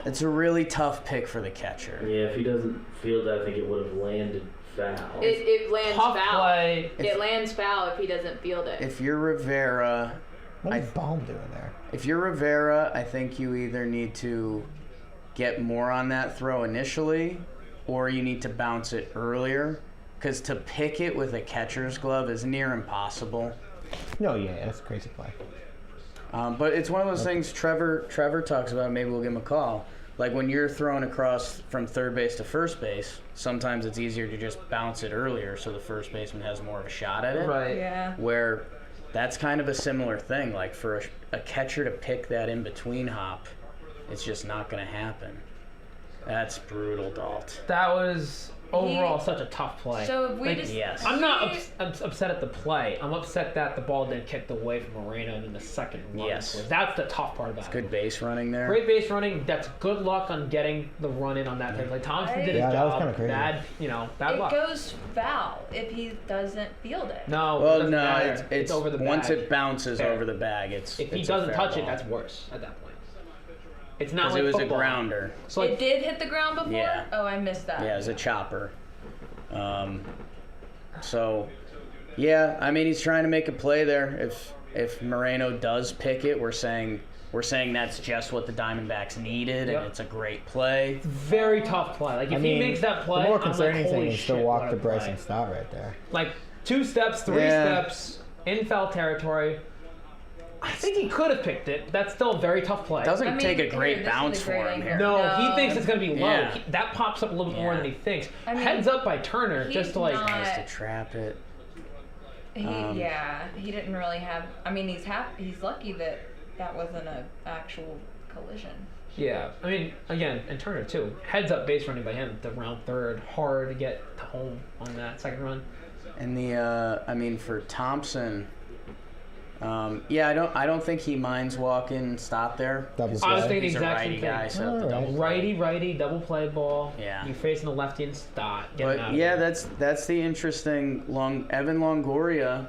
It's a really tough pick for the catcher. Yeah, if he doesn't field that, I think it would have landed foul. It lands Tough foul. play. It lands foul if he doesn't field it. If you're Rivera, What is Baum doing there? if you're Rivera, I think you either need to get more on that throw initially, or you need to bounce it earlier. Because to pick it with a catcher's glove is near impossible. No, yeah, that's a crazy play. But it's one of those things Trevor talks about. Maybe we'll give him a call. Like when you're throwing across from third base to first base, sometimes it's easier to just bounce it earlier so the first baseman has more of a shot at it. Right. Yeah. Where that's kind of a similar thing. Like for a catcher to pick that in between hop, it's just not going to happen. That's brutal, Dalt. That was overall such a tough play. So if we Like, just. yes. I'm not upset at the play. I'm upset that the ball didn't kicked away from Moreno and then the second run. Yes. was. That's the tough part about it. Good base running there. Great base running. That's good luck on getting the run in on that thing. Like Thompson did his Yeah, that was job. kinda crazy. Bad It luck. goes foul if he doesn't field it. No, it Well, doesn't no, matter. it's over the once bag. it bounces Fair. over the bag, it's If he it's a doesn't fair touch it, ball. that's worse at that point. It's not Because like it was football. a grounder. So It like, did hit the ground before? Yeah. Oh, I missed that. Yeah, it was a chopper. So, yeah, I mean, he's trying to make a play there. If Moreno does pick it, we're saying that's just what the Diamondbacks needed, Yep. and it's a great play. very tough play. Like if he makes that play, the more I'm like, concerning thing holy is to shit, walk what to a play. Bryson Stott right there. Like 2 steps, 3 Yeah. steps in foul territory. I think he could have picked it. That's still a very tough play. Doesn't I mean, take a here, great this bounce is a for great him angle. here. No, he No. thinks it's gonna be low. Yeah. That pops up a little bit more Yeah. than he thinks. I mean, Heads up by Turner, he's just to like. not- Tries to trap it. He didn't really have. I mean, he's lucky that wasn't an actual collision. Yeah, I mean, again, and Turner too. Heads up base running by him, the round third, hard to get to home on that second run. And for Thompson, I don't think he minds walking stop there. I was thinking the He's a exact righty same guy, thing. so the double play. Righty, double play ball. Yeah. You're facing the lefty and stop. Get him out But of yeah, there. that's the interesting Evan Longoria,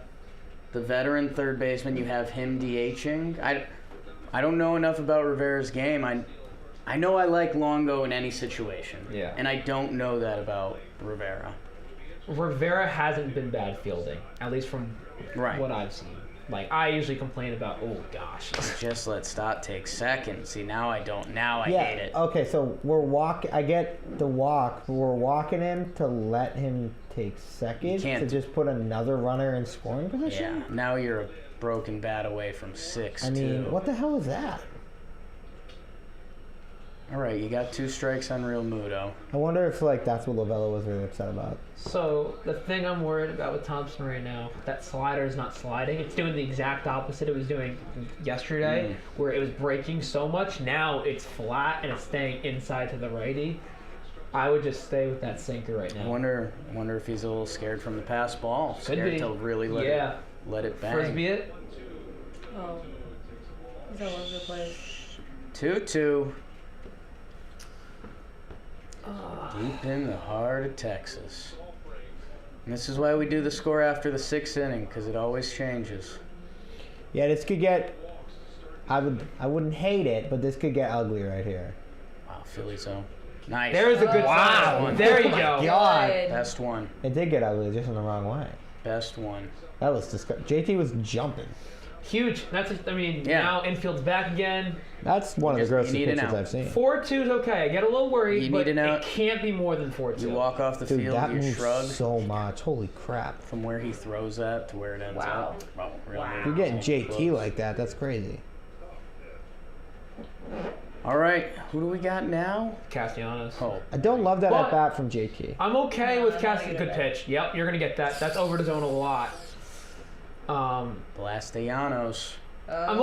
the veteran third baseman. You have him DHing. I don't know enough about Rivera's game. I know I like Longo in any situation. Yeah. And I don't know that about Rivera. Rivera hasn't been bad fielding, at least from what I've seen. Like, I usually complain about, oh gosh. Just let Stott take second. See, now I don't. Now I hate it. Okay, so I get the walk, but we're walking him to let him take second to just put another runner in scoring position? Yeah, now you're a broken bat away from 6, I mean, what the hell is that? All right, you got 2 strikes on Real Muto. I wonder if that's what Lovella was really upset about. So the thing I'm worried about with Thompson right now, that slider is not sliding. It's doing the exact opposite it was doing yesterday, where it was breaking so much. Now it's flat and it's staying inside to the righty. I would just stay with that sinker right now. I wonder if he's a little scared from the pass ball. Scared to really let it bang. Frisbee it. Oh, he's all over the place. 2-2. Deep in the heart of Texas. And this is why we do the score after the 6th inning, because it always changes. Yeah, this could get. I wouldn't hate it, but this could get ugly right here. Wow, Phillies zone. Nice. There's a good one. There you go. God. Best one. It did get ugly, just in the wrong way. Best one. That was disgusting. JT was jumping. Huge. Now infield's back again. That's one of the grossest pitches I've seen. 4-2 is okay. I get a little worried, but it can't be more than 4-2. You walk off the field, that you moves shrug. so much. Holy crap. From where he throws that to where it ends up. Oh, really? You're getting JT like that. That's crazy. All right, who do we got now? Castellanos. Oh, I don't love that at bat from JT. I'm okay with Castellanos. Good pitch. Yep, you're going to get that. That's over the zone a lot. Blastellanos. I'm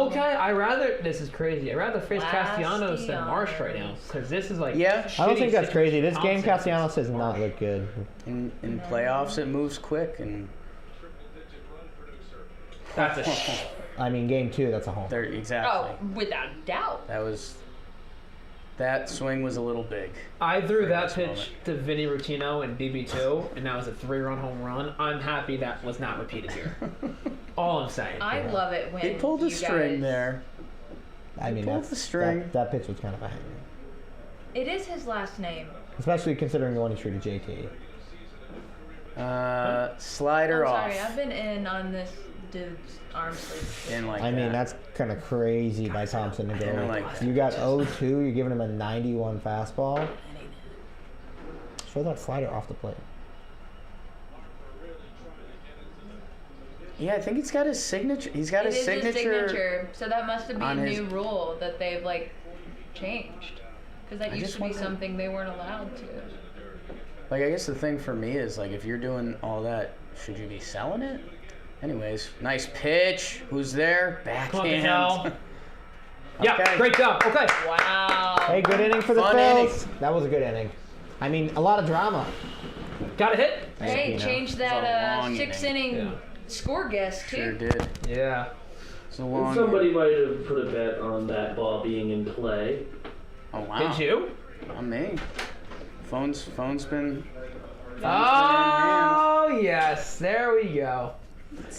this is crazy. I'd rather face Castellanos than Marsh right now, because this is like I don't think that's crazy. This game, Castellanos does not look good. In playoffs, it moves quick, and that's a I mean, game 2, that's a home. Exactly. Oh, without doubt. That swing was a little big. I threw that pitch to Vinny Rutino in BB2, and that was a 3-run home run. I'm happy that was not repeated here. All I'm saying. I love it when He pulled the string there. I mean, pulled the string. That pitch was kind of a hanger. It is his last name. Especially considering the one he threw to JT. Slider off. Sorry, I've been in on this dude's arm sleeve. I mean, that's kind of crazy by Thompson to go. You got 0-2, you're giving him a 91 fastball. Throw that slider off the plate. Yeah, I think he's got his signature. He's got his signature. His signature. So that must have been a new rule that they've changed, because that used to be something they weren't allowed to. I guess the thing for me is if you're doing all that, should you be selling it? Anyways, nice pitch. Who's there? Backhand. Yeah, great job. Okay. Wow. Hey, good inning for the Phillies. That was a good inning. I mean, a lot of drama. Got a hit. Hey, change that 6-inning score guess too. Sure did. Yeah. Somebody might have put a bet on that ball being in play. Oh wow. Did you? Not me. Phone's been. Oh yes, there we go.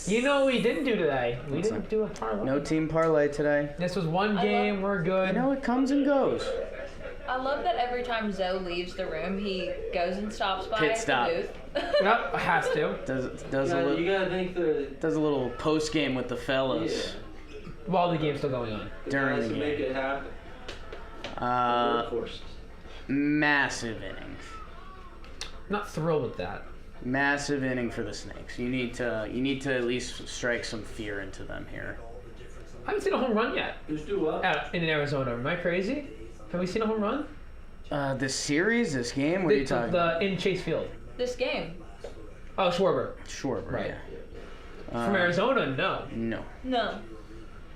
You know what we didn't do today? We didn't do a parlay. No team parlay today. This was one game. We're good. It comes and goes. I love that every time Zoe leaves the room, he goes and stops by Pit stop. the booth. Yep, has to. You gotta think does a little post game with the fellas. Yeah. While the game's still going on. During the game. Make it happen. Massive inning. Not thrilled with that. Massive inning for the Snakes. You need to at least strike some fear into them here. I haven't seen a home run yet. Who's due up? In Arizona. Am I crazy? Have we seen a home run? This game? What are you talking about? In Chase Field. This game. Oh, Schwarber. Right. Yeah. From Arizona, no. No. No.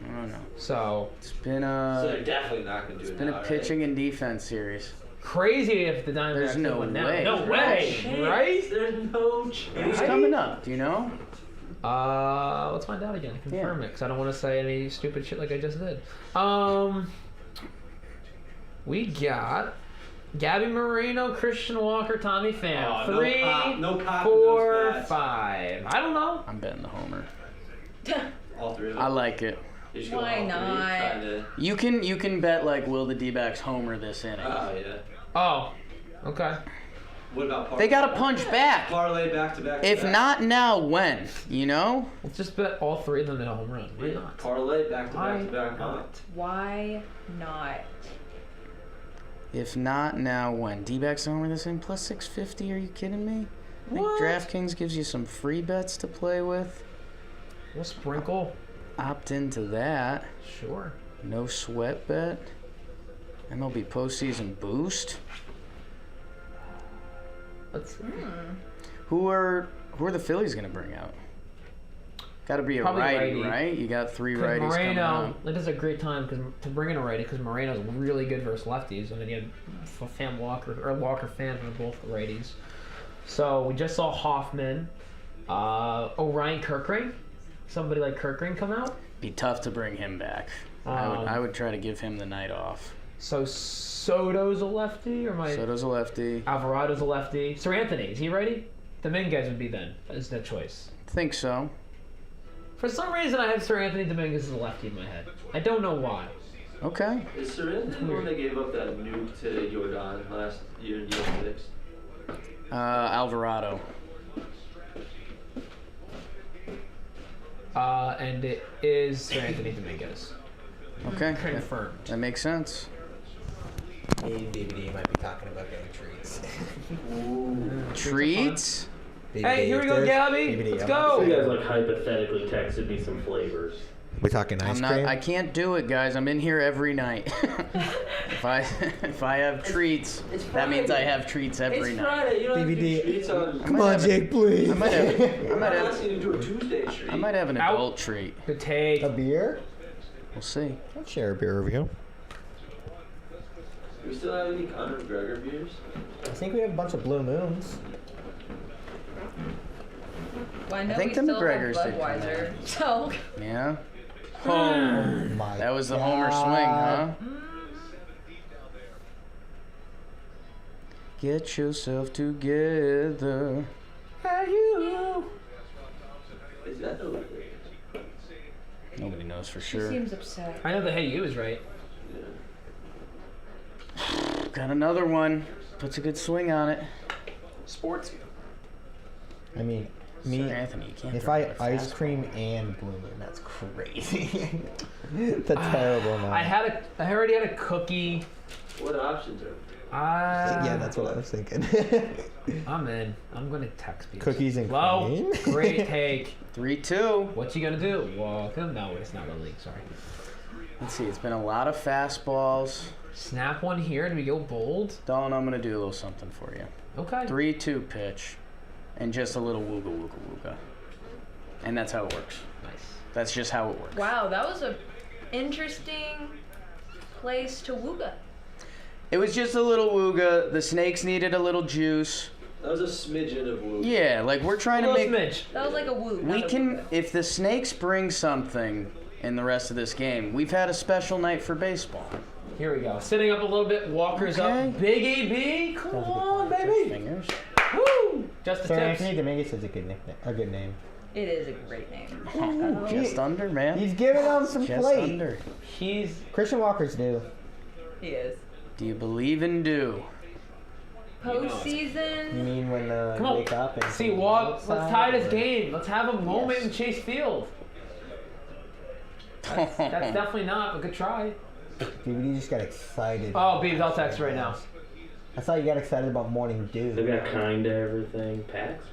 No. So It's been So they're a definitely not going to do it been now, a pitching and defense series. crazy if the Diamondbacks There's no win now. way. No way, right? There's no chance. Who's coming up? Do you know? Let's find out again. Confirm it, because I don't want to say any stupid shit like I just did. We got Gabby Moreno, Christian Walker, Tommy Pham. Oh, 3, no cop, 4, no stats. 5. I don't know. I'm betting the homer. All three of them. I like it. You should go Why all not? three, You can bet like will the D-backs homer this inning? Oh, yeah. Oh, okay. What about They got to punch back. parlay back-to-back? If not now, when? You know? Let's just bet all 3 of them in a home run. Why not? Parlay back-to-back. Why not? Why not? If not now, when? D-backs homer this inning plus 650? Are you kidding me? I think What? DraftKings gives you some free bets to play with. We'll sprinkle. Opt into that. Sure. No sweat bet. MLB postseason boost. Let's. Who are the Phillies gonna bring out? Got to be a Probably righty, righty. right? You got 3 Because righties coming Moreno, out. that is a great time to bring in a righty because Moreno's really good versus lefties, and then you have Pham Walker or Walker Pham for both righties. So we just saw Hoffman, Ryan Kirkring, somebody like Kirkring come out. Be tough to bring him back. I would try to give him the night off. So Soto's a lefty, or Soto's a lefty. Alvarado's a lefty. Sir Anthony, is he righty? Dominguez would be then is the choice. Think so. For some reason, I have Sir Anthony Dominguez as a lefty in my head. I don't know why. Okay. Is Sorrento the one that gave up that nuke to Jordan last year in '06? Alvarado. And it is Sir Anthony Dominguez. Okay. Confirmed. That makes sense. Me and BBD might be talking about getting treats. Treats? Hey, here we go, Gabby. Let's go. You guys like hypothetically texted me some flavors. We talking ice cream? I can't do it, guys. I'm in here every night. if I have treats, that means I have treats every It's night. Friday. You don't have to BBD. do treats on. Come on, Jake, please. I might I'm not have asking you to do a Tuesday treat. an adult treat. Good take. A beer? We'll see. I'll share a beer with you. Do we still have any Conor McGregor beers? I think we have a bunch of Blue Moons. Well, I know think we the still McGregors have did come Budweiser, so Yeah. Oh my That was the homer swing, huh? Get yourself together. Is that the Nobody knows for she sure. seems upset. I know the Hey You is right. Got another one. Puts a good swing on it. Sports. I mean, Sir Anthony, you can't if throw I it ice fast. cream and Blue Moon, that's crazy. That's a terrible man. I already had a cookie. What options are? Yeah, that's what I was thinking. I'm in. I'm gonna text people. Cookies and Low. cream? Great take. 3-2. What you gonna do? Walk him? No, it's not a league. Sorry. Let's see. It's been a lot of fastballs. Snap one here. Do we go bold? Dalton, I'm gonna do a little something for you. Okay. 3-2 pitch, and just a little wooga wooga wooga, and that's how it works. Nice. That's just how it works. Wow, that was a interesting place to wooga. It was just a little wooga. The snakes needed a little juice. That was a smidgen of woo. Yeah, like we're trying to Little make. smidge. That was like a woo. We not a can, wooga. if the snakes bring something in the rest of this game, we've had a special night for baseball. Here we go. Sitting up a little bit. Walker's Okay. up. Big AB. Come on, baby. Fingers. Woo! Just the Sir tips. Anthony Dominguez is a good name. It is a great name. Just under, man. He's giving them some Just plate. under. He's Christian Walker's due. He is. Do you believe in do? You Postseason. mean when Come on. wake up and see from the Walk. Let's outside, tie this or- game. Let's have a moment Yes. in Chase Field. That's definitely not, but good try. BBD just got excited. Oh, Beebs, I'll text right now. I thought you got excited about morning They dew. got kinda everything. Packs?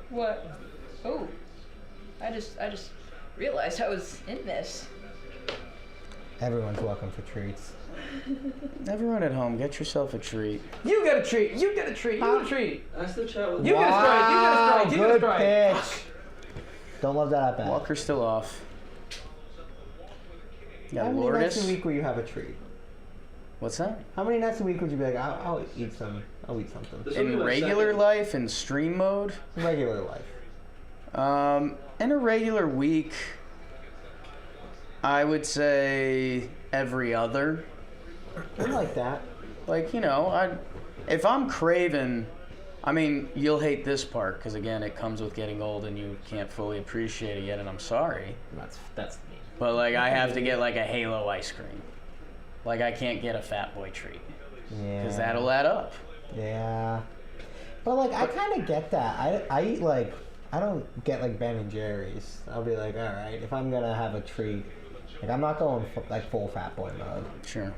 What? Oh, I just realized I was in this. Everyone's welcome for treats. Everyone at home, get yourself a treat. You get a treat. You get a treat. You get a treat. I still chat with You get a strike. You get a strike. You get a Good strike. pitch. Don't love that at bat. Walker's still off. You How got many nights a Lourdes. week will you have a treat? What's that? How many nights a week would you be like, I'll eat some. I'll eat something. This will be In my regular second. life, in stream mode? Regular life. In a regular week, I would say every other. I like that. Like, if I'm craving, I mean, you'll hate this part because, again, it comes with getting old and you can't fully appreciate it yet, and I'm sorry. That's me. But, like, I have to get, like, a Halo ice cream. Like, I can't get a Fat Boy treat Yeah. because that'll add up. Yeah. But like, I kind of get that. I eat like, I don't get like Ben and Jerry's. I'll be like, all right, if I'm gonna have a treat, like I'm not going like full Fat Boy mode. Sure.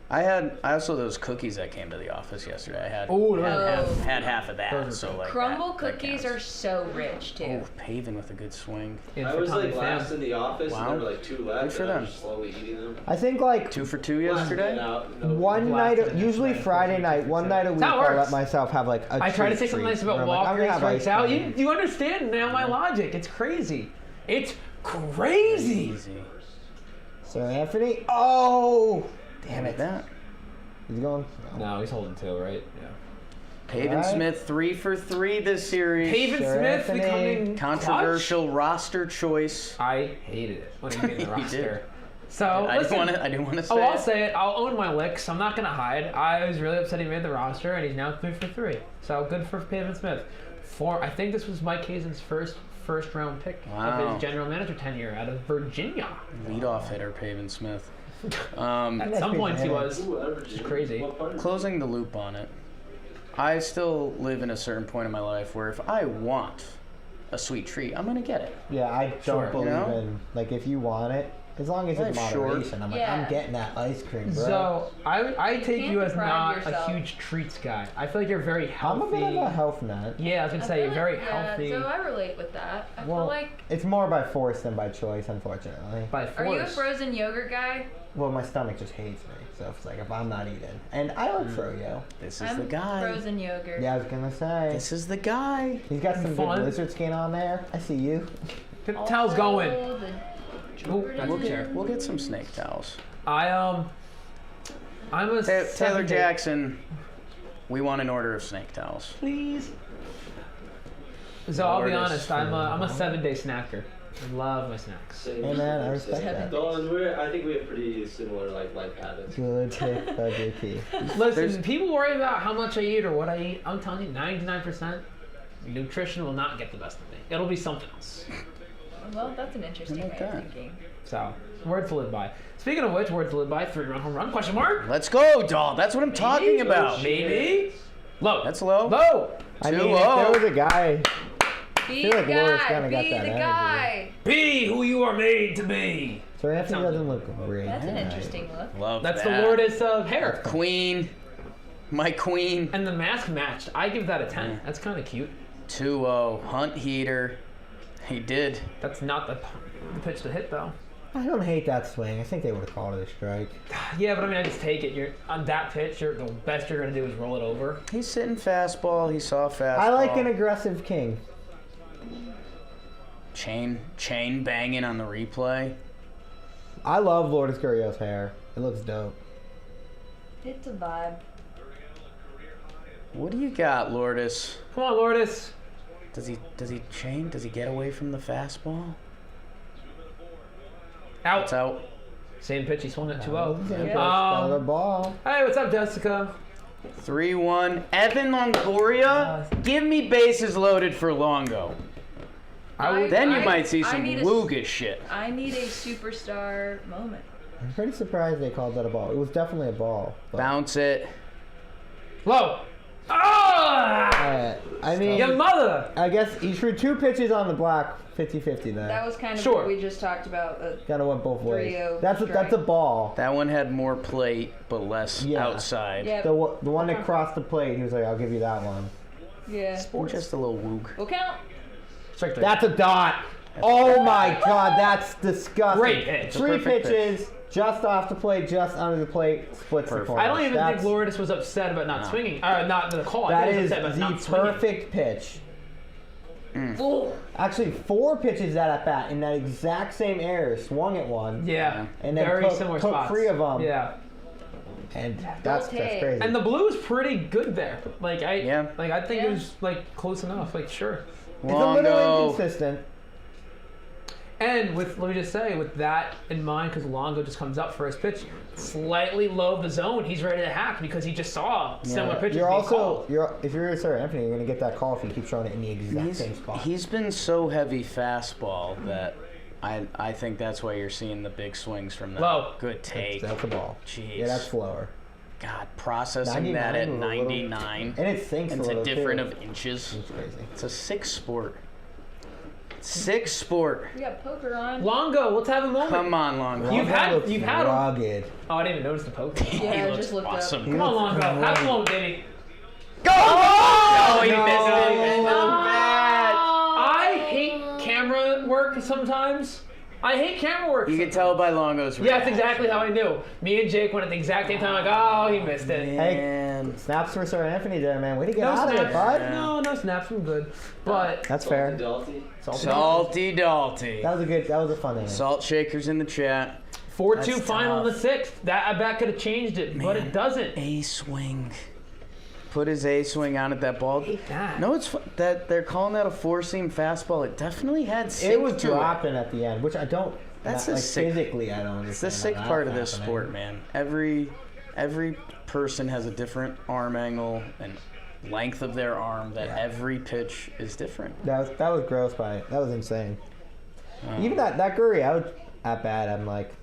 I also those cookies that came to the office yesterday. I had Ooh, had half of that. Those are So like Crumble that cookies counts. are so rich too. Oh, paving with a good swing. I was like last in the office, and there were like 2 left. Good for and I them. was just slowly eating them. I think like 2 for 2 Get yesterday. out, no. one night, Blasted usually it. Friday night, one night a week, how it I'll works. let myself have like a I try to treat say something nice where about I'm like, I'm Walker. gonna have Strikes ice out. cream. You understand now my logic. It's crazy. It's crazy. Easy. So Anthony, oh, damn it. That. He's going. No, he's holding 2, right? Yeah. Pavin Alright. Smith 3 for 3 this series. Pavin Sure, Smith Anthony. becoming Controversial roster choice. clutch. I hated it when he made the You roster. did. So I listen, didn't want to say. Oh, I'll it. say it. I'll own my licks. I'm not gonna hide. I was really upset he made the roster, and he's now 3 for 3. So good for Pavin Smith. I think this was Mike Hazen's first round pick of Wow. his general manager tenure out of Virginia. Leadoff hitter Pavin Smith. At some points he was. Ooh, Which is crazy. What part? Closing the loop on it. I still live in a certain point in my life where if I want a sweet treat, I'm gonna get it. Yeah, I don't Sure. believe You know? in like if you want it, as long as it's Life's short. moderation. I'm like, Yeah. I'm getting that ice cream, bro. So I take can't you as deprive not yourself. a huge treats guy. I feel like you're very I'm healthy. a bit of a health nut. Yeah, I was gonna I say feel you're very like- healthy. Yeah, so I relate with that. I Well, feel like. it's more by force than by choice, unfortunately. By Are you a force. frozen yogurt guy? Well, my stomach just hates me. So it's like if I'm not eating, and I like froyo. This is I'm the guy. frozen yogurt. Yeah, I was gonna say. This is the guy. He's got some Fun. good lizard skin on there. I see you. Get the towels going. Also, the Oh, that's We'll a chair. we'll get some snake towels. I'm a Taylor 7-day Jackson, we want an order of snake towels. please. So I'll be Lourdes. honest, I'm a 7-day snacker. I love my snacks. Same. Hey man, I respect that. Dalton, I think we have pretty similar life habits. Good pick by JP. Listen, people worry about how much I eat or what I eat. I'm telling you, 99%, nutrition will not get the best of me. It'll be something else. Well, that's an interesting I like way of that. thinking. So, word to live by. Speaking of which, word to live by, 3-run home run, question mark? Let's go, doll. That's what I'm talking about. Maybe. Low. That's low. Low. I mean, 2-0. if there was a guy, Be feel the like Laura's guy. kinda got Be that the energy. guy. Be who you are made to be. so Anthony doesn't look great. That's an tonight. interesting look. Love That's that. the Lourdes of hair. Queen. My queen. And the mask matched. I give that a 10. That's kind of cute. 2-0. Hunt heater. He did. That's not the pitch to hit, though. I don't hate that swing. I think they would have called it a strike. Yeah, but I mean, I just take it. You're on that pitch. The best you're gonna do is roll it over. He's sitting fastball. He saw fastball. I like an aggressive king. Chain banging on the replay. I love Lourdes Gurriel's hair. It looks dope. It's a vibe. What do you got, Lourdes? Come on, Lourdes. Does he chain? Does he get away from the fastball? Out. It's out. Same pitch. He swung at 2-0. Another ball. Hey, what's up, Jessica? 3-1. Evan Longoria. Give me bases loaded for Longo. Then you might see some Wooga shit. I need a superstar moment. I'm pretty surprised they called that a ball. It was definitely a ball. but- Bounce it. Low. Ah! I mean, Your mother. I guess he threw 2 pitches on the block, 50-50 then. That was kind of Sure. what we just talked about. Gotta went both ways. 3-0 That's strike. a ball. That one had more plate, but less Yeah. outside. Yeah. The one that crossed the plate, he was like, I'll give you that one. Yeah. Just a little woog. We'll count. Strike 3. That's a dot. Oh my god, that's disgusting. Great pitch. 3 Perfect pitches, just off the plate, just under the plate, splits the corner. I don't even That's- think Lourdes was upset about not swinging. Not the call. I That think he was is upset about the not swinging. perfect pitch. Ooh. Actually, 4 pitches at bat in that exact same air, swung at one. Yeah. And then very took similar spots. 3 of them. Yeah. And that's crazy. And the blue is pretty good there. Like I think Yeah. it was like close enough. Like sure. It's a little inconsistent. And let me just say, with that in mind, because Longo just comes up for his pitch, slightly low of the zone, he's ready to hack because he just saw similar pitches. You're being also, called. if you're Sir Anthony, you're gonna get that call if you keep throwing it in the exact same spot. He's been so heavy fastball that I think that's why you're seeing the big swings from that. Low. Good take. That's a ball. Jeez. Yeah, that's slower. God, processing that at 99. And it sinks a It's little a different too. of inches. It's crazy. It's a 6 sport. 6 sport. We got poker on. Longo, let's have a moment. Come on, Longo. You've had him. rugged. Oh, I didn't even notice the poker. Yeah, I looks just looked awesome. up. Come on, Longo. Have a moment, baby. Go! Oh, he missed it. It's so bad. I hate camera work sometimes. I hate camera work. You can tell by Longo's Yeah, that's exactly how I knew. Me and Jake went at the exact same time. Like, oh, he missed it. Man. Snaps for Sir Anthony there, man. Way to get No out of snaps. it, bud. No snaps. I'm good. But That's fair. Salty Dalty. That was a fun inning. Salt shakers in the chat. 4-2 That's final in the tough. 6th. That I bet could have changed it, but it doesn't. A swing. Put his A swing on at that ball. that. No, it's that they're calling that a 4-seam fastball. It definitely had sink It was to dropping at the end, which I don't. That's not, the like, sick- physically, I don't It's the understand. sick how part of that's this happening. sport, man. Every person has a different arm angle and length of their arm. That every pitch is different. That was gross. That was insane. Even that Gurry out at bat, I'm like,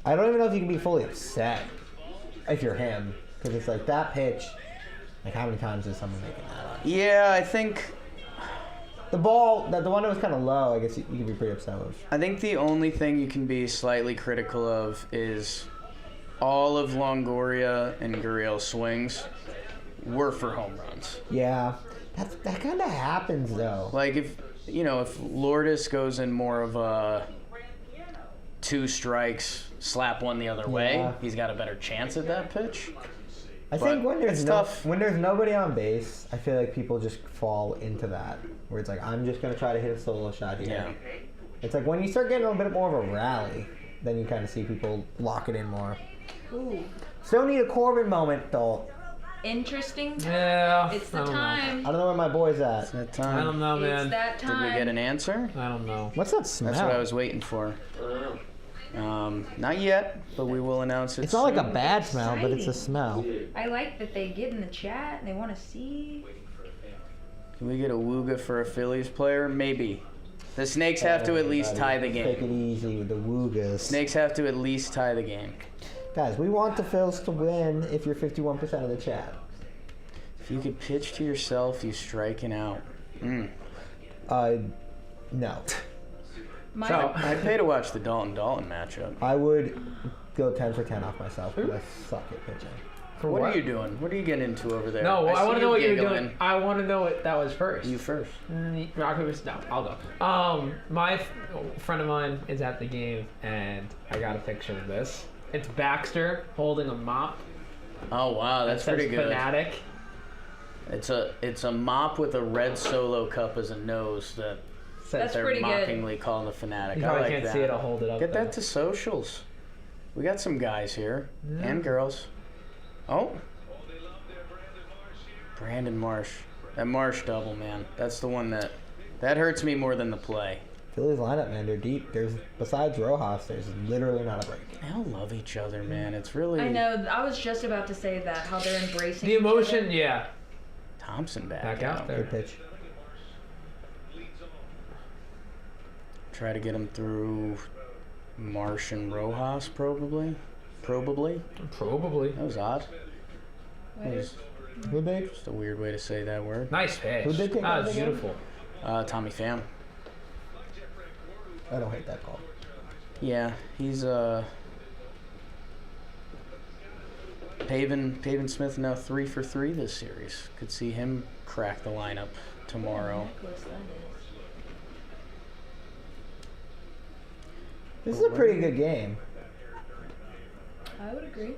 I don't even know if you can be fully upset if you're him, because it's like that pitch. Like, how many times is someone making that up? Yeah, I think The ball, the one that was kind of low, I guess you could be pretty upset with. I think the only thing you can be slightly critical of is all of Longoria and Gurriel's swings were for home runs. Yeah, that kind of happens though. Like if Lourdes goes in more of a 2 strikes, slap one the other way, he's got a better chance at that pitch. I think when there's tough. when there's nobody on base, I feel like people just fall into that, where it's like, I'm just gonna try to hit a solo shot here. Yeah. It's like when you start getting a bit more of a rally, then you kind of see people lock it in more. Ooh. Still need a Corbin moment though. Interesting. Yeah. It's I the don't know. time. I don't know where my boy's at. That I time. don't know, It's man. that Did time. we get an answer? I don't know. What's that smell? That's what I was waiting for. Not yet, but we will announce it. It's not like a soon. bad smell, but it's a Exciting. smell. I like that they get in the chat and they want to see. Can we get a Wooga for a Phillies player? Maybe. The Snakes have to at least tie the Take game. it easy with the Woogas. Snakes have to at least tie the game. Guys, we want the Phils to win if you're 51% of the chat. If you could pitch to yourself, you striking out. No. My, So- I'd pay to watch the Dalton matchup. I would go 10 for 10 off myself because I suck at pitching. What are you doing? What are you getting into over there? No, I see want to know what you're giggling. doing. I want to know what that was first. You first. Rock, paper, scissors. No, I'll go. My friend of mine is at the game, and I got a picture of this. It's Baxter holding a mop. Oh wow, that's that says pretty good. Fanatic. It's a mop with a red Solo cup as a nose that That's they're pretty good. mockingly calling the Fanatic. You I probably like can't that. see it. I'll hold it up. Get though. that to socials. We got some guys here and girls. Oh, Brandon Marsh. That Marsh double, man. That's the one that hurts me more than the play. Phillies lineup, man, they're deep. There's besides Rojas, there's literally not a break. They all love each other, man. It's really I know. I was just about to say that how they're embracing The each emotion, other. yeah. Thompson Back out there. Good pitch. Try to get him through Marsh and Rojas, probably. Probably. That was odd. That was Who'd they? just a weird way to say that word. Nice pitch. Who'd they take That out was again? beautiful. Tommy Pham. I don't hate that call. Yeah, he's Pavin Smith now 3 for 3 this series. Could see him crack the lineup tomorrow. This is a pretty good game. I would agree.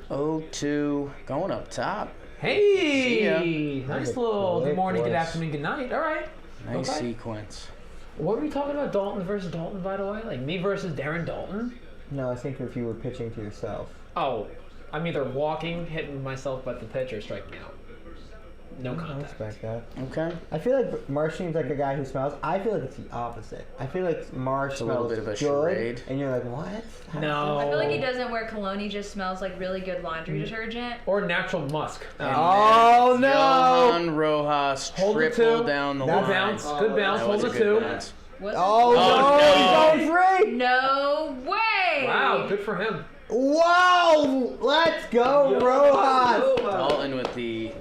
0-2 going up top. Hey, nice little good quick morning, good voice. afternoon, good night. All right. Nice Okay. sequence. What were we talking about? Dalton versus Dalton, by the way? Like me versus Darren Dalton? No, I think if you were pitching to yourself. Oh, I'm either walking, hitting myself by the pitch, or striking out. No I contact. respect that. Okay. I feel like Marsh seems like a guy who smells. I feel like it's the opposite. I feel like Marsh a little smells bit of a good, charade. and you're like, what? No. I feel like he doesn't wear cologne. He just smells like really good laundry detergent. Or natural musk. Oh no! Johan Rojas Hold it triple two. down the Good line. bounce. Good bounce. That Hold was it a good two. bounce. Was Oh, Oh, no! He's going free! No way! Wow, good for him. Wow! Let's go, Rojas! Dalton with the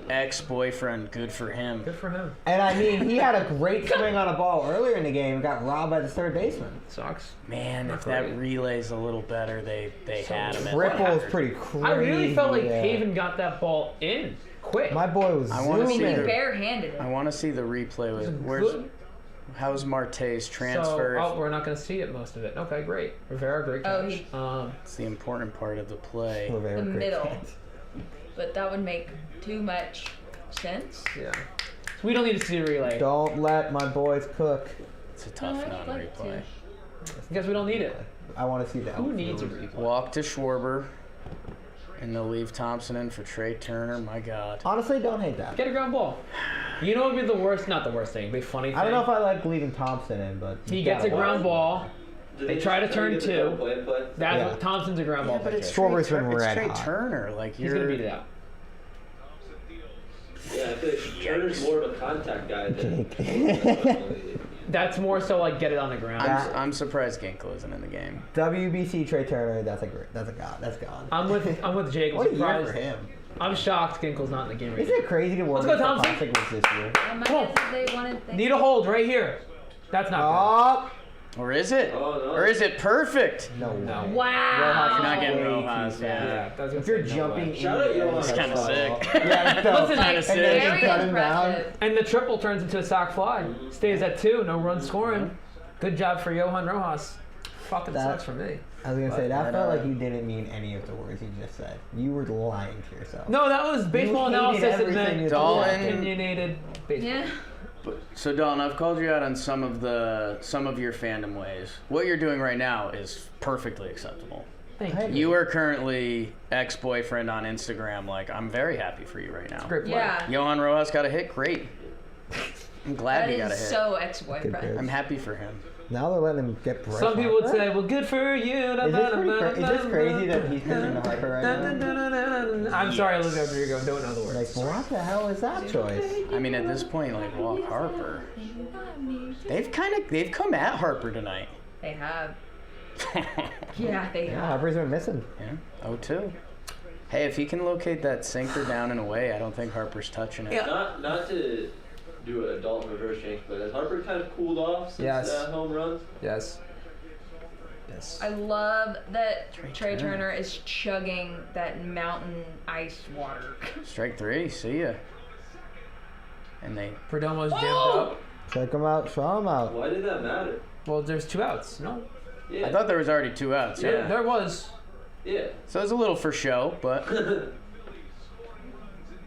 ex-boyfriend. Good for him. Good for him. And I mean, he had a great swing on a ball earlier in the game. Got robbed by the third baseman. Sucks. Man, Not if that great. relay's a little better, they had him. Triple is pretty crazy. I really felt like there. Haven got that ball in quick. My boy was I wanna I see think he the- zooming. barehanded it. I want to see the replay with where's Good. how's Marte's transfer? So, we're not going to see it, most of it. Okay, great. Rivera, great Oh, catch. he- It's the important part of the play. Oh, very The great middle. catch. But that would make too much sense. Yeah. So we don't need to see the relay. Don't let my boys cook. It's a tough No, I'd like non-replay. Because we don't need it. I want to see the Who outfield. needs a replay? Walk to Schwarber, and they'll leave Thompson in for Trey Turner. My God. Honestly, don't hate that. Get a ground ball. You know what would be the worst? Not the worst thing, but funny thing. I don't know if I like leaving Thompson in, but He gets a ground ball. They try to turn two. That's Yeah. what Thompson's a ground ball. But it's pitcher. Schwarber's Trey, been it's red Trey hot. Turner. Like He's you're going to beat it out. Yeah, I feel like Turner's more of a contact guy than. That's more so like get it on the ground. I'm surprised Ginkle isn't in the game. WBC Trey Turner, that's a god. That's gone. I'm with Jake. I'm What a year surprised. for him. I'm shocked Ginkle's not in the game right Isn't now. it crazy to work Let's go, with the Thompson. classic was this year? And my Come on. guess is they wanted things. Need a hold right here. That's not Oh Or is it? Oh, no. Or is it perfect? no! good. No. Wow. You're not getting Way Rojas. too Yeah. Yeah, I was gonna If you're say no jumping way. in Shout out the air, Johan. It's that's kinda all. sick. Yeah, so, Listen, Like, kinda sick. then very cut him down. impressive. And the triple turns into a sac fly. Stays at 2, no run scoring. Good job for Johan Rojas. Fucking That- sucks for me. I was gonna say that But, felt like you didn't mean any of the words you just said. You were lying to yourself. No, that was baseball hated analysis. It everything meant you Dalton. opinionated baseball. Yeah. So Dalton, I've called you out on some of your fandom ways. What you're doing right now is perfectly acceptable. Thank Hey. you. You are currently ex-boyfriend on Instagram. Like, I'm very happy for you right now. Great play. Yeah. Johan Rojas got a hit. Great. I'm glad That he got a is hit. so Good ex-boyfriend. pitch. I'm happy for him. Now they're letting him get breath. Some people would say, well, good for you. Is this crazy that he's pitching to Harper right now? I'm sorry, Olivia Rodrigo. Don't know the words. Like, what the hell is that choice? I mean, at this point, like, walk Harper. They've come at Harper tonight. They have. Yeah, they Yeah, have. Harper's been missing. Yeah. 0-2. Hey, if he can locate that sinker down and away, I don't think Harper's touching it. Yeah. Not to do a Dalton reverse change, but has Harper kind of cooled off since Yes. home runs? Yes. Yes. I love that Trey Turner. Turner is chugging that mountain ice water. Strike 3. See ya. And they. Perdomo's jammed up. Check him out, show him out. Why did that matter? Well, there's 2 outs. No. Yeah. I thought there was already 2 outs. Yeah, Yeah. there was. Yeah. So it was a little for show, but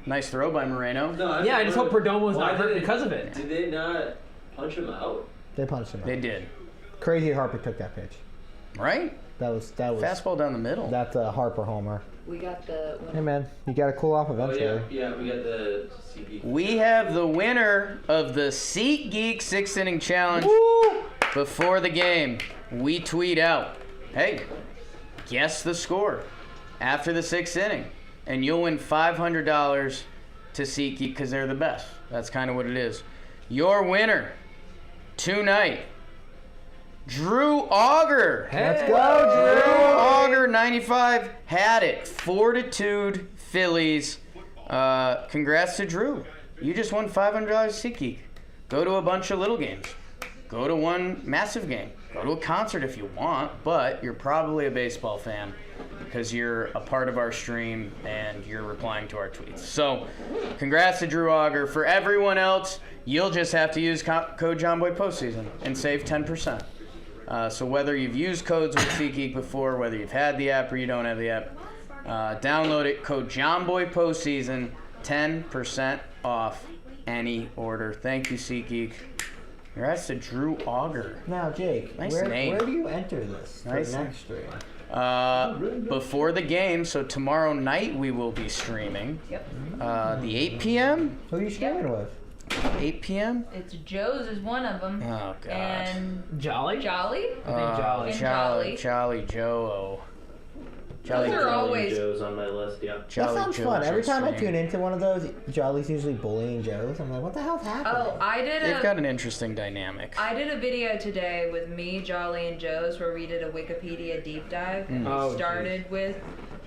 nice throw by Moreno. No, Yeah, I just hope Perdomo's Why not hurt did it- because of it. Did they not punch him out? They punched him They out. did. Crazy Harper took that pitch. Right? That was Fastball down the middle. that's a Harper homer. We got the Hey man, you gotta cool off Oh eventually. yeah, we got the CP. We have the winner of the Seat Geek 6th Inning Challenge. Before the game, we tweet out, hey, guess the score after the 6th inning, and you'll win $500 to Seat Geek because they're the best. That's kind of what it is. Your winner tonight, Drew Auger. Let's go, Drew Auger, 95, had it. Fortitude Phillies. Congrats to Drew. You just won $500 SeatGeek. Go to a bunch of little games. Go to one massive game. Go to a concert if you want, but you're probably a baseball fan because you're a part of our stream and you're replying to our tweets. So, congrats to Drew Auger. For everyone else, you'll just have to use code JohnBoyPostseason and save 10%. So whether you've used codes with SeatGeek before, whether you've had the app or you don't have the app, download it, code JohnBoyPostseason, 10% off any order. Thank you, SeatGeek. Congrats to Drew Auger. Now, Jake, Nice where name. do you enter this for Nice. next stream? Before the game, so tomorrow night we will be streaming. Yep. The 8 p.m. Who are you streaming with? 8 p.m. It's Joe's is one of them. Oh God. And Jolly? Jolly. I think Jolly. And Jolly Jolly. Joe. Those are always. Joe's on my list, yeah. That Jolly sounds Joe's fun. Every time I stream. tune into one of those, Jolly's usually bullying Joe's. I'm like, what the hell's happening? Oh, I did They've a. got an interesting dynamic. I did a video today with me, Jolly, and Joe's where we did a Wikipedia deep dive. And Oh, we started with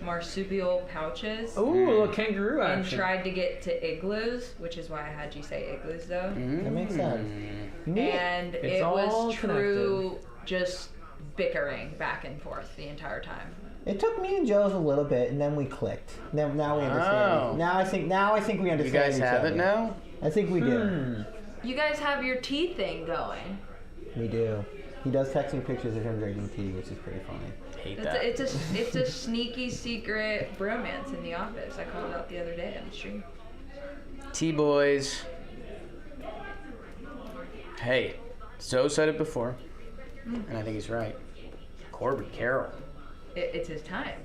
marsupial pouches Ooh, a little kangaroo and action. tried to get to igloos, which is why I had you say igloos though. That makes sense. And It's it was all true, just bickering back and forth the entire time. It took me and Joe's a little bit, and then we clicked. Now we understand. Oh. Now I think we understand. You guys each have other. it now? I think we do. You guys have your tea thing going. We do. He does text me pictures of him drinking tea, which is pretty funny. Hate that. It's a sneaky secret bromance in the office. I called it out the other day on the stream. T-Boys. Hey, Zoe said it before, and I think he's right. Corbin Carroll. It's his time.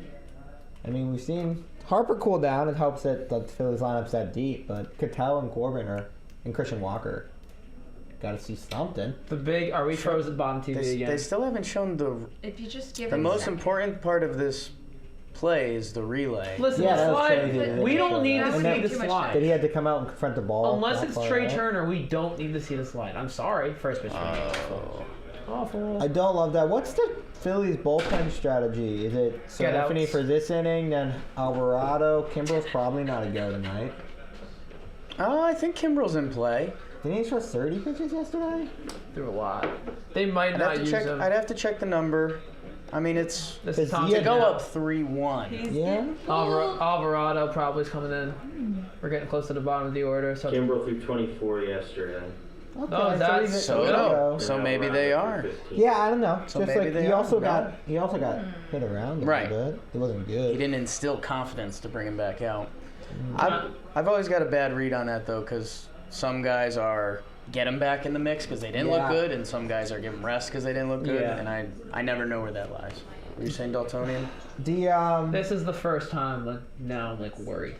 I mean, we've seen Harper cool down. It helps that the Phillies lineup's that deep, but Cattell and Corbin and Christian Walker got to see something. The big, are we frozen bottom TV again? They still haven't shown If you just give the him a most second. important part of this play is the relay. Listen, Yeah, the that was slide, crazy. They didn't we show don't need that. to And see that- the Too much slide. Did he have to come out and confront the ball? Unless that it's far Trey out? Turner, we don't need to see the slide. I'm sorry, first pitch. Awful. I don't love that. What's the Phillies bullpen strategy? Is it Get Anthony outs. for this inning, then Alvarado? Kimbrel's probably not a go tonight. I think Kimbrel's in play. Didn't he throw 30 pitches yesterday? Through a lot. They might I'd not have to use check. him. I'd have to check the number. I mean, it's This is Because Thompson he to go now. up 3-1. Yeah. Alvarado probably is coming in. We're getting close to the bottom of the order. So Kimbrel threw 24 yesterday. Okay, Oh, that's- he's- So there you no. go. So Now maybe they Ryan are. threw 15. Yeah, I don't know. So Just maybe like they he are. also No. got hit around a Right. little bit. He wasn't He good. didn't instill confidence to bring him back out. I've always got a bad read on that though, because some guys are get him back in the mix because they didn't look Yeah. good, and some guys are giving rest because they didn't look good, Yeah. and I never know where that lies. Were you saying Daltonian? this is the first time now I'm like worried.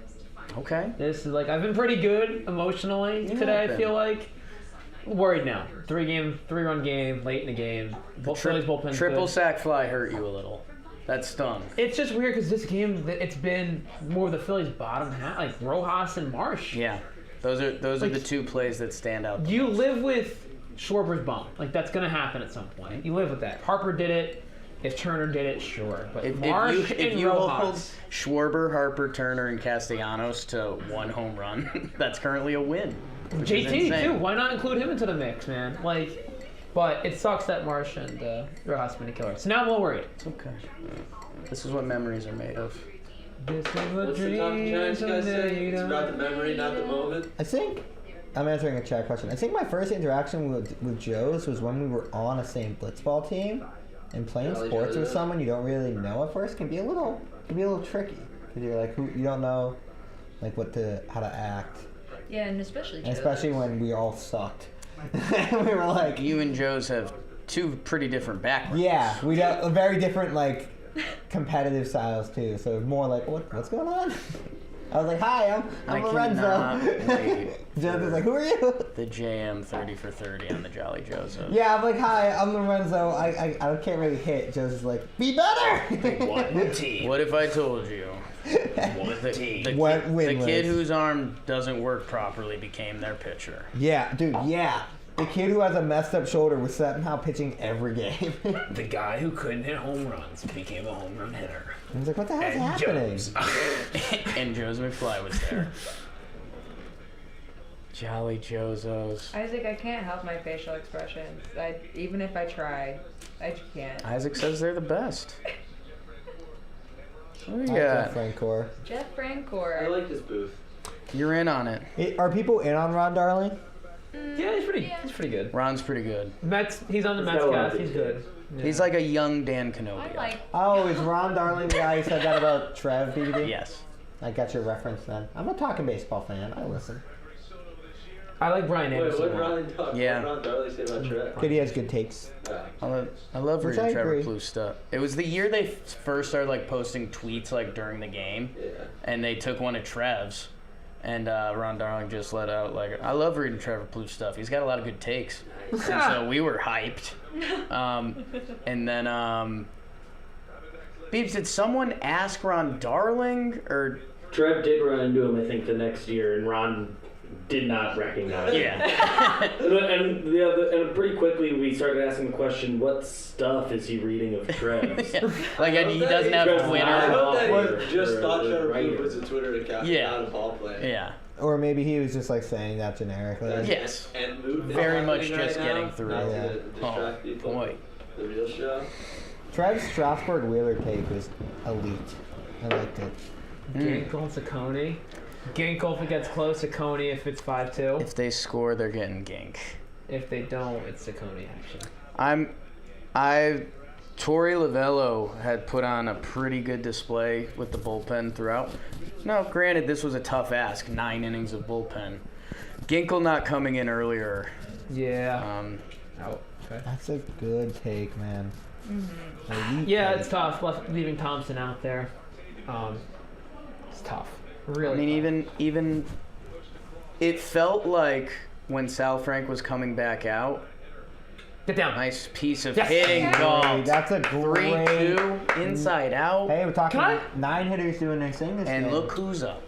Okay. This is like I've been pretty good emotionally You today. have I feel been. like worried now. 3-run game, late in the game. Both Phillies bullpen's Triple good. sack fly hurt you a little. That stung. It's just weird because this game, it's been more of the Phillies' bottom half, like Rojas and Marsh. Yeah. Those are Like- the two plays that stand out. the You most. live with Schwarber's bum. Like that's gonna happen at some point. You live with that. Harper did it. If Turner did it, sure. But Marsh if and you hold Rojas. Schwarber, Harper, Turner, and Castellanos to one home run, that's currently a win. which is JT insane. too. Why not include him into the mix, man? Like, but it sucks that Marsh and Rojas been a killer. So now I'm a little worried. It's okay. This is what memories are made of. This is what What's the top dreams Giants are guys say? made It's of. about the memory, not the moment. I think I'm answering a chat question. I think my first interaction with Joe's was when we were on a same blitzball team, and playing Jolly sports Joe, with yeah. someone you don't really know at first can be a little tricky because you're like you don't know like how to act, Yeah, and especially and especially when we all sucked. We were like, You and Joe's have two pretty different backgrounds. yeah, we got a very different like competitive styles too. So it was more like what's going on? I was like, hi, I'm I Lorenzo. cannot wait Joe was like, who are you? The JM 30 for 30 on the Jolly Joseph. Yeah, I'm like, hi, I'm Lorenzo. I can't really hit. Joe's just like, be better. One team. What if I told you? The Went kid winless. whose arm doesn't work properly became their pitcher. Yeah, dude, yeah. The kid who has a messed up shoulder was somehow pitching every game. The guy who couldn't hit home runs became a home run hitter. I was like, what the hell's And happening? Jones. And Joe's McFly was there. Jolly Jozos. Isaac, I can't help my facial expressions. Even if I try, I just can't. Isaac says they're the best. What do you Hi, got? Jeff Francor. Jeff I Francor. like this booth. You're in on it. Are people in on Ron Darling? Yeah, he's pretty good. Ron's pretty good. Mets, he's on the Mets got a lot cast. of He's good. Yeah. He's like a young Dan I Kenobi. like. Oh, is Ron Darling the guy who said that about Trev DVD? Yes. I got your reference then. I'm a Talkin baseball fan. I listen. I like Brian Wait, Anderson. what did Ron talk? Yeah. What did Ron Darley say about Trev? Good, he has good takes. I love Which reading I Trevor agree. Plouffe stuff. It was the year they first started like posting tweets like during the game, Yeah. and they took one of Trev's, and Ron Darling just let out like, I love reading Trevor Plouffe stuff. He's got a lot of good takes, and so we were hyped. And then Beeps, did someone ask Ron Darling or? Trev did run into him, I think, the next year, and Ron did not recognize him. Yeah. and pretty quickly we started asking the question, what stuff is he reading of Trev's? Like he doesn't have Trev's Twitter. I hope that Or- he just or- thought or Trevor writer. Plouffe was a Twitter account, Yeah. not a ball player. Yeah. Or maybe he was just like saying that generically. Yes. And move Very much happening just right getting now, through. Not to Yeah. distract people. Boy. The real show. Trev's Strasburg Wheeler take was elite. I liked it. Ginkel to Coney. Ginkel if it gets close to Coney if it's 5-2. If they score, they're getting gink. If they don't, it's the Coney action. Torey Lavello had put on a pretty good display with the bullpen throughout. Now, granted, this was a tough ask, 9 innings of bullpen. Ginkel not coming in earlier. Yeah. Out. Okay. That's a good take, man. Elite Yeah, take. it's tough leaving Thompson out there. It's tough. Really. I mean, tough. even it felt like when Sal Frank was coming back out, Get down. nice piece of Yes. hitting, Yeah. golf. That's a great. 3-2, inside out, Hey, we're talking Can 9 hitters doing their thing this and game. look who's up.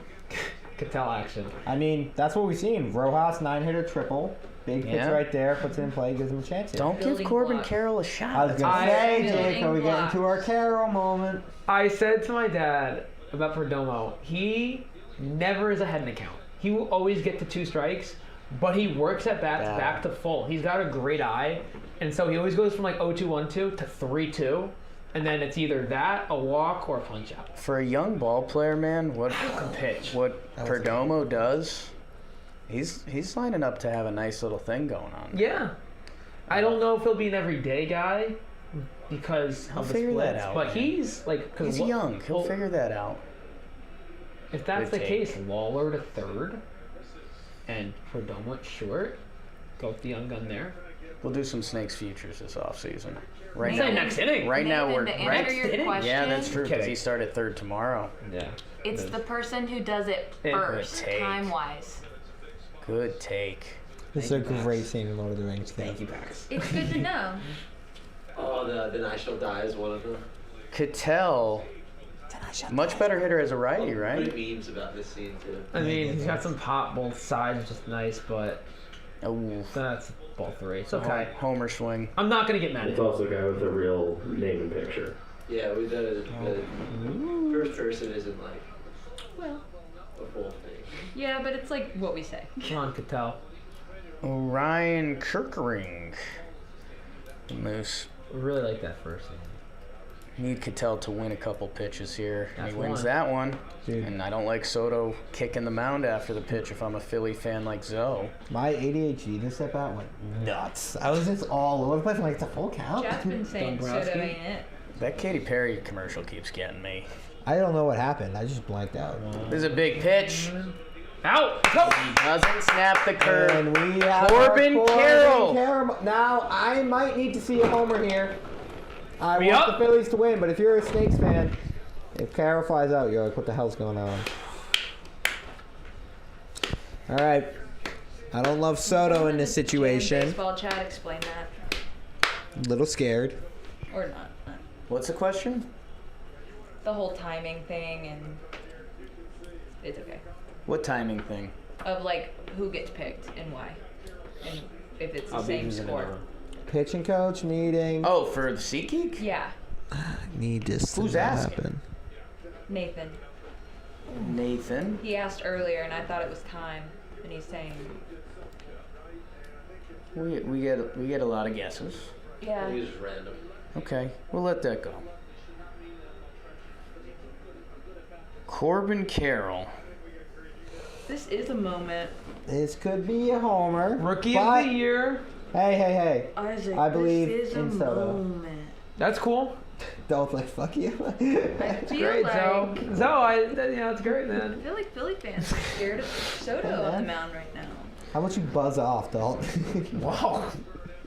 Cattell action. I mean, that's what we've seen. Rojas 9-hitter triple. Big hits Yeah. right there. Puts it in play. Gives him a chance. Here. Don't give Building Corbin block. Carroll a shot. I was gonna I- say, Building Jake, are we getting to our Carroll moment? I said to my dad about Perdomo, he never is ahead in the count. He will always get to 2 strikes, but he works at bats Bad. back to full. He's got a great eye, and so he always goes from like 0-2-1-2 to 3-2, and then it's either that, a walk, or a punch out. For a young ball player, man, what Pitch. Perdomo does, he's lining up to have a nice little thing going on. Yeah. I don't know if he'll be an everyday guy because He'll of the figure that splits, out, but man. he's like, He's young. He'll figure that out. If that's Good the take. case, Lawler to third and Perdomo at short. Go with the young gun there. We'll do some Snakes futures this offseason. Right Say now, next inning. right now Nathan, we're to right. answer your inning? question, Yeah, that's true. Because Kidding. he started third tomorrow. Yeah. It's the person who does it Good first, take. time-wise. Good take. This is a great scene in Lord of the Rings. Thank you, Pax. It's good to know. Oh, the National Die is one of them. Cattell, much better hitter as a righty, right? Pretty memes about this scene too. I mean, he's got some pop both sides, which is nice, but Oh, that's ball 3. It's okay. homer swing. I'm not gonna get mad at It's him. also a guy with a real name and picture. Yeah, we did the first person isn't like Well, a full thing. yeah, but it's like what we say. Come on, Cattell. Orion Kirkering. The Moose. I really like that first name. Need Cattell to win a couple pitches here. And That's he wins one. that one. Dude. And I don't like Soto kicking the mound after the pitch if I'm a Philly fan like Zoe. My ADHD this at bat went nuts. I was just all over the place. I'm like, it's a full count? Jeff's been saying Dombrowski? Soto ain't it. That Katy Perry commercial keeps getting me. I don't know what happened. I just blanked out. This is a big pitch. Out! Go! He doesn't snap the curve. And we have Corbin our Carroll. Now, I might need to see a homer here. I We want up? the Phillies to win, but if you're a Snakes fan, if Carroll flies out, you're like, what the hell's going on? All right. I don't love Soto in this situation. Baseball chat, explain that. Little scared. Or not. What's the question? The whole timing thing, and it's okay. What timing thing? Of like who gets picked and why. And if it's the I'll be same using it score. over. Pitching coach meeting. Oh, for the SeatGeek? Yeah. Need this Who's to asking? happen. Nathan. Nathan. He asked earlier and I thought it was time. And he's saying, We get a lot of guesses. yeah. It was just random. Okay, we'll let that go. Corbin Carroll. This is a moment. This could be a homer. Rookie but- of the year. Hey. Isaac, I believe this is in a Soto. moment. That's cool. Dalton's like, fuck you. I feel Great, like it's great, man. I feel like Philly fans are scared of Soto on the mound right now. How about you buzz off, Dalton? Wow.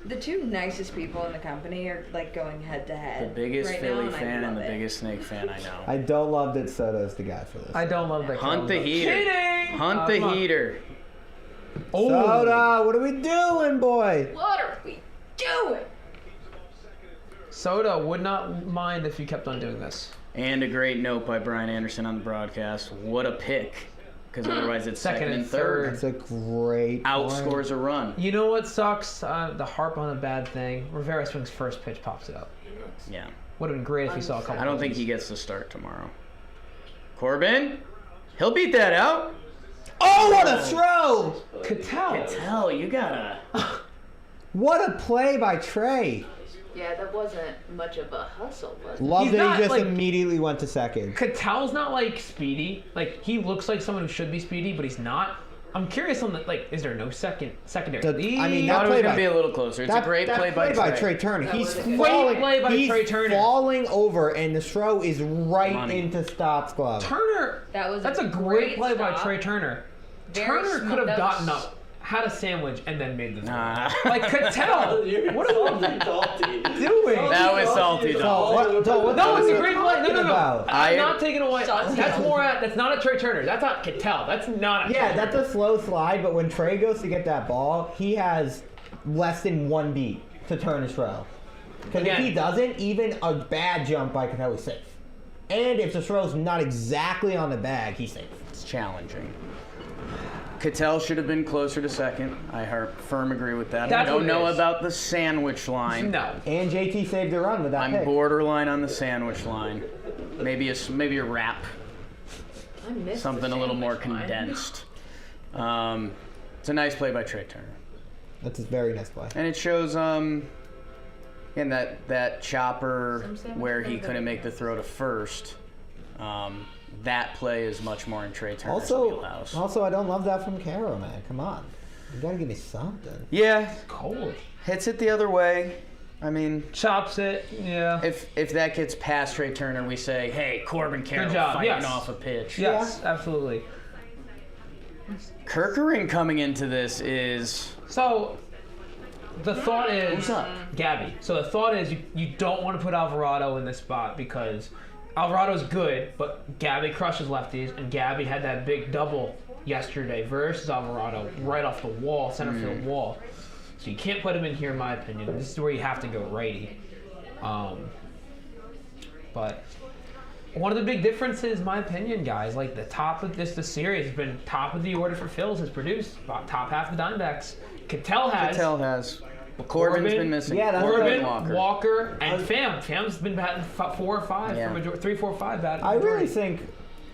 The two nicest people in the company are like going head to head. The biggest right Philly now, and I fan and love the it. biggest Snake fan I know. I don't love that Soto's the guy for this. I don't love that. Hunt the heater. Kidding! Hunt the come on. heater. Oh. Soto, what are we doing, boy? What are we doing? Soda would not mind if you kept on doing this. And a great note by Brian Anderson on the broadcast. What a pick. Because otherwise it's second and third. That's a great Outscores a run. You know what sucks? The harp on a bad thing. Rivera swings first pitch, pops it up. Yeah. Would have been great if you saw a couple. I don't think he gets to start tomorrow. Corbin, he'll beat that out. Oh, what a throw! Cattell, you gotta. What a play by Trey. Yeah, that wasn't much of a hustle, was it? Love He's that not, he just like- immediately went to second. Cattell's not like speedy. Like he looks like someone who should be speedy, but he's not. I'm curious on the is there no secondary lead? I mean, Thought that it was play gonna by be a little closer. It's a great play by Trey. Turner. He's was a good falling, play by he's Trey Turner. falling over, and the throw is right Money. into Stott's glove. Turner. That's a great play by stop. Trey Turner. Very Turner smart. could have That gotten was- up, had a sandwich, and then made the throw. Nah. Like Cattell. What are we doing? That was salty, though. No, it's a great play. No. about? I'm not taking away. Salty. That's not a Trey Turner. That's not Cattell. That's not a Yeah, Trey that's a slow slide, but when Trey goes to get that ball, he has less than one beat to turn his throw. Because if Again. he doesn't, even a bad jump by Cattell is safe. And if the throw's not exactly on the bag, he's safe. It's challenging. Cattell should have been closer to second. I firm agree with that. I That's don't what it know is. about the sandwich line. No. And JT saved the run with that I'm pick. borderline on the sandwich line. Maybe a wrap. I missed Something the a little more sandwich line. condensed. It's a nice play by Trey Turner. That's a very nice play. And it shows in that chopper where he couldn't make the throw to first. That play is much more in Trey Turner's wheelhouse. Also, I don't love that from Caro, man. Come on. You gotta give me something. Yeah, Cold. hits it the other way. I mean, Chops it. Yeah. if that gets past Trey Turner, we say, hey, Corbin Carroll Good job, fighting yes. off a pitch. Yes, absolutely. Kerkering coming into this is So the thought is Who's up? Gabby. So the thought is you don't want to put Alvarado in this spot because Alvarado's good, but Gabby crushes lefties, and Gabby had that big double yesterday versus Alvarado right off the wall, center field wall. So you can't put him in here, in my opinion. This is where you have to go righty. But one of the big differences, in my opinion, guys, like the top of the series has been top of the order for Phillies has produced about top half of the Diamondbacks. Cattell has. Corbin's Corbin, been missing. yeah, that's Corbin, Walker. Walker, and Pham. Pham's been batting 4 or 5, Yeah. 3, 4, 5 batting. I really think,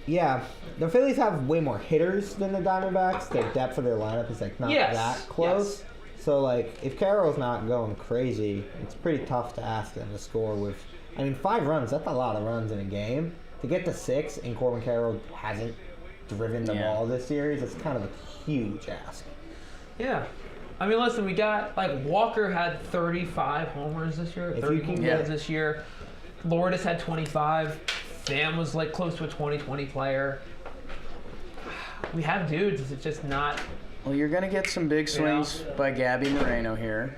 yeah, the Phillies have way more hitters than the Diamondbacks. The depth of their lineup is like not Yes, that close. yes. So like, if Carroll's not going crazy, it's pretty tough to ask them to score with. I mean, 5 runs. That's a lot of runs in a game. To get to 6, and Corbin Carroll hasn't driven the ball this series. It's kind of a huge ask. Yeah. I mean, listen, we got, Walker had 35 homers this year, If 30 you can home get- runs this year. Lourdes had 25. Pham was, close to a 20-20 player. We have dudes. It's just not... Well, you're going to get some big swings by Gabby Moreno here.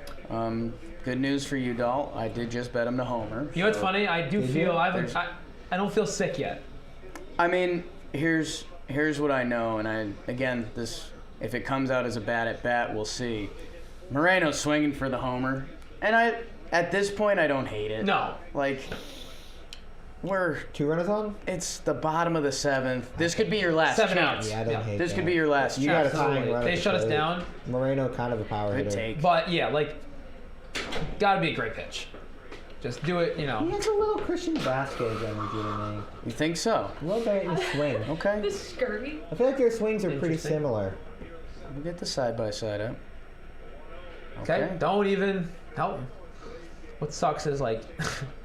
Good news for you, Dalt. I did just bet him to homer. You know what's funny? I do Did feel... you? I don't feel sick yet. I mean, here's what I know, and if it comes out as a bad at bat, we'll see. Moreno's swinging for the homer, and at this point I don't hate it. No. We're 2 runners on? it's the bottom of the 7th. This could be your last 7 chance. outs. Yeah, I don't hate This that. could be your last You chance. got a tying Absolutely. run. They at the shut us plate. down. Moreno, kind of a power Good hitter. take. But, yeah, gotta be a great pitch. Just do it, He has a little Christian Vasquez energy to me. You think so? A little bit in his swing. Okay. The scurvy. I feel like their swings are pretty Interesting. similar. We'll get the side-by-side up. Okay? Don't even help him. What sucks is,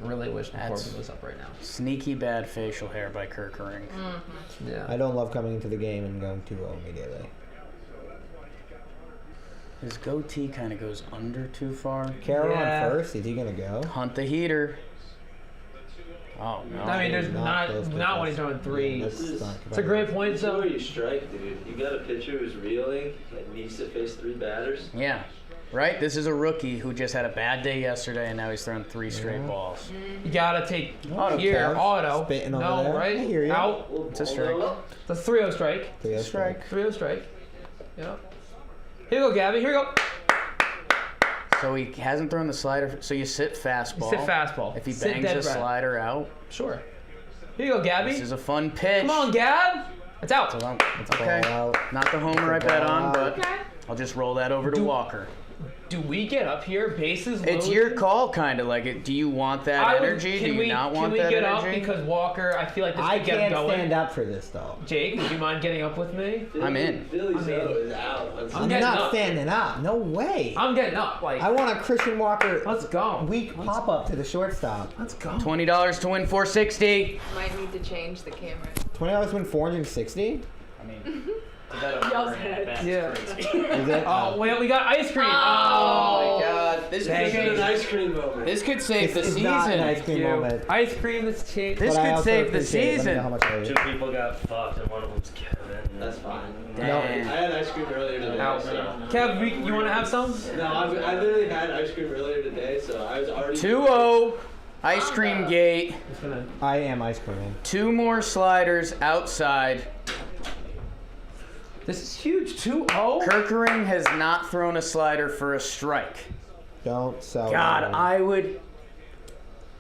really wish That's- Corbin was up right now. Sneaky bad facial hair by Kerkering. Yeah. I don't love coming into the game and going 2-0 immediately. His goatee kind of goes under too far. Carroll Yeah. on first. Is he gonna go? Hunt the heater. Oh no. I mean, there's Not close to not when this. he's throwing 3. This is not It's a great point, This is so. where you strike, dude. You got a pitcher who's reeling and needs to face 3 batters. Yeah. Right? This is a rookie who just had a bad day yesterday and now he's throwing 3 straight balls. You gotta take Auto, here, Kev. auto. Spitting over No, there. right? I hear you. Out. It's a strike. The 3-0 strike. Strike. 3-0 strike. Yep. Here you go, Gabby. Here you go. So he hasn't thrown the slider. So you sit fastball. Sit fastball. If he Sit bangs dead the right. slider out, Sure. Here you go, Gabby. this is a fun pitch. Come on, Gab. It's out. Okay. Ball out. Not the homer I bet on, but Okay. I'll just roll that over to Walker. Do we get up here, bases loaded? It's your call, kind of like it. Do you want that energy? Do you not want that Can we get up energy? because Walker? I feel like this I could get can't going. stand up for this though. Jake, would you mind getting up with me? I'm in. Phillies is out. I'm getting not up. standing up. No way. I'm getting up. Like, I want a Christian Walker let's go. weak pop up to the shortstop. Let's go. $20 to win 460. Might need to change the camera. $20 win 460. I mean, Y'all's heads. Yeah. Is it? Oh, wait, we got ice cream. Oh my God! This Dang could it. an ice cream moment. this could save the It's season. not an ice cream You. moment. Ice cream that's cheap. This But I could also save the appreciate it. Let me know how season. much I 2 ate. people got fucked and one of them's Kevin. That's fine. No. I Damn. had ice cream earlier today. Out. So. Kev, you want to have some? No, I literally had ice cream earlier today, so I was already. 2-0. Ice cream gate. Just gonna. I am ice creaming. 2 more sliders outside. This is huge. 2-0. Kirkering has not thrown a slider for a strike. Don't sell. God, me.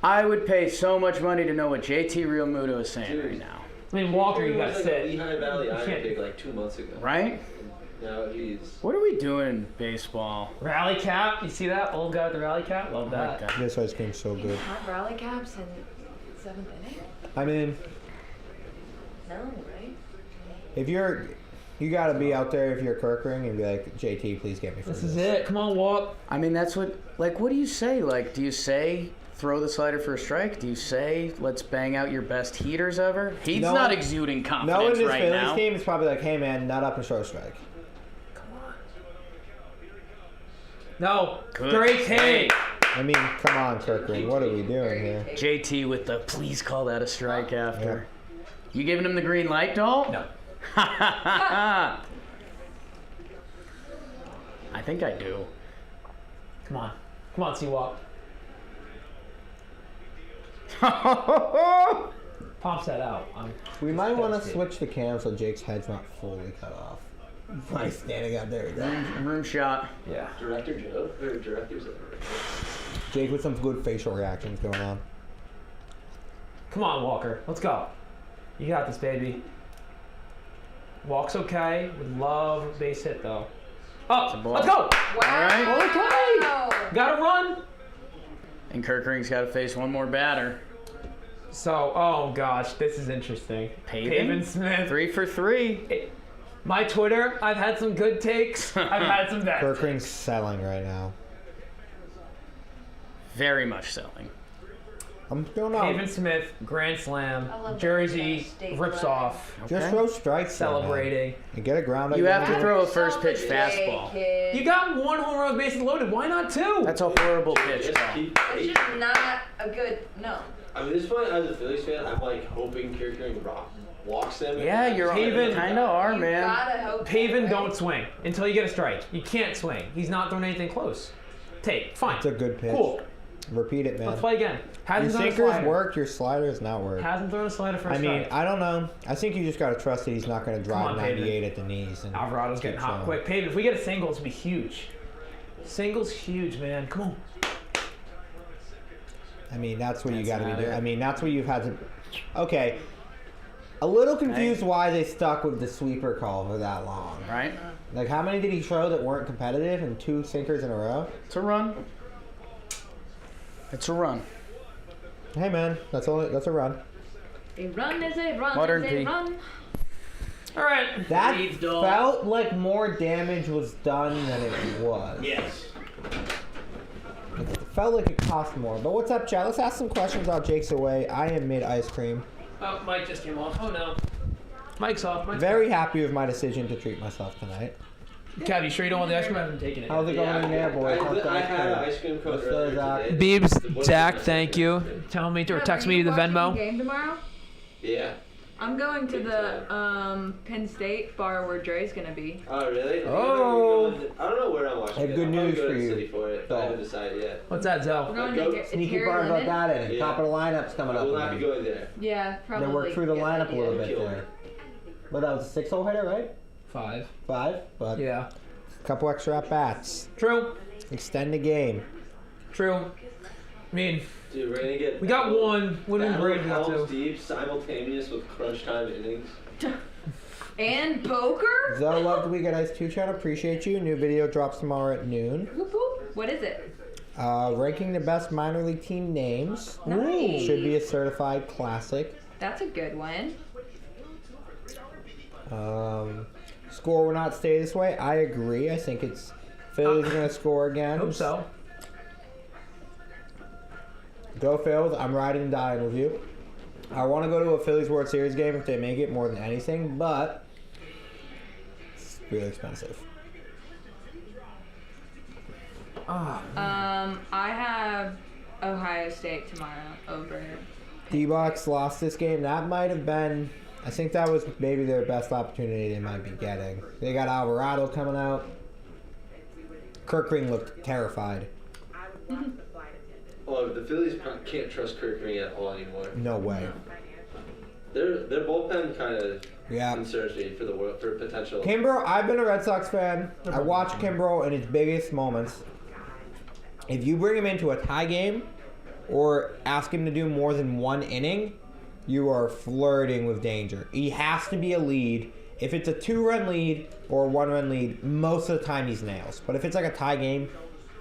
I would pay so much money to know what JT Realmuto is saying right now. I mean, Walker, you He gotta was like a sit. Lehigh Valley Iron can't- Pig like 2 months ago. Right? Now he's. What are we doing in baseball? Rally cap. You see that old guy with the rally cap? Love Oh my that. God. This ice cream's so good. Hot rally caps in 7th inning? I mean, No, right? if you gotta be out there if you're Kirkering and be like, JT, please get me for This is it. Come on, Walt. I mean, that's what do you say? Like, do you say throw the slider for a strike? Do you say let's bang out your best heaters ever? He's No not one- exuding No, in confidence this right Phillies now. game, it's probably like, hey man, nut up and show a strike. No. Good Great take. I mean, come on, Kirkering, what are we doing here? JT with the please call that a strike after. You giving him the green light, Doll? No. I think I do. Come on. Come on, C-Walk. Pops that out. We might want to switch the cam so Jake's head's not fully cut off. By standing out there. Room shot. Yeah. Director Joe? Or Director's Jake with some good facial reactions going on. Come on, Walker. Let's go. You got this, baby. Walk's okay. Would love a base hit, though. Oh, ball. let's go. Wow. Okay. Gotta run. And Kirkering's got to face one more batter. So, oh gosh, this is interesting. Pavin Smith. 3 for 3. My Twitter, I've had some good takes. I've had some bad. Kirkering's selling right now. Very much selling. I'm going out. Pavin Smith, grand slam, I love jersey that state rips flag. off, Just Okay. throw strikes. there, man. celebrating. And get a ground out. You have to there. throw a first pitch Yourself a day, fastball. kid. You got one home run, bases loaded. Why not two? That's a horrible pitch. Just keep. It's just not a good, no. I mean, this point, as a Phillies fan, I'm like hoping Kirkering walks him. Yeah, you're Pavin- kind of are, You man. gotta hope. Pavin, right? don't swing until you get a strike. You can't swing. He's not throwing anything close. Take, fine. It's a good pitch. Cool. Repeat it, man. Let's play again. Your Hasn't thrown a sinkers slider. work, your sliders not work. Hasn't thrown a slider for a I mean, strike. I don't know. I think you just got to trust that he's not going to drive on, Pavin. 98 at the knees. And Alvarado's getting keep hot showing. quick. Pavin, if we get a single, it's gonna be huge. Single's huge, man. Come on. I mean, that's what you That's got to be not doing. it. I mean, that's what you've had to. Okay. A little confused why they stuck with the sweeper call for that long. Right? Like, how many did he throw that weren't competitive and 2 sinkers in a row? It's a run. It's a run. Hey, man, that's a run. A run is a run Modern is a P. run. All right. That Leads, Dole. felt like more damage was done than it was. Yes. It felt like it cost more. But what's up, chat? Let's ask some questions while Jake's away. I am mid ice cream. Oh, Mike just came off. Oh no. Mike's off. Mike's Very happy with my decision to treat myself tonight. Kev, you sure you don't want the ice cream? I haven't taken it. How's it going in there, boys? I had an ice cream cone earlier today. Beebs, Zach, thank you. Tell me or text me the Venmo. Game tomorrow? Yeah. I'm going to the Penn State bar where Dre's gonna be. Oh, really? Oh. I don't know where I'm watching. I have good news for you. City for it, but I haven't decided yet. What's that, We're Zell? going go- to get Sneaky part about that in it. Yeah. Top of the lineup's coming I up. will not be again. going there. Yeah, probably. They worked through the get lineup a idea. little bit Kill there. But that was a 6-hole hitter, right? 5. 5, but Yeah. a couple extra at bats. True. Extend the game. True. I mean, Dude, we're gonna get. we got one. Wouldn't have been great if we got Helms 2. deep simultaneous with crunch time innings. And poker? Zoe loved the Weekend Ice 2 channel. Appreciate you. New video drops tomorrow at noon. Whoop, whoop. What is it? Ranking the best minor league team names. Nice. Should be a certified classic. That's a good one. Score will not stay this way. I agree. I think it's Phillies are going to score again. Hope so. Go Phils. I'm riding and dying with you. I want to go to a Phillies World Series game if they make it more than anything, but it's really expensive. I have Ohio State tomorrow over. D-Box lost this game. That might have been, I think that was maybe their best opportunity they might be getting. They got Alvarado coming out. Kirk Green looked terrified. Oh, the Phillies can't trust Kirk Green at all anymore. No way. Their bullpen kind of Yeah. concerns me for potential. Kimbrough, I've been a Red Sox fan. I watched Kimbrough in his biggest moments. If you bring him into a tie game or ask him to do more than one inning, you are flirting with danger. He has to be a lead. If it's a 2-run lead or a 1-run lead, most of the time he's nails. But if it's like a tie game,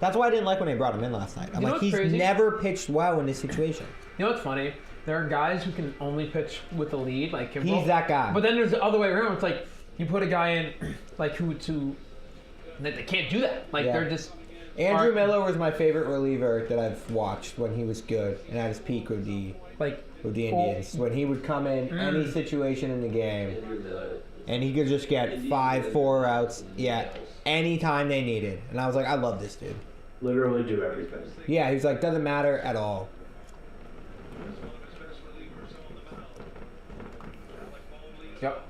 that's why I didn't like when they brought him in last night. I'm You know like, what's he's crazy? never pitched well in this situation. You know what's funny? There are guys who can only pitch with the lead, like Kimbrel. He's that guy. But then there's the other way around. It's like you put a guy in, like they can't do that. Like Yeah. they're just. Andrew Miller was my favorite reliever that I've watched when he was good and at his peak with the Indians. When he would come in any situation in the game and he could just get 5-4 outs, anytime they needed. And I was like, I love this dude. Literally do everything. Yeah, he's like, doesn't matter at all. Yep.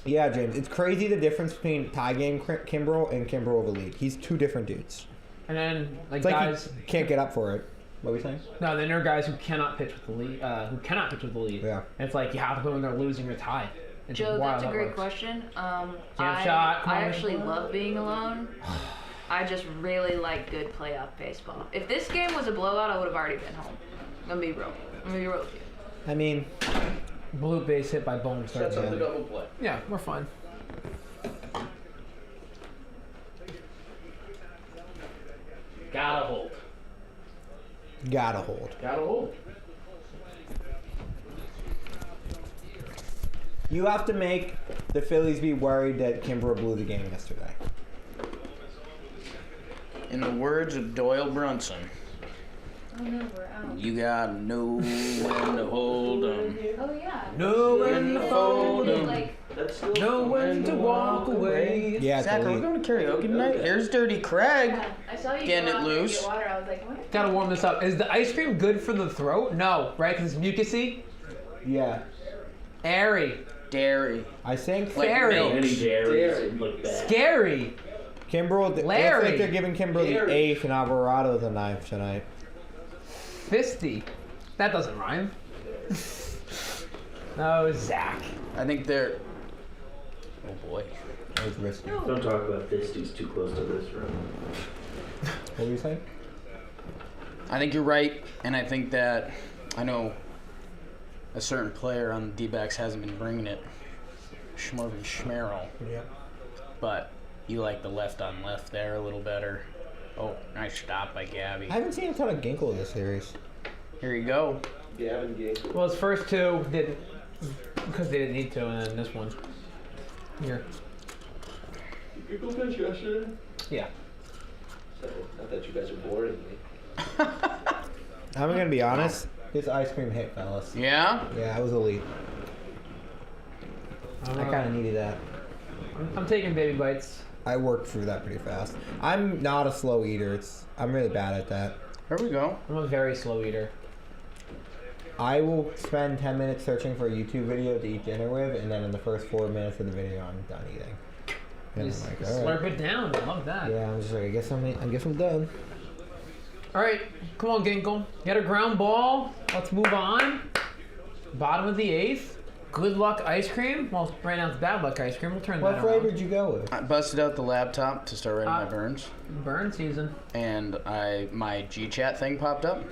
Yeah, James, it's crazy the difference between tie game Kimbrel and Kimbrel over league. He's two different dudes. And then like It's like guys he can't get up for it. What were we saying? No, then there are guys who cannot pitch with the lead. Yeah. And it's like you have to put when they're losing or tied. It's Joe, just wild that's a how it great works. question. Jam I shot, come on. actually love being alone. I just really like good playoff baseball. If this game was a blowout, I would have already been home. I'm gonna be real with you. I mean, blue base hit by Bones. Sets up the double play. Yeah, we're fine. Gotta hold. gotta hold. Gotta hold. You have to make the Phillies be worried that Kimbrel blew the game yesterday. In the words of Doyle Brunson, Oh no, we're out. you gotta know when to hold 'em. Oh yeah. Know when to fold 'em. Like, Know when to walk away. Yeah, it's Zach, a are we lead. going to karaoke tonight? Here's Dirty Craig. yeah, I saw you Getting go it out there to loose. get water. I was like, what? Gotta warm this up. Is the ice cream good for the throat? No, right? Because it's mucusy. Yeah. Airy. Dairy. I think Like Fairy. milk. Any dairies look bad. Scary. Kimbrel, it's Larry. like they're giving Kimbrel the 8th and Alvarado the 9th tonight. Fisty. That doesn't rhyme. No, Zach. I think they're... Oh boy. That was risky. Don't talk about this. He's too close to this room. What were you saying? I think you're right, and I think that I know a certain player on the D-backs hasn't been bringing it, Schmervin Schmerl, Yeah. but you like the left on left there a little better. Oh, nice stop by Gabby. I haven't seen a ton of Ginkle in this series. Here you go. Gavin Gate. Well, his first two didn't, because they didn't need to, and then this one. Here. You go bench yesterday? Yeah. So, not that you guys are boring me. I'm gonna be honest. This ice cream hit, fellas. Yeah? Yeah, it was elite. I kind of needed that. I'm taking baby bites. I worked through that pretty fast. I'm not a slow eater. I'm really bad at that. There we go. I'm a very slow eater. I will spend 10 minutes searching for a YouTube video to eat dinner with, and then in the first 4 minutes of the video, I'm done eating. And Just I'm like, slurp it down. I love that. Yeah, I'm just like, I guess I'm done. All right, come on, Ginkle. Get a ground ball. Let's move on. Bottom of the 8th. Good luck ice cream. Well, right now it's bad luck ice cream. We'll turn What that flavor around. did you go with? I busted out the laptop to start writing my burns, Burn season. and my GChat thing popped up,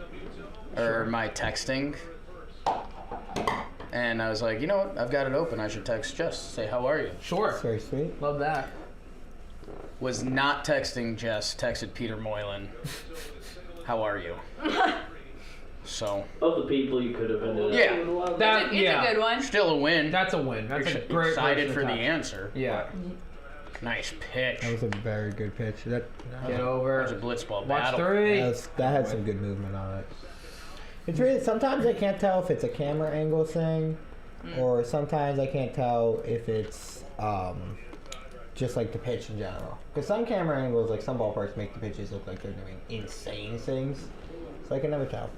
or my texting, and I was like, you know what? I've got it open. I should text Jess. Say, how are you? Sure. That's very sweet. Love that. Was not texting Jess. Texted Peter Moylan. How are you? So. Of the people you could have ended up Yeah. with a lot of That, It's yeah. a good one. Still a win. That's a win. That's a great Excited person for to the touch. answer. Yeah. Nice pitch. That was a very good pitch. That Get over. That was a blitzball Watch battle. 3. that had some good movement on it. It's really, sometimes I can't tell if it's a camera angle thing, or sometimes I can't tell if it's just like the pitch in general. Because some camera angles, like some ballparks, make the pitches look like they're doing insane things. So I can never tell.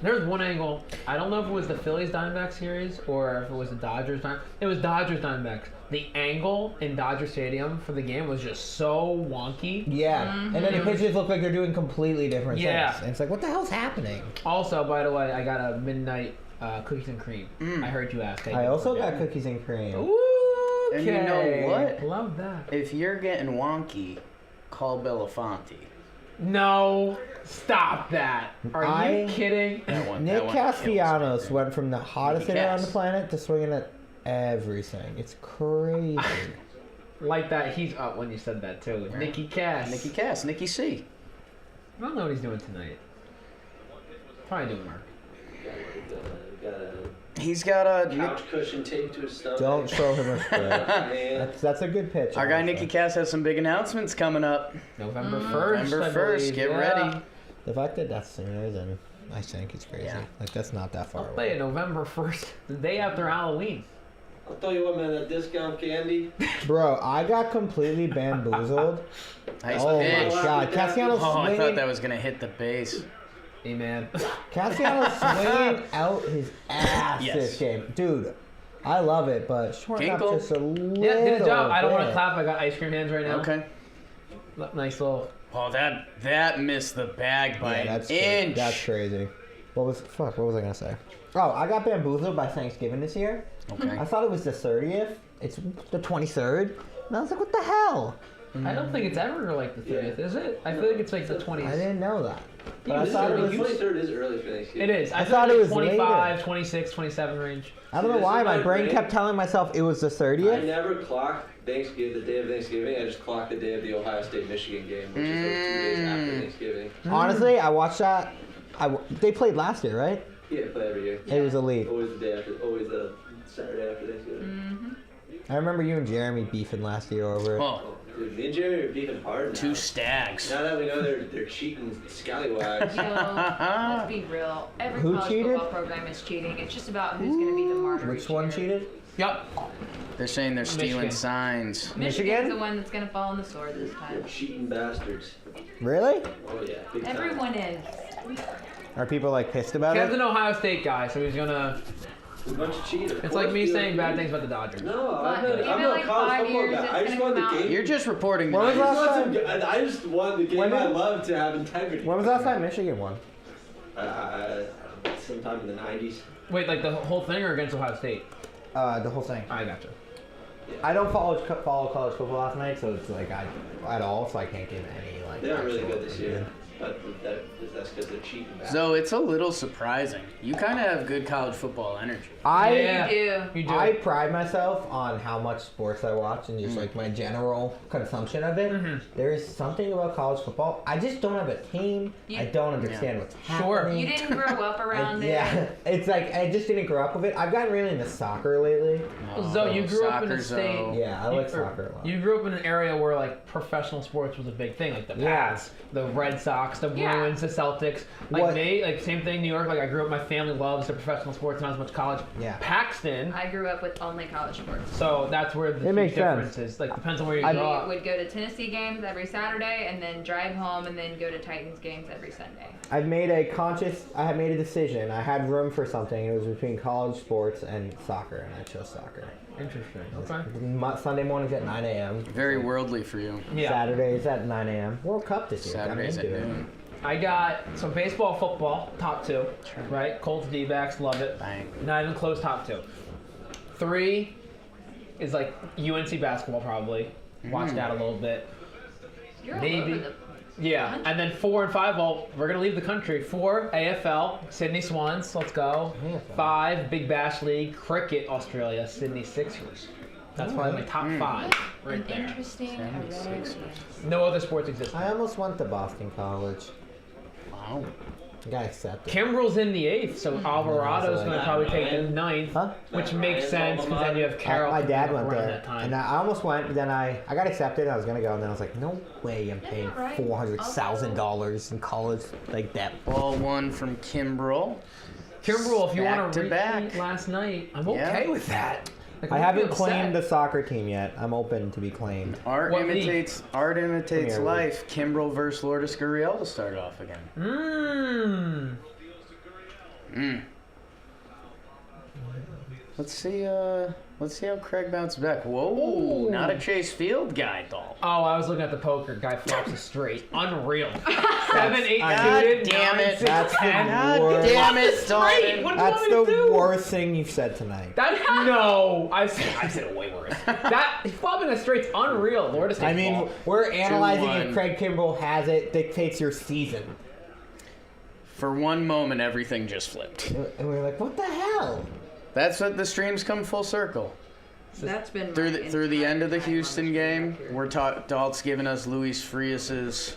There's one angle. I don't know if it was the Phillies Diamondbacks series or if it was the Dodgers It was Dodgers Diamondbacks. The angle in Dodger Stadium for the game was just so wonky. Yeah, and then the pitches look like they're doing completely different Yeah. things. And it's like, what the hell's happening? Also, by the way, I got a midnight cookies and cream. I heard you ask. I also got cookies and cream. Ooh, And you know what? Love that. If you're getting wonky, call Belafonte. No, stop that. Are you kidding? Nick Castellanos went from the hottest Nicky hitter on the Cass. planet to swinging at everything. It's crazy. Like that, he's up when you said that too. Nicky Cass. Nicky Cass, Nicky C. I don't know what he's doing tonight. Probably doing work. He's got a Couch cushion taped to his stomach. Don't show him respect. Man. That's a good pitch. Our guy also. Nicky Cass has some big announcements coming up. November 1st. November I 1st, believe, get yeah. ready. The fact that that's sooner than I think it's crazy. Yeah. Like that's not that far I'll away. play it November 1st, the day after Halloween. I'll tell you what, man, that discount candy. Bro, I got completely bamboozled. Nice Oh pitch. my god, Castellanos Oh, I thought swinging. that was gonna hit the base. Hey, man. Castellanos swinging out his ass Yes. this game, dude. I love it, but shortstop Ginkle. just a little. Yeah, did a job. I don't want to bit. clap. I got ice cream hands right now. Okay. Nice little. Oh, that missed the bag by Yeah, an that's inch. That's crazy. What was I gonna say? Oh, I got bamboozled by Thanksgiving this year. Okay. I thought it was the 30th. It's the 23rd, and I was like, what the hell? I don't think it's ever like the 30th, is it? I feel like it's like the 20th. I didn't know that. But Yeah, I this thought is it was. 23rd is early for Thanksgiving. It is. I thought feel it like was 25, later. 26, 27 range. I don't know This why is my my brain brain. kept telling myself it was the I 30th. never clocked Thanksgiving, the day of Thanksgiving. I just clocked the day of the Ohio State-Michigan game, which is like 2 days after Thanksgiving. Honestly, I watched that. They played last year, right? Yeah, play every year. It was elite. Always the day after, always the Saturday after Thanksgiving. I remember you and Jeremy beefing last year over it. Oh, Dude, me and Jeremy are beefing hard now. two stags. Now that we know they're cheating scallywags. Yo, let's be real. Every Who college cheated? football program is cheating. It's just about who's going to be the martyr. Which each one year. cheated? Yup. They're saying they're stealing Michigan. signs. Michigan's Michigan? the one that's going to fall on the sword this They're time. cheating bastards. Really? Oh yeah, big time. Everyone is. Are people like pissed about Kev's it? an Ohio State guy, so he's gonna. A bunch of cheaters. It's like me saying bad things about the Dodgers. No, But I'm give not it a like college 5 football years, guy. it's I just gonna want the come out. game. You're just reporting the When was news. last I just want the game When I did- love to have integrity. When was the last time Michigan won? Sometime in the 90s. Wait, like the whole thing or against Ohio State? The whole thing. I gotcha. I don't follow college football last night, so it's like at all, so I can't give any like. They are really actual good this year. opinion. But that's because they're cheating back. So it's a little surprising. You kind of have good college football energy. Yeah. You do. You do. I pride myself on how much sports I watch and just like my general consumption of it. There is something about college football. I just don't have a team. I don't understand what's Sure. happening. You didn't grow up around it. Yeah, it's like I just didn't grow up with it. I've gotten really into soccer lately. Zoe, you grew up in a Soccer state. Zoe. Yeah, I You- like soccer a lot. You grew up in an area where like professional sports was a big thing, like the Yeah. Pats, the Red Sox. Sox, the Yeah. Bruins, the Celtics. Like What- me, like same thing. New York. Like I grew up, my family loves the professional sports, not as much college. Yeah. Paxton. I grew up with only college sports. So that's where the It huge makes difference sense. is. Like depends on where you I- grow up. We would go to Tennessee games every Saturday and then drive home and then go to Titans games every Sunday. I had made a decision. I had room for something. It was between college sports and soccer, and I chose soccer. Interesting. Okay. Sunday mornings at 9 a.m. Very worldly for you. Yeah. Saturdays at 9 a.m. World Cup this year. Saturdays at I'm into it. noon. I got some baseball, football, top two. Right? Colts, D-backs, love it. Bang. Not even close, top two. 3 is like UNC basketball, probably. Watch that a little bit. You're all Maybe. over the Yeah, and then 4 and 5. Well, we're gonna leave the country. 4 AFL, Sydney Swans. Let's go. 5 Big Bash League, cricket, Australia, Sydney Sixers. That's probably my top 5 right there. interesting. No other sports exist. I almost went to Boston College. Wow. I got accepted. Kimbrel's in the 8th, so Alvarado's gonna probably take the 9th, Huh? which makes sense because then you have Carroll. My dad went around there, that time. and I almost went, but then I got accepted. I was gonna go, and then I was like, no way, I'm paying that right? $400,000 in college like that. Ball one from Kimbrel. Kimbrel, if you want Back to to back. repeat last night, I'm okay Yeah. with that. Like, I I'm haven't upset. claimed the soccer team yet. I'm open to be claimed. Art What league? imitates Premier life. Kimbrel versus Lourdes Gurriel to start off again. Let's see how Craig bounces back. Whoa, not a Chase Field guy, Dalton. Oh, I was looking at the poker. Guy flops a straight. Unreal. 7, 8 God suited. damn 9, it. 6, That's the 10. worst. Damn it, Straight. Dalton. What do you That's want me to the do? worst thing you've said tonight. That no, I said it way worse. That flopping a straight's unreal. Lourdes I mean, ball. we're analyzing 2-1. if Craig Kimbrel has it, dictates your season. For one moment, everything just flipped. And we're like, what the hell? That's what the streams come full circle. That's been Through the end of the Houston game, Dalt's giving us Luis Frias's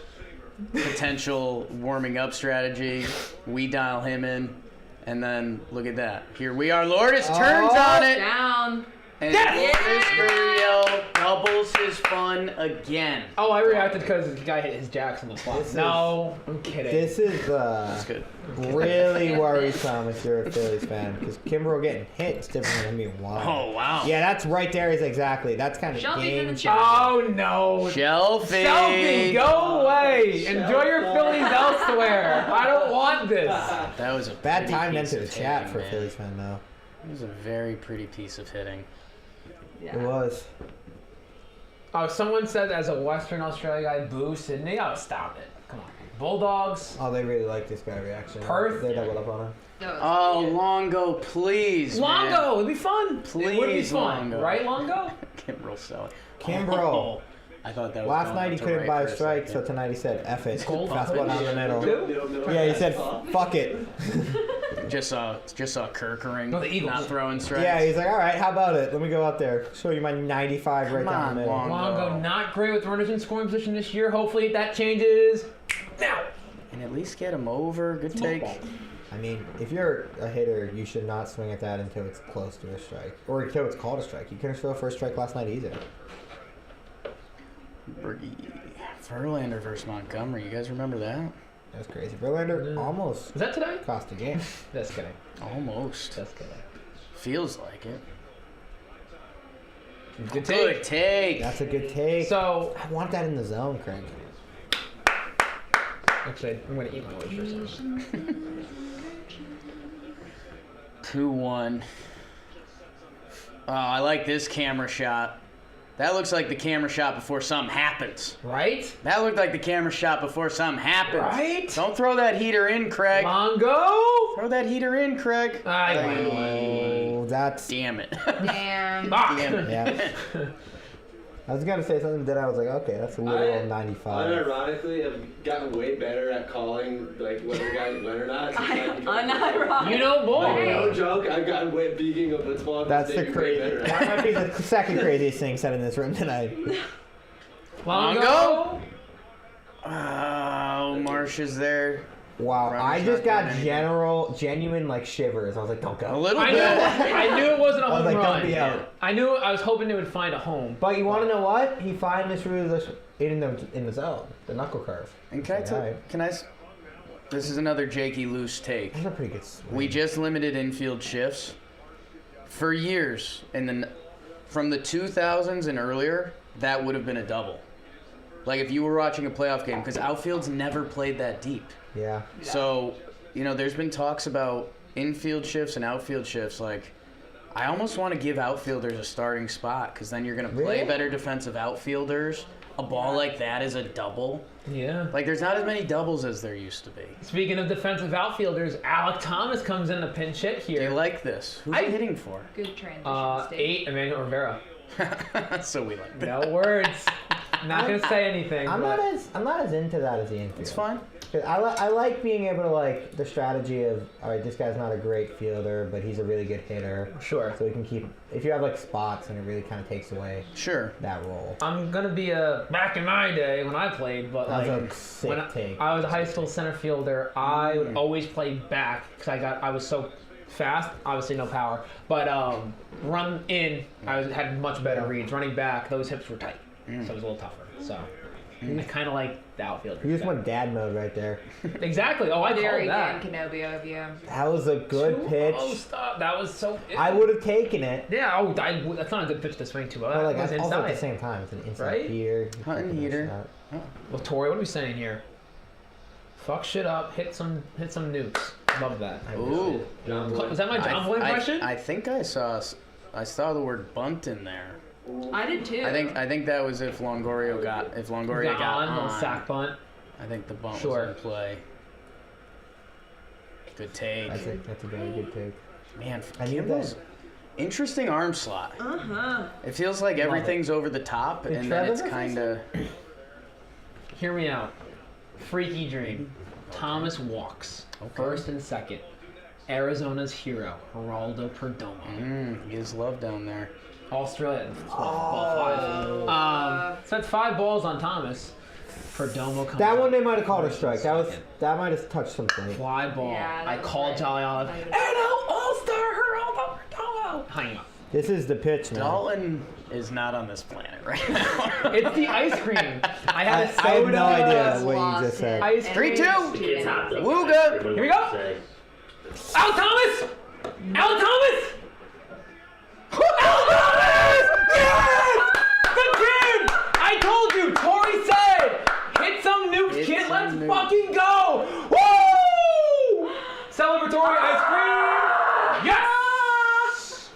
potential warming up strategy. We dial him in, and then look at that. Here we are. Lourdes turns on it, down. and Lourdes Gurriel doubles his fun again. Oh, I reacted because the guy hit his jacks on the flop. No, I'm kidding. This is That's good. really worrisome if you're a Phillies fan, because Kimbrel getting hit is different than being wild. Oh wow. Yeah, that's right there is exactly. That's kind of Shelby's in game the changer. chat. Oh no. Shelby. Shelby, go away. Enjoy your Phillies elsewhere. I don't want this. That was a Bad pretty time piece into the of chat hitting, for a man. Phillies fan, though. It was a very pretty piece of hitting. It was. Oh, someone said as a Western Australia guy, boo Sydney. Oh, stop it. Come on. Bulldogs. Oh, they really like this guy reaction. Perth? They doubled up on him. Oh, Longo, please, man. Longo, it'd be fun. It would be Please, fun, Longo. right, Longo? Kimbrel selling. Kimbrel. Oh, I thought that was Last going night out he to couldn't right buy for a strike, so second. tonight he said, F it. Gold Fastball down the middle. Who? Yeah, he said, fuck it. Just saw Kirkering No, the Eagles. not throwing strikes. Yeah, he's like, all right, how about it? Let me go out there. Show you my 95 right Come down on, the middle. Longo. Longo not great with runners in scoring position this year. Hopefully that changes now. And at least get him over. Good take. I mean, if you're a hitter, you should not swing at that until it's close to a strike. Or until it's called a strike. You couldn't throw a first strike last night either. Verlander versus Montgomery. You guys remember that? That's crazy. Verlander almost Is that today? cost the game. Just kidding. Almost. Just kidding. Feels like it. Good Good take. take. That's a good take. So, I want that in the zone, Craig. actually, I'm going to eat my oysters. 2-1. Oh, I like this camera shot. That looks like the camera shot before something happens. Right? That looked like the camera shot before something happens. Right? Don't throw that heater in, Craig. Longo? Throw that heater in, Craig. Oh, that's... Damn it. Damn. Ah. Damn it. Yeah. I was going to say something that I was like, okay, that's a little 95. Unironically, I've gotten way better at calling like whether guys win or not. Unironic. You know, boy. Like, no joke, I've gotten way being a blitzball. That's the way crazy. better at. That might be the second craziest thing said in this room tonight. Longo? Oh, Marsh is there. Wow, Runners I not just got doing anything. genuine like shivers. I was like, don't go. A little I bit. knew it wasn't a I was home like, run. don't be out. I was hoping they would find a home. But you want to know what? He finally threw this in the zone, the knuckle curve. And this is another Jakey loose take. That's a pretty good swing. We just limited infield shifts. For years, from the 2000s and earlier, that would have been a double. Like if you were watching a playoff game, because outfield's never played that deep. Yeah. So, there's been talks about infield shifts and outfield shifts. Like, I almost want to give outfielders a starting spot because then you're going to play better defensive outfielders. A ball like that is a double. Yeah. Like, there's not as many doubles as there used to be. Speaking of defensive outfielders, Alec Thomas comes in the pinch hit here. Do you like this? Who's he hitting for? Good transition. 8, Emmanuel Rivera. So we like that. No words. Not gonna say anything. I'm not as into that as the infield. It's fine. I like being able to like the strategy of all right, this guy's not a great fielder, but he's a really good hitter. Sure. So we can keep if you have like spots and it really kind of takes away that role. I'm gonna be back in my day when I played, but That like was a sick when take. I was a high school center fielder, I would always play back because I was so fast, obviously no power, but run in, had much better reads. Running back, those hips were tight, so it was a little tougher. So I kind of like the outfielder. You just went dad mode right there. Exactly. Oh, I called Very that. Dan Kenobi of you. That was a good pitch. Oh, stop. That was so... I would have taken it. Yeah, that's not a good pitch to swing to. But like That was also inside. at the same time, it's an inside Right? heater. Hunting heater. Well, Tori, what are we saying here? Fuck shit up, hit some nukes. Love that. Ooh. Was that my John Boy impression? I think I saw the word bunt in there. I did too. I think that was if Longoria got on. Little sack bunt. I think the bunt was Sure. in play. Good take. That's a very good take. Man, I knew Campbell's interesting arm slot. It feels like everything's over the top, and then it's kind of. Hear me out. Freaky dream. Thomas walks. First and second. Arizona's hero, Geraldo Perdomo. He is love down there. Australia. Ball 5. Spent 5 balls on Thomas. Perdomo comes That one up. they might have called a strike. That might have touched something. Fly ball. Yeah, that I was called right. Jolly Olive. NL All-Star Geraldo Perdomo. Hang up. This is the pitch, man. Dalton is not on this planet right now. It's the ice cream. I had a soda. I have no idea Just what you lost just said. it. Ice And 3-2. we It's hot though. Wooga. Everybody Here we wants go. to say. Al Thomas! Al Thomas! Al Thomas! Yes! The kid! I told you, Tori said, hit some nukes, Hit kid, some let's nukes. fucking go! Woo! Celebratory ice cream! Yes!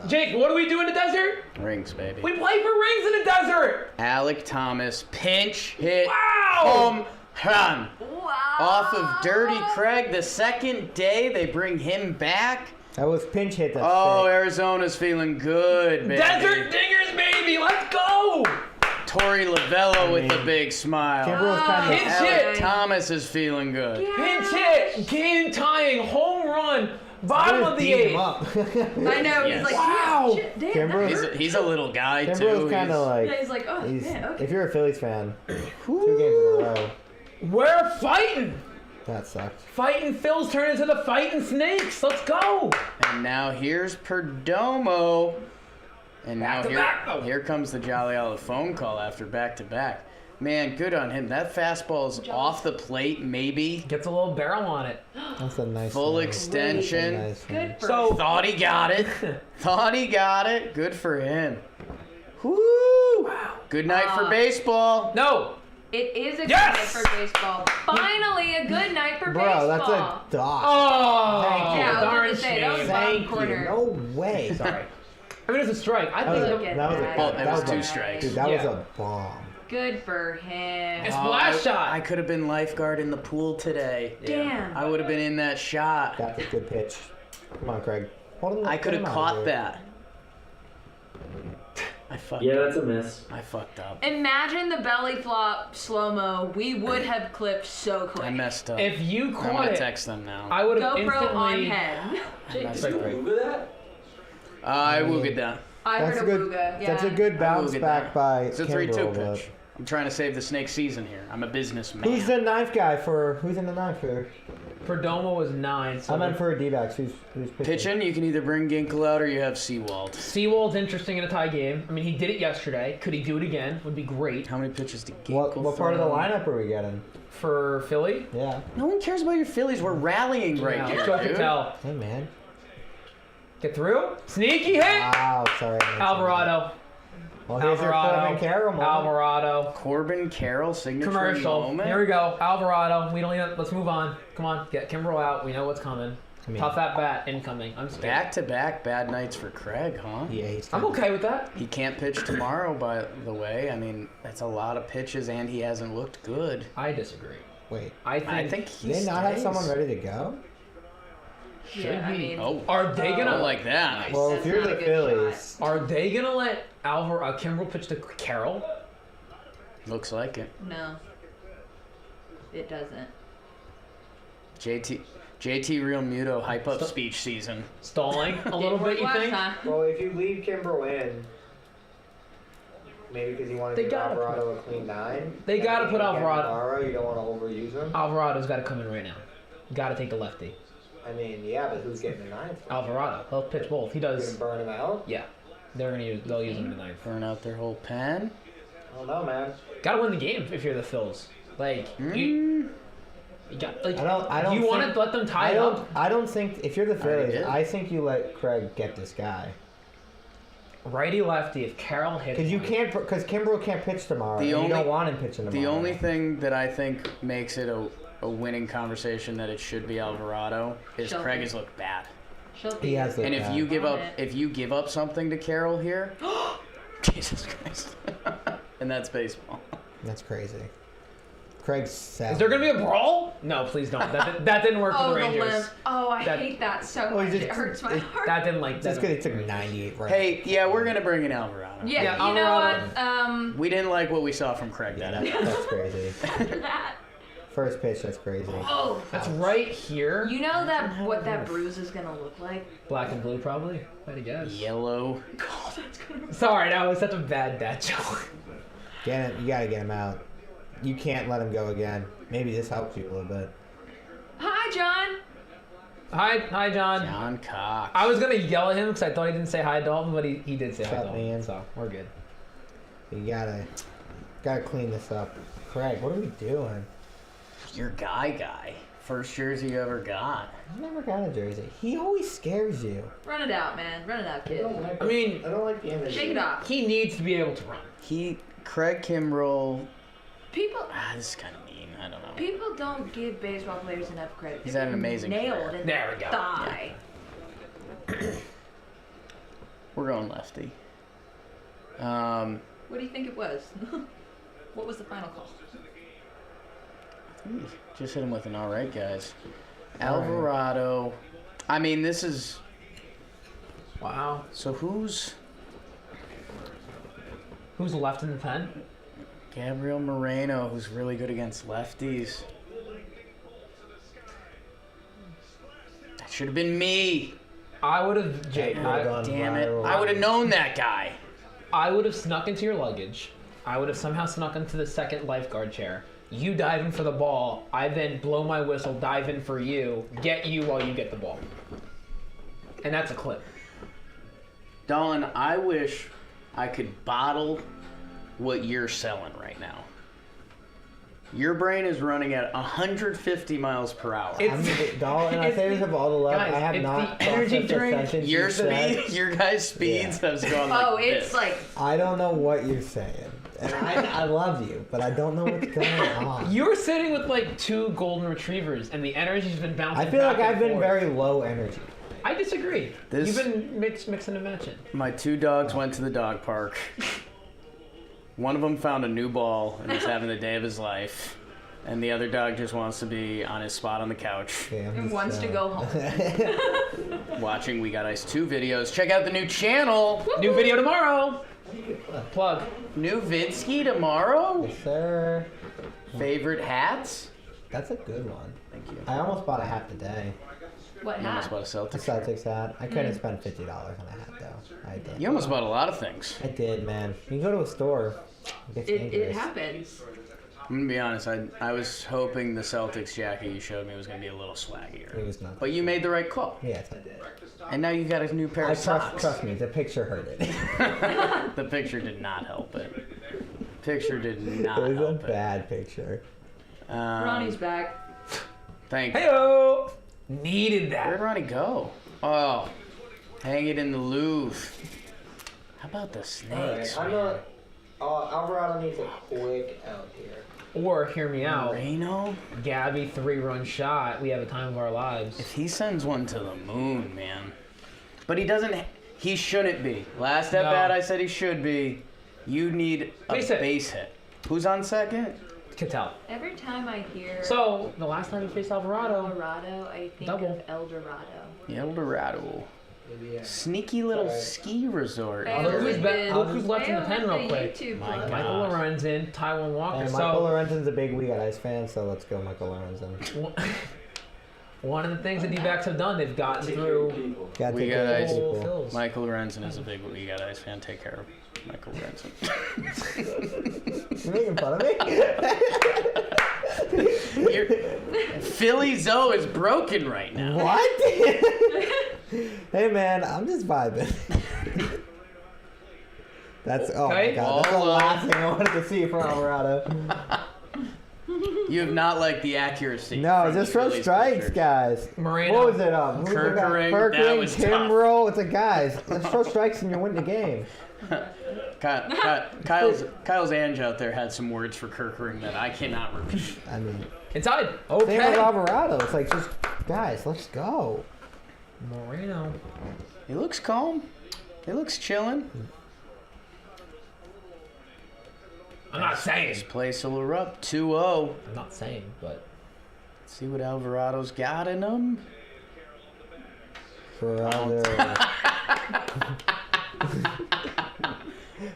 Jake, what do we do in the desert? Rings, baby. We play for rings in the desert! Alec Thomas pinch hit Wow! home run. Wow. Off of Dirty Craig, the second day they bring him back. That was pinch hit. That's Oh, sick. Arizona's feeling good, baby. Desert Dingers, baby! Let's go! Tori Lavello with a big smile. Kimbrel's kind of. Pinch Alec hit! Thomas is feeling good. Pinch hit! Game tying home run! Bottom of the Beat him 8th! up. I know. Yes. He's like, Wow. shit, damn, Kimbrel- that hurt. He's a little guy, too. Kimbrel's kind of like. Yeah, he's like, oh, man, okay. If you're a Phillies fan, 2 games in a row. We're fighting! That sucked. Fighting Phils turn into the fighting snakes. Let's go! And now here's Perdomo. And now Back to back, though. here comes the Jolly Olive phone call after back-to-back. Man, good on him. That fastball's off the plate, maybe. Gets a little barrel on it. That's a nice Full one. extension. Nice one. Good for So, Thought he got it. Thought he got it. Good for him. Woo! Good night for baseball. no! It is a good Yes! night for baseball. Finally, a good night for Bro, baseball. that's a dot. Oh! Thank you. Yeah, I was darn gonna say, that was shame. bottom Thank you. corner. No way. Sorry. I mean, it's a strike. I That was think a, Look at that was a, that. Oh, that was a- 2 strikes. Dude, that was Yeah. a bomb. Good for him. it's blast shot. I could have been lifeguard in the pool today. Damn. I would have been in that shot. That's a good pitch. Come on, Craig. Hold him, I could have get him out caught of that. I fucked Yeah, up. that's a miss. I fucked up. Imagine the belly flop slow-mo. We would have clipped so quick. I messed up. If you I'm caught gonna it, text them now. I would have GoPro on instantly. head. Messed Did up. you move that? I will get down. I That's heard a a good. booga. Yeah. That's a good bounce get back that. by It's a Kimbrel, 3-2 but pitch. I'm trying to save the snake season here. I'm a businessman. Who's the ninth guy for? Who's in the ninth for? Perdomo was 9. So I meant for D-backs. Who's pitching? Pitching, you can either bring Ginkel out or you have Seawald. Seawald's interesting in a tie game. I mean, he did it yesterday. Could he do it again? Would be great. How many pitches did Ginkel What part of the lineup are we getting? For Philly? Yeah. No one cares about your Phillies. We're rallying right here, Joe dude. Patel. Hey, man. Get through. Sneaky hit. Wow, sorry. Alvarado. Well, here's your Corbin Carroll moment. Alvarado. Corbin Carroll signature Commercial. moment. Here we go. Alvarado. We don't need it. Let's move on. Come on. Get Kimbrel out. We know what's coming. Tough at bat incoming. I'm scared. Back-to-back bad nights for Craig, huh? Yeah, I'm okay with that. He can't pitch tomorrow, by the way. I mean, that's a lot of pitches, and he hasn't looked good. I disagree. Wait. I think he Did they not have stays. someone ready to go? Yeah, I mean, are they gonna Not like that? Well, That's if you're not the a good Phillies, Are they gonna let Kimbrel pitch to Carroll? Looks like it. no, it doesn't. JT Real Muto hype up speech season. Stalling a little bit, you think? well, if you leave Kimbrel in, maybe because you want to They give gotta Alvarado a clean 9. They gotta put Again, Alvarado. Tomorrow, you don't want to overuse him. Alvarado's got to come in right now. Got to take the lefty. I mean, yeah, but who's getting the 9th? Alvarado. He'll pitch both. He You're does. gonna burn him out? Yeah. They'll use him tonight. Burn out their whole pen. I don't know, man. Gotta win the game if you're the Phils. Like you got like. I don't. You want to let them tie it up? I don't think if you're the Phillies, did. I think you let Craig get this guy Righty lefty. If Carroll hits. because you one. can't because Kimbrel can't pitch tomorrow. The And only- you don't want him pitching tomorrow. The only thing that I think makes it a winning conversation that it should be Alvarado is Shelby. Craig has looked bad. She'll He has looked And if bad. you give up Got it. if you give up something to Carroll here, Jesus Christ. And that's baseball. That's crazy. Craig's sad. Is there gonna be a brawl? No, please don't. That didn't work for Oh, the the Rangers. limp. Oh, I That- hate that so Oh, much. he's It just- hurts my heart. That didn't like. Just That because he took 98 right? Hey, yeah, we're gonna bring in Alvarado. Yeah, Yeah, you know Alvarado. what? We didn't like what we saw from Craig Yeah, that that's crazy. That. First pitch, that's crazy. Oh, That's right here. you know that what that bruise is gonna look like? Black and blue, probably. I'd guess. Yellow. God, that's gonna. Sorry, that was such a bad dad joke. Get him. You gotta get him out. You can't let him go again. Maybe this helps you a little bit. Hi, John. Hi, John. John Cox. I was gonna yell at him because I thought he didn't say hi, Dalton, but he did say hi, Shut Dalton. me in. So we're good. You gotta clean this up. Craig, what are we doing? Your guy. First jersey you ever got. I never got a jersey. He always scares you. Run it out, man. Run it out, kid. I mean, I don't like the energy. Shake it off. he needs to be able to run. Craig Kimbrel. People. This is kind of mean. I don't know. People don't give baseball players enough credit. He's They've had an been amazing nailed career. in There the we go. thigh. We're going lefty. What do you think it was? What was the final call? Just hit him with an all right, guys. Alvarado. I mean, this is. Wow. So who's Who's left in the pen? Gabriel Moreno, who's really good against lefties? That should have been me. I would have. Damn it! I would have known that guy. I would have snuck into your luggage. I would have somehow snuck into the second lifeguard chair. You dive in for the ball. I then blow my whistle, dive in for you, get you while you get the ball. And that's a clip. Dalton, I wish I could bottle what you're selling right now. Your brain is running at 150 miles per hour. And I say this of all the love. Guys, I have it's not the energy processed a drink. sentence Your you said. speed, your guys' speeds have gone like Oh, this. it's like I don't know what you're saying. And I love you, but I don't know what's going on. You're sitting with like 2 golden retrievers, and the energy's been bouncing. I feel like back and I've been forth. very low energy. I disagree. This- You've been mixing and matching. My 2 dogs went to the dog park. One of them found a new ball and is having the day of his life. And the other dog just wants to be on his spot on the couch. Okay, I'm he just, wants to go home. Watching We Got Ice 2 videos. Check out the new channel. New video tomorrow. Plug. New Vidsky tomorrow. Yes, sir. Favorite hats? That's a good one. Thank you. I almost bought a hat today. What You almost hat? bought a A Celtics hat. Celtics hat. I couldn't spend $50 on a hat though. I did. You almost bought a lot of things. I did, man. You can go to a store. It happens. I'm gonna be honest. I was hoping the Celtics jacket you showed me was gonna be a little swaggier. It was not. But you made the right call. Yes, I did. And now you got a new pair of socks. Trust me, the picture hurt it. The picture did not help it. Picture did not It was help a bad picture. Ronnie's back. Thank you. Heyo! Needed that. Where'd Ronnie go? Oh, hang it in the Louvre. How about the snakes? Alright, Alvarado needs a quick out here. Or, hear me out, Moreno? Gabby 3-run shot. We have a time of our lives. If he sends one to the moon, man. But he doesn't. He shouldn't be. Last at bat, I said he should be. You need a base hit. Who's on second? Cattell. Every time I hear So, the last time we faced Alvarado. I think Double. of El Dorado. El Dorado. Sneaky little ski resort. Look who's left in the pen real quick. My Michael God. Lorenzen, Taiwan Walker. And Michael Lorenzen's a big We Got Ice fan, so let's go Michael Lorenzen. One of the things the D-backs have done, they've gotten through. We Got Ice. Phillies. Michael Lorenzen is a big We Got Ice fan. Take care of Michael Lorenzen. You making fun of me? Philly Zoe is broken right now. What? Hey man, I'm just vibing. That's my god. That's the last thing I wanted to see from Alvarado. You have not liked the accuracy. No, just throw strikes, guys. Moreno. What was it? Kirkering, Kimbrel. It's a guys. Let's throw strikes and you win the game. Kyle's Ange out there had some words for Kirkering that I cannot repeat. I mean, inside. Same with Okay. Alvarado. It's like just guys, let's go. Moreno. He looks calm. He looks chilling. I'm not saying. This place will erupt 2-0. I'm not saying, but. Let's see what Alvarado's got in him.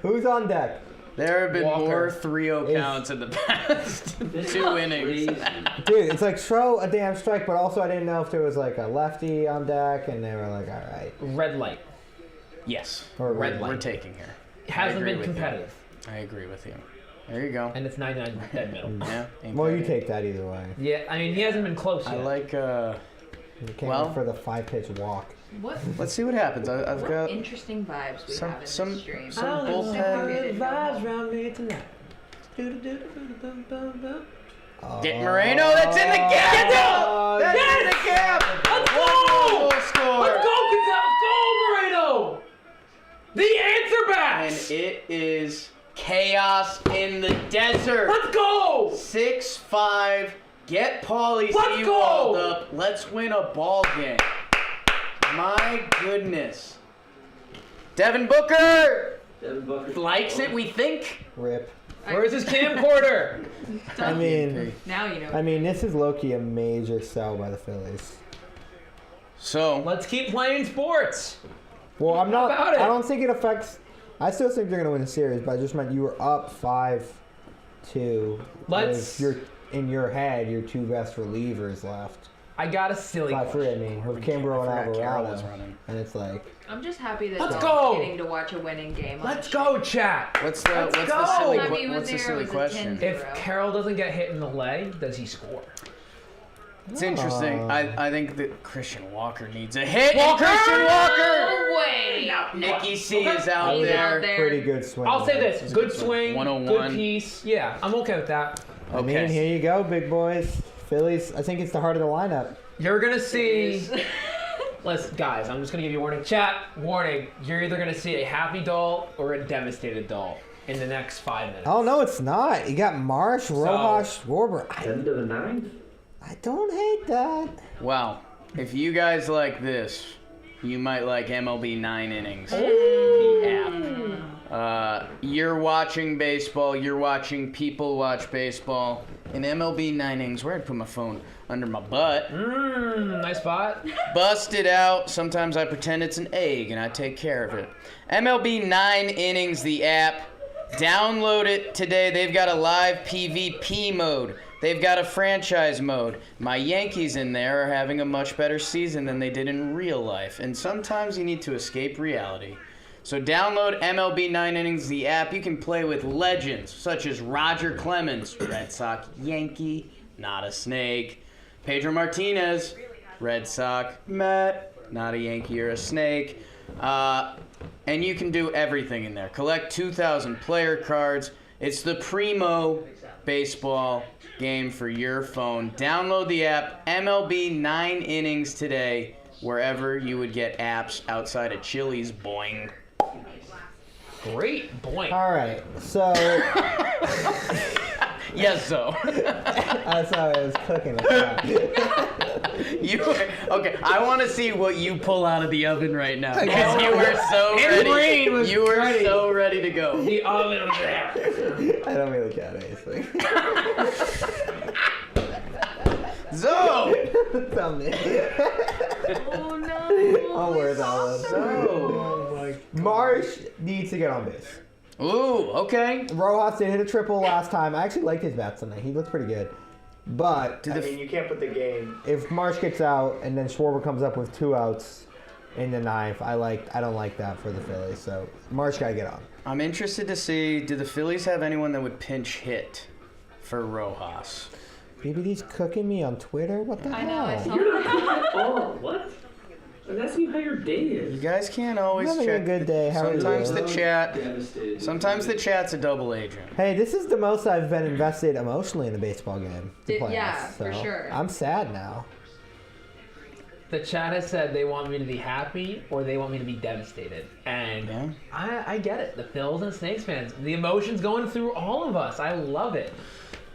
Who's on deck? There have been Walker. more 3-0 counts in the past 2 innings. Dude, it's like throw a damn strike, but also I didn't know if there was like a lefty on deck, and they were like, all right. Red light. Yes. Or Red light. We're taking here. It hasn't agree been with you. competitive. I agree with you. There you go. And it's 99 dead middle. Yeah. ain't Well, that you it? take that either way. Yeah, I mean, he hasn't been close yet. I like. You came Well- in for the 5-pitch walk. What Let's see what happens. I've what got interesting vibes we some- have in some- this stream. some I'm bullpen- excited. around me tonight. Get Moreno. That's in the gap. Get down. That's in the gap. Let's go! Wonderful score. Let's go, Cattell! Go, Moreno! The answer back! And it is chaos in the desert. Let's go! 6-5. Get Paulie Let's Sewald go! up. Let's win a ball game. My goodness. Devin Booker likes it, we think. Rip. Where's his camcorder? I mean, Now you know. I mean, this is low-key a major sell by the Phillies. So, Let's keep playing sports. Well, I'm not. about it? I don't think it affects. I still think they're gonna win the series, but I just meant you were up 5-2. Let's- You're in your head. Your two best relievers left. I got a silly 5-3. I mean, with Kimbrel and I forgot Carroll was Alvarado, running. and it's like. I'm just happy that Let's I'm go! getting to watch a winning game. Let's go, chat. what's the Let's what's go! the silly Time he was what's the there silly was a question? 10. If Carroll doesn't get hit in the leg, does he score? It's interesting. I think that Christian Walker needs a hit. And Walker! Christian Walker. No way. Nicky C is out He's there. out there. Pretty good swing. I'll say this: good swing, 101. good piece. Yeah, I'm okay with that. I mean, here you go, big boys. Phillies. I think it's the heart of the lineup. You're gonna see. Listen, guys, I'm just gonna give you a warning. Chat, warning. You're either gonna see a happy doll or a devastated doll in the next 5 minutes. Oh no, it's not. You got Marsh, Rojas, Schwarber. 10 to the 9th? I don't hate that. Wow. If you guys like this, you might like MLB 9 innings. The app. You're watching baseball. You're watching people watch baseball. In MLB 9 innings, where I'd put my phone under my butt. Nice spot. Bust it out. Sometimes I pretend it's an egg and I take care of it. MLB 9 innings, the app. Download it today. They've got a live PvP mode. They've got a franchise mode. My Yankees in there are having a much better season than they did in real life. And sometimes you need to escape reality. So download MLB 9 Innings, the app. You can play with legends such as Roger Clemens, Red Sox Yankee, not a snake. Pedro Martinez, Red Sox Met, not a Yankee or a snake. And you can do everything in there. Collect 2,000 player cards. It's the primo baseball game for your phone. Download the app MLB 9 Innings today, wherever you would get apps outside of Chili's. Boing. Great point. All right, so Yes, so. I'm sorry, I was cooking. Okay, I want to see what you pull out of the oven right now. Because you were so ready. You were so ready to go. The oven was there. I don't really count anything. Zo! Tell me. Oh no. I'll wear that one. Zo. Marsh needs to get on base. Ooh, okay. Rojas did hit a triple last time. I actually liked his bats tonight. He looked pretty good. But I mean, you can't put the game. if Marsh gets out and then Schwarber comes up with 2 outs in the 9th, I don't like that for the Phillies. So Marsh gotta get on. I'm interested to see, do the Phillies have anyone that would pinch hit for Rojas? BBD's cooking me on Twitter. What the I hell? know. I saw You're not that. cooking at all. What? I was asking you how your day is. You guys can't always I'm having check. a good day. How are you? Sometimes the chat. Devastated. Sometimes the chat's a double agent. Hey, this is the most I've been invested emotionally in a baseball game. The playoffs, Yeah, for so sure. I'm sad now. The chat has said they want me to be happy or they want me to be devastated. And Yeah. I get it. The Phils and Snakes fans, the emotions going through all of us. I love it.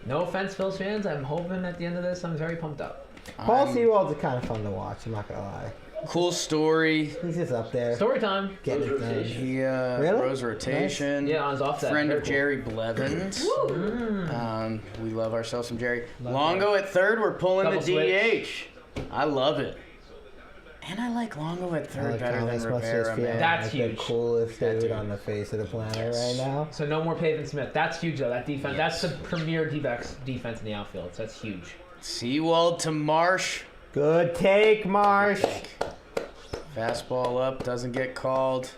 No offense, Phils fans. I'm hoping at the end of this, I'm very pumped up. Paul Sewald's kind of fun to watch. I'm not gonna lie. Cool story. He's just up there Story time. getting it done. He Really? rose rotation. Yeah, on his offset. Friend Very of cool. Jerry Blevins. Mm. We love ourselves some Jerry. Longo at third. We're pulling Double the switch. DH. I love it. And I like Longo at third better than Thomas must just Rivera, feel man. That's like the huge. coolest dude on the face of the planet right now. So no more Pavin Smith. That's huge though. That defense. That's the premier defense in the outfield. So that's huge. Seawald to Marsh. Good take, Marsh. Fastball up. Doesn't get called.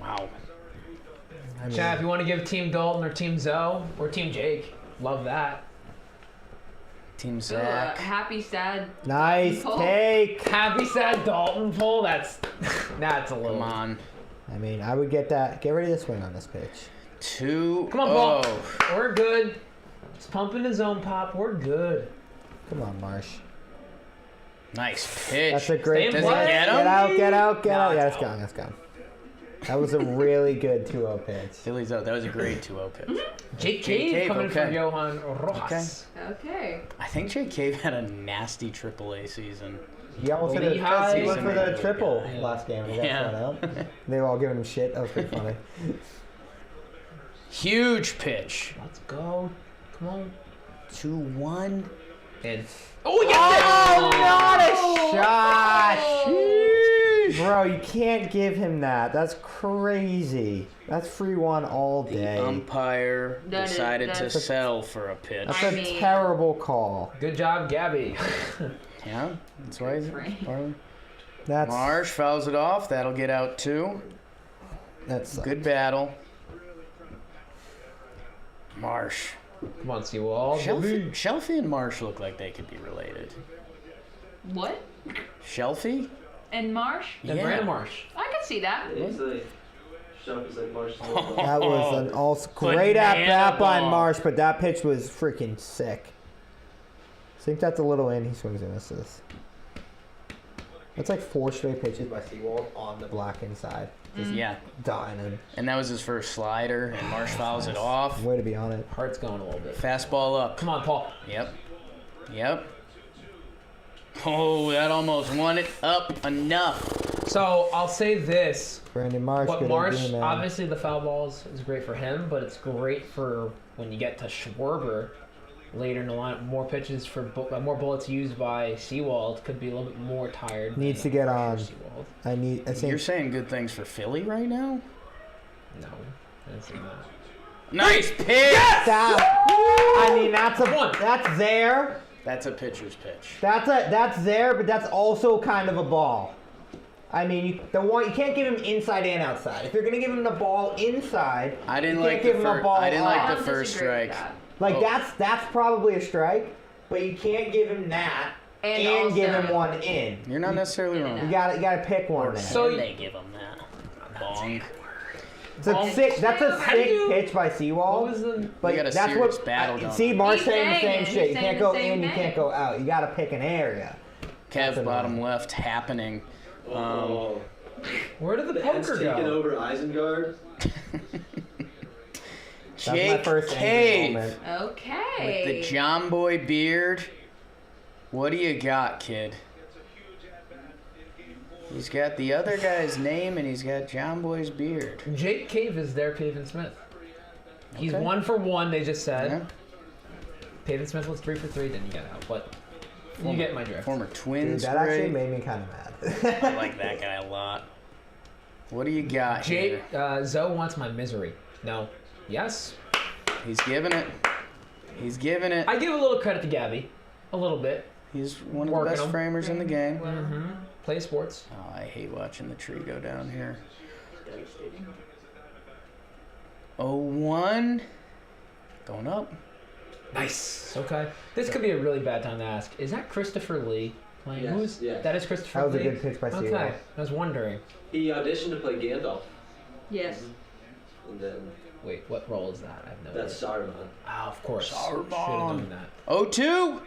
Wow. I mean, Chad, if you want to give Team Dalton or Team Zoe or Team Jake, love that. Team Ooh, Zach. happy, sad. nice Pull. take. Happy sad Dalton pull. That's a little. Come on. I mean, I would get that. Get ready to swing on this pitch. 2-0. Come on, Paul. We're good. It's pumping his own pop. We're good. Come on, Marsh. Nice pitch. That's a great. Stay in Does play. it get him? Get out, get out, get No, out. Yeah, it's it's gone, it's gone. That was a really good 2-0 pitch. Phillies out. That was a great 2-0 pitch. Jake Jake Cave Cave, coming okay. from Johan Rojas. Okay. I think Jake Cave had a nasty AAA season. He almost hit Lehigh. he went for the Season. triple Yeah. last game. And he got Yeah. thrown out. They were all giving him shit. That was pretty funny. Huge pitch. Let's go. Come on. 2-1. And oh, yes! Oh, not a shot! Bro, you can't give him that. That's crazy. That's free one all The day. umpire That is- decided to that's- sell for a pitch. That's I a mean- terrible call. Good job, Gabby. Yeah, that's why he's Right. That's Marsh fouls it off. That'll get out 2. that's Good battle. Marsh. Come on, Seawald. Shelfie and Marsh look like they could be related. What? Shelfie? And Marsh? And Brandon Marsh. I could see that. It's like, Shelf is like Marsh. That was an also great at bat by Marsh, but that pitch was freaking sick. I think that's a little in. He swings and misses. That's like 4 straight pitches by Seawald on the black inside. Just Yeah, dying him. and that was his first slider, and Marsh fouls it off. Way to be on it. Heart's going a little bit. Fastball up. Come on, Paul. Yep. Oh, that almost won it up enough. So I'll say this. Brandon Marsh. What good Marsh, idea, man. obviously the foul balls is great for him, but it's great for when you get to Schwarber later in the line. More pitches for more bullets used by Seawald could be a little bit more tired. Needs than to get for on. Seawald. I think You're saying good things for Philly right now? No, that's not. Nice pitch! that. I mean, that's there. That's a pitcher's pitch. That's there, but that's also kind of a ball. I mean, you can't give him inside and outside. If you're gonna give him the ball inside, I didn't you like can't give him the ball I didn't like the out. first strike. Like that's probably a strike, but you can't give him that and give him one in. You're not necessarily wrong. You gotta pick one there. So they give him that. Bong. That's a sick pitch by Seawald. What was the? But You got a that's serious what. battle going See, on. Mark's He's saying the saying same it. shit. He's You can't saying go the same in, you thing. can't go out. You gotta pick an area. Kev bottom left happening. Where did the The Hens poker taking go? over Isengard. That's my Jake first angry Cave moment. Okay. with the John Boy beard. What do you got, kid? He's got the other guy's name and he's got John Boy's beard. Jake Cave is their Pavin Smith. He's Okay. 1 for 1, they just said. Yeah. Pavin Smith was 3 for 3, then you got out. But you get my drift. Former Dude, Twins. that actually great. made me kind of mad. I like that guy a lot. What do you got Jake, here? Zoe wants my misery. No. Yes. He's giving it. He's giving it. I give a little credit to Gabby. A little bit. He's one of the Working best him. framers in the game. Mm-hmm. Play sports. Oh, I hate watching the tree go down here. 0-1. Going up. Nice. Okay. This could be a really bad time to ask. Is that Christopher Lee playing? Yes, Who's yes. that? Is Christopher That was a Lee? good pitch by Okay. Seawald. I was wondering. He auditioned to play Gandalf, Yes. and then Wait, what role is that? I have no that's idea. Saruman. Oh, of course. Saruman. Should have known that. 0-2.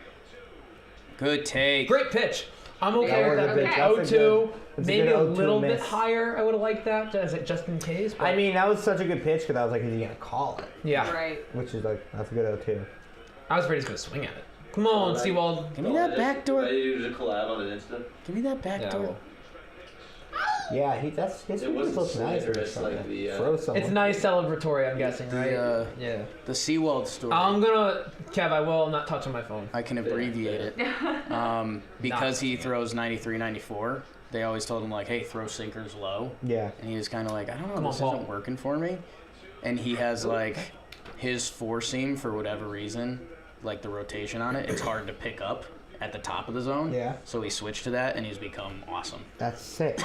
Good take. Great pitch. I'm okay That with was that a pitch. good- that's a 0-2. good- that's a Maybe good a 0-2 little bit miss. higher. I would have liked that as it just in case. But I mean, that was such a good pitch because I was like, is he gonna call it? yeah. Right. Which is like, that's a good 0-2. I was afraid he was gonna swing at it. Come on, Right. Seawald. Give me that back door. Ready to do a collab on an Insta? Give me that back Yeah, door. well, Yeah, that's his It wasn't looks nice. slanderous like the, Throw someone. it's nice celebratory, I'm guessing, right? Yeah. The Seawald story. I'm gonna, Kev, I will not touch on my phone. I can abbreviate it. Because he throws 93, 94. They always told him like, hey, throw sinkers low. Yeah. And he was kind of like, I don't know, Come on, this Paul. isn't working for me. And he has like his four seam for whatever reason, like the rotation on it, it's hard to pick up at the top of the zone. Yeah. So he switched to that and he's become awesome. That's sick.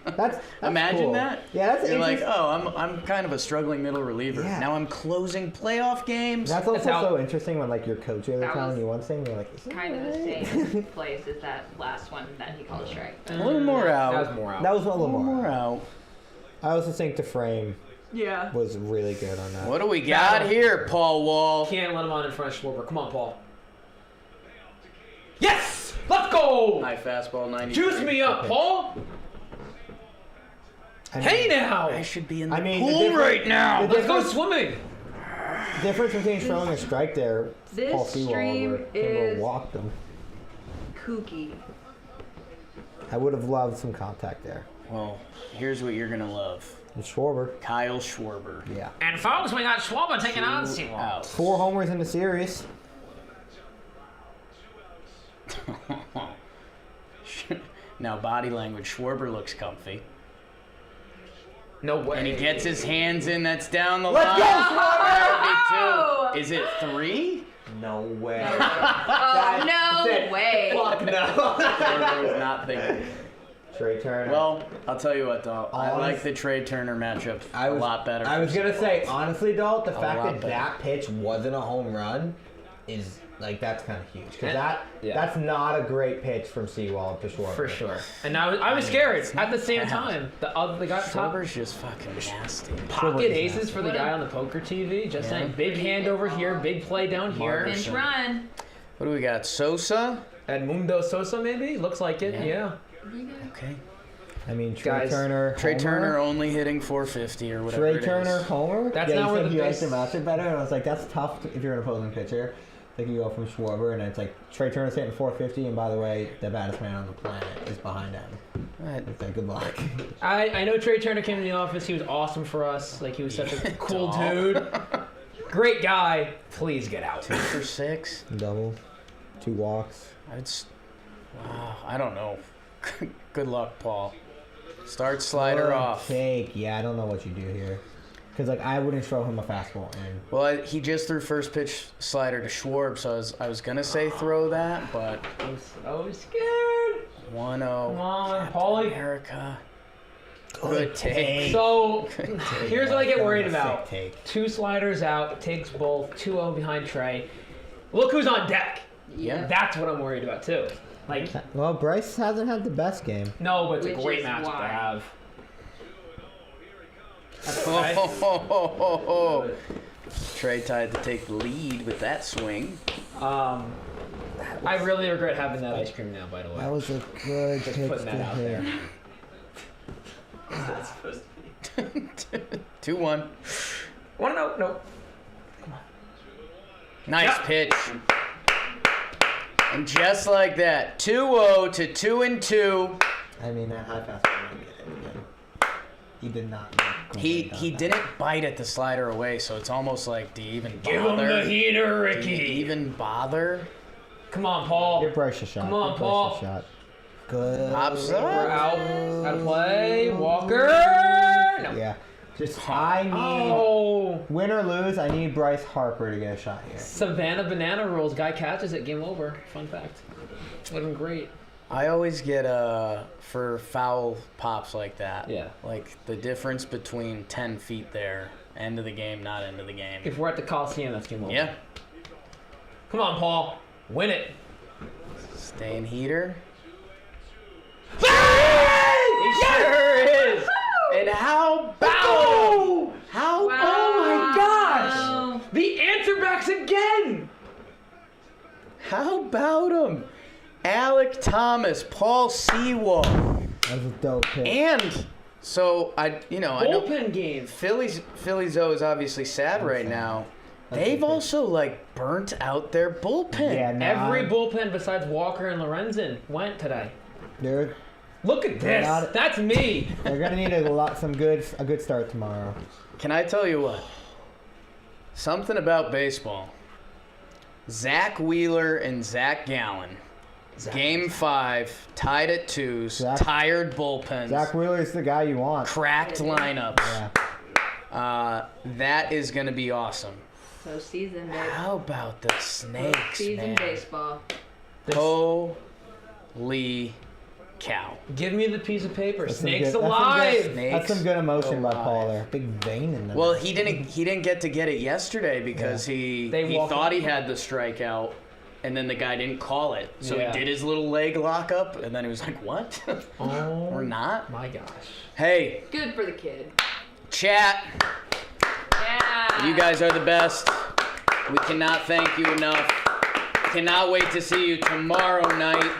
That's Imagine cool. that. Yeah, that's You're like, interesting. oh, I'm kind of a struggling middle reliever. Yeah. Now I'm closing playoff games. That's also how- so interesting when like your coach is That telling was you one thing, you're like, is that Kind of the right? same place as that last one that he called a strike. A little more out. That was more out. That was a a little little more more. out. I also think the frame Yeah. was really good on that. What do we got here, Paul Wall? Can't let him on in front of Schwarber. Come on, Paul. Yes! Let's go! High fastball, 90. Juice me up, Paul! I mean, Hey now! I should be in the I mean, the pool difference- right now. the Let's go difference- swimming! difference between throwing a strike there, This Paul Seawald, stream where Kimbrel is- walked him. Kooky. I would have loved some contact there. Well, here's what you're gonna love. And Schwarber, Kyle Schwarber. yeah. And folks, we got Schwarber taking on Two Seawald. outs. 4 homers in the series. Now body language. Schwarber looks comfy, No way. and he gets his hands in. That's down the Let's line. go, Schwarber! Oh! Is it 3? No way. Oh, no way. Fuck no. I was not thinking. Trey Turner. Well, I'll tell you what, though. I Honest- like the Trey Turner matchup a lot better. I was gonna say, honestly, though, the fact lot that better. that pitch wasn't a home run is like that's kind of huge because Yeah. that's not a great pitch from Seawald to Schwarber. For sure. And I was scared. At the same bad. time, the guy top Schwarber's just fucking nasty. pocket Schwarber's aces nasty. for the guy on the poker TV. Just saying, big hand over here, big play down here. Marcus. Pinch run. What do we got? Sosa? Edmundo Sosa, maybe? Looks like it, yeah. Okay. I mean, Trey Guys, Turner. Trey homer? Turner only hitting 450 or whatever. Trey it Turner is. homer. That's yeah, not you where said the he likes base- the matchup better, and I was like, that's tough if you're an opposing pitcher. Like you go from Schwarber, and it's like Trey Turner's hitting 450, and by the way, the baddest man on the planet is behind him. Right. It's like, good luck. I know Trey Turner came to the office. He was awesome for us. Like, he was such a cool Dog. dude. Great guy. Please get out. 2 for 6. Double, 2 walks. Wow, I don't know. Good luck, Paul. Start slider off. Take. Yeah, I don't know what you do here. Because like I wouldn't throw him a fastball in. Well, he just threw first pitch slider to Schwarb, so I was gonna say throw that, but I was scared. 1-0. Come on, Paulie. America. Good take. So, here's what I get worried Sick about. take. 2 sliders out, takes both, 2-0 behind Trey. Look who's on deck. Yeah. That's what I'm worried about, too. Like, Well, Bryce hasn't had the best game. no, but it's Which a great is matchup to why. have. That's Oh, okay. ho, ho, ho, ho, ho. Trey tried to take the lead with that swing. I really regret having that ice cream now, by the way. That was a good Just pitch putting to that out hit. there. That's supposed to be. 2-1. Want to know? No. Nice Yep. pitch. And just like that, 2-0 to 2-2. I mean, that high fastball might get him again. He did not. He didn't bite at the slider away, so it's almost like, do you even Give him bother? the heater, Do you Ricky. even bother? Come on, Paul. Give Bryce a shot. Come on, Give Bryce Paul. a shot. Good. Pops We're up. out. Gotta play. Walker. No. Yeah. Just I need Oh. win or lose. I need Bryce Harper to get a shot here. Savannah banana rolls. Guy catches it. Game over. Fun fact. Would have been great. I always get for foul pops like that. Yeah. Like the difference between 10 feet there, end of the game, not end of the game. If we're at the Coliseum, that's game over. Yeah. Come on, Paul. Win it. Staying heater. He sure is. And how about how? Wow. Oh my gosh. The answer-backs again. How about him? Alec Thomas, Paul Sewell, That was a dope pitch. and so I know Bullpen game. Phillies though is obviously sad right now. They've also like burnt out their bullpen. Yeah, no, Every bullpen besides Walker and Lorenzen went today. they're Look at this. Not- That's me. gonna need a good start tomorrow. Can I tell you what? Something about baseball. Zach Wheeler and Zach Gallen. Game 5, tied at 2s, Zach- tired bullpens, Zach Wheeler's the guy you want. cracked lineups. Yeah. That is going to be awesome. So seasoned it. How about the Snakes, Seasoned man? baseball. Holy cow. Give me the piece of paper. That's some Snakes good- alive. Snakes That's some good emotion by alive. Paul there. Big vein in them. Well, he didn't get to get it yesterday because he walked thought up. he had the strikeout, and then the guy didn't call it. So Yeah. he did his little leg lockup, and then he was like, "What? Oh Or not?" my gosh. Hey, Good for the kid. chat. Yeah. You guys are the best. We cannot thank you enough. Cannot wait to see you tomorrow night.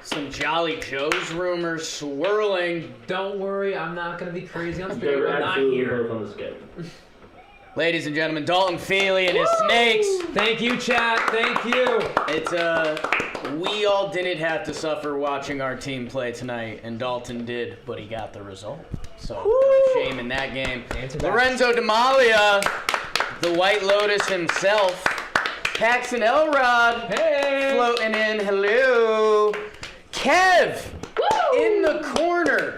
Some Jolly Joe's rumors swirling. Don't worry, I'm not gonna be crazy on They Spirit. were We're not absolutely here. both on the schedule. Ladies and gentlemen, Dalton Feely and his Snakes. Thank you, chat. Thank you. It's we all didn't have to suffer watching our team play tonight, and Dalton did, but he got the result. So no shame in that game. Answer that. Lorenzo DeMalia, the White Lotus himself. Paxton Elrod, Hey. floating in. Hello. Kev in the corner,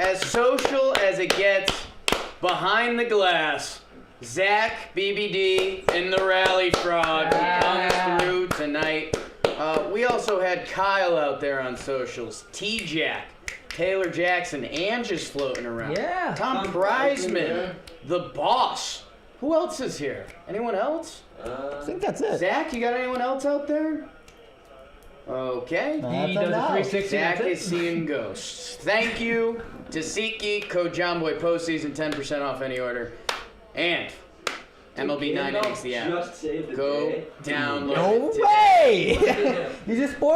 as social as it gets behind the glass. Zach BBD and the Rally Frog comes through tonight. We also had Kyle out there on socials. T-Jack, Taylor Jackson, Ange is floating around. Yeah. Tom Preisman, the boss. Who else is here? Anyone else? I think that's it. Zach, you got anyone else out there? Okay. He That's does a enough. 360. Zach That's is it. seeing ghosts. Thank you to SeatGeek, code JohnBoy postseason, 10% off any order. And MLB 9 innings, the app. Just saved the Go day. download No it today. way! You just spoiled